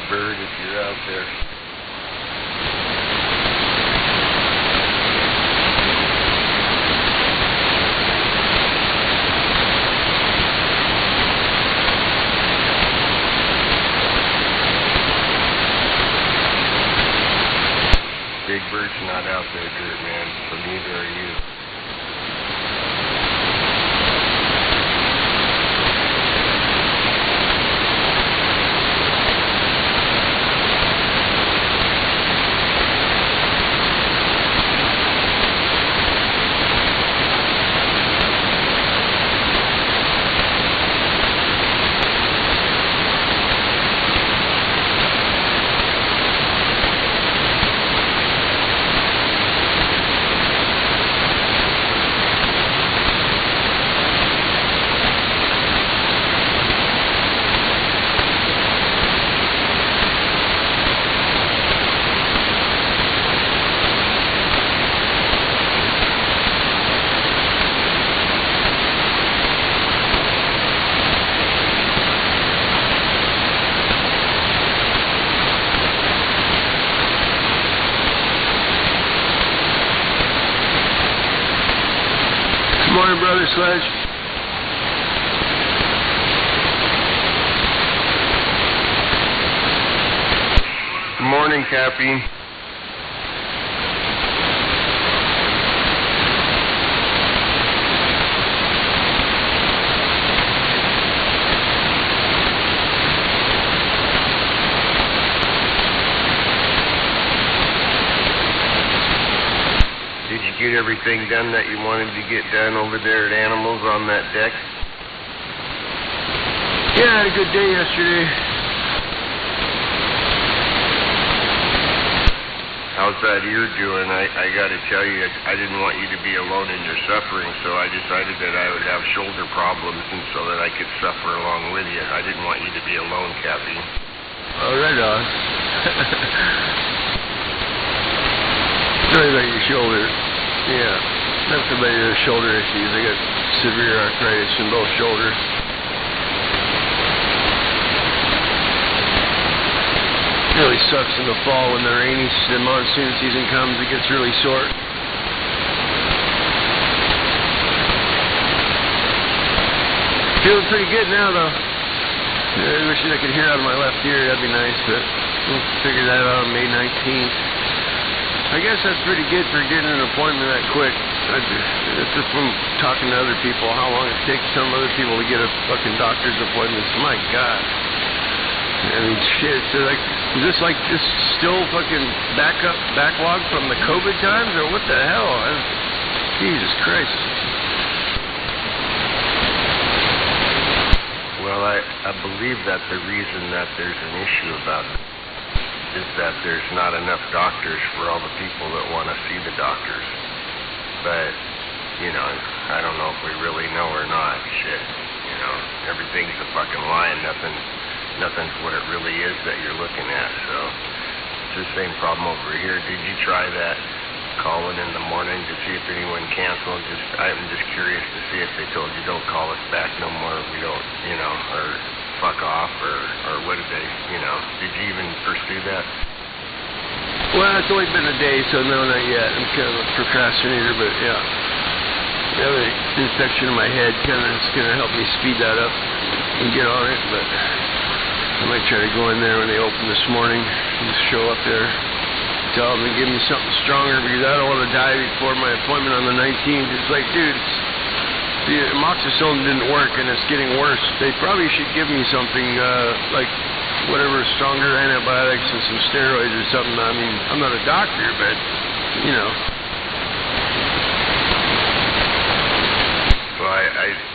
Bird if you're out there. Big Bird's not out there, Dirt Man, so neither are you. Morning, Brother Sledge. Good morning, Cappy. Did you get everything done that you wanted to get done over there at Animals on that deck? Yeah, I had a good day yesterday. How's that ear doing? I gotta tell you, I didn't want you to be alone in your suffering, so I decided that I would have shoulder problems and so that I could suffer along with you. I didn't want you to be alone, Cappy. Oh, right on. Sorry about your shoulder. Yeah, that's about your shoulder issues. I got severe arthritis in both shoulders. It really sucks in the fall when the monsoon season comes. It gets really sore. Feeling pretty good now, though. I wish I could hear out of my left ear. That'd be nice, but we'll figure that out on May 19th. I guess that's pretty good for getting an appointment that quick. It's just from talking to other people, how long it takes some other people to get a fucking doctor's appointment. My God. I mean, shit. So like, is this like just still fucking backlog from the COVID times, or what the hell? Jesus Christ. Well, I believe that the reason that there's an issue about it is that there's not enough doctors for all the people that want to see the doctors. But, you know, I don't know if we really know or not. Shit, you know, everything's a fucking lie and nothing's what it really is that you're looking at. So it's the same problem over here. Did you try that calling in the morning to see if anyone canceled? I'm just curious to see if they told you don't call us back no more. We don't, you know, or fuck off, or what did they, you know, did you even pursue that? Well, it's only been a day, so no, not yet. I'm kind of a procrastinator, but yeah. I have an infection in my head, kind of is going to help me speed that up and get on it, but I might try to go in there when they open this morning and just show up there, tell them to give me something stronger, because I don't want to die before my appointment on the 19th. It's like, dude, the amoxicillin didn't work and it's getting worse. They probably should give me something like whatever, stronger antibiotics and some steroids or something. I mean, I'm not a doctor, but, you know. Well,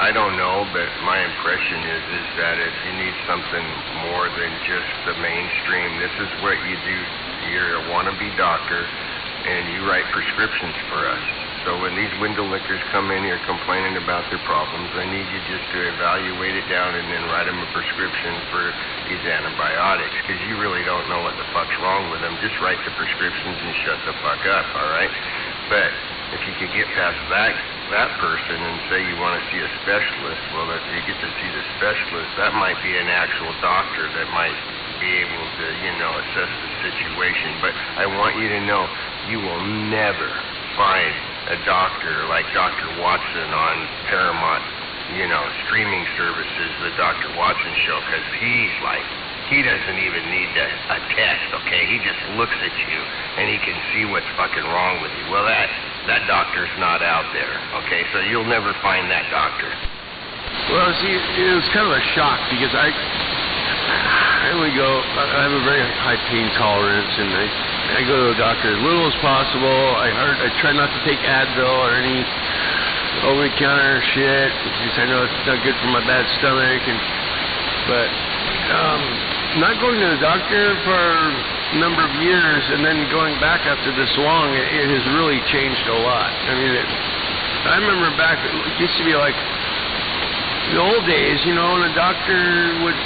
I don't know, but my impression is that if you need something more than just the mainstream, this is what you do. You're a wannabe doctor, and you write prescriptions for us. So when these window lickers come in here complaining about their problems, I need you just to evaluate it down and then write them a prescription for these antibiotics, because you really don't know what the fuck's wrong with them. Just write the prescriptions and shut the fuck up, all right? But if you could get past that person and say you want to see a specialist, well, if you get to see the specialist, that might be an actual doctor that might be able to, assess the situation. But I want you to know, you will never find a doctor like Dr. Watson on Paramount, streaming services, the Dr. Watson show, because he doesn't even need a test, okay? He just looks at you and he can see what's fucking wrong with you. Well, that doctor's not out there, okay? So you'll never find that doctor. Well, see, it was kind of a shock because I have a very high pain tolerance, and I go to the doctor as little as possible. I try not to take Advil or any over-the-counter shit because I know it's not good for my bad stomach. But not going to the doctor for a number of years and then going back after this long, it has really changed a lot. I mean, I remember back, it used to be like the old days, when a doctor would,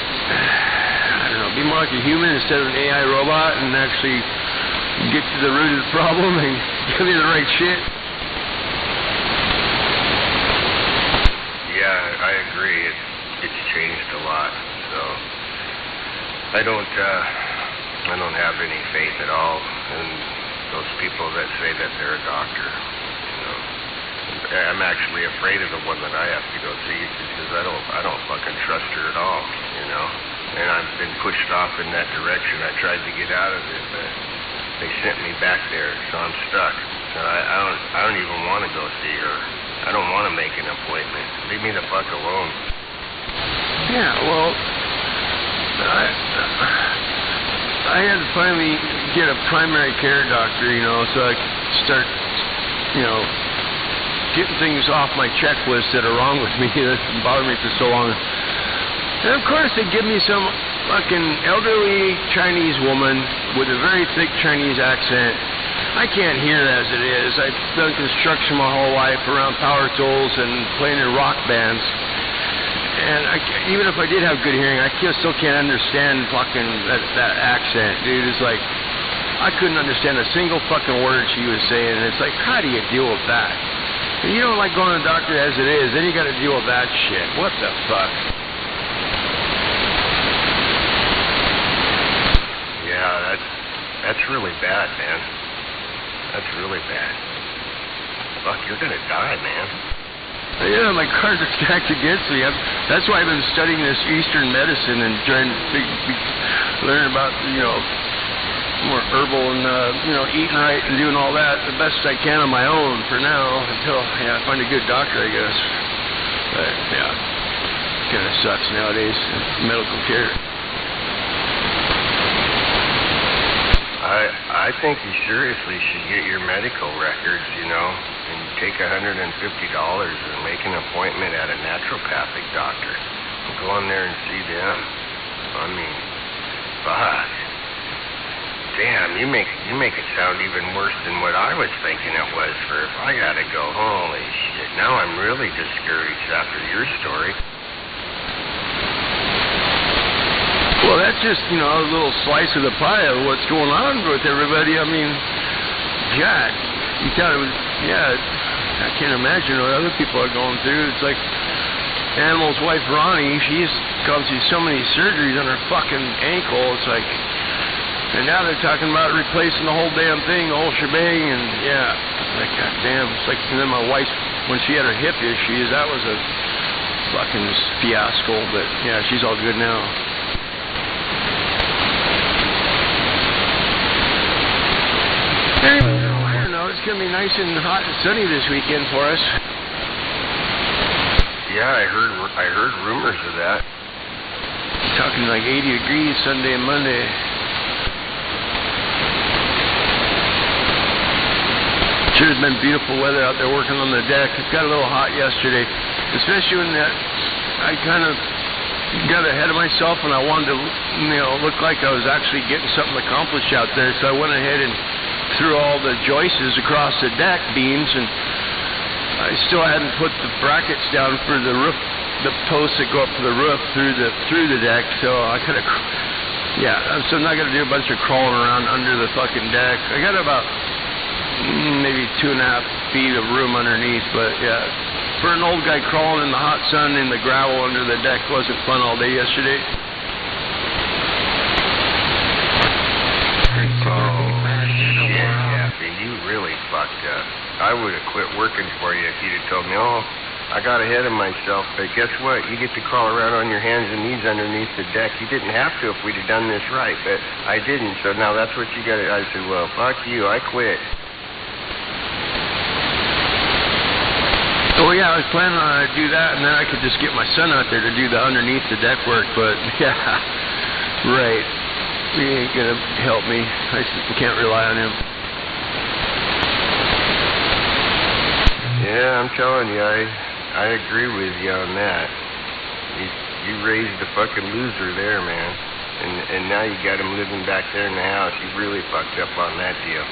be more like a human instead of an AI robot and actually get to the root of the problem and give you the right shit. Yeah, I agree. It's changed a lot. So I don't have any faith at all in those people that say that they're a doctor. I'm actually afraid of the one that I have to go see because I don't fucking trust her at all, And I've been pushed off in that direction. I tried to get out of it, but they sent me back there, so I'm stuck. So I don't even want to go see her. I don't want to make an appointment. Leave me the fuck alone. Yeah, well, I had to finally get a primary care doctor, so I could start, getting things off my checklist that are wrong with me that's bothered me for so long. And of course they give me some fucking elderly Chinese woman with a very thick Chinese accent. I can't hear as it is. I've done construction my whole life around power tools and playing in rock bands. And even if I did have good hearing, I still can't understand fucking that accent, dude. It's like, I couldn't understand a single fucking word she was saying. And it's like, how do you deal with that? And you don't like going to the doctor as it is, then you got to deal with that shit. What the fuck? Yeah, that's really bad, man. That's really bad. Fuck, you're gonna die, man. Yeah, my cards are stacked against me. That's why I've been studying this Eastern medicine and trying to learn about, more herbal and, eating right and doing all that the best I can on my own for now until, I find a good doctor, I guess. But, yeah, kind of sucks nowadays, medical care. I think you seriously should get your medical records, and take $150 and make an appointment at a naturopathic doctor. Go on there and see them. I mean, fuck. Damn, you make it sound even worse than what I was thinking it was for if I gotta go. Holy shit. Now I'm really discouraged after your story. Well, that's just, a little slice of the pie of what's going on with everybody. I mean, God, you thought it was, I can't imagine what other people are going through. It's like Animal's wife, Ronnie, she's gone through so many surgeries on her fucking ankle. It's like, and now they're talking about replacing the whole damn thing, the whole shebang, and like, goddamn. It's like, and then my wife, when she had her hip issues, that was a fucking fiasco, but she's all good now. Anyway, I don't know, it's going to be nice and hot and sunny this weekend for us. Yeah, I heard rumors of that. Talking like 80 degrees Sunday and Monday. Sure has been beautiful weather out there working on the deck. It got a little hot yesterday, especially when I kind of got ahead of myself and I wanted to, look like I was actually getting something accomplished out there. So I went ahead and threw all the joists across the deck beams, and I still hadn't put the brackets down for the roof, the posts that go up to the roof through the deck. So I could have, so I'm not gonna do a bunch of crawling around under the fucking deck. I got about maybe 2.5 feet of room underneath, but for an old guy crawling in the hot sun in the gravel under the deck wasn't fun all day yesterday. I would have quit working for you if you'd have told me, oh, I got ahead of myself, but guess what? You get to crawl around on your hands and knees underneath the deck. You didn't have to if we'd have done this right, but I didn't, so now that's what you got to... I said, well, fuck you, I quit. Oh, yeah, I was planning on to do that, and then I could just get my son out there to do the underneath the deck work, but, yeah, right. He ain't going to help me. I can't rely on him. Yeah, I'm telling you, I agree with you on that. You raised a fucking loser there, man. And now you got him living back there in the house. You really fucked up on that deal.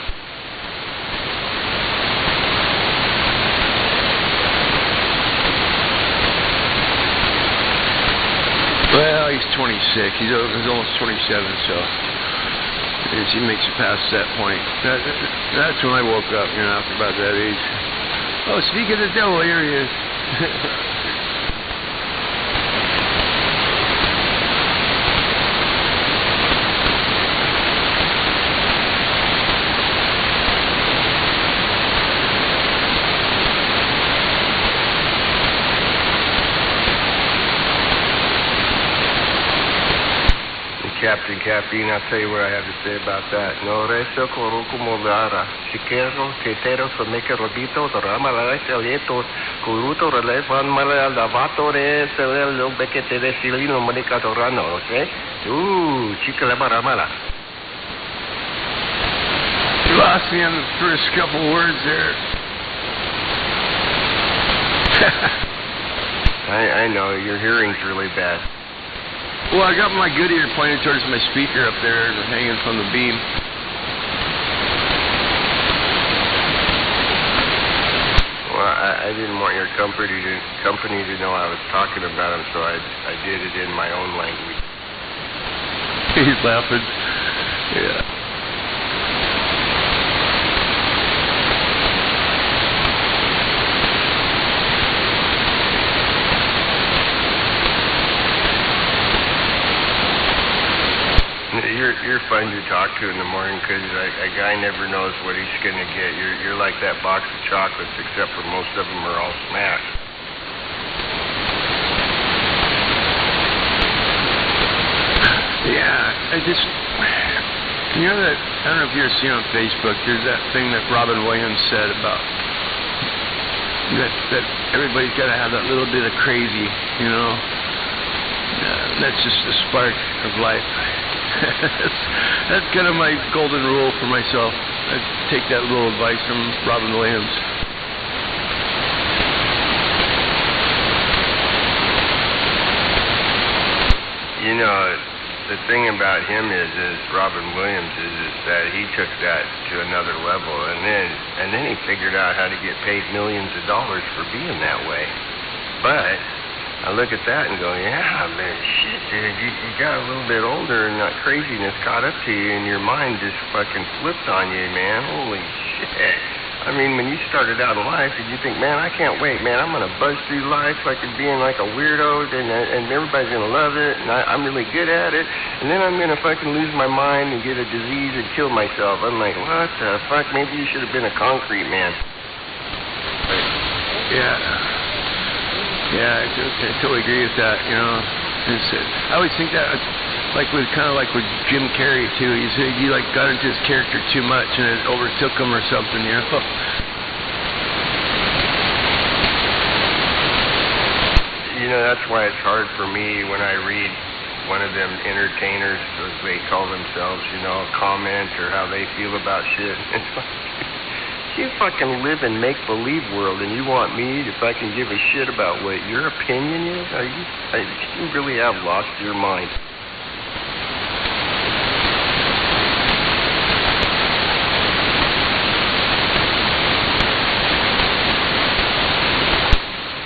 Well, he's 26. He's almost 27, so he makes it past that point. That's when I woke up, after about that age. Oh, speak of the devil, here he is. Captain Caffeine, I'll tell you what I have to say about that. No resto como lara. Si quiero tetero so make a robito, rama la selieto, curuto relefan mala lavato re lo bequete de silino monica torano, okay? Chica la baramala. You lost me on the first couple words there. I know, your hearing's really bad. Well, I got my good ear pointed towards my speaker up there and hanging from the beam. Well, I didn't want your company to know I was talking about him, so I did it in my own language. He's laughing. Yeah. You're fun to talk to in the morning because a guy never knows what he's going to get. You're like that box of chocolates, except for most of them are all smashed. Yeah, I don't know if you've seen on Facebook, there's that thing that Robin Williams said about that everybody's got to have that little bit of crazy, that's just the spark of life. That's kind of my golden rule for myself. I take that little advice from Robin Williams. The thing about him is Robin Williams is that he took that to another level, and then he figured out how to get paid millions of dollars for being that way. But I look at that and go, yeah, man, shit, dude, you got a little bit older and that craziness caught up to you and your mind just fucking flipped on you, man. Holy shit. I mean, when you started out in life, did you think, man, I can't wait, man, I'm going to buzz through life like being like a weirdo and everybody's going to love it and I'm really good at it and then I'm going to fucking lose my mind and get a disease and kill myself. I'm like, what the fuck? Maybe you should have been a concrete man. Yeah, I totally agree with that. I always think that, like with Jim Carrey too. He got into his character too much and it overtook him or something. That's why it's hard for me when I read one of them entertainers, as they call themselves, comment or how they feel about shit. It's like, you fucking live in make-believe world and you want me to fucking give a shit about what your opinion is? You really have lost your mind.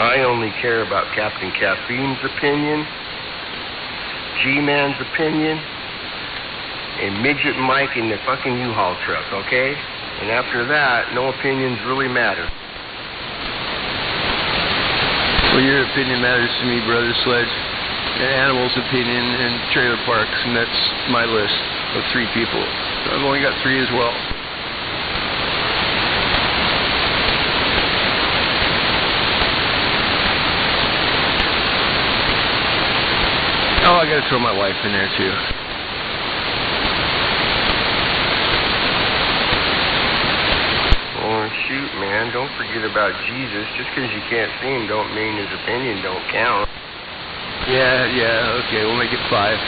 I only care about Captain Caffeine's opinion, G-Man's opinion, and Midget Mike in the fucking U-Haul truck, okay? And after that, no opinions really matter. Well, your opinion matters to me, Brother Sledge. Animals' opinion and trailer parks, and that's my list of 3 people. I've only got 3 as well. Oh, I gotta throw my wife in there too. Oh, shoot, man, don't forget about Jesus. Just because you can't see him don't mean his opinion don't count. Yeah, okay, we'll make it 5.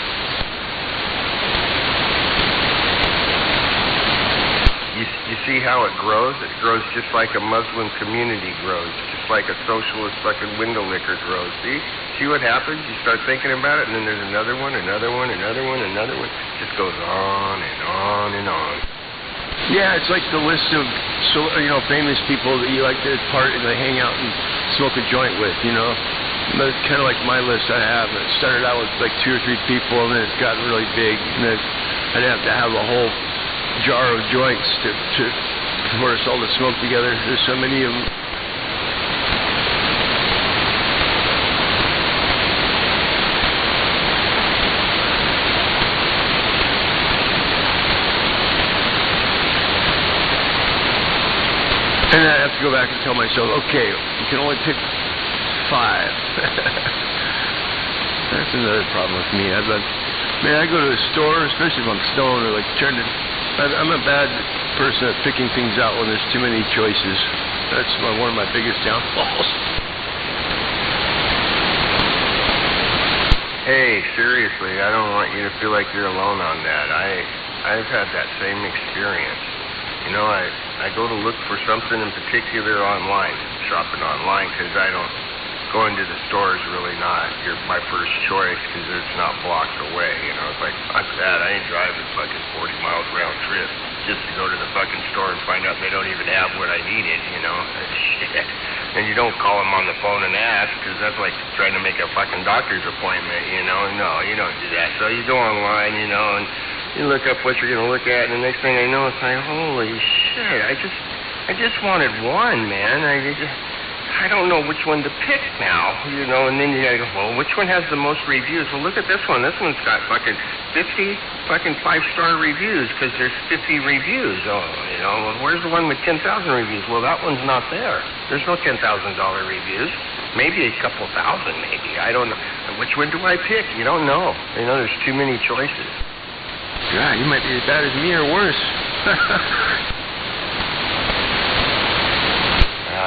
You see how it grows? It grows just like a Muslim community grows, just like a socialist fucking window liquor grows. See what happens? You start thinking about it, and then there's another one, another one, another one, another one. It just goes on and on and on. Yeah, it's like the list of famous people that you like to hang out and smoke a joint with, That's kind of like my list I have. It started out with like 2 or 3 people, and then it's gotten really big, and then I'd have to have a whole jar of joints for us all to smoke together. There's so many of them. And I have to go back and tell myself, okay, you can only pick 5. That's another problem with me. I go to a store, especially if I'm stoned, or like I'm a bad person at picking things out when there's too many choices. That's one of my biggest downfalls. Hey, seriously, I don't want you to feel like you're alone on that. I've had that same experience. I go to look for something in particular online, shopping online, because going to the store is really not my first choice because it's not blocks away. It's like, fuck that. I ain't driving fucking 40 miles round trip just to go to the fucking store and find out they don't even have what I needed, Shit. And you don't call them on the phone and ask because that's like trying to make a fucking doctor's appointment, No, you don't do that. So you go online, and you look up what you're going to look at, and the next thing I know, it's like, holy shit, I just wanted one, man. I don't know which one to pick now, and then you gotta go, well, which one has the most reviews? Well, look at this one. This one's got fucking 50 fucking 5-star reviews because there's 50 reviews. Oh, well, where's the one with 10,000 reviews? Well, that one's not there. There's no $10,000 reviews. Maybe a couple thousand, maybe. I don't know. Which one do I pick? You don't know. There's too many choices. God, you might be as bad as me or worse.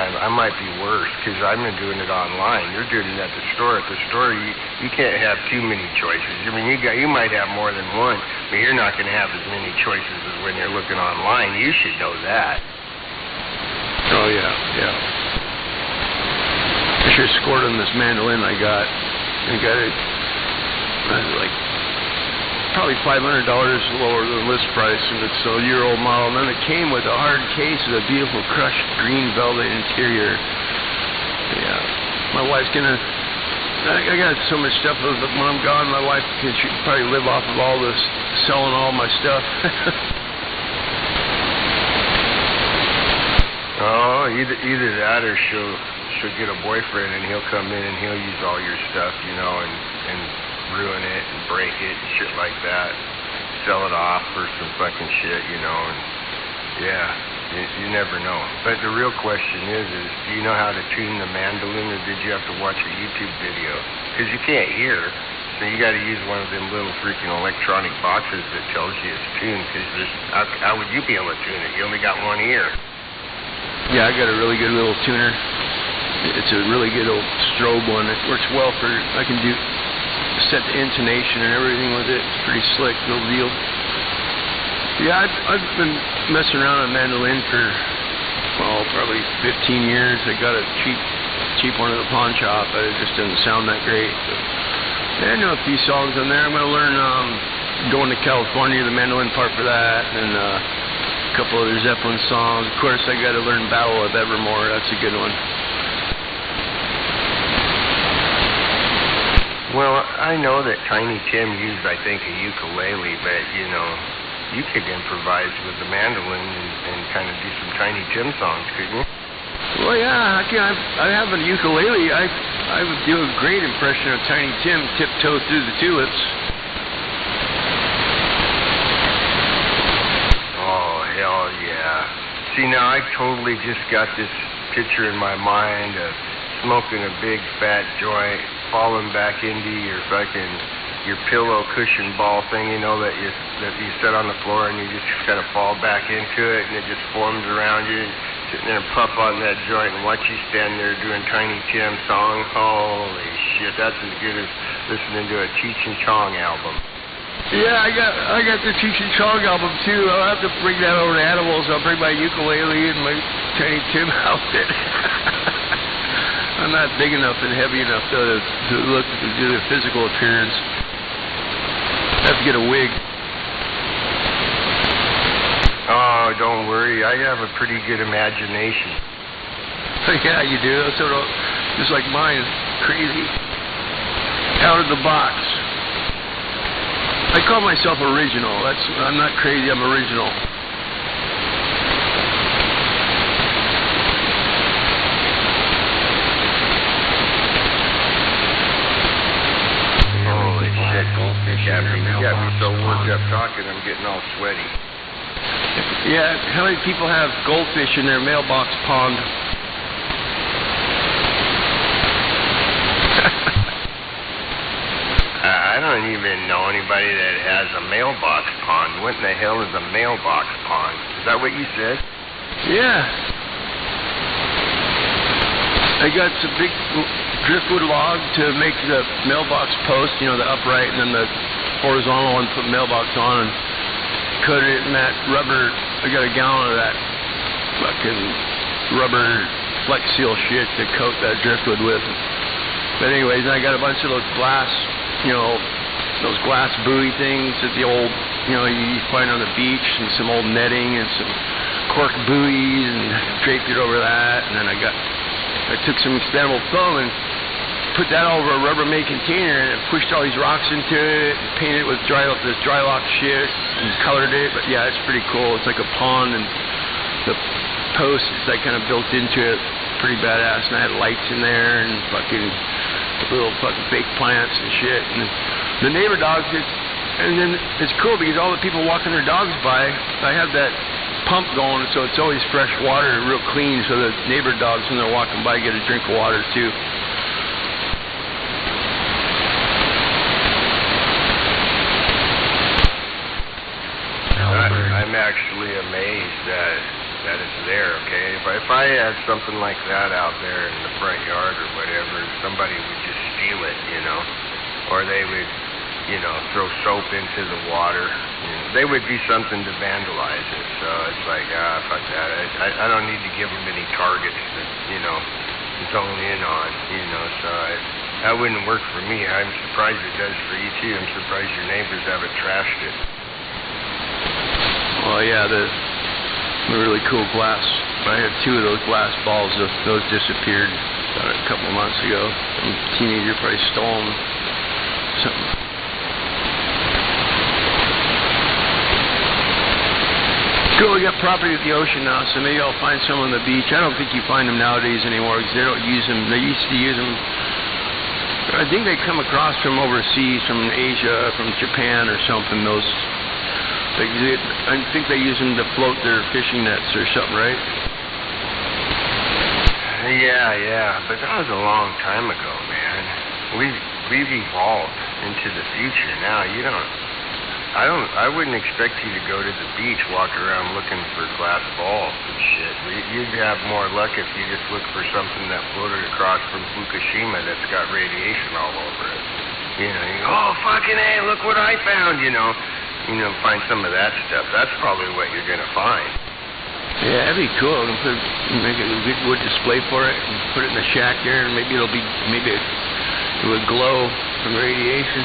I might be worse because I'm doing it online. You're doing it at the store. At the store, you can't have too many choices. I mean, you might have more than one, but you're not going to have as many choices as when you're looking online. You should know that. Oh, yeah. I sure scored on this mandolin I got. I got it probably $500 lower than list price, and it's a year-old model. And then it came with a hard case with a beautiful crushed green velvet interior. Yeah, my wife's gonna. I got so much stuff. When I'm gone, my wife can probably live off of all this, selling all my stuff. Oh, either that, or she'll get a boyfriend, and he'll come in and he'll use all your stuff, and ruin it and break it and shit like that. Sell it off for some fucking shit, and yeah, you never know. But the real question is do you know how to tune the mandolin, or did you have to watch a YouTube video? Because you can't hear, so you got to use one of them little freaking electronic boxes that tells you it's tuned. Because how would you be able to tune it? You only got one ear. Yeah, I got a really good little tuner. It's a really good old strobe one. It works well for, I can set the intonation and everything with it. It's pretty slick, little deal. Yeah, I've been messing around on mandolin for, probably 15 years. I got a cheap one at the pawn shop, but it just doesn't sound that great. But, yeah, I know a few songs on there. I'm going to learn Going to California, the mandolin part for that, and a couple other Zeppelin songs. Of course, I got to learn Battle of Evermore. That's a good one. Well, I know that Tiny Tim used, I think, a ukulele, but, you could improvise with the mandolin and kind of do some Tiny Tim songs, couldn't you? Well, yeah, I have a ukulele. I would do a great impression of Tiny Tim, Tiptoe Through the Tulips. Oh, hell yeah. See, now I totally just got this picture in my mind of smoking a big fat joint, falling back into your fucking your pillow cushion ball thing, you know, that you set on the floor and you just kind of fall back into it and it just forms around you. Sitting there and puff on that joint and watch you stand there doing Tiny Tim song. Holy shit, that's as good as listening to a Cheech and Chong album. Yeah, I got the Cheech and Chong album too. I'll have to bring that over to Animals. I'll bring my ukulele and my Tiny Tim outfit. I'm not big enough and heavy enough though to do the physical appearance. I have to get a wig. Oh, don't worry. I have a pretty good imagination. Yeah, you do. That's sort of just like mine. Crazy. Out of the box. I call myself original. I'm not crazy. I'm original. Holy shit, goldfish. You got me so worked up talking, I'm getting all sweaty. Yeah, how many people have goldfish in their mailbox pond? I don't even know anybody that has a mailbox pond. What in the hell is a mailbox pond? Is that what you said? Yeah. I got some big driftwood log to make the mailbox post, you know, the upright, and then the horizontal one, put mailbox on, and cut it in that rubber. I got a gallon of that fucking rubber Flex Seal shit to coat that driftwood with. But anyways, I got a bunch of those glass, you know, those glass buoy things that the old, you know, you find on the beach, and some old netting and some cork buoys, and draped it over that. And then I took some expandable foam and put that over a Rubbermaid container and pushed all these rocks into it and painted it with this dry lock shit and colored it. But yeah, it's pretty cool. It's like a pond, and the post is like kind of built into it. Pretty badass. And I had lights in there and fucking little fucking fake plants and shit. And the neighbor dogs, and then it's cool because all the people walking their dogs by, I have that pump going, so it's always fresh water, real clean, so the neighbor dogs, when they're walking by, get a drink of water too. I'm actually amazed that it's there, okay? If I had something like that out there in the front yard or whatever, somebody would just steal it, you know? Or they would, you know, throw soap into the water. You know, they would be something to vandalize it. So it's like, fuck that. I don't need to give them any targets to, you know, zone in on, you know, so that wouldn't work for me. I'm surprised it does for you too. I'm surprised your neighbors haven't trashed it. Well, yeah, the really cool glass. I had 2 of those glass balls. Those disappeared about a couple of months ago. Some teenager probably stole them. Something. Cool, we got property at the ocean now, so maybe I'll find some on the beach. I don't think you find them nowadays anymore because they don't use them. They used to use them. I think they come across from overseas, from Asia, from Japan or something. Those. I think they use them to float their fishing nets or something, right? Yeah, but that was a long time ago, man. We've evolved into the future now. I wouldn't expect you to go to the beach, walk around looking for glass balls and shit. You'd have more luck if you just look for something that floated across from Fukushima that's got radiation all over it. You know, you go, oh, fucking hey, look what I found, you know. You know, find some of that stuff. That's probably what you're going to find. Yeah, that'd be cool. Make a big wood display for it and put it in the shack there, and maybe it would glow from radiation.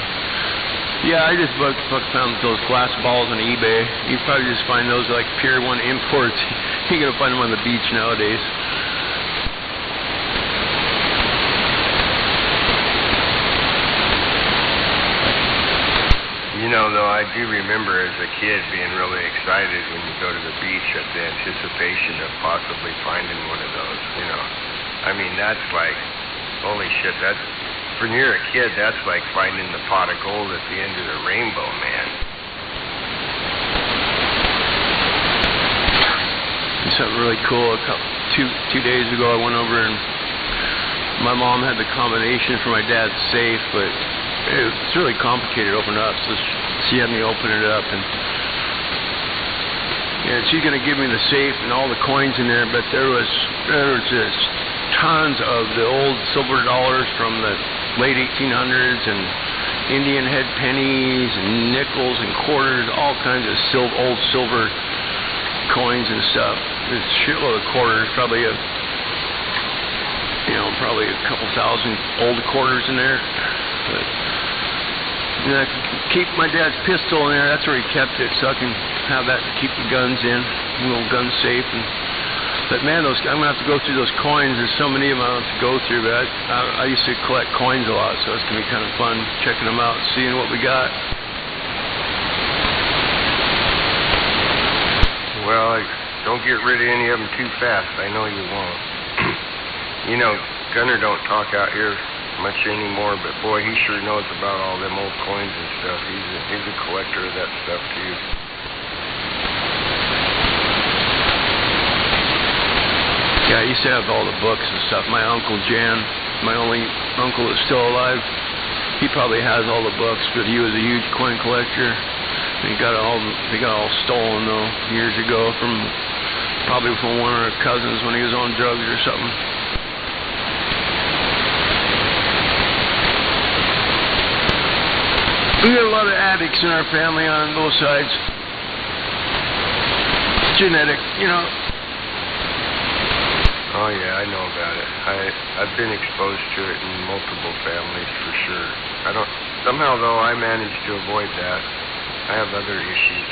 Yeah, I just found those glass balls on eBay. You probably just find those like Pier 1 imports. You're going to find them on the beach nowadays. You know, though, I do remember as a kid being really excited when you go to the beach at the anticipation of possibly finding one of those, you know. I mean, that's like, holy shit, when you're a kid, that's like finding the pot of gold at the end of the rainbow, man. Something really cool. Two days ago, I went over and my mom had the combination for my dad's safe, but it's really complicated to open up. So she had me open it up, and she's going to give me the safe and all the coins in there. But there was just tons of the old silver dollars from the late 1800s and Indian head pennies and nickels and quarters, all kinds of old silver coins and stuff. There's a shitload of quarters, probably a couple thousand old quarters in there. But I can keep my dad's pistol in there. That's where he kept it, so I can have that to keep the guns in, a little gun safe. But man, I'm gonna have to go through those coins. There's so many of them I have to go through. But I used to collect coins a lot, so it's gonna be kind of fun checking them out, seeing what we got. Well, don't get rid of any of them too fast. I know you won't. Gunner don't talk out here much anymore, but boy, he sure knows about all them old coins and stuff. He's a collector of that stuff too. Yeah, I used to have all the books and stuff. My Uncle Jan, my only uncle that's still alive, he probably has all the books, but he was a huge coin collector. They got all stolen though years ago probably from one of our cousins when he was on drugs or something. We got a lot of addicts in our family on both sides. It's genetic, Oh yeah, I know about it. I've been exposed to it in multiple families for sure. Somehow though I managed to avoid that. I have other issues.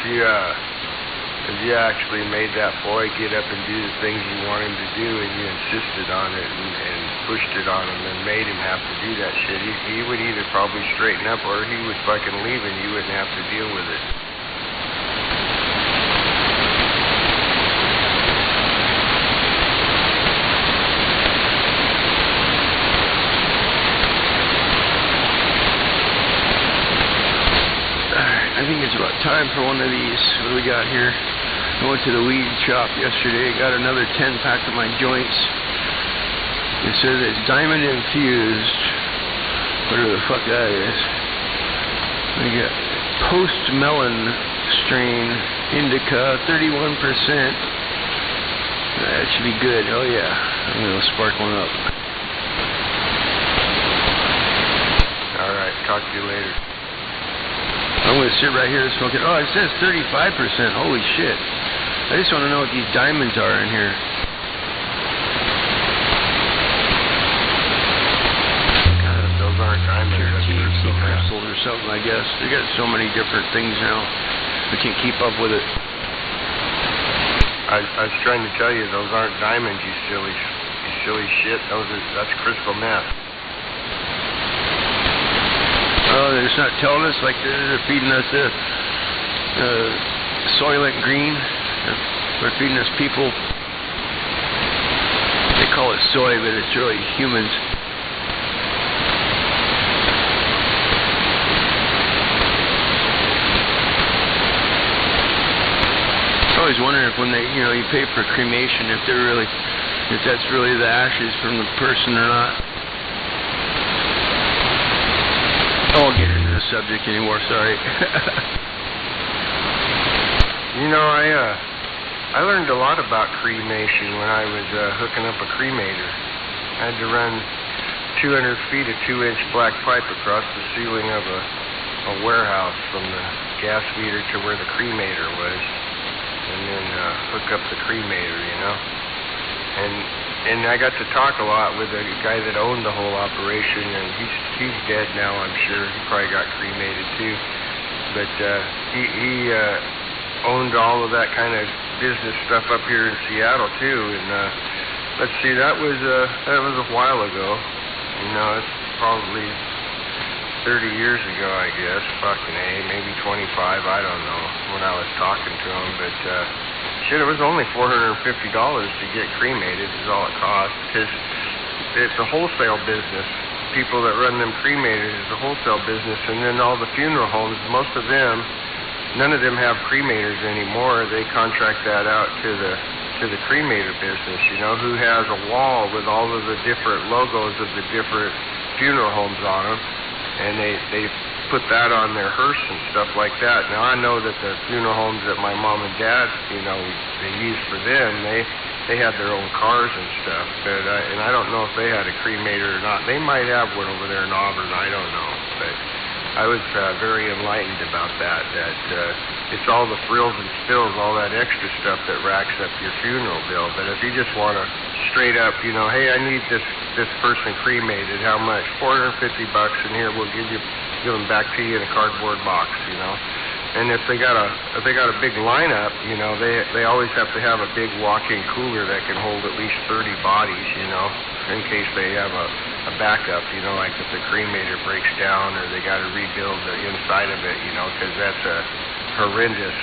If you actually made that boy get up and do the things you want him to do, and you insisted on it and pushed it on him and made him have to do that shit, he would either probably straighten up or he would fucking leave and you wouldn't have to deal with it. I think it's about time for one of these. What do we got here? I went to the weed shop yesterday, got another 10-pack of my joints. It says it's diamond infused, whatever the fuck that is. We got post melon strain, indica, 31%. That should be good. Oh yeah, I'm gonna spark one up. All right, talk to you later. I'm going to sit right here and smoke it. Oh, it says 35%. Holy shit. I just want to know what these diamonds are in here. Those aren't diamonds. That's capsules or something, I guess. They got so many different things now. I can't keep up with it. I was trying to tell you, those aren't diamonds, you silly shit. That's crystal meth. Oh, they're just not telling us, like they're feeding us Soylent Green. They're feeding us people. They call it soy, but it's really humans. I always wonder if when you pay for cremation, if that's really the ashes from the person or not. I won't get into the subject anymore, sorry. You know, I learned a lot about cremation when I was hooking up a cremator. I had to run 200 feet of 2-inch black pipe across the ceiling of a warehouse from the gas meter to where the cremator was, and then hook up the cremator, you know. And I got to talk a lot with the guy that owned the whole operation, and he's dead now, I'm sure. He probably got cremated too. But he owned all of that kind of business stuff up here in Seattle too. And let's see, that was a while ago. You know, it's probably 30 years ago, I guess. Fucking A, maybe 25, I don't know, when I was talking to him. But shit, it was only $450 to get cremated is all it cost, because it's a wholesale business. People that run them cremators is a wholesale business, and then all the funeral homes, most of them, none of them have cremators anymore. They contract that out to the cremator business, you know, who has a wall with all of the different logos of the different funeral homes on them, and they put that on their hearse and stuff like that. Now, I know that the funeral homes that my mom and dad, you know, they used for them, they had their own cars and stuff, but and I don't know if they had a cremator or not. They might have one over there in Auburn, I don't know, but I was very enlightened about that it's all the frills and spills, all that extra stuff that racks up your funeral bill. But if you just want to straight up, you know, hey, I need this person cremated, how much? $450, and here, we'll give them back to you in a cardboard box, you know. And if they got a big lineup, you know, they always have to have a big walk-in cooler that can hold at least 30 bodies, you know, in case they have a backup, you know, like if the cremator breaks down or they got to rebuild the inside of it, you know, because that's a horrendous,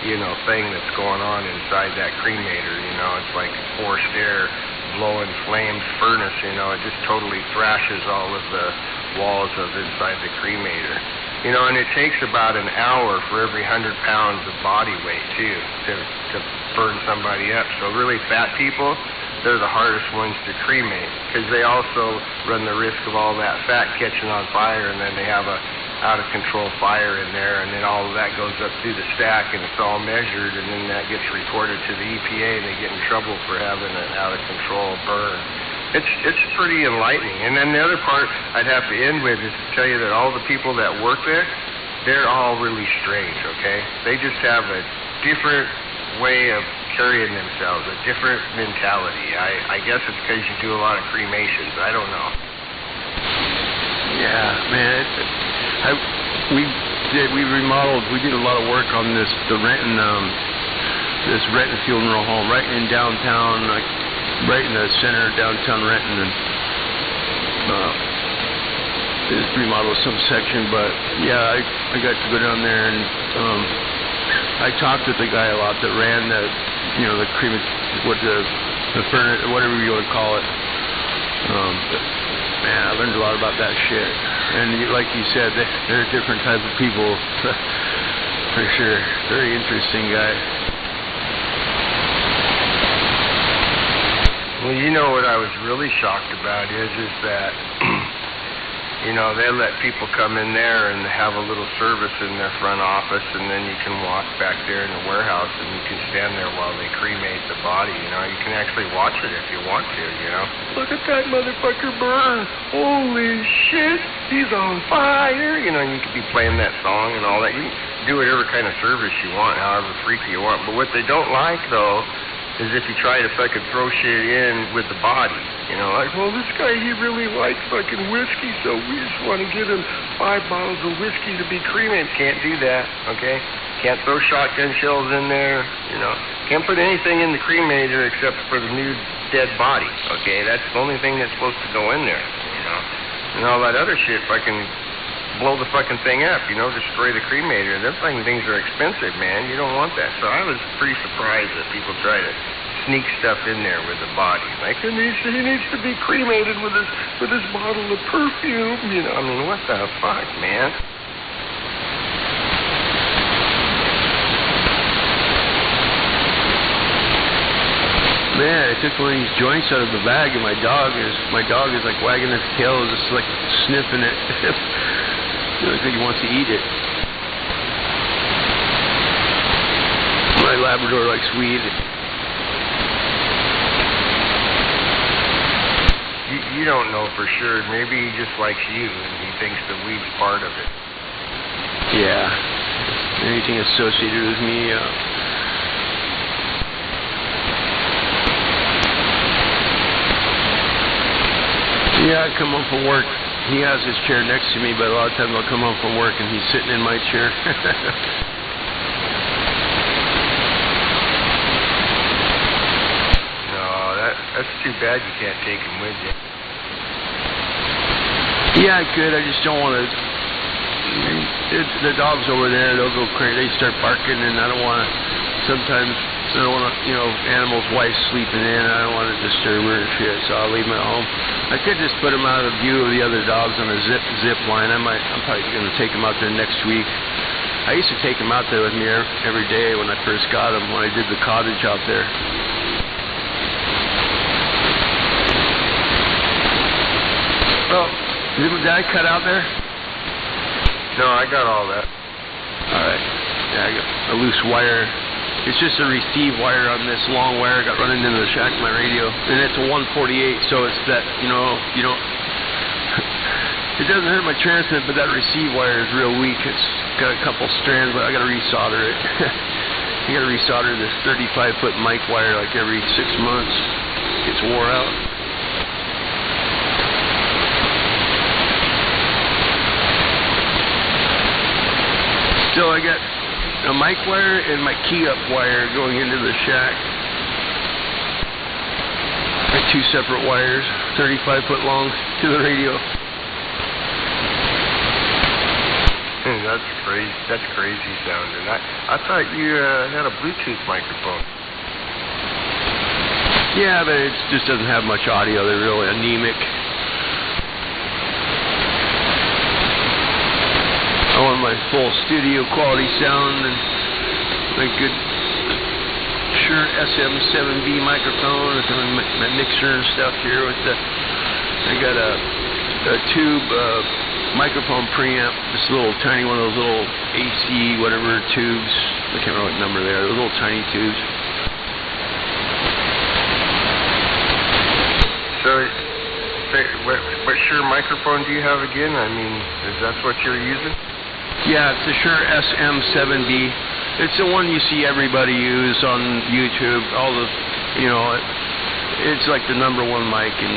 you know, thing that's going on inside that cremator, you know. It's like forced air blowing flames furnace, you know. It just totally thrashes all of the walls of inside the cremator. You know, and it takes about an hour for every 100 pounds of body weight, too, to burn somebody up. So really fat people, they're the hardest ones to cremate, because they also run the risk of all that fat catching on fire, and then they have a out-of-control fire in there, and then all of that goes up through the stack, and it's all measured, and then that gets reported to the EPA, and they get in trouble for having an out-of-control burn. It's pretty enlightening. And then the other part I'd have to end with is to tell you that all the people that work there, they're all really strange, okay? They just have a different way of carrying themselves, a different mentality. I guess it's because you do a lot of cremations. I don't know. Yeah, man. We remodeled. We did a lot of work on this Renton funeral home right in downtown, like right in the center of downtown Renton, and just remodeled some section. But yeah, I got to go down there, and I talked with the guy a lot that ran the, you know, the furnace, whatever you want to call it. But, man, I learned a lot about that shit. And like you said, they're a different type of people, for sure. Very interesting guy. Well, you know what I was really shocked about is that, you know, they let people come in there and have a little service in their front office, and then you can walk back there in the warehouse and you can stand there while they cremate the body, you know. You can actually watch it if you want to, you know. Look at that motherfucker burn. Holy shit, he's on fire. You know, and you could be playing that song and all that. You can do whatever kind of service you want, however freaky you want. But what they don't like, though, is if you try to fucking throw shit in with the body. You know, like, well, this guy, he really likes fucking whiskey, so we just want to give him 5 bottles of whiskey to be cremated. Can't do that, okay? Can't throw shotgun shells in there, you know. Can't put anything in the cremator except for the new dead body, okay? That's the only thing that's supposed to go in there, you know. And all that other shit fucking blow the fucking thing up, you know, destroy the cremator. Them fucking things are expensive, man. You don't want that. So I was pretty surprised that people try to sneak stuff in there with the body. Like, he needs to be cremated with his bottle of perfume, you know. I mean, what the fuck, man? Man, I took one of these joints out of the bag, and my dog is like wagging its tail, just like sniffing it. It looks like he wants to eat it. Labrador likes weed. You don't know for sure. Maybe he just likes you, and he thinks the weed's part of it. Yeah. Anything associated with me, Yeah, I come home from work. He has his chair next to me, but a lot of times I'll come home from work and he's sitting in my chair. No, that's too bad you can't take him with you. Yeah, I could. I just don't want to. The dogs over there, they'll go crazy. They start barking, and I don't want to. Sometimes I don't want to, animals' wives sleeping in. I don't want to disturb her and shit, so I'll leave them at home. I could just put them out of view of the other dogs on a zip line. I'm probably going to take them out there next week. I used to take them out there with me every day when I first got them, when I did the cottage out there. Oh, did I cut out there? No, I got all that. All right. Yeah, I got a loose wire. It's just a receive wire on this long wire I got running into the shack of my radio. And it's a 148, so it's that, you don't... It doesn't hurt my transmit, but that receive wire is real weak. It's got a couple strands, but I got to resolder it. You got to resolder this 35-foot mic wire like every 6 months. It gets wore out. So I got a mic wire and my key-up wire going into the shack. Like 2 separate wires, 35-foot long, to the radio. That's crazy. That's crazy sounding. I thought you had a Bluetooth microphone. Yeah, but it just doesn't have much audio. They're really anemic. I want my full studio quality sound and my good Shure SM7B microphone with my mixer and stuff here. I got a tube microphone preamp, this little tiny one of those little AC whatever tubes. I can't remember what number they are. Those little tiny tubes. So, what Shure microphone do you have again? I mean, is that what you're using? Yeah, it's a Shure SM7B. It's the one you see everybody use on YouTube. All the, it's like the #1 mic in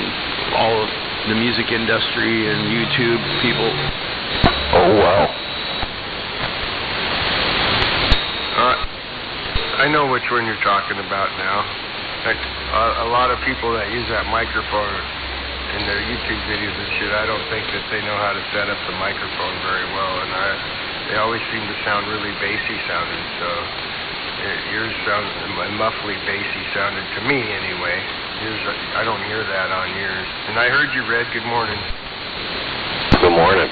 all of the music industry and YouTube people. Oh, wow. I know which one you're talking about now. Like, a lot of people that use that microphone in their YouTube videos and shit, I don't think that they know how to set up the microphone very well, and they always seem to sound really bassy sounding, so yours sounds muffly bassy sounded to me anyway. I don't hear that on yours. And I heard you, Red. Good morning. Good morning.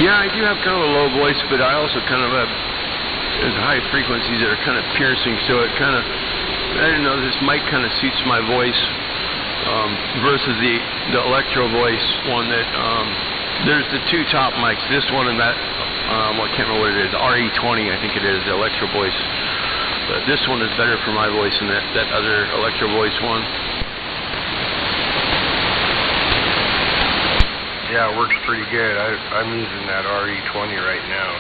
Yeah, I do have kind of a low voice, but I also kind of have high frequencies that are kind of piercing, so it kind of, I don't know, this mic kind of suits my voice versus the electro voice one that, there's the 2 top mics, this one and that, I can't remember what it is, RE20 I think it is, the electro voice. But this one is better for my voice than that other electro voice one. Yeah, it works pretty good. I'm using that RE20 right now.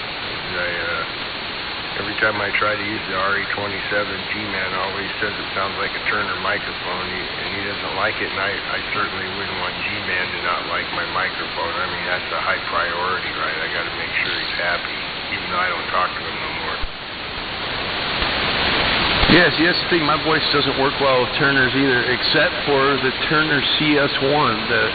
Every time I try to use the RE27, G-Man always says it sounds like a Turner microphone, and he doesn't like it, and I certainly wouldn't want G-Man to not like my microphone. I mean, that's a high priority, right? I got to make sure he's happy, even though I don't talk to him no more. Yes, that's the thing. My voice doesn't work well with Turner's either, except for the Turner CS1, the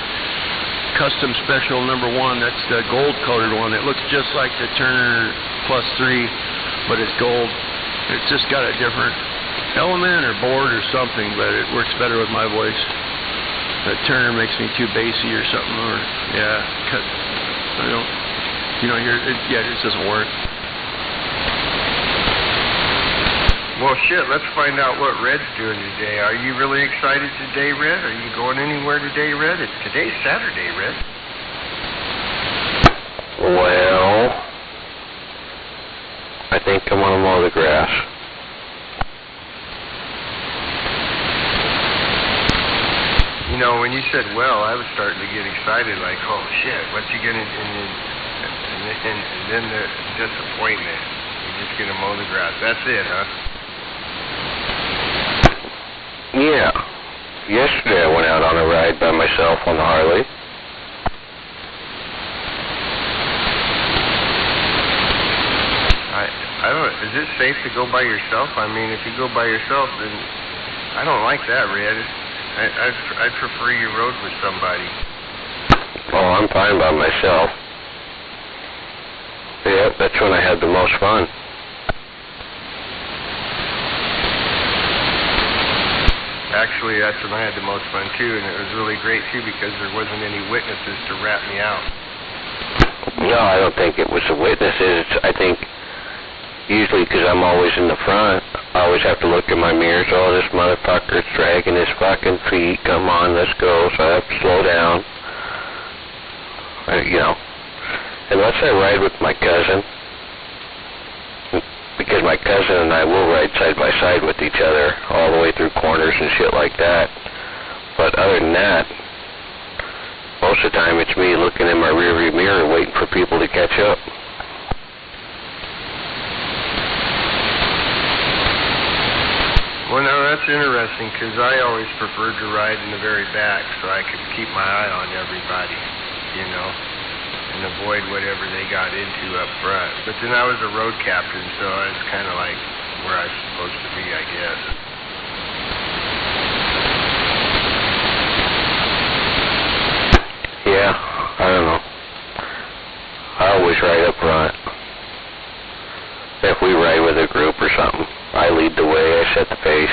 custom special #1. That's the gold-colored one. It looks just like the Turner Plus 3. But it's gold. It's just got a different element or board or something, but it works better with my voice. That Turner makes me too bassy or something, or I don't hear it. Yeah, it just doesn't work. Well, shit, let's find out what Red's doing today. Are you really excited today, Red? Are you going anywhere today, Red? Today's Saturday, Red. Well, I think I want to mow the grass. You know, when you said well, I was starting to get excited, like, oh shit, what's he gonna, and then the disappointment. You're just gonna mow the grass. That's it, huh? Yeah. Yesterday I went out on a ride by myself on the Harley. I don't, is it safe to go by yourself? I mean, if you go by yourself, then I don't like that, Red. I'd prefer you rode with somebody. Oh, I'm fine by myself. Yeah, that's when I had the most fun. Actually, that's when I had the most fun, too, and it was really great, too, because there wasn't any witnesses to rat me out. No, I don't think it was the witnesses. I think usually because I'm always in the front, I always have to look in my mirrors. Oh, this motherfucker's dragging his fucking feet. Come on, let's go. So I have to slow down. You know, unless I ride with my cousin, because my cousin and I will ride side by side with each other all the way through corners and shit like that. But other than that, most of the time it's me looking in my rearview mirror waiting for people to catch up. Well, no, that's interesting, because I always preferred to ride in the very back so I could keep my eye on everybody, you know, and avoid whatever they got into up front. But then I was a road captain, so I was kind of like where I was supposed to be, I guess. Yeah, I don't know. I always ride up front. If we ride with a group or something, I lead the way, I set the pace.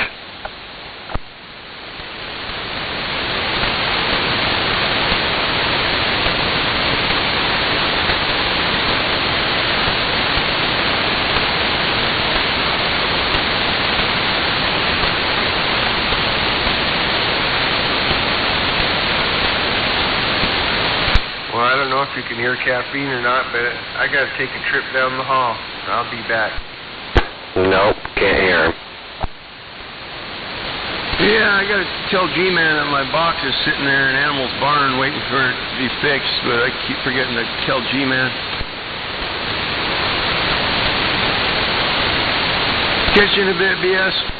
Well, I don't know if you can hear caffeine or not, but I got to take a trip down the hall. I'll be back. Nope, can't hear him. Yeah, I gotta tell G-Man that my box is sitting there in Animal's barn waiting for it to be fixed, but I keep forgetting to tell G-Man. Catch you in a bit, BS.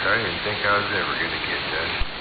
I didn't think I was ever going to get done.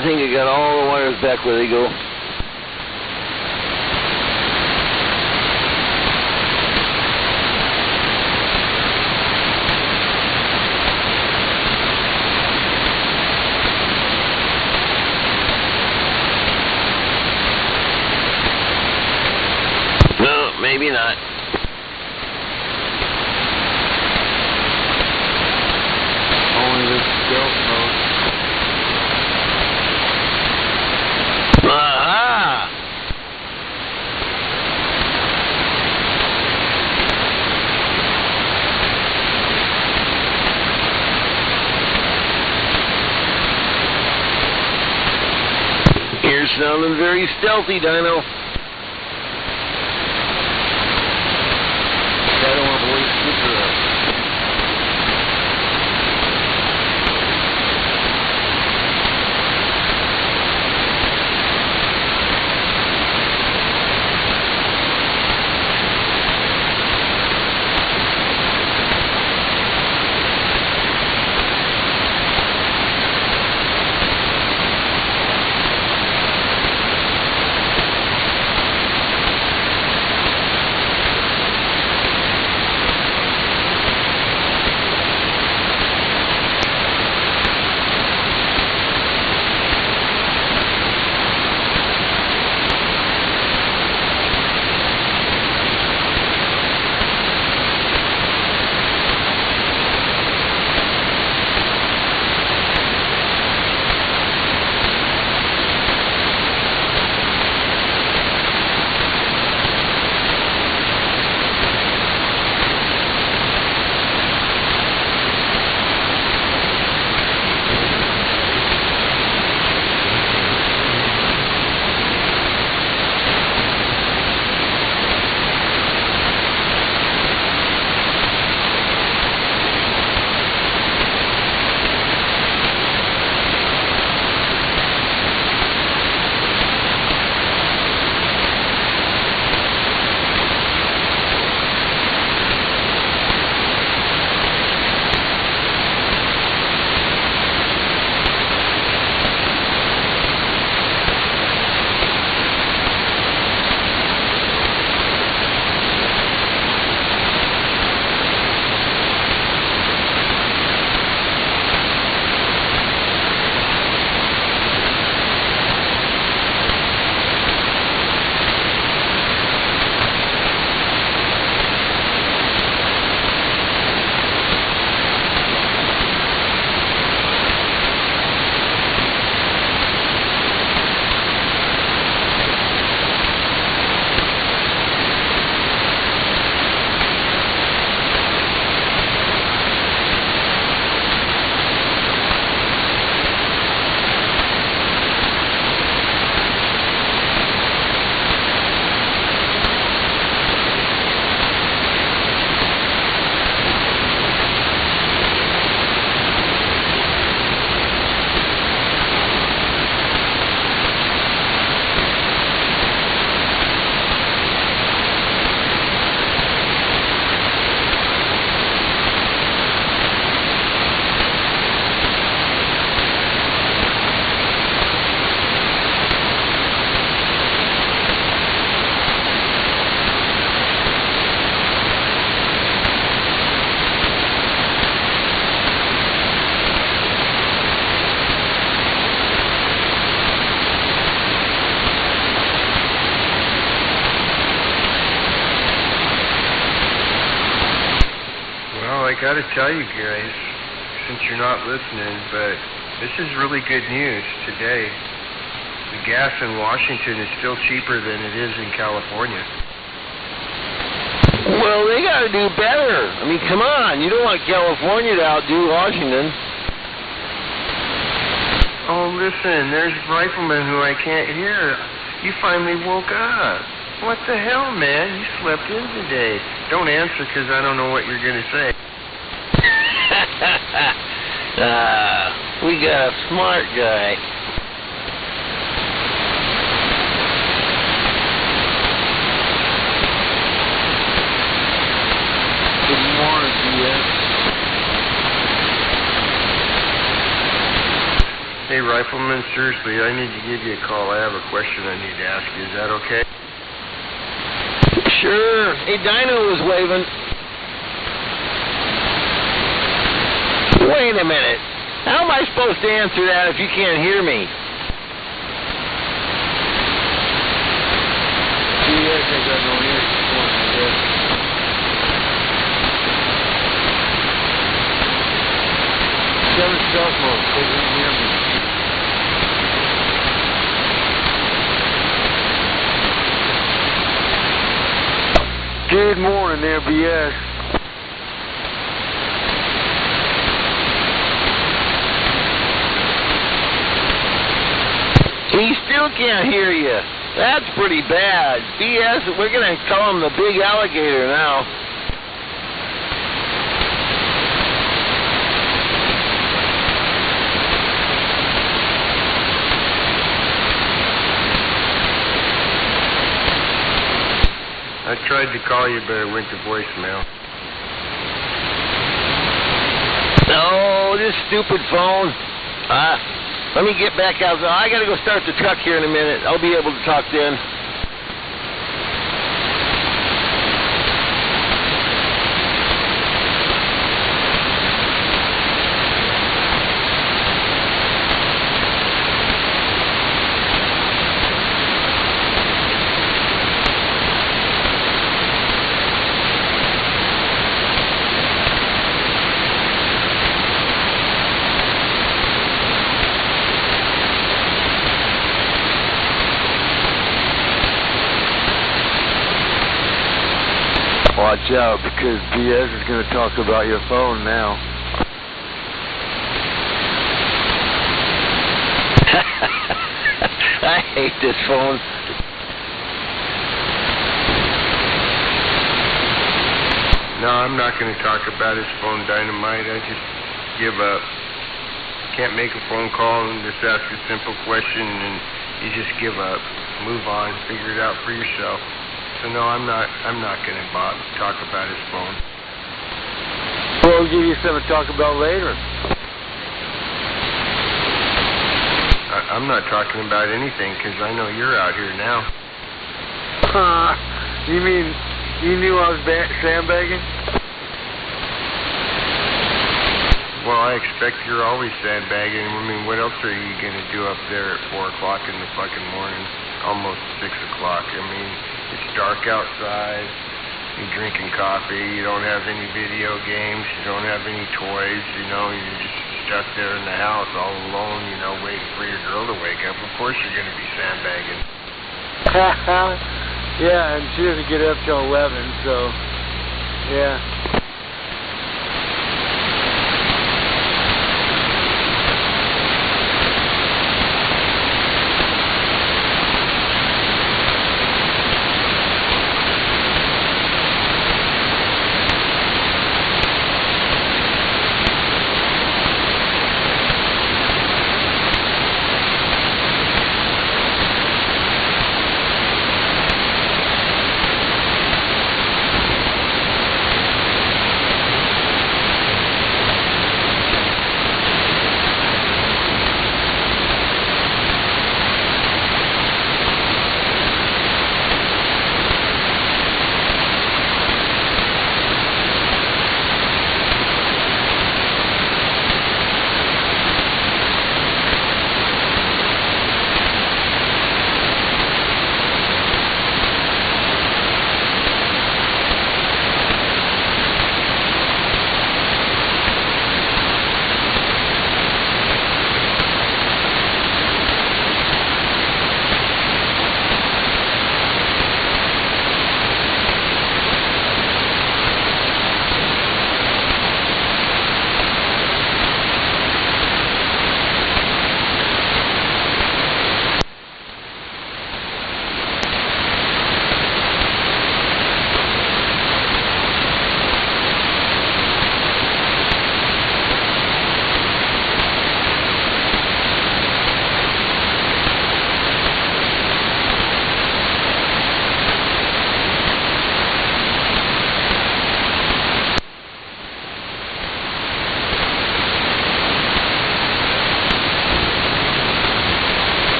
I think I got all the wires back where they go. maybe not. Only the stealth mode. Aha! You're sounding very stealthy, Dino. I don't want to waste super up. I gotta tell you guys, since you're not listening, but this is really good news today. The gas in Washington is still cheaper than it is in California. Well, they gotta do better. I mean, come on. You don't want California to outdo Washington. Oh, listen, there's Rifleman who I can't hear. You finally woke up. What the hell, man? You slept in today. Don't answer because I don't know what you're going to say. We got a smart guy. Good morning, DS. Hey, Rifleman, seriously, I need to give you a call. I have a question I need to ask you. Is that okay? Sure. Hey, Dino was waving. Wait a minute. How am I supposed to answer that if you can't hear me? Yes, I got no ears. BS. Seven cell phone, they didn't hear me. Good morning there, BS. He still can't hear you. That's pretty bad. BS, we're going to call him the big alligator now. I tried to call you, but it went to voicemail. Oh, this stupid phone. Let me get back out. I got to go start the truck here in a minute. I'll be able to talk then. Watch out, because BS is going to talk about your phone now. I hate this phone. No, I'm not going to talk about his phone, Dynamite. I just give up. Can't make a phone call and just ask a simple question and you just give up. Move on. Figure it out for yourself. So no, I'm not going to talk about his phone. Well, we'll give you something to talk about later. I'm not talking about anything because I know you're out here now. You mean you knew I was sandbagging? Well, I expect you're always sandbagging. I mean, what else are you going to do up there at 4 o'clock in the fucking morning? Almost 6 o'clock. I mean, it's dark outside, you're drinking coffee, you don't have any video games, you don't have any toys, you know, you're just stuck there in the house all alone, you know, waiting for your girl to wake up. Of course you're going to be sandbagging. Yeah, and she doesn't get up till 11, so, yeah.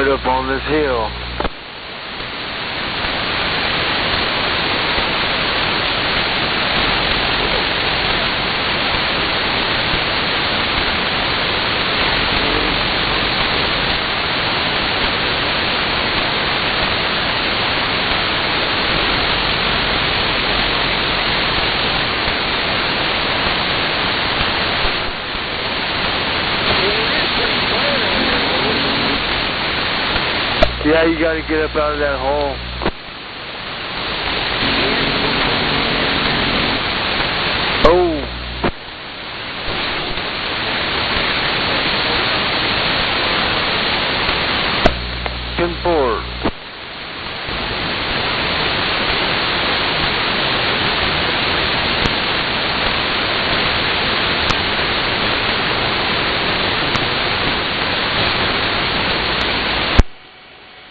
right up on this hill. Yeah, you gotta get up out of that hole. Oh. Pin forward.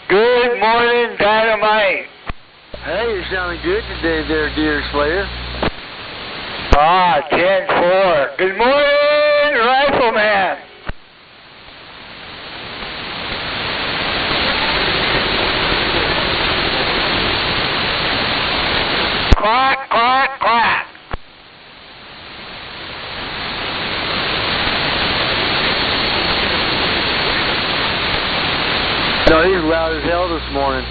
Good morning, Dynamite. Hey, you're sounding good today there, Deer Slayer. 10-4. Good morning, Rifleman. Quack, quack, quack. No, he's loud as hell this morning.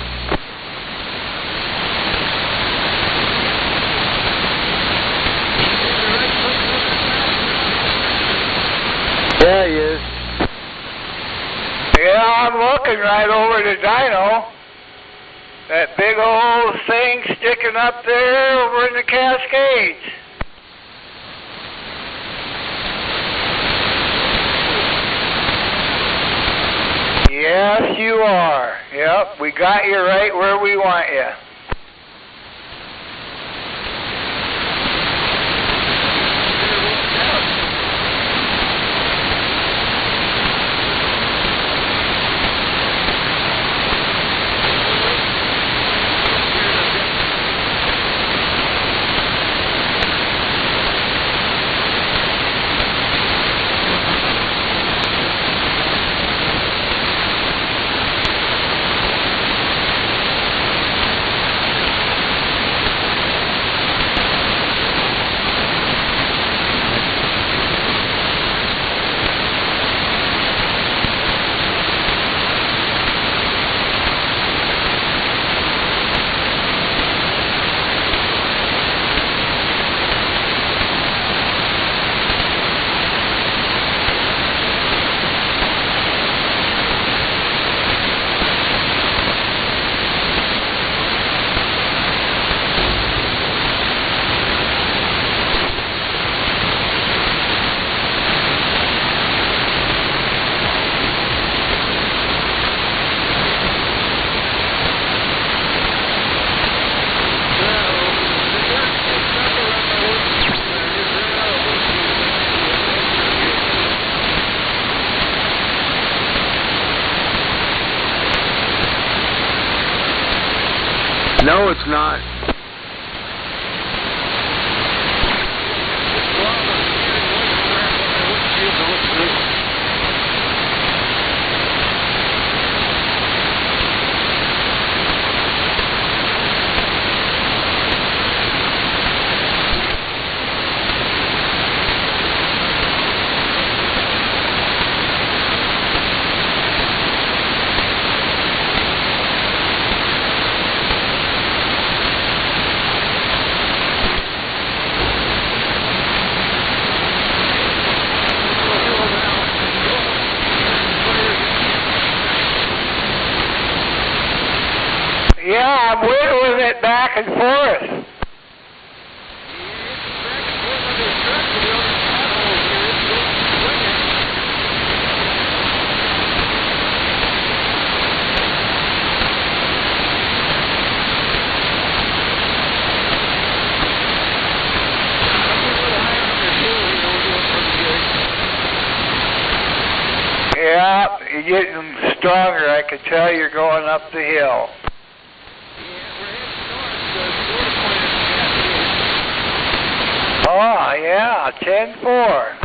Yeah, he is. Yeah, I'm looking right over to Dino. That big old thing sticking up there over in the Cascades. Yes, you are. Yep, we got you right where we want you. No, it's not. Yeah, I'm wiggling it back and forth. Yeah, you're getting stronger. I can tell you're going up the hill. Oh, yeah, 10-4.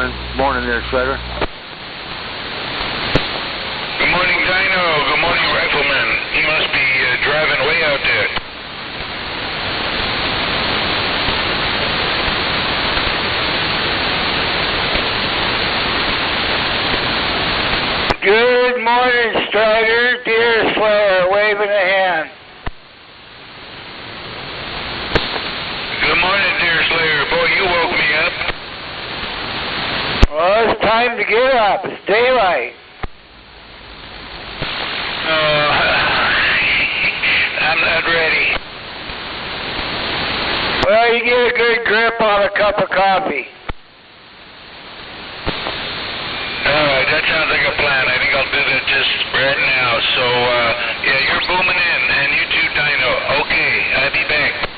Rifleman. Morning there, Shredder. Good morning, Dino. Good morning, Rifleman. He must be driving way out there. Good morning, Strider. Deer Slayer, waving a hand. Good morning, Deer Slayer. Boy, you woke me up. Well, it's time to get up. It's daylight. I'm not ready. Well, you get a good grip on a cup of coffee. All right, that sounds like a plan. I think I'll do that just right now. So, yeah, you're booming in, and you too, Dino. Okay, I'll be back.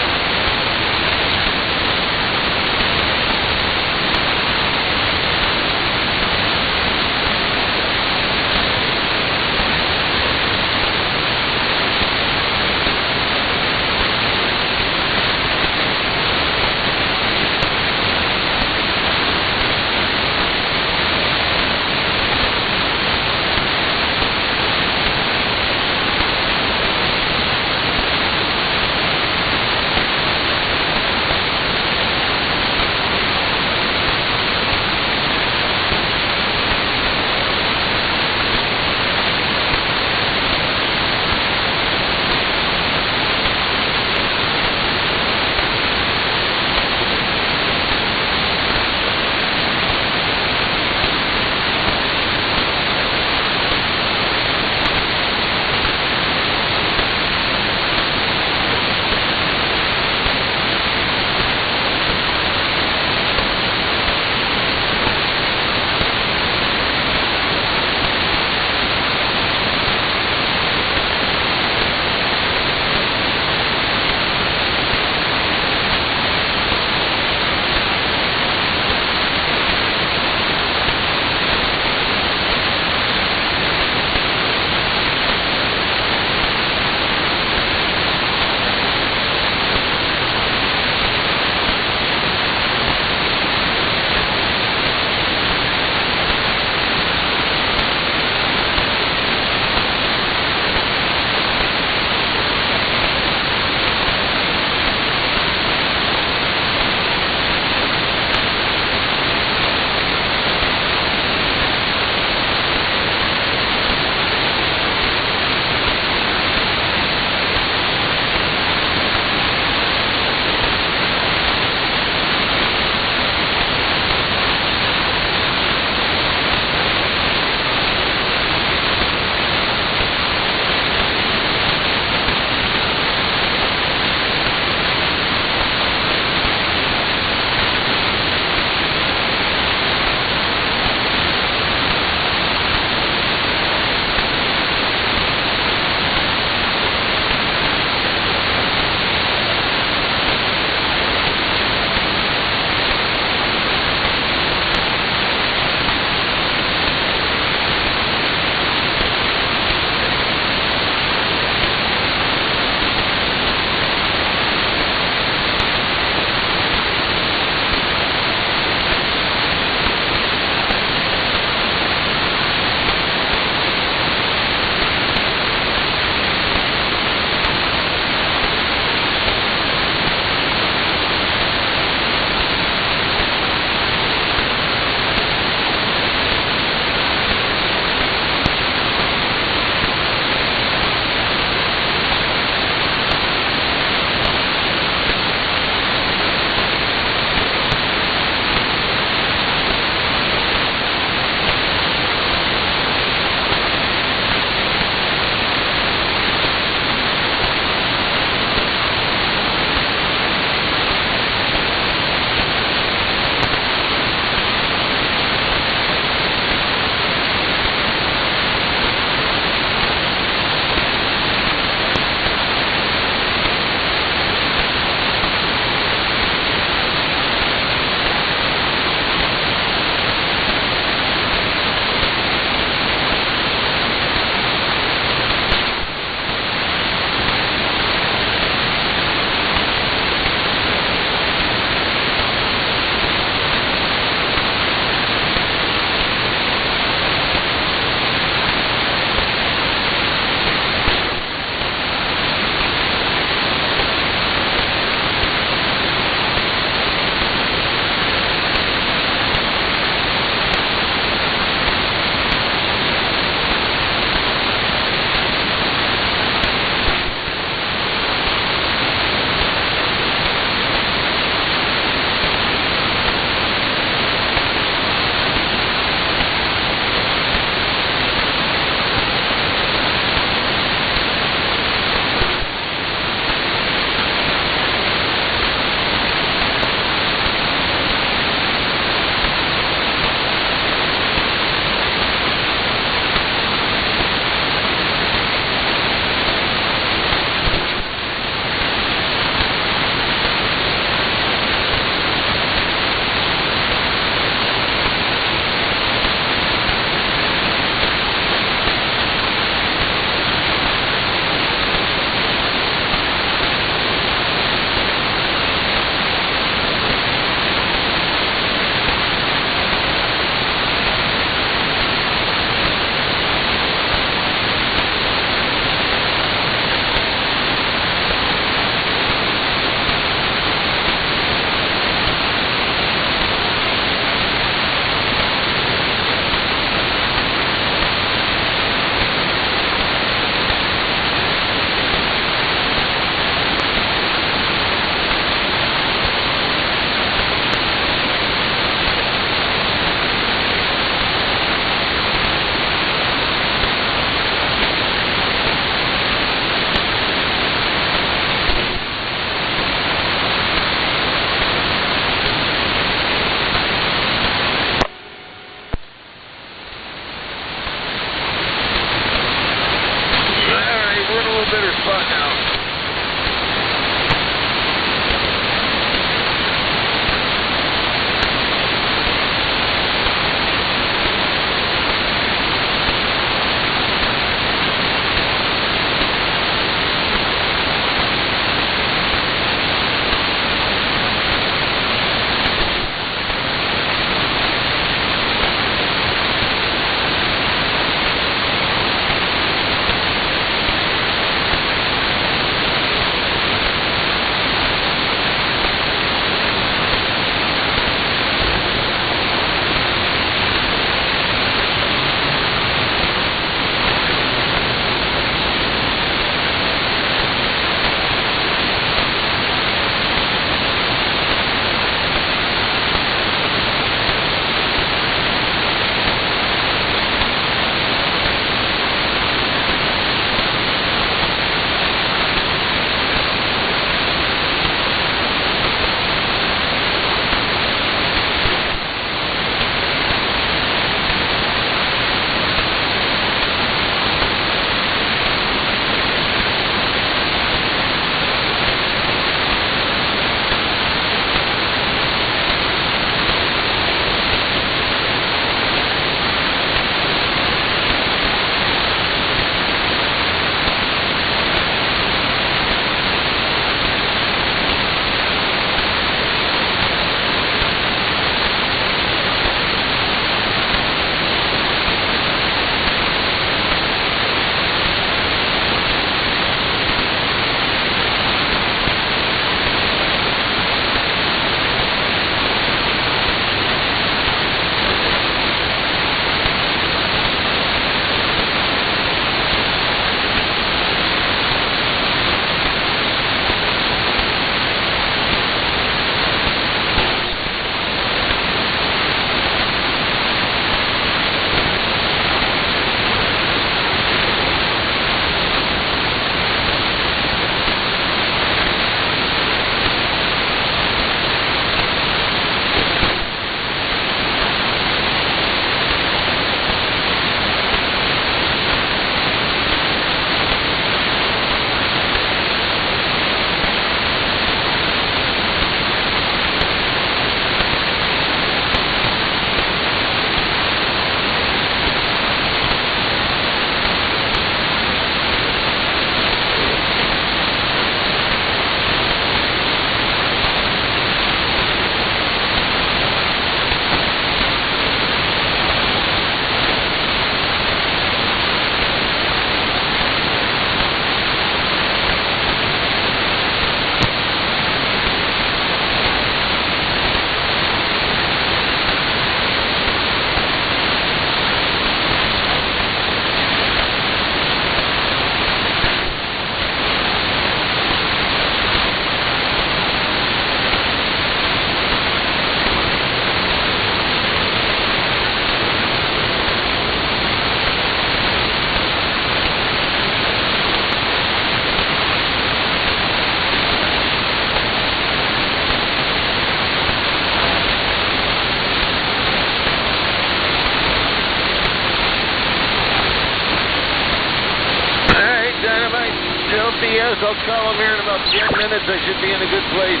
process. I'll call them here in about 10 minutes. I should be in a good place.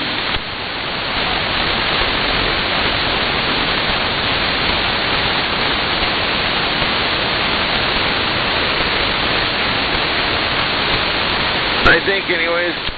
I think, anyways.